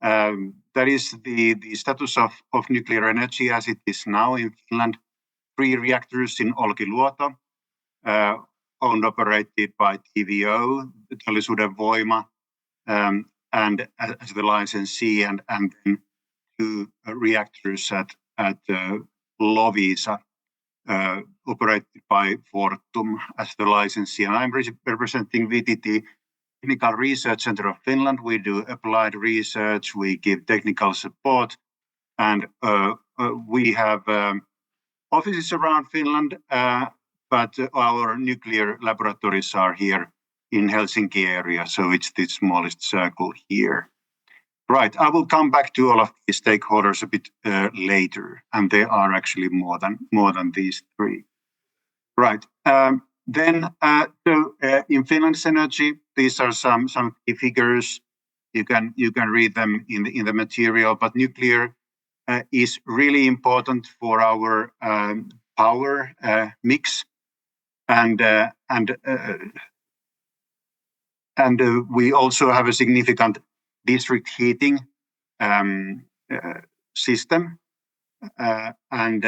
That is the status of nuclear energy as it is now in Finland. 3 reactors in Olkiluoto, owned operated by TVO, Teollisuuden Voima, and as the licensee, and then 2 reactors at Loviisa, operated by Fortum as the licensee. And I'm representing VTT Technical Research Center of Finland. We do applied research, we give technical support, and we have offices around Finland, but our nuclear laboratories are here Helsinki area. So it's the smallest circle here. Right. I will come back to all of these stakeholders a bit later, and there are actually more than these three. Right. Then in Finland's energy, these are some key figures. You can read them in the material, but nuclear is really important for our power mix, and we also have a significant district heating system, and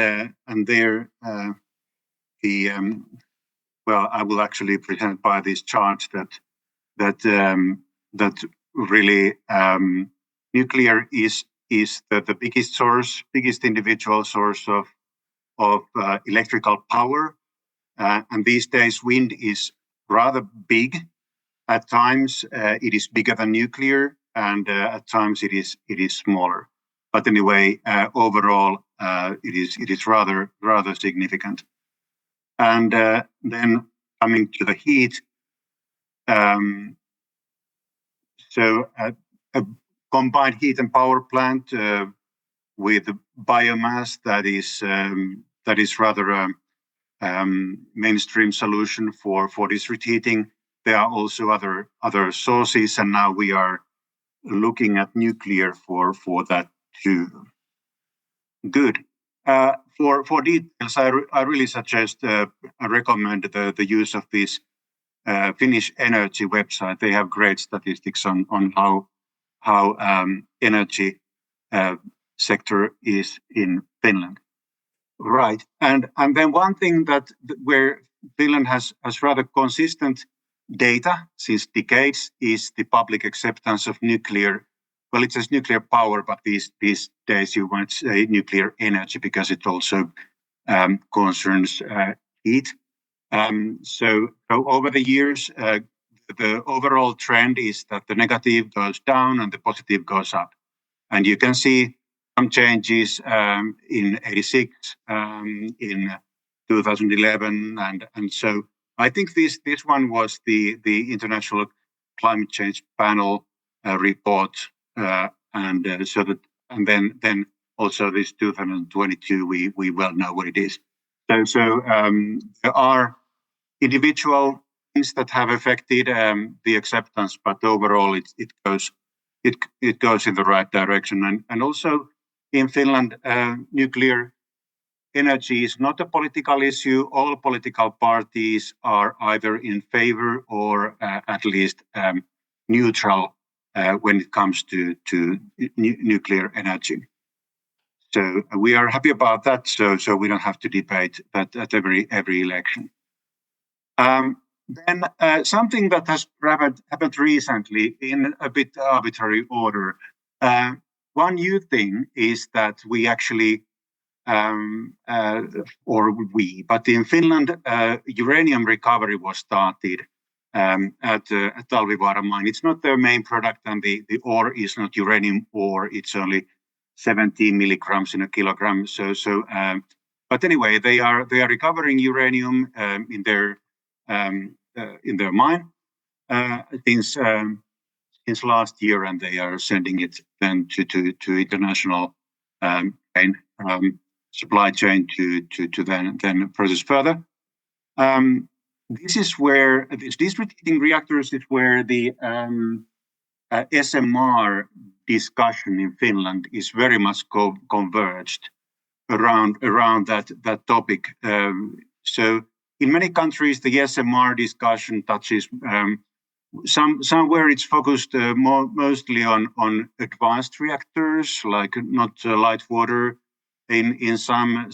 there well, I will actually present by this chart that really nuclear is the biggest individual source of electrical power, and these days wind is rather big. At times it is bigger than nuclear, and at times it is smaller. But anyway, overall it is rather significant. And then coming to the heat, so a combined heat and power plant with biomass that is rather a mainstream solution for district heating. There are also other sources, and now we are looking at nuclear for that too. Good. For details, I really suggest, I recommend the use of this Finnish energy website. They have great statistics on how energy sector is in Finland. Right, and then one thing where Finland has rather consistent data since decades is the public acceptance of nuclear. Well, it says nuclear power, but these days you want to say nuclear energy because it also concerns heat. So over the years, the overall trend is that the negative goes down and the positive goes up. And you can see some changes in 86, in 2011, and so I think this one was the International Climate Change Panel report, and then also this 2022 we well know what it is. So there are individual things that have affected the acceptance, but overall it goes in the right direction, and also in Finland nuclear energy is not a political issue. All political parties are either in favor or at least neutral when it comes to nuclear energy. So we are happy about that. So we don't have to debate that at every election. Then something that has happened recently in a bit arbitrary order. One new thing is that we actually but in Finland, uranium recovery was started at Talvivaara mine. It's not their main product, and the ore is not uranium ore. It's only 17 milligrams in a kilogram. But anyway, they are recovering uranium in their mine since last year, and they are sending it then to international supply chain to then process further. This is where these district heating reactors is where the SMR discussion in Finland is very much converged around that topic. So in many countries, the SMR discussion touches somewhere it's focused mostly on advanced reactors, like not light water. In some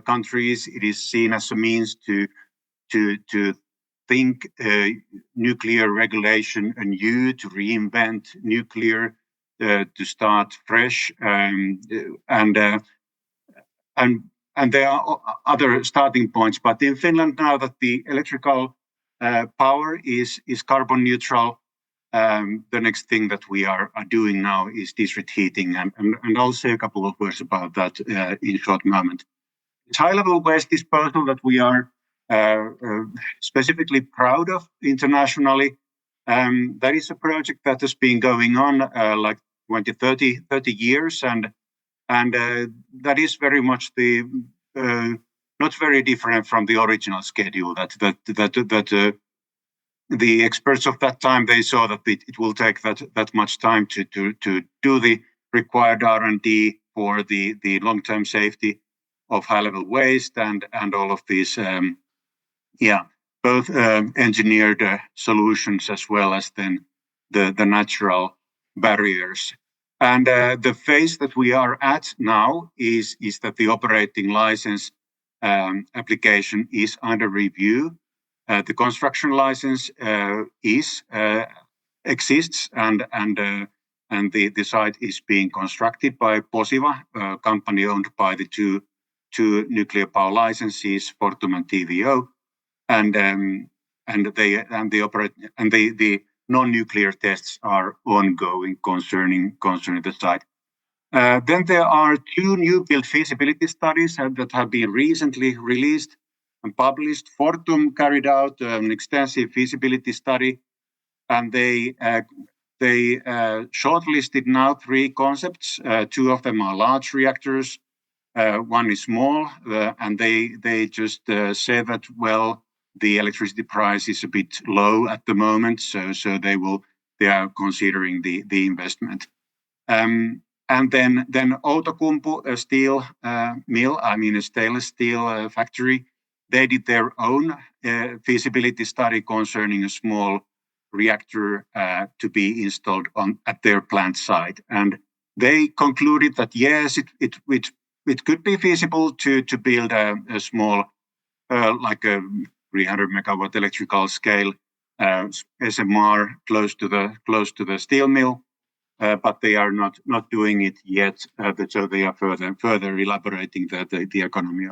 countries, it is seen as a means to think nuclear regulation anew, to reinvent nuclear, to start fresh, and there are other starting points. But in Finland, now that the electrical power is carbon neutral, the next thing that we are doing now is district heating, and I'll say a couple of words about that in a short moment. It's high-level waste disposal that we are specifically proud of internationally. That is a project that has been going on like 20, 30 years, and that is very much the not very different from the original schedule. That the experts of that time, they saw that it will take that much time to do the required R&D for the long-term safety of high-level waste and all of these both engineered solutions as well as then the natural barriers. And the phase that we are at now is that the operating license application is under review. The construction license exists, and the site is being constructed by Posiva, a company owned by the two nuclear power licenses, Fortum and TVO, and the non-nuclear tests are ongoing concerning the site. Then there are two new build feasibility studies that have been recently released and published. Fortum carried out an extensive feasibility study, and they shortlisted now 3 concepts. 2 of them are large reactors, one is small, and they just say that, well, the electricity price is a bit low at the moment, so they are considering the investment. And then Outokumpu, a steel mill, a stainless steel factory, they did their own feasibility study concerning a small reactor to be installed at their plant site, and they concluded that yes, it could be feasible to build a small like a 300 megawatt electrical scale SMR close to the steel mill, but they are not doing it yet. So they are further elaborating the economy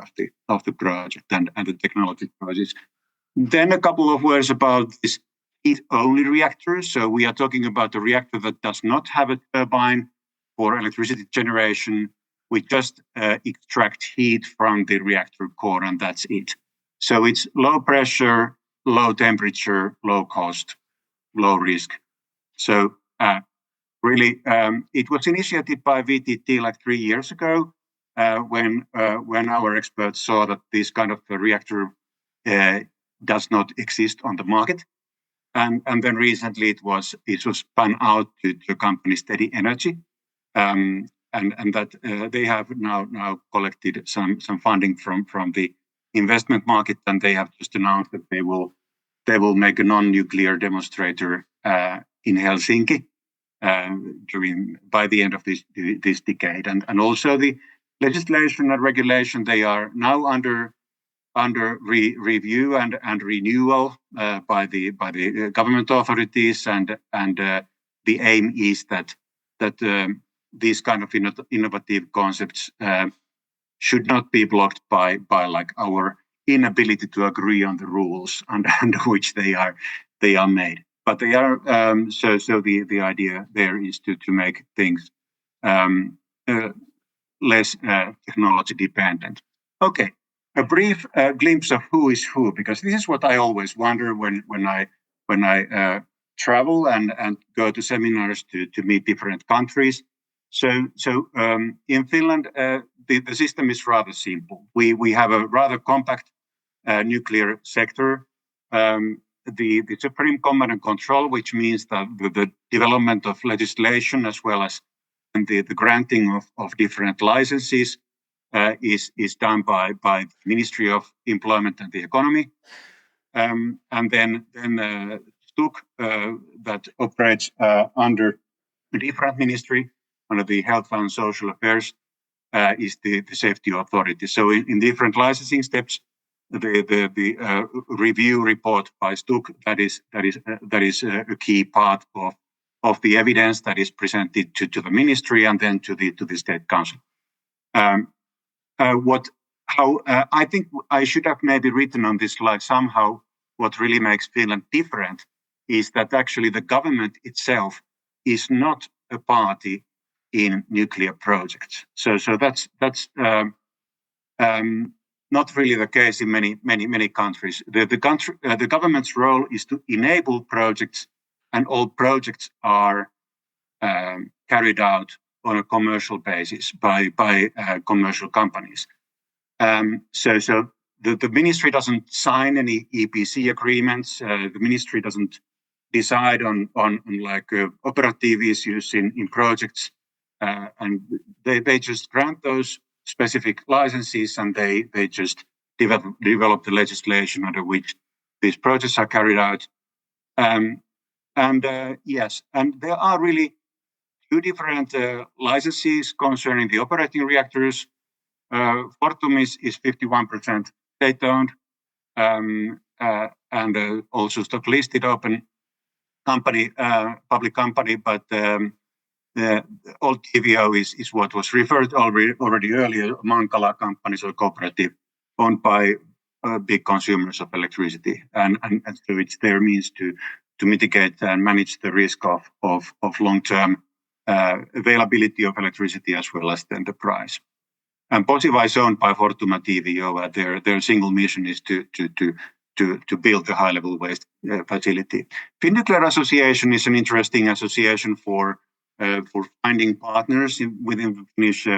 of the project and the technology projects. Then a couple of words about this heat-only reactor. So we are talking about a reactor that does not have a turbine for electricity generation. We just extract heat from the reactor core, and that's it. So it's low pressure, low temperature, low cost, low risk. So really, it was initiated by VTT like 3 years ago when our experts saw that this kind of a reactor does not exist on the market. And then recently it was spun out to the company Steady Energy, and that they have now collected some funding from the investment market, and they have just announced that they will make a non-nuclear demonstrator in Helsinki by the end of this decade, and also the legislation and regulation, they are now under review and renewal by the government authorities, and the aim is that these kind of innovative concepts should not be blocked by like our inability to agree on the rules under which they are made. But they are so the idea there is to make things less technology dependent. Okay, a brief glimpse of who is who, because this is what I always wonder when I travel and go to seminars to meet different countries. So in Finland, the system is rather simple. We have a rather compact nuclear sector. The Supreme Command and Control, which means that the development of legislation as well as the granting of different licenses is done by the Ministry of Employment and the Economy, and then STUK that operates under a different ministry, under the Health and Social Affairs, is the Safety Authority. So in different licensing steps, the review report by STUK that is a key part of the evidence that is presented to the ministry and then to the State Council. I think I should have maybe written on this slide somehow what really makes Finland different is that actually the government itself is not a party in nuclear projects. So that's not really the case in many countries. The government's role is to enable projects, and all projects are carried out on a commercial basis by commercial companies. So the ministry doesn't sign any EPC agreements. The ministry doesn't decide on operative issues in projects, and they just grant those specific licenses, and they just develop the legislation under which these projects are carried out. Yes, and there are really two different licenses concerning the operating reactors. Fortum is 51% state-owned, and also stock-listed open company, public company, but old TVO is what was referred already earlier, Mankala companies or cooperative, owned by big consumers of electricity, and so it's their means to mitigate and manage the risk of long-term availability of electricity as well as then the price. And Posiva is owned by Fortum and TVO. Their single mission is to build the high-level waste facility. Finnuclear Association is an interesting association for finding partners within the Finnish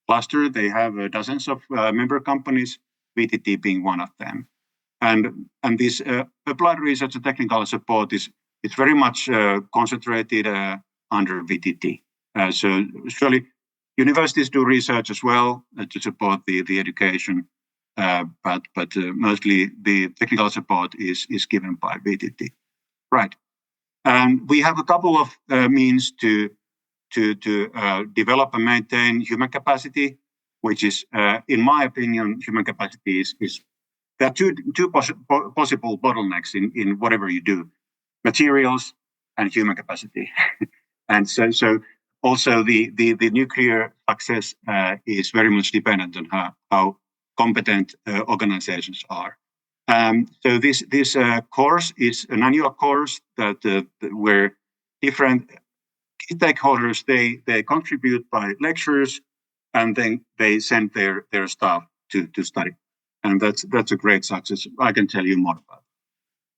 cluster. They have dozens of member companies, VTT being one of them. And this applied research and technical support is very much concentrated under VTT. So surely universities do research as well to support the education, but mostly the technical support is given by VTT. Right. And we have a couple of means to develop and maintain human capacity, which is, in my opinion, human capacity is there are two possible bottlenecks in whatever you do: materials and human capacity. And so also the nuclear success is very much dependent on how competent organizations are. So this course is an annual course that where different stakeholders they contribute by lectures, and then they send their staff to study, and that's a great success. I can tell you more about.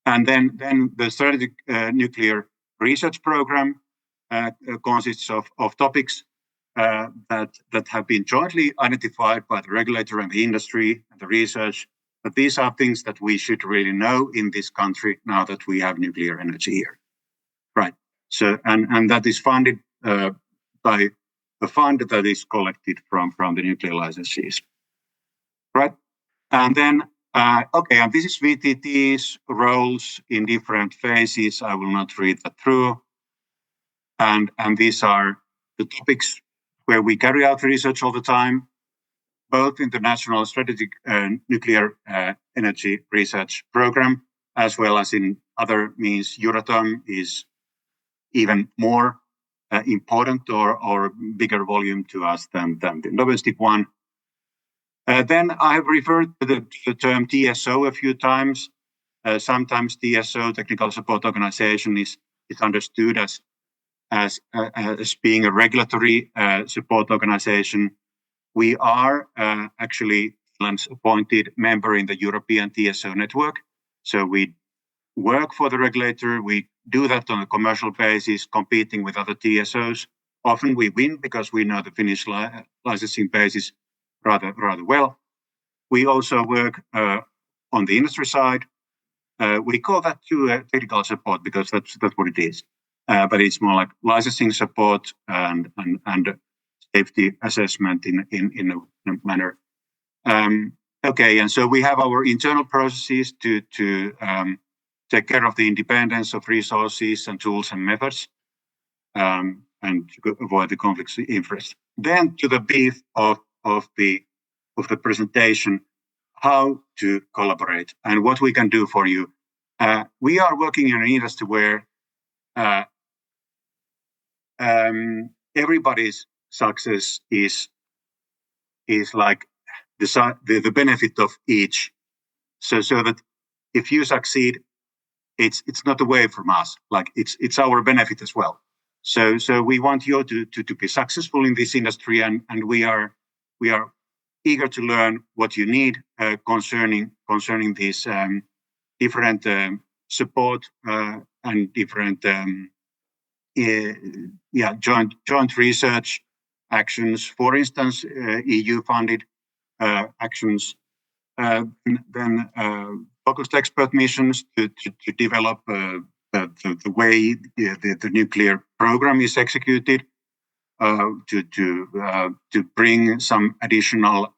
And then the strategic nuclear research program consists of topics that have been jointly identified by the regulator and the industry and the research. But these are things that we should really know in this country now that we have nuclear energy here, right? So and that is funded by a fund that is collected from the nuclear licenses, right? And then okay, and this is VTT's roles in different phases. I will not read that through. And these are the topics where we carry out research all the time, both in the National Strategic Nuclear Energy Research Program, as well as in other means. Euratom is even more important or bigger volume to us than the domestic one. Then I have referred to the term TSO a few times. Sometimes TSO, Technical Support Organization, is understood as being a regulatory support organization. We are actually Finland's appointed member in the European TSO network. So we work for the regulator. We do that on a commercial basis, competing with other TSOs. Often we win because we know the Finnish licensing basis rather well. We also work on the industry side. We call that too technical support because that's what it is. But it's more like licensing support and safety assessment in a manner. Okay, and so we have our internal processes to take care of the independence of resources and tools and methods, and to avoid the conflicts of interest. Then to the beef of the presentation, how to collaborate and what we can do for you. We are working in an industry where everybody's success is like the benefit of each. So that if you succeed, it's not away from us. Like it's our benefit as well. So we want you to be successful in this industry, and we are eager to learn what you need concerning these different support and different joint research actions. For instance, EU-funded actions. Then focused expert missions to develop the way the nuclear program is executed, to bring some additional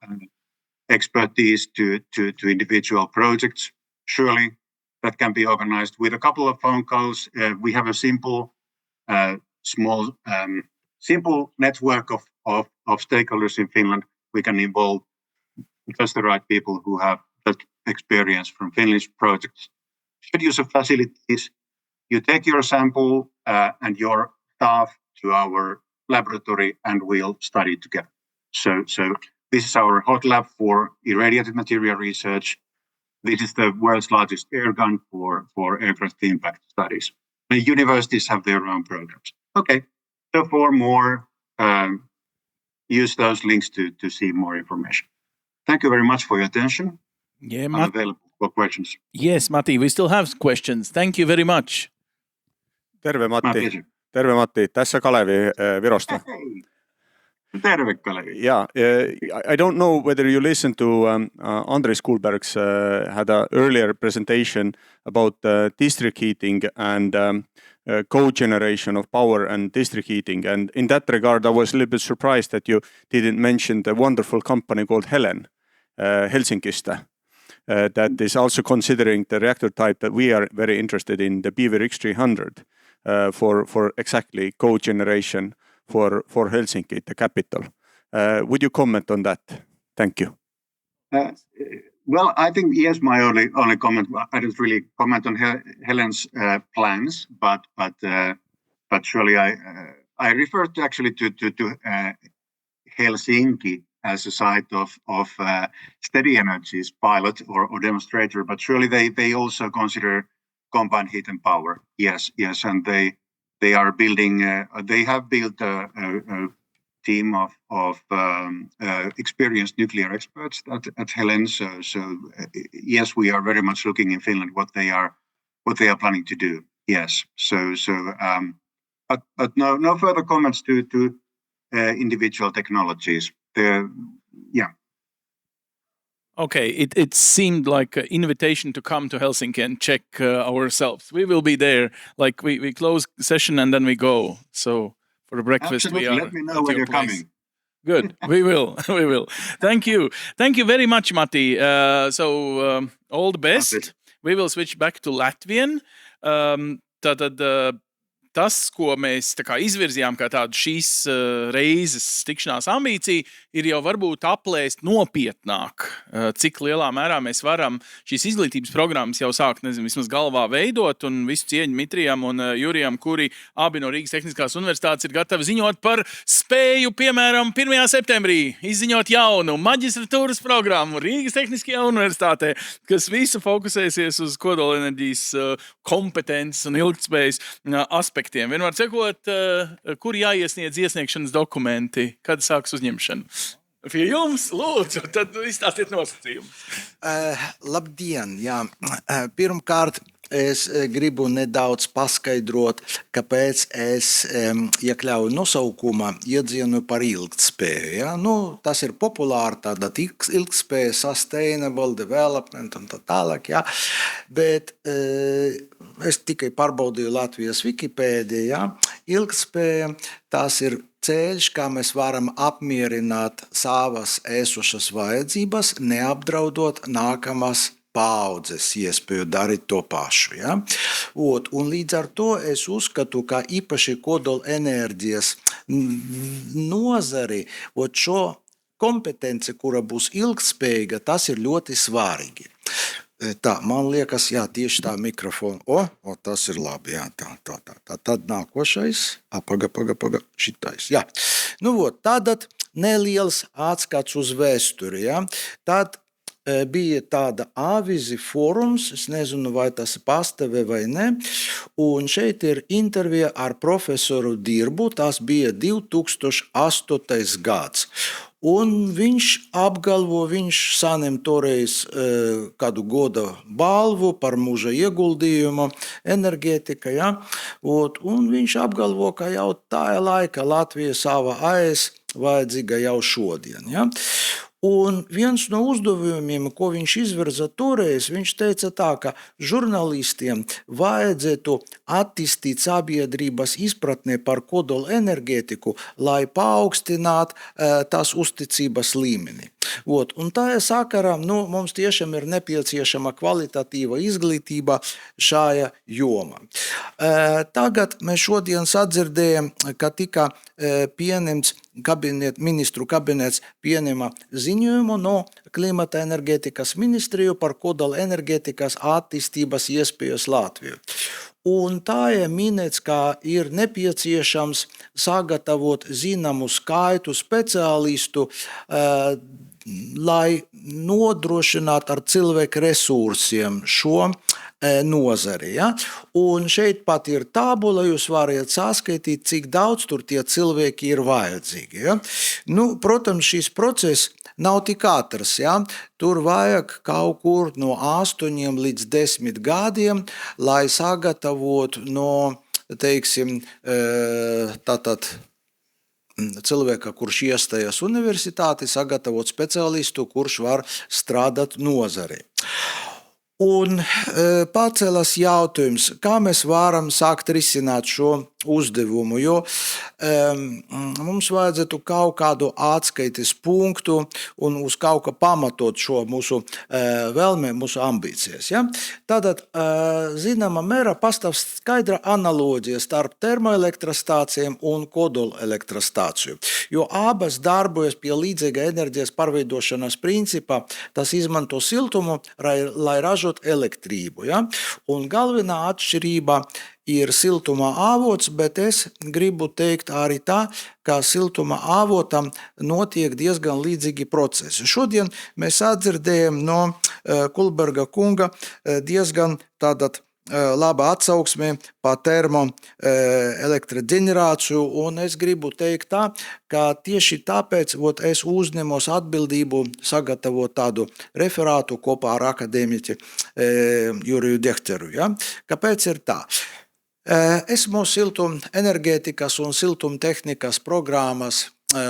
expertise to individual projects. Surely that can be organized with a couple of phone calls. We have a simple, small network of stakeholders in Finland. We can involve just the right people who have that experience from Finnish projects. Should use of facilities. You take your sample and your staff to our laboratory and we'll study together. So this is our hot lab for irradiated material research. This is the world's largest air gun for aircraft impact studies. The universities have their own programs. Okay, so for more, use those links to see more information. Thank you very much for your attention. Yeah, I'm available for questions. Yes, Matti, we still have questions. Thank you very much. Terve, Matti. Terve, Matti. Tässä Kalevi Virosta. Terve, Kalevi. Yeah, I don't know whether you listened to Andrei Skulberg's had an earlier presentation about district heating and co-generation of power and district heating. And in that regard, I was a little bit surprised that you didn't mention the wonderful company called Helen, Helsingistä, that is also considering the reactor type that we are very interested in, the Beaver X300, for exactly co-generation for Helsinki, the capital. Would you comment on that? Thank you. Well, I think yes. My only comment. I don't really comment on Helen's plans, but surely I referred actually to Helsinki as a site of steady energies pilot or demonstrator. But surely they also consider combined heat and power. Yes, and they are building. They have built a team of experienced nuclear experts at Helen. So yes, we are very much looking in Finland what they are planning to do. Yes. But no further comments to individual technologies. Okay, it seemed like an invitation to come to Helsinki and check ourselves. We will be there. Like we close session and then we go. So for the breakfast, absolutely. we are. Let me know when you're coming. Good. We will. Thank you very much, Matti. So all the best. We will switch back to Latvian. Tas, ko mēs tā kā izvirzījām kā tādu šīs reizes tikšanās ambīciju, ir jau varbūt aplēst nopietnāk, cik lielā mērā mēs varam šīs izglītības programmas jau sākt, vismaz galvā veidot, un visu cieņu Mitrijam un Jurijam, kuri abi no Rīgas Tehniskās universitātes ir gatavi ziņot par spēju, piemēram, 1. septembrī izziņot jaunu maģistratūras programmu Rīgas Tehniskajā universitātē, kas visu fokusēsies uz kodolenerģijas kompetences un ilgtspējas aspektiem. Vienmēr sakot, kur jāiesniedz iesniegšanas dokumenti, kad sāks uzņemšanu. Pie jums, lūdzu, tad izstāstiet nosacījumus. Labdien, jā. Pirmkārt, es gribu nedaudz paskaidrot, kāpēc es iekļauju nosaukumā iedzienu par ilgtspēju. Ja? Tas ir populāri, tāda ilgtspēja, sustainable development un tā tālāk. Ja? Bet es tikai pārbaudīju Latvijas Wikipēdiju. Ja? Ilgtspēja, tas ir ceļš, kā mēs varam apmierināt savas esošas vajadzības, neapdraudot nākamās paudzes iespēju darīt to pašu. Ja? Un līdz ar to es uzskatu, ka īpaši kodolenerģijas nozari šo kompetenci, kura būs ilgtspējīga, tas ir ļoti svarīgi. Tā, man liekas, jā, tieši tā mikrofona. Tas ir labi, jā, tā. Tad nākošais, paga, šitais, jā. Tātad neliels atskats uz vēsturi, jā. Tad bija tāda avīze forums, es nezinu, vai tas pastāvē vai ne, Un šeit ir intervija ar profesoru Dirbu, tas bija 2008. gads. Un viņš apgalvo, viņš saņem toreiz kādu goda balvu par mūža ieguldījumu enerģētika, ja? Un viņš apgalvo, ka jau tā laika Latvija sava AES vajadzīga jau šodien. Ja? Un viens no uzdevumiem, ko viņš izvirza toreiz, viņš teica tā, ka žurnālistiem vajadzētu attīstīt sabiedrības izpratnē par kodolenerģētiku, lai paaugstinātu tās uzticības līmeni. Un tā sakarā mums tiešām ir nepieciešama kvalitatīva izglītība šajā jomā. Tagad mēs šodien sadzirdējam, ka tika pieņemts ministru kabinets pieņēma ziņojumu no Klimata enerģētikas ministriju par kodolenerģētikas attīstības iespējas Latviju. Un tā ir minēts, ka ir nepieciešams sagatavot zināmu skaitu speciālistu, lai nodrošinātu ar cilvēku resursiem šo nozari. Ja? Un šeit pat ir tabula, jūs varat saskaitīt, cik daudz tur tie cilvēki ir vajadzīgi. Ja? Protams, šis process nav tik ātrs. Ja? Tur vajag kaut kur no 8 līdz 10 gadiem, lai sagatavotu teiksim, cilvēka, kurš iestājas universitāti, sagatavot speciālistu, kurš var strādāt nozarē. Un pacēlas jautājums, kā mēs varam sākt risināt šo uzdevumu, jo mums vajadzētu kaut kādu atskaites punktu un uz kaut kā pamatot šo mūsu vēlmi, mūsu ambīcijas. Ja? Tātad, zināmā mērā pastāv skaidra analoģija starp termoelektrostācijām un kodoleelektrostāciju, jo abas darbojas pie līdzīga enerģijas pārveidošanas principa, tas izmanto siltumu, lai ražot elektrību. Ja? Un galvenā atšķirība ir siltuma avots, bet es gribu teikt arī tā, ka siltuma avotam notiek diezgan līdzīgi procesi. Šodien mēs atdzirdējam no Kulberga kunga diezgan tādat laba atsauksme par termoelektroģenerāciju, un es gribu teikt tā, ka tieši tāpēc es uzņemos atbildību sagatavot tādu referātu kopā ar akadēmiķi Juriju Dehteru. Ja? Kāpēc ir tā? Esmu siltumenerģētikas un siltumtehnikas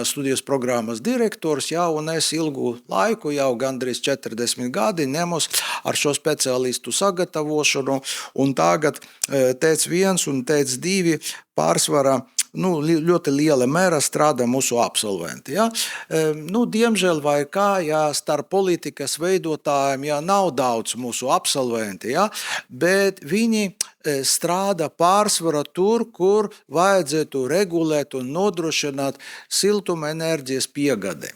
studijas programmas direktors, un es ilgu laiku, jau gandrīz 40 gadi, ņemos ar šo speciālistu sagatavošanu, un tagad TEC 1 un TEC 2 pārsvarā ļoti liela mērā strādā mūsu absolventi. Ja? Diemžēl vai kā, starp politikas veidotājiem nav daudz mūsu absolventi, bet viņi strādā pārsvarā tur, kur vajadzētu regulēt un nodrošināt siltumenerģijas piegādi.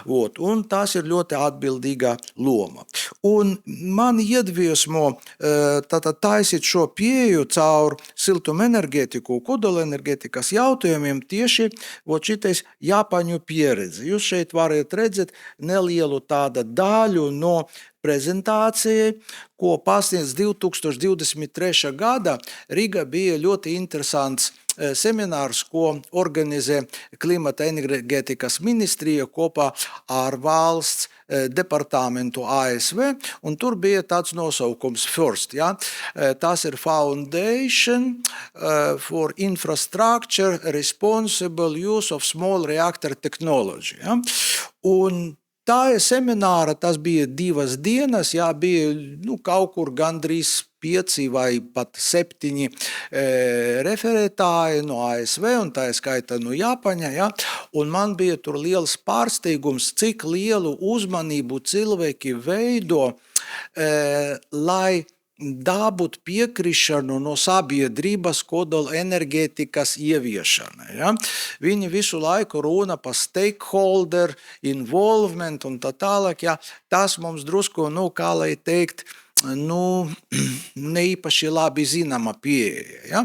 Un tas ir ļoti atbildīga loma. Un man iedvesmo taisīt šo pieeju caur siltumenerģētiku, kodolenerģētikas jautājumiem tieši šitais Japāņu pieredze. Jūs šeit varat redzēt nelielu tādu daļu no prezentācijai, ko pasniedz 2023. gada. Rīgā bija ļoti interesants seminārs, ko organizē Klimata enerģētikas ministrija kopā ar valsts departamentu ASV, un tur bija tāds nosaukums FIRST. Ja? Tas ir Foundation for Infrastructure Responsible Use of Small Reactor Technology. Ja? Un tā semināra, tas bija 2 dienas, bija kaut kur gandrīz 5 vai pat 7 referētāji no ASV, un tā skaita no Japāņa. Ja? Un man bija tur liels pārsteigums, cik lielu uzmanību cilvēki veido, lai dabūt piekrišanu no sabiedrības kodolenerģētikas ieviešana. Ja? Viņi visu laiku runa par stakeholder involvement un tā tālāk. Ja? Tas mums drusku, kā lai teikt, neīpaši labi zināma pieeja. Ja?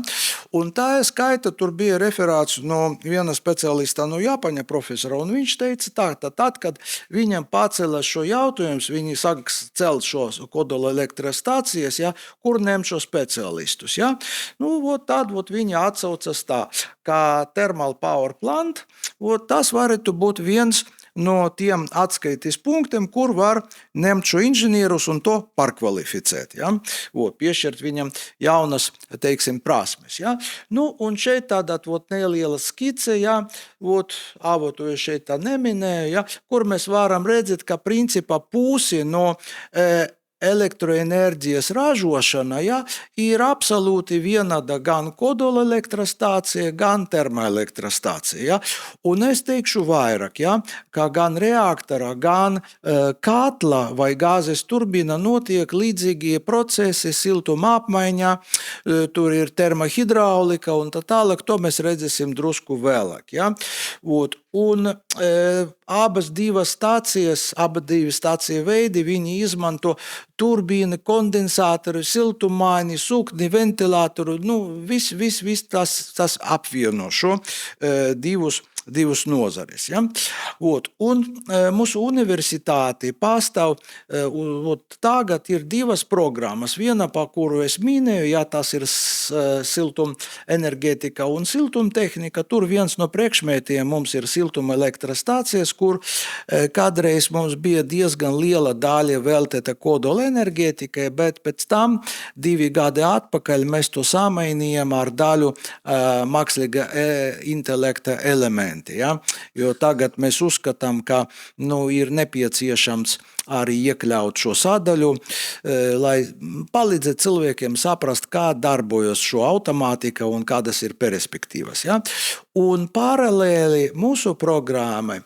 Un tā skaita tur bija referāts no viena speciālista no Japāņa profesora, un viņš teica tā, tad, kad viņam pacēla šo jautājumus, viņi sāk celt šos kodolenerģētikas, ja, kur ņemt šo speciālistus. Ja. Nu, tad viņi atsaucas tā, kā thermal power plant, tas varētu būt viens no tiem atskaites punktiem, kur var ņemt šo inženierus un to pārkvalificēt. Ja? Piešķirt viņam jaunas, teiksim, prasmes. Ja? Nu, un šeit tāda neliela skice, ja? Avotu šeit tā neminēju, ja? Kur mēs varam redzēt, ka principā pusi no elektroenerģijas ražošana, ja, ir absolūti vienāda gan kodolenerģētika, gan termoelektrostācija. Ja. Un es teikšu vairāk, ja, ka gan reaktora, gan katla vai gāzes turbīna notiek līdzīgie procesi siltuma apmaiņā, tur ir termohidraulika un tā tālāk, to mēs redzēsim drusku vēlāk. Ja. Un abas divas stācija veidi, viņi izmanto turbīni, kondensātoru, siltumaiņu, sukni, ventilātoru, viss tas apvieno šo divus nozares. Ja? Un mūsu universitāte pastāv, tagad ir divas programmas. Viena, pa kuru es minēju, ja tas ir siltumenerģētika un siltumtehnika, tur viens no priekšmētiem mums ir siltumelektrostācijas, kur kādreiz mums bija diezgan liela daļa veltīta kodolenerģētikai, bet pēc tam 2 gadi atpakaļ mēs to samainījām ar daļu mākslīga intelekta elementu. Ja? Jo tagad mēs uzskatām, ka ir nepieciešams arī iekļaut šo sadaļu, lai palīdzētu cilvēkiem saprast, kā darbojas šo automātika un kādas ir perspektīvas. Ja? Un paralēli mūsu programmai,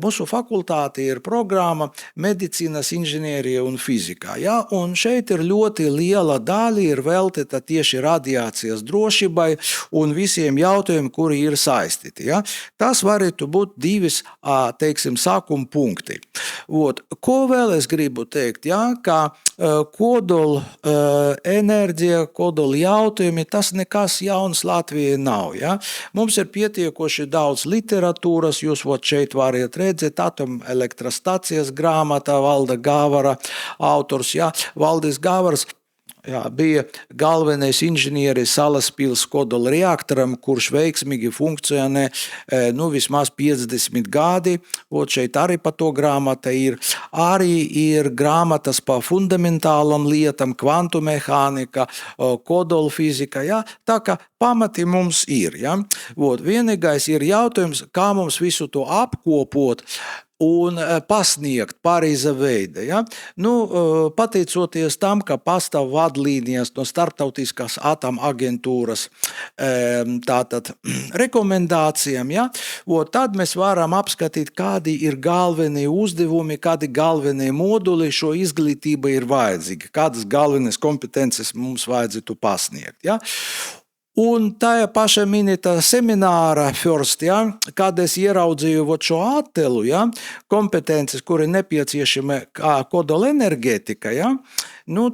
mūsu fakultāte ir programma medicīnas, inženierija un fizikā. Ja? Un šeit ir ļoti liela daļa ir veltīta tieši radiācijas drošībai un visiem jautājumiem, kuri ir saistīti. Ja? Tas varētu būt 2, teiksim, sākuma punkti. Ko vēl es gribu teikt, ja, ka kodola enerģija, kodola jautājumi, tas nekas jauns Latvijai nav. Ja. Mums ir pietiekoši daudz literatūras, jūs šeit varat redzēt, atomelektrostācijas grāmata, Valda Gāvara autors, ja, Valdis Gāvars. Jā, bija galvenais inženieris Salaspils kodola reaktoram, kurš veiksmīgi funkcionē vismaz 50 gadi. Šeit arī pa to grāmata ir. Arī ir grāmatas pa fundamentālam lietam, kvantumehānika, kodola fizika. Ja? Tā kā pamati mums ir. Ja? Vienīgais ir jautājums, kā mums visu to apkopot un pasniegt pareiza veida. Ja? Pateicoties tam, ka pastāv vadlīnijas no starptautiskās atomaģentūras rekomendācijām, ja? Tad mēs varam apskatīt, kādi ir galvenie uzdevumi, kādi galvenie moduli šo izglītība ir vajadzīgi, kādas galvenes kompetences mums vajadzētu pasniegt. Ja? Un tajā pašā minētā semināra first, ja, kad es ieraudzīju šo attēlu, ja, kompetences, kuri nepieciešami kodolenerģētika, ja,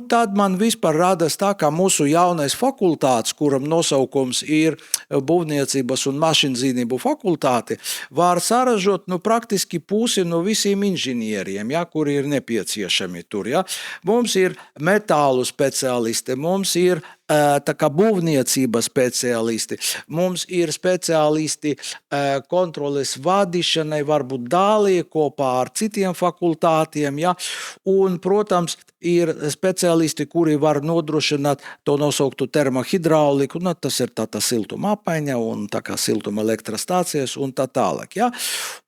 tad man vispār radās tā, ka mūsu jaunais fakultāts, kuram nosaukums ir būvniecības un mašīnzīmību fakultāte, var saražot praktiski pusi no visiem inženieriem, ja, kuri ir nepieciešami tur. Ja. Mums ir metālu speciālisti, mums ir būvniecības speciālisti, mums ir speciālisti kontroles vadīšanai, varbūt dālie kopā ar citiem fakultātiem, ja? Un, protams, ir speciālisti, kuri var nodrošināt to nosauktu termohidrauliku, tas ir tā siltuma apmaiņa un tā kā siltuma elektrostācijas un tā tālāk. Ja?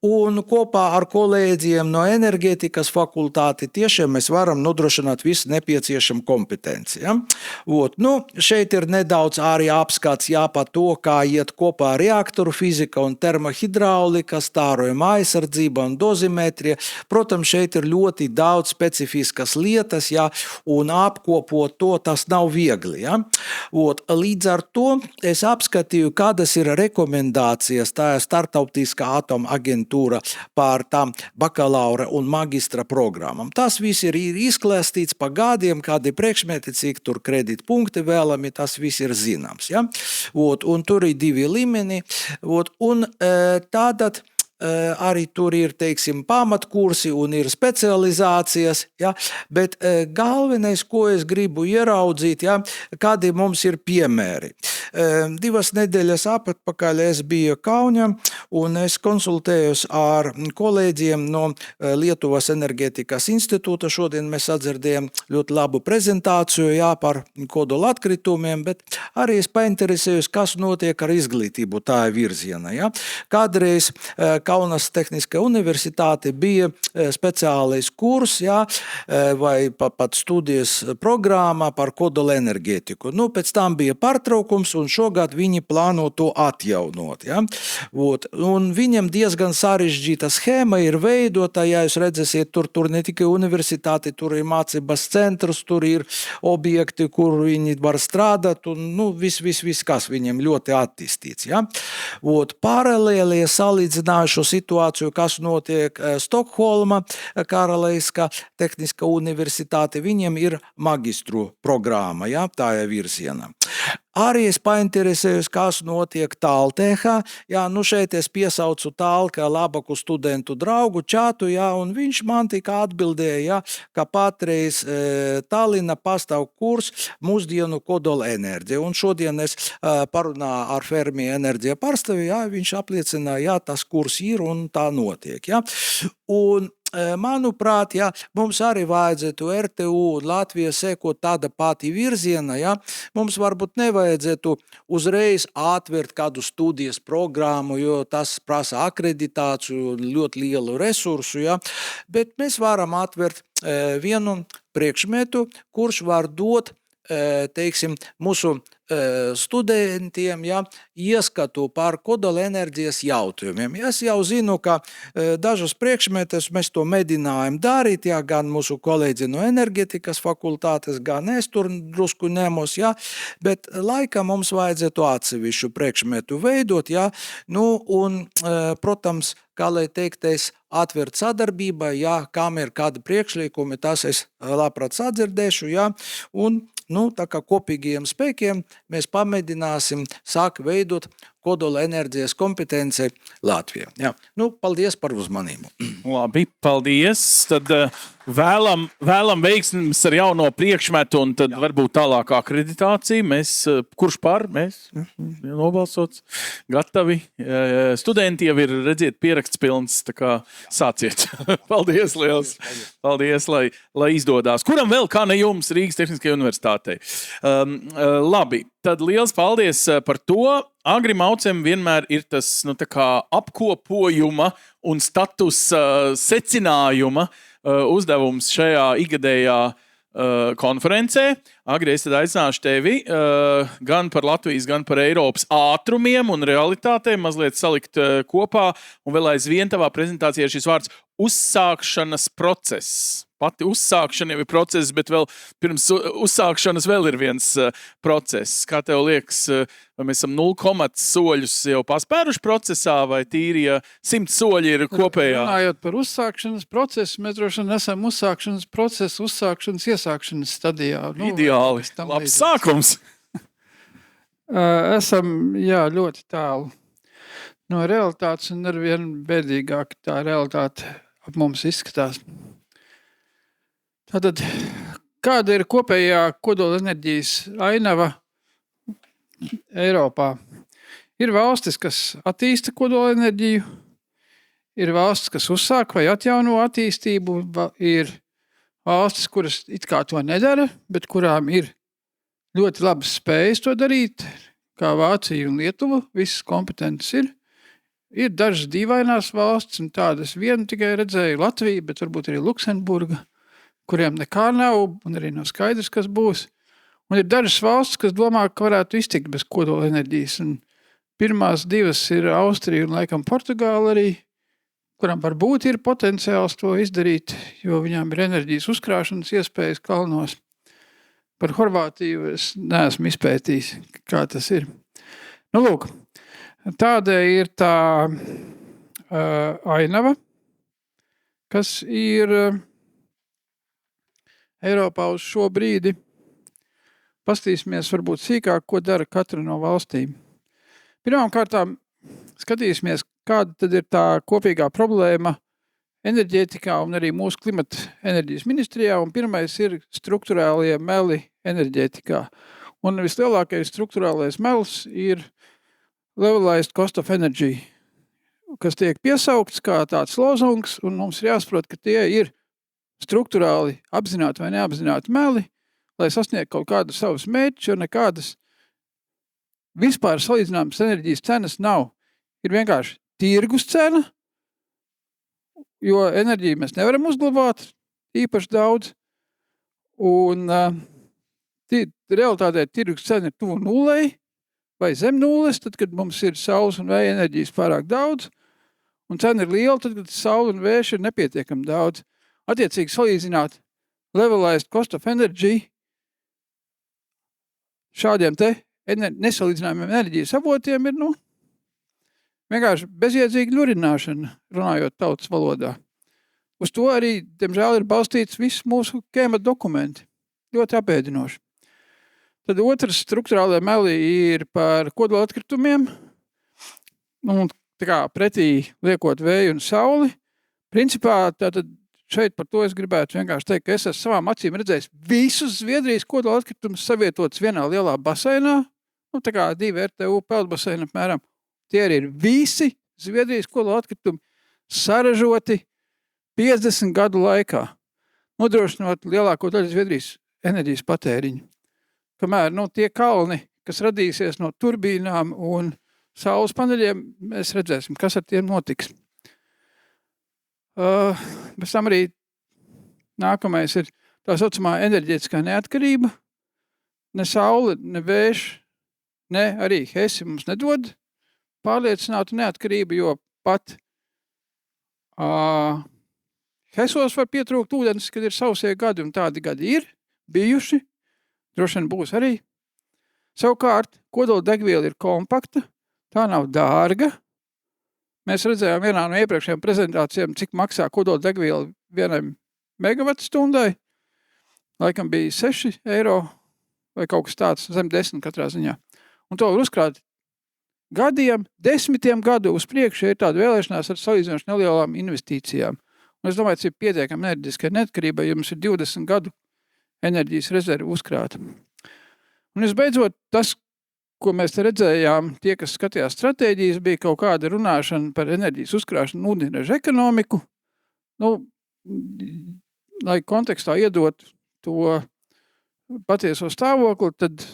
Un kopā ar kolēģiem no enerģētikas fakultāti tiešām mēs varam nodrošināt visu nepieciešamu kompetenci. Ja? Šeit ir nedaudz arī apskats par to, kā iet kopā reaktoru fizika un termohidraulika, stārojuma aizsardzība un dozimetrija. Protams, šeit ir ļoti daudz specifiskas lietas, ja, un apkopot to tas nav viegli. Ja. Līdz ar to es apskatīju, kādas ir rekomendācijas tā starptautiskā atomaģentūra par tām bakalaura un magistra programmām. Tas viss ir izklāstīts pa gadiem, kādi priekšmeti, cik tur kredītpunkti vēl vēlami, tas viss ir zināms. Ja? Un tur ir 2 līmeni. Un tātad arī tur ir, teiksim, pamatkursi un ir specializācijas, ja? Bet galvenais, ko es gribu ieraudzīt, ja? Kādi mums ir piemēri. 2 nedēļas atpakaļ es biju Kaunā un es konsultējos ar kolēģiem no Lietuvas enerģētikas institūta. Šodien mēs atdzirdējām ļoti labu prezentāciju, jā, par kodola atkritumiem, bet arī es painteresējos, kas notiek ar izglītību tā virzienā. Ja? Kādreiz Kaunas Tehniskā universitāte bija speciālais kurs, ja? Vai pat studijas programma par kodolenerģētiku. Pēc tam bija pārtraukums un šogad viņi plāno to atjaunot. Ja? Un viņam diezgan sarežģīta schēma ir veidota, ja jūs redzēsiet, tur ne tikai universitāte, tur ir mācības centrs, tur ir objekti, kur viņi var strādāt, un viss, kas viņam ļoti attīstīts. Ja? Paralēli salīdzināju šo situāciju, kas notiek Stokholma Karaliskā Tehniskā universitāte, viņam ir magistru programma, ja? Tā ir virziena. Arī es painteresējos, kas notiek Taltehā. Jā, šeit es piesaucu Tālu kā labāku studentu draugu čatu, jā, un viņš man tika atbildēja, jā, ka patreiz Tallinā pastāv kurs mūsdienu kodolenerģija. Un šodien es parunāju ar Fermi Energia pārstāvi, jā, viņš apliecināja, jā, tas kurs ir un tā notiek. Jā. Un manuprāt, ja, mums arī vajadzētu RTU un Latvija sekot tāda pati virziena, ja, mums varbūt nevajadzētu uzreiz atvērt kādu studijas programmu, jo tas prasa akreditāciju, ļoti lielu resursu, ja, bet mēs varam atvērt vienu priekšmetu, kurš var dot, teiksim, mūsu studentiem, ja, ieskatu par kodolenerģijas jautājumiem. Es jau zinu, ka dažus priekšmetus mēs to mēģinājām darīt, ja, gan mūsu kolēģi no enerģētikas fakultātes, gan es tur drusku ņemos, ja, bet laikam mums vajadzētu atsevišķu priekšmetu veidot, ja, un, protams, kā lai teiktais, atvērt sadarbībai, ja, kam ir kādi priekšlikumi, tas es labprāt sadzirdēšu, ja, un tā kā kopīgiem spēkiem mēs pamēģināsim sāk veidot kodolenerģijas kompetenci Latvijā. Jā. Paldies par uzmanību. Labi, paldies. Tad vēlam veiksmes ar jauno priekšmetu un tad varbūt tālāk akreditāciju. Kurš par? Mēs nobalsots. Gatavi. Studenti jau ir, redziet, pieraksts pilns, tā kā sāciet. Paldies liels. Paldies, lai izdodās. Kuram vēl kā ne jums Rīgas Tehniskajai universitātei? Labi, tad liels paldies par to. Agri Maucem vienmēr ir tas tā kā apkopojuma un status secinājuma uzdevums šajā ikgadējā konferencē. Agri, es tad aicināšu tevi gan par Latvijas, gan par Eiropas ātrumiem un realitātēm mazliet salikt kopā, un vēl aizvien tavā prezentācijā šis vārds uzsākšanas process. Pati uzsākšana jau ir process, bet vēl pirms uzsākšanas vēl ir viens process. Kā tev liekas, vai mēs esam 0 soļus jau paspēruši procesā, vai tīri 100 soļi ir kopējā? Runājot par uzsākšanas procesu, mēs droši vien esam uzsākšanas procesu, iesākšanas stadijā. Ideāli. Labs sākums. Esam, jā, ļoti tālu no realitātes un arvien bēdīgāk tā realitāte ap mums izskatās. Tātad, kāda ir kopējā kodolenerģijas ainava Eiropā? Ir valstis, kas attīsta kodolenerģiju, ir valstis, kas uzsāk vai atjauno attīstību, ir valstis, kuras it kā to nedara, bet kurām ir ļoti labas spējas to darīt, kā Vācija un Lietuva, visas kompetences ir. Ir dažas dīvainās valstis, un tādas vienu tikai redzēju Latviju, bet varbūt arī Luksemburga, kuriem nekā nav, un arī nav skaidrs, kas būs. Un ir dažas valstis, kas domā, ka varētu iztikt bez kodolenerģijas. Un pirmās 2 ir Austrija un laikam Portugāla arī, kuram varbūt ir potenciāls to izdarīt, jo viņām ir enerģijas uzkrāšanas iespējas kalnos. Par Horvātiju es neesmu izpētījis, kā tas ir. Lūk, tāda ir tā ainava, kas ir Eiropā uz šo brīdi. paskatīsimies varbūt sīkāk, ko dara katra no valstīm. Pirmkārtām skatīsimies, kāda tad ir tā kopīgā problēma enerģētikā un arī mūsu klimata enerģijas ministrijā, un pirmais ir strukturālie meli enerģētikā. Un vislielākais strukturālais melis ir levelized cost of energy, kas tiek piesaukts kā tāds lozungs, un mums ir jāsaprot, ka tie ir strukturāli apzināti vai neapzināti meli, lai sasniegtu kaut kādus savus mērķus, jo nekādas vispār salīdzināmas enerģijas cenas nav. Ir vienkārši tirgus cena, jo enerģiju mēs nevaram uzglabāt īpaši daudz, un realitātē tirgus cena ir tuvu nulei vai zem nulles, tad, kad mums ir saules un vēja enerģijas pārāk daudz, un cena ir liela, tad, kad saule un vējš ir nepietiekami daudz. Attiecīgi salīdzināt levelized cost of energy šādiem te nesalīdzinājumiem enerģijas avotiem ir, vienkārši bezjēdzīga ļurināšana, runājot tautas valodā. Uz to arī, diemžēl, ir balstīts viss mūsu klimata dokumenti. Ļoti apēdinoši. Tad otrs strukturālajā meli ir par kodolatkritumiem. Tā kā pretī liekot vēju un sauli. Principā, tātad šeit par to es gribētu vienkārši teikt, ka es esmu savām acīm redzējis visus Zviedrijas kodolatkritumus savietotus vienā lielā baseinā. Tā kā 2 RTU peldbaseini apmēram. Tie ir visi Zviedrijas kodolatkritumi saražoti 50 gadu laikā, nodrošinot lielāko daļu Zviedrijas enerģijas patēriņu. Kamēr tie kalni, kas radīsies no turbīnām un saules paneļiem, mēs redzēsim, kas ar tiem notiks. Bez tam arī nākamais ir tā saucamā enerģētiskā neatkarība. Ne saule, ne vējš, ne arī Hesi mums nedod pārliecinātu neatkarību, jo pat Hesos var pietrūkt ūdens, kad ir sausie gadi, un tādi gadi ir bijuši, droši vien būs arī. Savukārt, kodoldegviela ir kompakta, tā nav dārga. Mēs redzējām vienā no iepriekšējām prezentācijām, cik maksā kodoldegviela 1 megavatstundai. Laikam bija 6 eiro vai kaut kas tāds, zem 10 katrā ziņā. Un to var uzkrāt gadiem, 10 gadu uz priekšu, ir tāda vēlēšanās ar salīdzinoši nelielām investīcijām. Un es domāju, tas ir pietiekami enerģiskai neatkarībai, ja mums ir 20 gadu enerģijas rezervi uzkrāta. Un visbeidzot, tas, ko mēs te redzējām, tie, kas skatījās stratēģijas, bija kaut kāda runāšana par enerģijas uzkrāšanu un ūdeņraža ekonomiku. Lai kontekstā iedot to patieso stāvokli, tad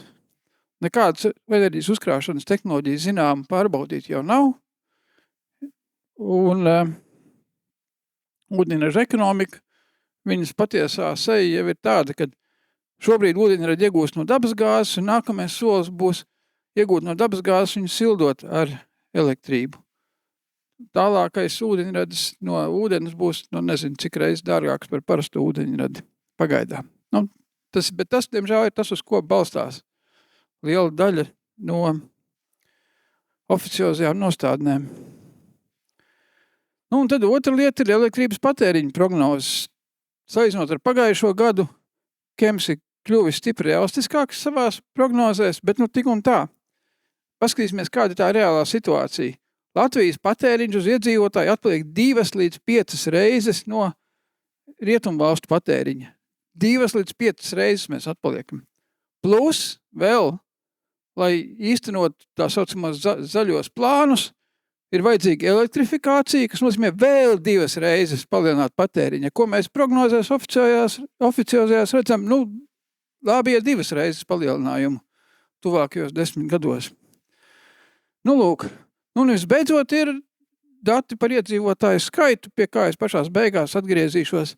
nekādas enerģijas uzkrāšanas tehnoloģijas zinām pārbaudīt jau nav. Un ūdeņraža ekonomika, viņas patiesā seja jau ir tāda, ka šobrīd ūdeņraģi iegūst no dabasgāzes, un nākamais solis būs iegūt no dabasgāzes viņu sildot ar elektrību. Tālākais ūdeņradis no ūdens būs, nezinu, cik reizes dārgāks par parastu ūdeņradi pagaidā. Bet tas, diemžēl, ir tas, uz ko balstās liela daļa no oficiozajām nostādnēm. Un tad otra lieta ir elektrības patēriņa prognozes. Salīdzinot ar pagājušo gadu, Kems ir kļuvis stipri realistiskāks savās prognozēs, bet tik un tā. Paskatīsimies, kāda ir tā reālā situācija. Latvijas patēriņš uz iedzīvotāju atpaliek 2 līdz 5 reizes no rietumvalstu patēriņa. 2 līdz 5 reizes mēs atpaliekam. Plus vēl, lai īstenot tā saucamos zaļos plānus, ir vajadzīga elektrifikācija, kas nozīmē vēl 2 reizes palielināt patēriņu. Ko mēs prognozēs oficiozajās redzam, labi ir 2 reizes palielinājumu tuvākajos 10 gados. Lūk, visbeidzot ir dati par iedzīvotāju skaitu, pie kā es pašās beigās atgriezīšos,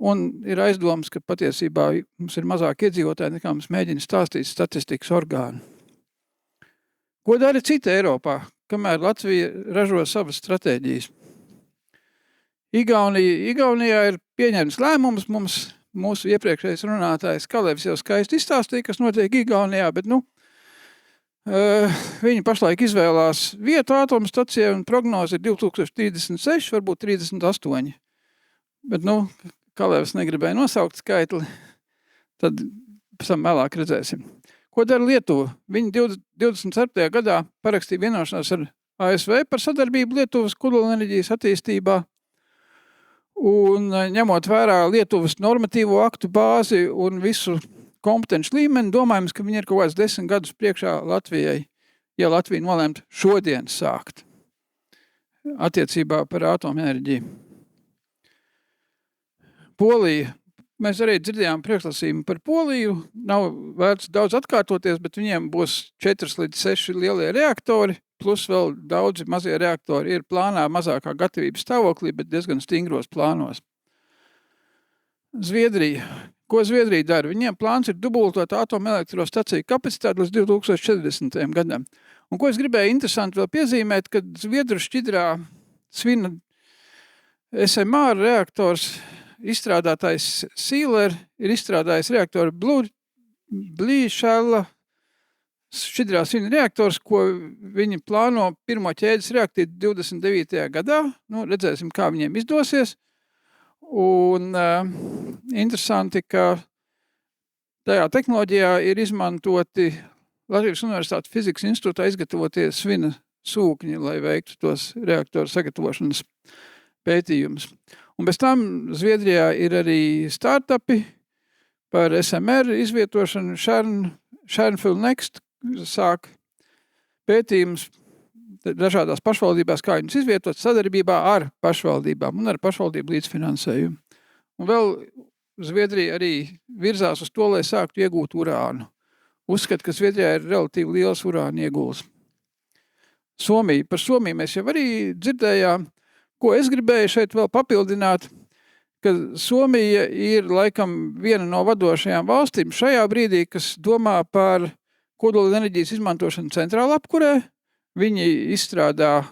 un ir aizdomas, ka patiesībā mums ir mazāk iedzīvotāji, nekā mums mēģina stāstīt statistikas orgāni. Ko dara cita Eiropā, kamēr Latvija ražo savas stratēģijas? Igaunijā ir pieņemts lēmums, mūsu iepriekšējais runātājs Kalevs jau skaisti izstāstīja, kas notiek Igaunijā, bet viņi pašlaik izvēlās vietu atomstacijai un prognoze ir 2036, varbūt 38. Bet, Kalevs negribēja nosaukt skaitli, tad pēc tam vēlāk redzēsim. Ko dara Lietuva? Viņi 24. gadā parakstīja vienošanos ar ASV par sadarbību Lietuvas kodolenerģijas attīstībā. Un ņemot vērā Lietuvas normatīvo aktu bāzi un visu kompetenci līmeni, domājams, ka viņi ir kaut kāds 10 gadus priekšā Latvijai, ja Latvija nolēmt šodien sākt attiecībā par atomenerģiju. Polija. Mēs arī dzirdējām priekšlasījumu par Poliju. Nav vērts daudz atkārtoties, bet viņiem būs 4 līdz 6 lielie reaktori, plus vēl daudzi mazie reaktori ir plānā mazākā gatavības stāvoklī, bet diezgan stingros plānos. Zviedrija. Ko Zviedrija dara? Viņiem plāns ir dubultot atomelektrostaciju kapacitāti līdz 2040. gadam. Un ko es gribēju interesanti vēl piezīmēt, kad Zviedru šķidrā svina SMR reaktors izstrādātājs Sīler ir izstrādājis reaktoru Blīšala šķidrā svina reaktors, ko viņi plāno pirmo ķēdes reaktīt 29. gadā. Nu, redzēsim, kā viņiem izdosies. Un interesanti, ka tajā tehnoloģijā ir izmantoti Latvijas Universitātes fizikas institūtā izgatavotie svina sūkņi, lai veiktu tos reaktoru sagatavošanas pētījumus. Un bez tam Zviedrijā ir arī startupi par SMR izvietošanu. Šernfield Next sāk pētījums dažādās pašvaldībās, kā viņus izvietot sadarbībā ar pašvaldībām un ar pašvaldību līdzfinansējumu. Un vēl Zviedrija arī virzās uz to, lai sāktu iegūt urānu. Uzskat, ka Zviedrijā ir relatīvi liels urāna ieguls. Somija. Par Somiju mēs jau arī dzirdējām. Ko es gribēju šeit vēl papildināt, ka Somija ir laikam viena no vadošajām valstīm šajā brīdī, kas domā par kodolenerģijas izmantošanu centrāla apkurē. Viņi izstrādā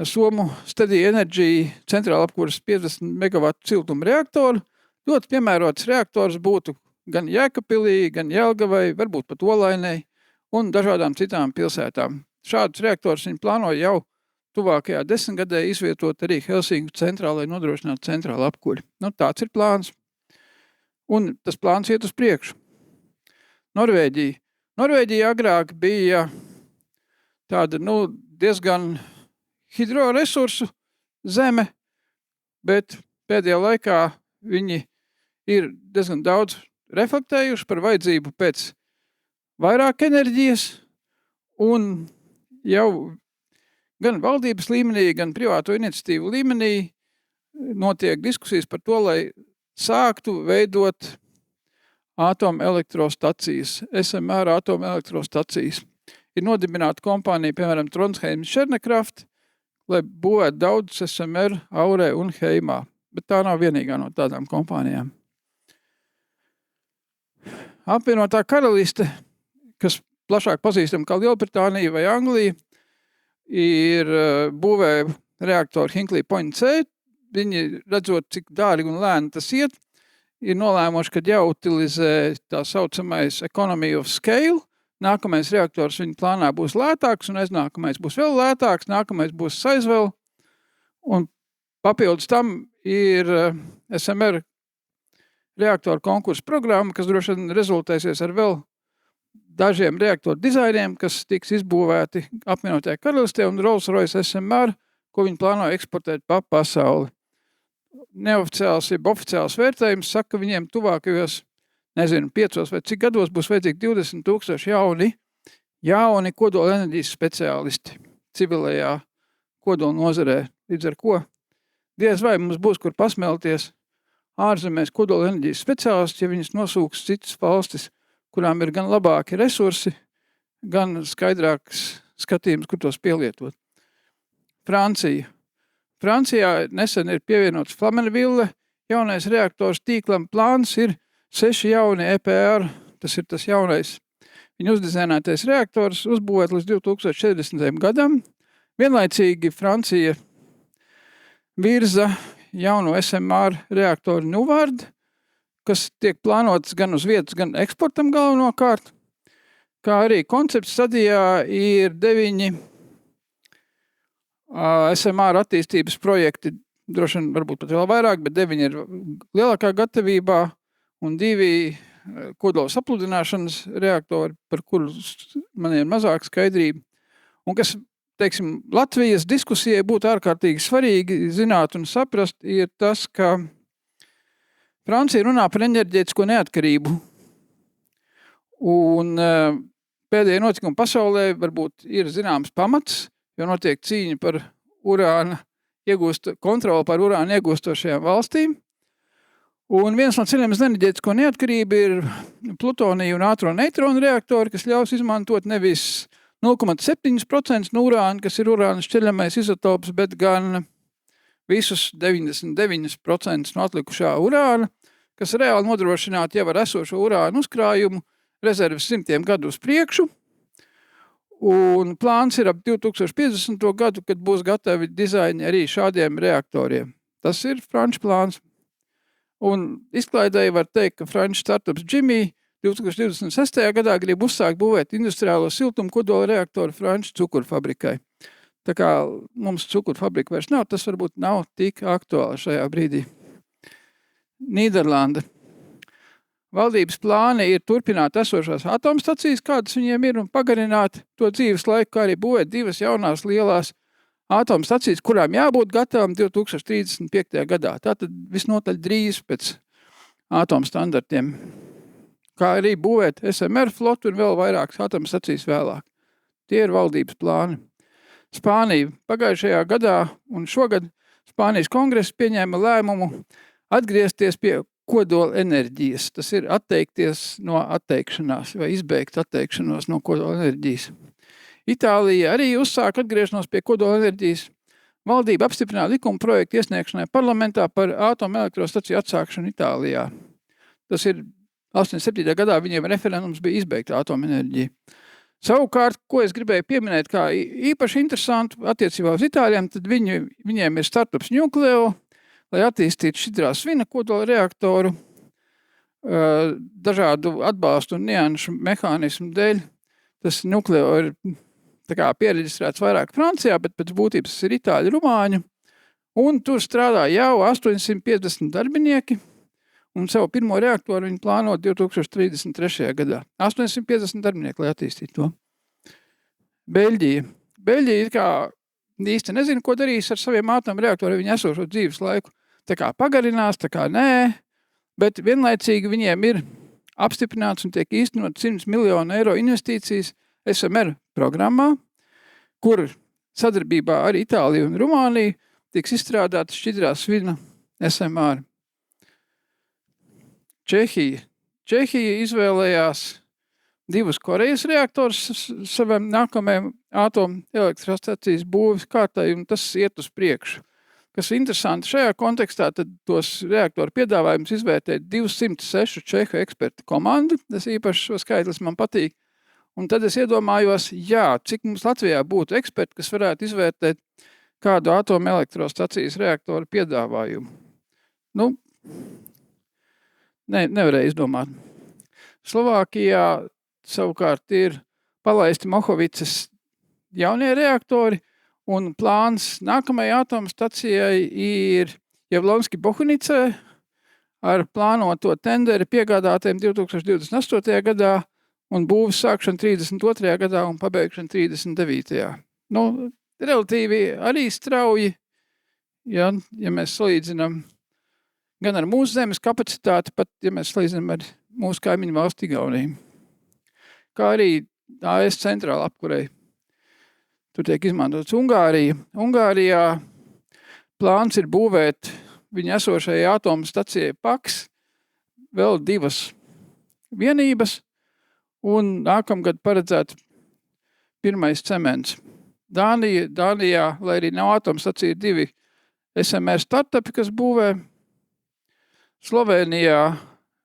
Somu Steady Energy centrāla apkuras 50 MW siltuma reaktoru. Ļoti piemērots reaktors būtu gan Jēkabpilī, gan Jelgavai, varbūt pat Olainei un dažādām citām pilsētām. Šādus reaktors viņi plāno jau tuvākajā 10 gadē izvietot arī Helsinku centrā, lai nodrošinātu centrālu apkuri. Nu, tāds ir plāns. Un tas plāns iet uz priekšu. Norvēģija. Norvēģija agrāk bija tāda, diezgan hidroresursu zeme, bet pēdējā laikā viņi ir diezgan daudz reflektējuši par vajadzību pēc vairāk enerģijas un jau gan valdības līmenī, gan privāto iniciatīvu līmenī notiek diskusijas par to, lai sāktu veidot atomelektrostacijas, SMR atomelektrostacijas. Ir nodibināta kompānija, piemēram, Trondheims Kjernekraft, lai būvētu daudz SMR Aurē un Heimā. Bet tā nav vienīgā no tādām kompānijām. Apvienotā karaliste, kas plašāk pazīstam kā Lielbritānija vai Anglija, ir būvē reaktoru Hinkley Point C. Viņi, redzot, cik dārgi un lēni tas iet, ir nolēmuši, ka jāutilizē tā saucamais economy of scale. Nākamais reaktors viņa plānā būs lētāks, un aiznākamais būs vēl lētāks, nākamais būs Sizewell. Un papildus tam ir SMR reaktoru konkursu programma, kas droši vien rezultēsies ar vēl dažiem reaktoru dizainiem, kas tiks izbūvēti apvienotajā karalistē, un Rolls-Royce SMR, ko viņi plāno eksportēt pa pasauli. Neoficiāls, jeb oficiāls vērtējums saka, ka viņiem tuvākajos, 5 vai cik gados būs vajadzīgi 20,000 jauni kodolenerģijas speciālisti civilajā kodola nozarē. Līdz ar ko diez vai mums būs, kur pasmelties ārzemēs kodolenerģijas speciālisti, ja viņas nosūks citas valstis, kurām ir gan labāki resursi, gan skaidrāks skatījums, kur tos pielietot. Francija. Francijā nesen ir pievienots Flamanville jaunais reaktors tīklam. Plāns ir 6 jauni EPR, tas ir tas jaunais viņa uzdizainētais reaktors, uzbūvēt līdz 2040. gadam. Vienlaicīgi Francija virza jauno SMR reaktoru Nuvard, kas tiek plānots gan uz vietas, gan eksportam galvenokārt, kā arī koncepts stadijā ir 9 SMR attīstības projekti, droši vien varbūt pat vēl vairāk, bet 9 ir lielākā gatavībā un 2 kodola sapludināšanas reaktori, par kuru man ir mazāk skaidrība, un kas, teiksim, Latvijas diskusijai būtu ārkārtīgi svarīgi zināt un saprast, ir tas, ka Francija runā par enerģētisko neatkarību. Un pēdējie notikumi pasaulē varbūt ir zināms pamats, jo notiek cīņa par kontroli par urāna iegūstošajām valstīm. Un viens no ceļiem uz enerģētisko neatkarību ir plutonija un ātro neitronu reaktori, kas ļaus izmantot nevis 0,7% no urāna, kas ir urāna šķeļamais izotops, bet gan visus 99% no atlikušā urāna, kas reāli nodrošinātu jau ar esošo urāna uzkrājumu rezerves 100 gadu uz priekšu. Un plāns ir ap 2050. Gadu, kad būs gatavi dizaini arī šādiem reaktoriem. Tas ir franču plāns. Un izklaidēji var teikt, ka franču startups Jimmy 2026. Gadā grib uzsākt būvēt industriālo siltumu kodola reaktoru franču cukurfabrikai. Tā kā mums cukurfabrika vairs nav, tas varbūt nav tik aktuāli šajā brīdī. Nīderlanda. Valdības plāni ir turpināt esošās atomstacijas, kādas viņiem ir, un pagarināt to dzīves laiku, kā arī būvēt 2 jaunās lielās atomstacijas, kurām jābūt gatavām 2035. gadā. Tātad visnotaļ drīz pēc atomstandartiem. Kā arī būvēt SMR flotu un vēl vairākas atomstacijas vēlāk. Tie ir valdības plāni. Spānija pagājušajā gadā un šogad Spānijas kongress pieņēma lēmumu atgriezties pie kodolenerģijas. Tas ir atteikties no atteikšanās vai izbeigt atteikšanos no kodolenerģijas. Itālija arī uzsāk atgriešanos pie kodolenerģijas. Valdība apstiprināja likuma projektu iesniegšanai parlamentā par atomelektrostaciju atsākšanu Itālijā. Tas ir 87. gadā viņiem referendums bija izbeigta atomenerģija. Savukārt, ko es gribēju pieminēt kā īpaši interesantu attiecībā uz Itāļiem, tad viņiem ir startups Nucleo, lai attīstītu šķidrā svina kodola reaktoru dažādu atbalstu un nianšu mehānismu dēļ. Tas Nucleo ir piereģistrēts vairāk Francijā, bet pēc būtības ir itāļu rumāņu. Un tur strādā jau 850 darbinieki, un savu pirmo reaktoru viņi plāno 2033. gadā. 850 darbinieki, lai attīstītu to. Beļģija. Beļģija ir kā īsti nezinu, ko darīs ar saviem atomreaktoriem viņa esošo dzīves laiku. Tā kā pagarinās, tā kā nē, bet vienlaicīgi viņiem ir apstiprināts un tiek īstenot 100 miljonu eiro investīcijas SMR programmā, kur sadarbībā ar Itāliju un Rumāniju tiks izstrādāta šķidrā svina SMR. Čehija izvēlējās 2 Korejas reaktorus savam nākamajam atomelektrostacijas būves kārtai, un tas iet uz priekšu. Kas interesanti šajā kontekstā, tad tos reaktoru piedāvājumus izvērtē 206 čehu ekspertu komandu. Tas īpaši šo skaitlis man patīk. Un tad es iedomājos, cik mums Latvijā būtu eksperti, kas varētu izvērtēt kādu atomelektrostacijas reaktoru piedāvājumu. Nevarēja izdomāt. Slovākijā savukārt ir palaisti Mohovicas jaunie reaktori, un plāns nākamajai atomstacijai ir Jevlonski Bohunicē ar plānoto tenderi piegādātiem 2028. gadā un būves sākšana 32. gadā un pabeigšana 39. Relatīvi arī strauji, ja mēs salīdzinām gan ar mūsu zemes kapacitāti, pat, ja mēs salīdzinām ar mūsu kaimiņu valsti Igauniju. Kā arī AS centrāla apkurei. Tur tiek izmantots Ungārija. Ungārijā plāns ir būvēt viņa esošajai atomstacijai Paks vēl 2 vienības, un nākamgad paredzēt pirmais cements. Dānijā, lai arī nav atomstacija, ir 2 SMR startupi, kas būvē. Slovenijā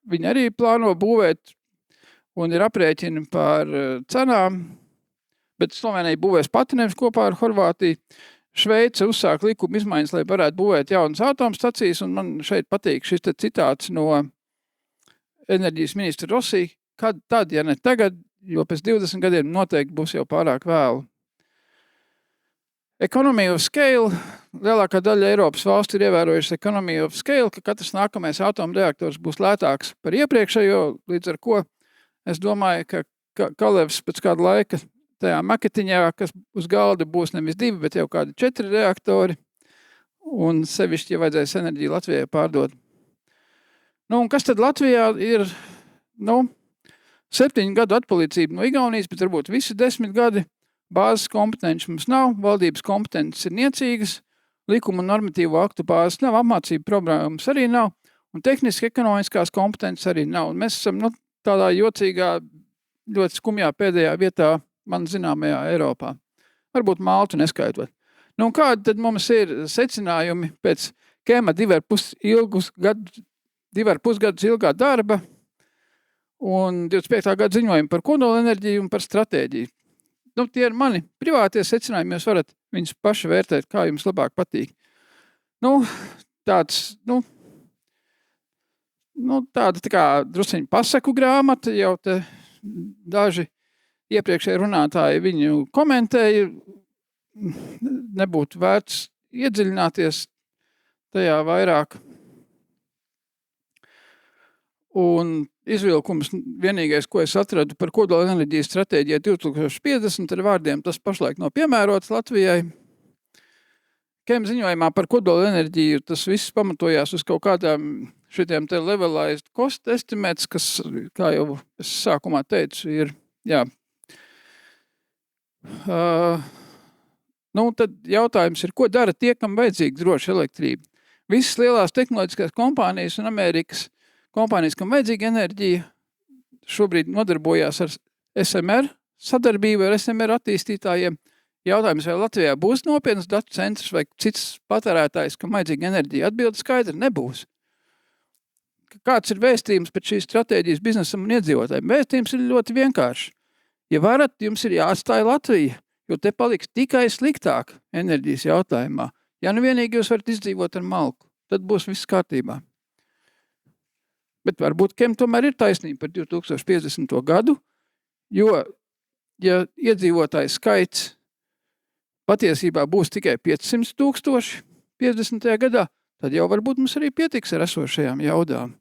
viņi arī plāno būvēt un ir aprēķini par cenām, bet Slovenija būvēs pati nevis kopā ar Horvātiju. Šveice uzsāk likuma izmaiņas, lai varētu būvēt jaunas atomstacijas, un man šeit patīk šis citāts no enerģijas ministra Rosī, kad tad, ja ne tagad, jo pēc 20 gadiem noteikti būs jau pārāk vēlu. economy of scale, lielākā daļa Eiropas valstu ir ievērojuši economy of scale, ka katrs nākamais atomreaktors būs lētāks par iepriekšējo, līdz ar ko es domāju, ka Kalevs pēc kāda laika tajā maketiņā, kas uz galda būs nevis 2, bet jau kādi 4 reaktori, un sevišķi, ja vajadzēs enerģiju Latvijai pārdot. Un kas tad Latvijā ir, 7 gadu atpalīdzība no Igaunijas, bet varbūt visi 10 gadi bāzes kompetenci mums nav, valdības kompetences ir niecīgas, likuma un normatīvo aktu bāzes nav, apmācību programmas arī nav, un tehniski ekonomiskās kompetences arī nav. Un mēs esam tādā jocīgā, ļoti skumjā pēdējā vietā, man zināmajā Eiropā. Varbūt Maltu neskaitot. Un kādi tad mums ir secinājumi pēc Kēma 2,5 gadus ilgā darba un 25. gada ziņojumi par kodolenerģiju un par stratēģiju? Tie ir mani privātie secinājumi, jūs varat viņus paši vērtēt, kā jums labāk patīk. Tāda tā kā drusciņu pasaku grāmata, jau te daži iepriekšēji runātāji viņu komentēja, nebūtu vērts iedziļināties tajā vairāk. Un izvilkums vienīgais, ko es atradu par kodolenerģijas stratēģiju 2050 ar vārdiem, tas pašlaik nav piemērots Latvijai. Kēma ziņojumā par kodolenerģiju tas viss pamatojās uz kaut kādām šitiem te levelized cost estimates, kas, kā jau es sākumā teicu, ir, tad jautājums ir, ko dara tie, kam vajadzīga droša elektrība? Visas lielās tehnoloģiskās kompānijas un Amerikas kompānijas, kam vajadzīga enerģija, šobrīd nodarbojās ar SMR sadarbību ar SMR attīstītājiem. Jautājums, vai Latvijā būs nopietnas datu centrs vai cits patērētājs, kam vajadzīga enerģija? Atbilde skaidri nebūs. Kāds ir vēstījums pēc šīs stratēģijas biznesam un iedzīvotājiem? Vēstījums ir ļoti vienkārši. Ja varat, jums ir jāatstāja Latvija, jo te paliks tikai sliktāk enerģijas jautājumā. Ja nu vienīgi jūs varat izdzīvot ar malku, tad būs viss kārtībā. Bet varbūt Kem tomēr ir taisnība par 2050. gadu, jo, ja iedzīvotājs skaits patiesībā būs tikai 500,000 50. gadā, tad jau varbūt mums arī pietiks ar esošajām jaudām.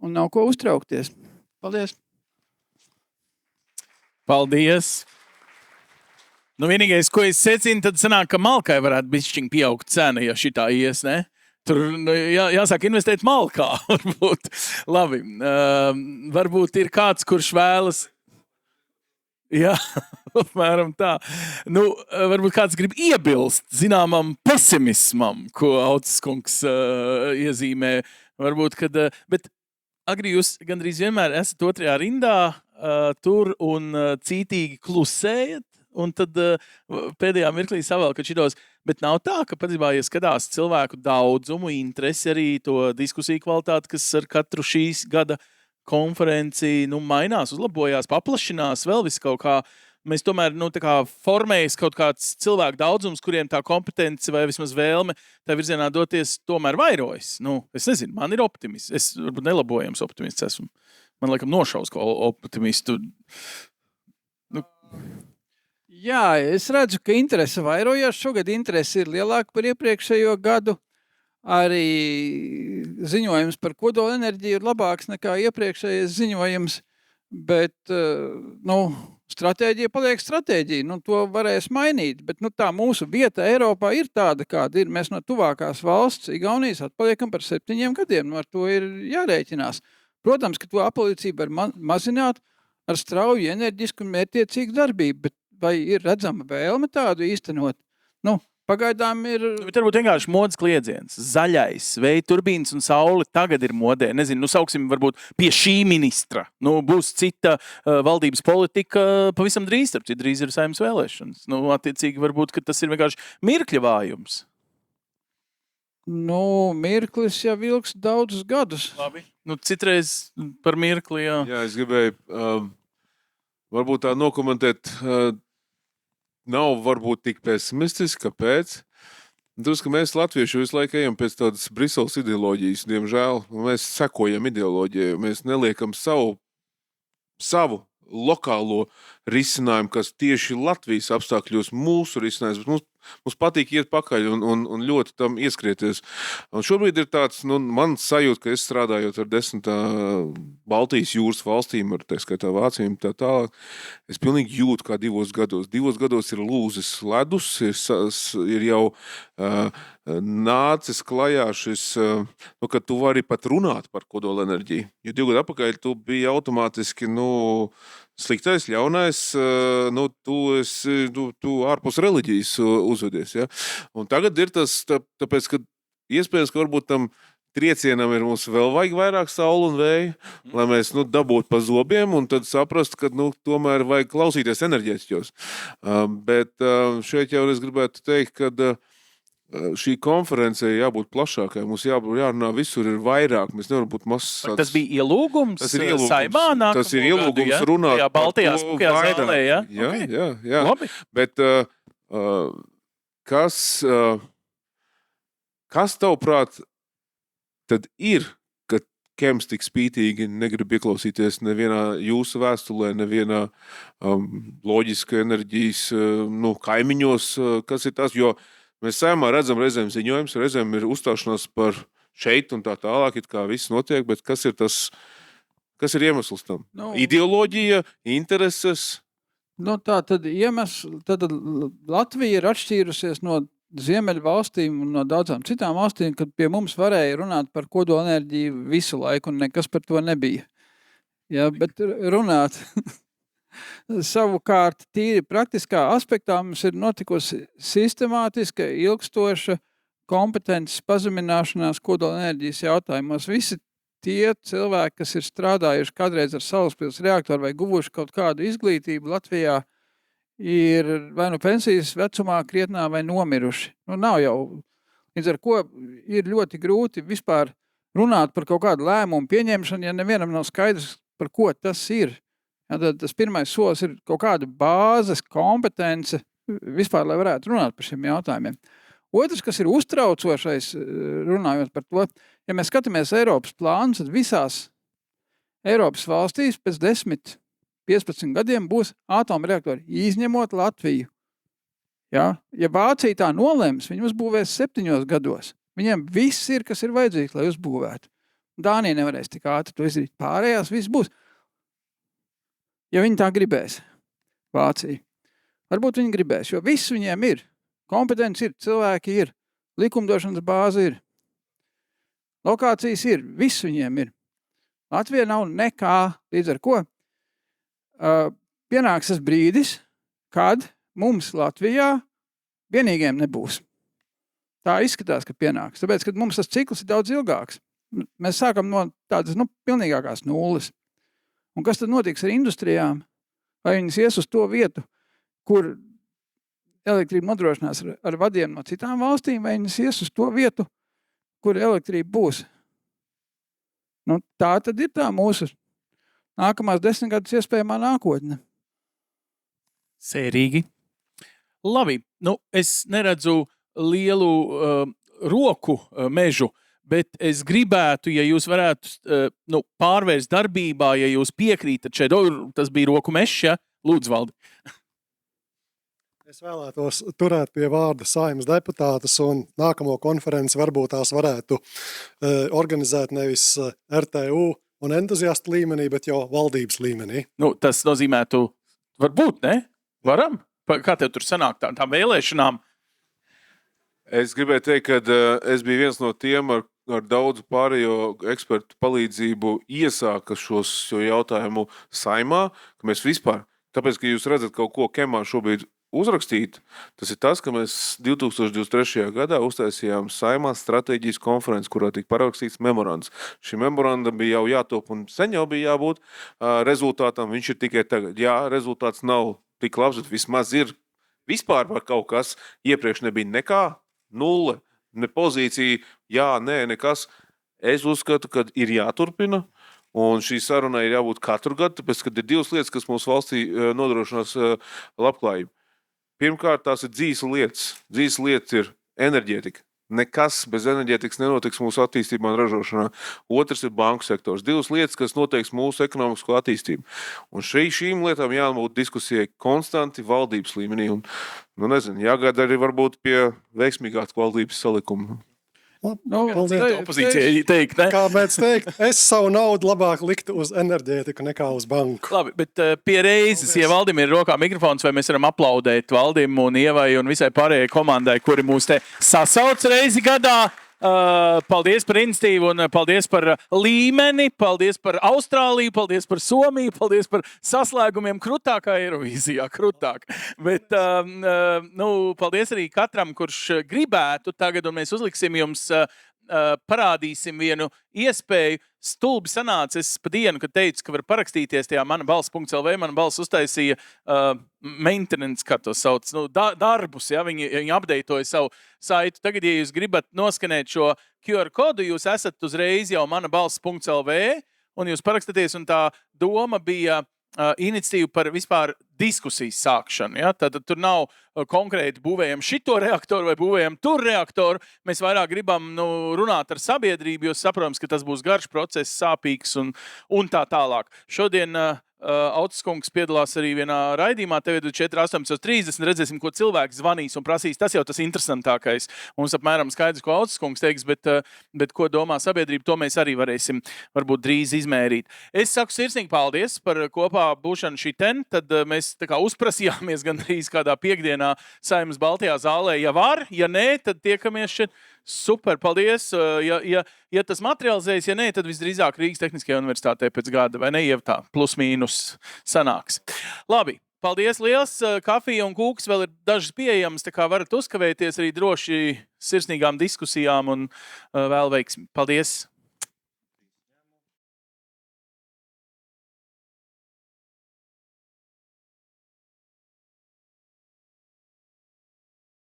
Un nav ko uztraukties. Paldies! Paldies! Vienīgais, ko es secinu, tad sanāk, ka malkai varētu bišķiņ pieaugt cena, ja šitā ies, ne? Tur jāsāk investēt malkā, varbūt. Labi, varbūt ir kāds, kurš vēlas... Jā, apmēram tā. Varbūt kāds grib iebilst zināmam pesimismam, ko Aucis kungs iezīmē. Varbūt, kad... Bet, Agri, jūs gandrīz vienmēr esat otrajā rindā tur un cītīgi klusējat. Un tad pēdējā mirklī savēlkat šitos, bet nav tā, ka patiesībā, ja skatās cilvēku daudzumu, interesi arī to diskusiju kvalitāti, kas ar katru šīs gada konferenci mainās, uzlabojās, paplašinās, vēl viss kaut kā, mēs tomēr tā kā formējas kaut kāds cilvēku daudzums, kuriem tā kompetence vai vismaz vēlme tā virzienā doties tomēr vairojas. Es nezinu, man ir optimists, es varbūt nelabojams optimists esmu. Man laikam nošaus ko optimistu. Jā, es redzu, ka interese vairojās. Šogad interese ir lielāka par iepriekšējo gadu. Arī ziņojums par kodolenerģiju ir labāks nekā iepriekšējais ziņojums, bet stratēģija paliek stratēģija. To varēs mainīt, bet tā mūsu vieta Eiropā ir tāda, kāda ir. Mēs no tuvākās valsts, Igaunijas, atpaliekam par 7 gadiem. Ar to ir jārēķinās. Protams, ka to apalīdzību var mazināt ar strauju enerģisku un mērķtiecīgu darbību, bet vai ir redzama vēlme tādu īstenot? Pagaidām ir... Bet varbūt vienkārši modes kliedziens. Zaļais, vēja turbīnas un saule tagad ir modē. Nezinu, sauksim varbūt pie šī ministra. Būs cita valdības politika pavisam drīz, drīz ir Saeimas vēlēšanas. Attiecīgi varbūt, ka tas ir vienkārši mirkļa vājums. Mirklis jau ilgs daudzus gadus. Labi. Citreiz par mirkli, jā. Jā, es gribēju varbūt tā nokomentēt... Nav varbūt tik pesimistiski, kāpēc? Tas, ka mēs latvieši visu laiku ejam pēc tādas Briseles ideoloģijas, diemžēl, mēs sekojam ideoloģijai, mēs neliekam savu lokālo risinājumu, kas tieši Latvijas apstākļos mūsu risinājums, bet mums patīk iet pakaļ un ļoti tam ieskrieties. Un šobrīd ir tāds, man sajūta, ka es strādājot ar 10 Baltijas jūras valstīm, ar tā skaitā Vācijām, tā tālāk, es pilnīgi jūtu kā 2 gados. 2 gados ir lūzis ledus, ir jau nācis klajā šis, ka tu vari pat runāt par kodolenerģiju. Jo 2 gadu atpakaļ tu biji automātiski, sliktais, ļaunais, tu ārpus reliģijas uzvedies. Ja? Un tagad ir tas, tāpēc, ka iespējams, ka varbūt tam triecienam ir mums vēl vajag vairāk saulu un vēju, lai mēs dabūtu pa zobiem un tad saprast, ka tomēr vajag klausīties enerģētiķos. Bet šeit jau es gribētu teikt, ka šī konference jābūt plašākai. Mums jārunā visur ir vairāk. Mēs nevaram būt mazs. Tas bija ielūgums Saimā nākamo Tas ir ielūgums gadu, runāt tajā Baltijās zālē, ja? Jā. Labi. Bet kas tavuprāt tad ir, ka Kems tik spītīgi negrib ieklausīties nevienā jūsu vēstulē, nevienā loģiska enerģijas kaimiņos, kas ir tas, jo mēs Saimā redzam reizēm ziņojums, reizēm ir uzstāšanās par šeit un tā tālāk, it kā viss notiek, bet kas ir iemesls tam? Ideoloģija, intereses? Tad Latvija ir atšķīrusies no Ziemeļu valstīm un no daudzām citām valstīm, kad pie mums varēja runāt par kodolenerģiju visu laiku un nekas par to nebija. Ja, bet runāt savukārt tīri praktiskā aspektā mums ir notikusi sistemātiska, ilgstoša kompetences pazemināšanās kodolenerģijas jautājumos. Visi tie cilvēki, kas ir strādājuši kādreiz ar saulespilsnes reaktoru vai guvuši kaut kādu izglītību Latvijā, ir vai pensijas vecumā krietnā vai nomiruši. Nav jau. Līdz ar ko ir ļoti grūti vispār runāt par kaut kādu lēmumu pieņemšanu, ja nevienam nav skaidrs, par ko tas ir. Ja, tad tas pirmais solis ir kaut kāda bāzes kompetence vispār, lai varētu runāt par šiem jautājumiem. Otrs, kas ir uztraucošais, runājot par to, ja mēs skatāmies Eiropas plānu, tad visās Eiropas valstīs pēc 10-15 gadiem būs atomreaktori, izņemot Latviju. Ja Vācija tā nolems, viņi uzbūvēs 7 gados. Viņiem viss ir, kas ir vajadzīgs, lai uzbūvētu. Dānija nevarēs tik ātri to izdarīt. Pārējās viss būs. Ja viņi tā gribēs, Vācija. Varbūt viņi gribēs, jo viss viņiem ir. Kompetence ir, cilvēki ir, likumdošanas bāze ir. Lokācijas ir, viss viņiem ir. Latvijā nav nekā, līdz ar ko pienāks tas brīdis, kad mums Latvijā vienīgiem nebūs. Tā izskatās, ka pienāks, tāpēc, ka mums tas cikls ir daudz ilgāks. Mēs sākam no tādas pilnīgākās nulles. Un kas tad notiks ar industrijām? Vai viņas ies uz to vietu, kur elektrība nodrošinās ar vadiem no citām valstīm, vai viņas ies uz to vietu, kur elektrība būs? Tā tad ir tā mūsu nākamās 10 gadus iespējamā nākotne. Sērīgi. Labi, es neredzu lielu roku mežu, bet es gribētu, ja jūs varētu pārvērst darbībā, ja jūs piekrītat šeit, tas bija roku mešs, ja? Lūdzu, Valdi. Es vēlētos turēt pie vārda Saeimas deputātus un nākamo konferenci varbūt tās varētu organizēt nevis RTU un entuziastu līmenī, bet jau valdības līmenī. Tas nozīmētu, varbūt, ne? Varam? Kā tev tur sanāk tām vēlēšanām? Es gribēju teikt, ka es biju viens no tiem ar daudzu pārējo ekspertu palīdzību iesāka šo jautājumu Saimā, ka mēs vispār, tāpēc, ka jūs redzat kaut ko Kemā šobrīd uzrakstīt, tas ir tas, ka mēs 2023. gadā uztaisījām Saimā stratēģijas konferenci, kurā tika parakstīts memorands. Šī memoranda bija jau jātop un sen jau bija jābūt rezultātam, viņš ir tikai tagad. Jā, rezultāts nav tik labs, bet vismaz ir vispār par kaut kas. Iepriekš nebija nekā, nulle, ne pozīcija, jā, nē, nekas. Es uzskatu, ka ir jāturpina. Un šī saruna ir jābūt katru gadu, tāpēc, kad ir 2 lietas, kas mūsu valstī nodrošinās labklājību. Pirmkārt, tās ir dzīves lietas. Dzīves lietas ir enerģētika. Nekas bez enerģētikas nenotiks mūsu attīstībā un ražošanā. Otrs ir banku sektors. Divas lietas, kas noteiks mūsu ekonomisko attīstību. Un šīm lietām jābūt diskusijai konstanti valdības līmenī. Un, nezinu, jāgāda arī varbūt pie veiksmīgākas valdības salikuma. Opozīcija teikt, ne? Kā mēs teikt, es savu naudu labāk liktu uz enerģētiku nekā uz banku. Labi, bet pie reizes, ja Valdim ir rokā mikrofons, vai mēs varam aplaudēt Valdim un Ievai un visai pārējai komandai, kuri mūs te sasauc reizi gadā. Paldies par iniciatīvu un paldies par līmeni, paldies par Austrāliju, paldies par Somiju, paldies par saslēgumiem krūtākā Eirovīzijā, krūtāk. Bet, paldies arī katram, kurš gribētu tagad, un mēs uzliksim jums, parādīsim vienu iespēju. Stulbi sanāca, es pa dienu, kad teicu, ka var parakstīties tajā manabalss.lv, mana balss uztaisīja maintenance, kā to sauc, darbus, ja, viņi updatēja savu saitu. Tagad, ja jūs gribat noskanēt šo QR kodu, jūs esat uzreiz jau manabalss.lv, un jūs parakstaties, un tā doma bija iniciatīva par vispār diskusijas sākšanu. Ja? Tad tur nav konkrēti būvējam šito reaktoru vai būvējam tur reaktoru. Mēs vairāk gribam runāt ar sabiedrību, jo saprotams, ka tas būs garš process, sāpīgs un tā tālāk. Šodien Autskungs piedalās arī vienā raidījumā, TV 4:18:30, redzēsim, ko cilvēks zvanīs un prasīs. Tas jau tas interesantākais. Mums apmēram skaidrs, ko Autskungs teiks, bet ko domā sabiedrība, to mēs arī varēsim varbūt drīz izmērīt. Es saku sirsnīgi paldies par kopā būšanu šiten, tad mēs tā kā uzprasījāmies gandrīz kādā piekdienā Saeimas Baltajā zālē. Ja var, ja nē, tad tiekamies šeit. Super, paldies. Ja tas materializējas, ja nē, tad visdrīzāk Rīgas Tehniskajā universitātē pēc gada, vai ne, Ieva, tā plus mīnus sanāks. Labi, paldies liels. Kafija un kūks vēl ir dažas pieejamas, tā kā varat uzkavēties arī droši sirsnīgām diskusijām un vēl veiksmi. Paldies!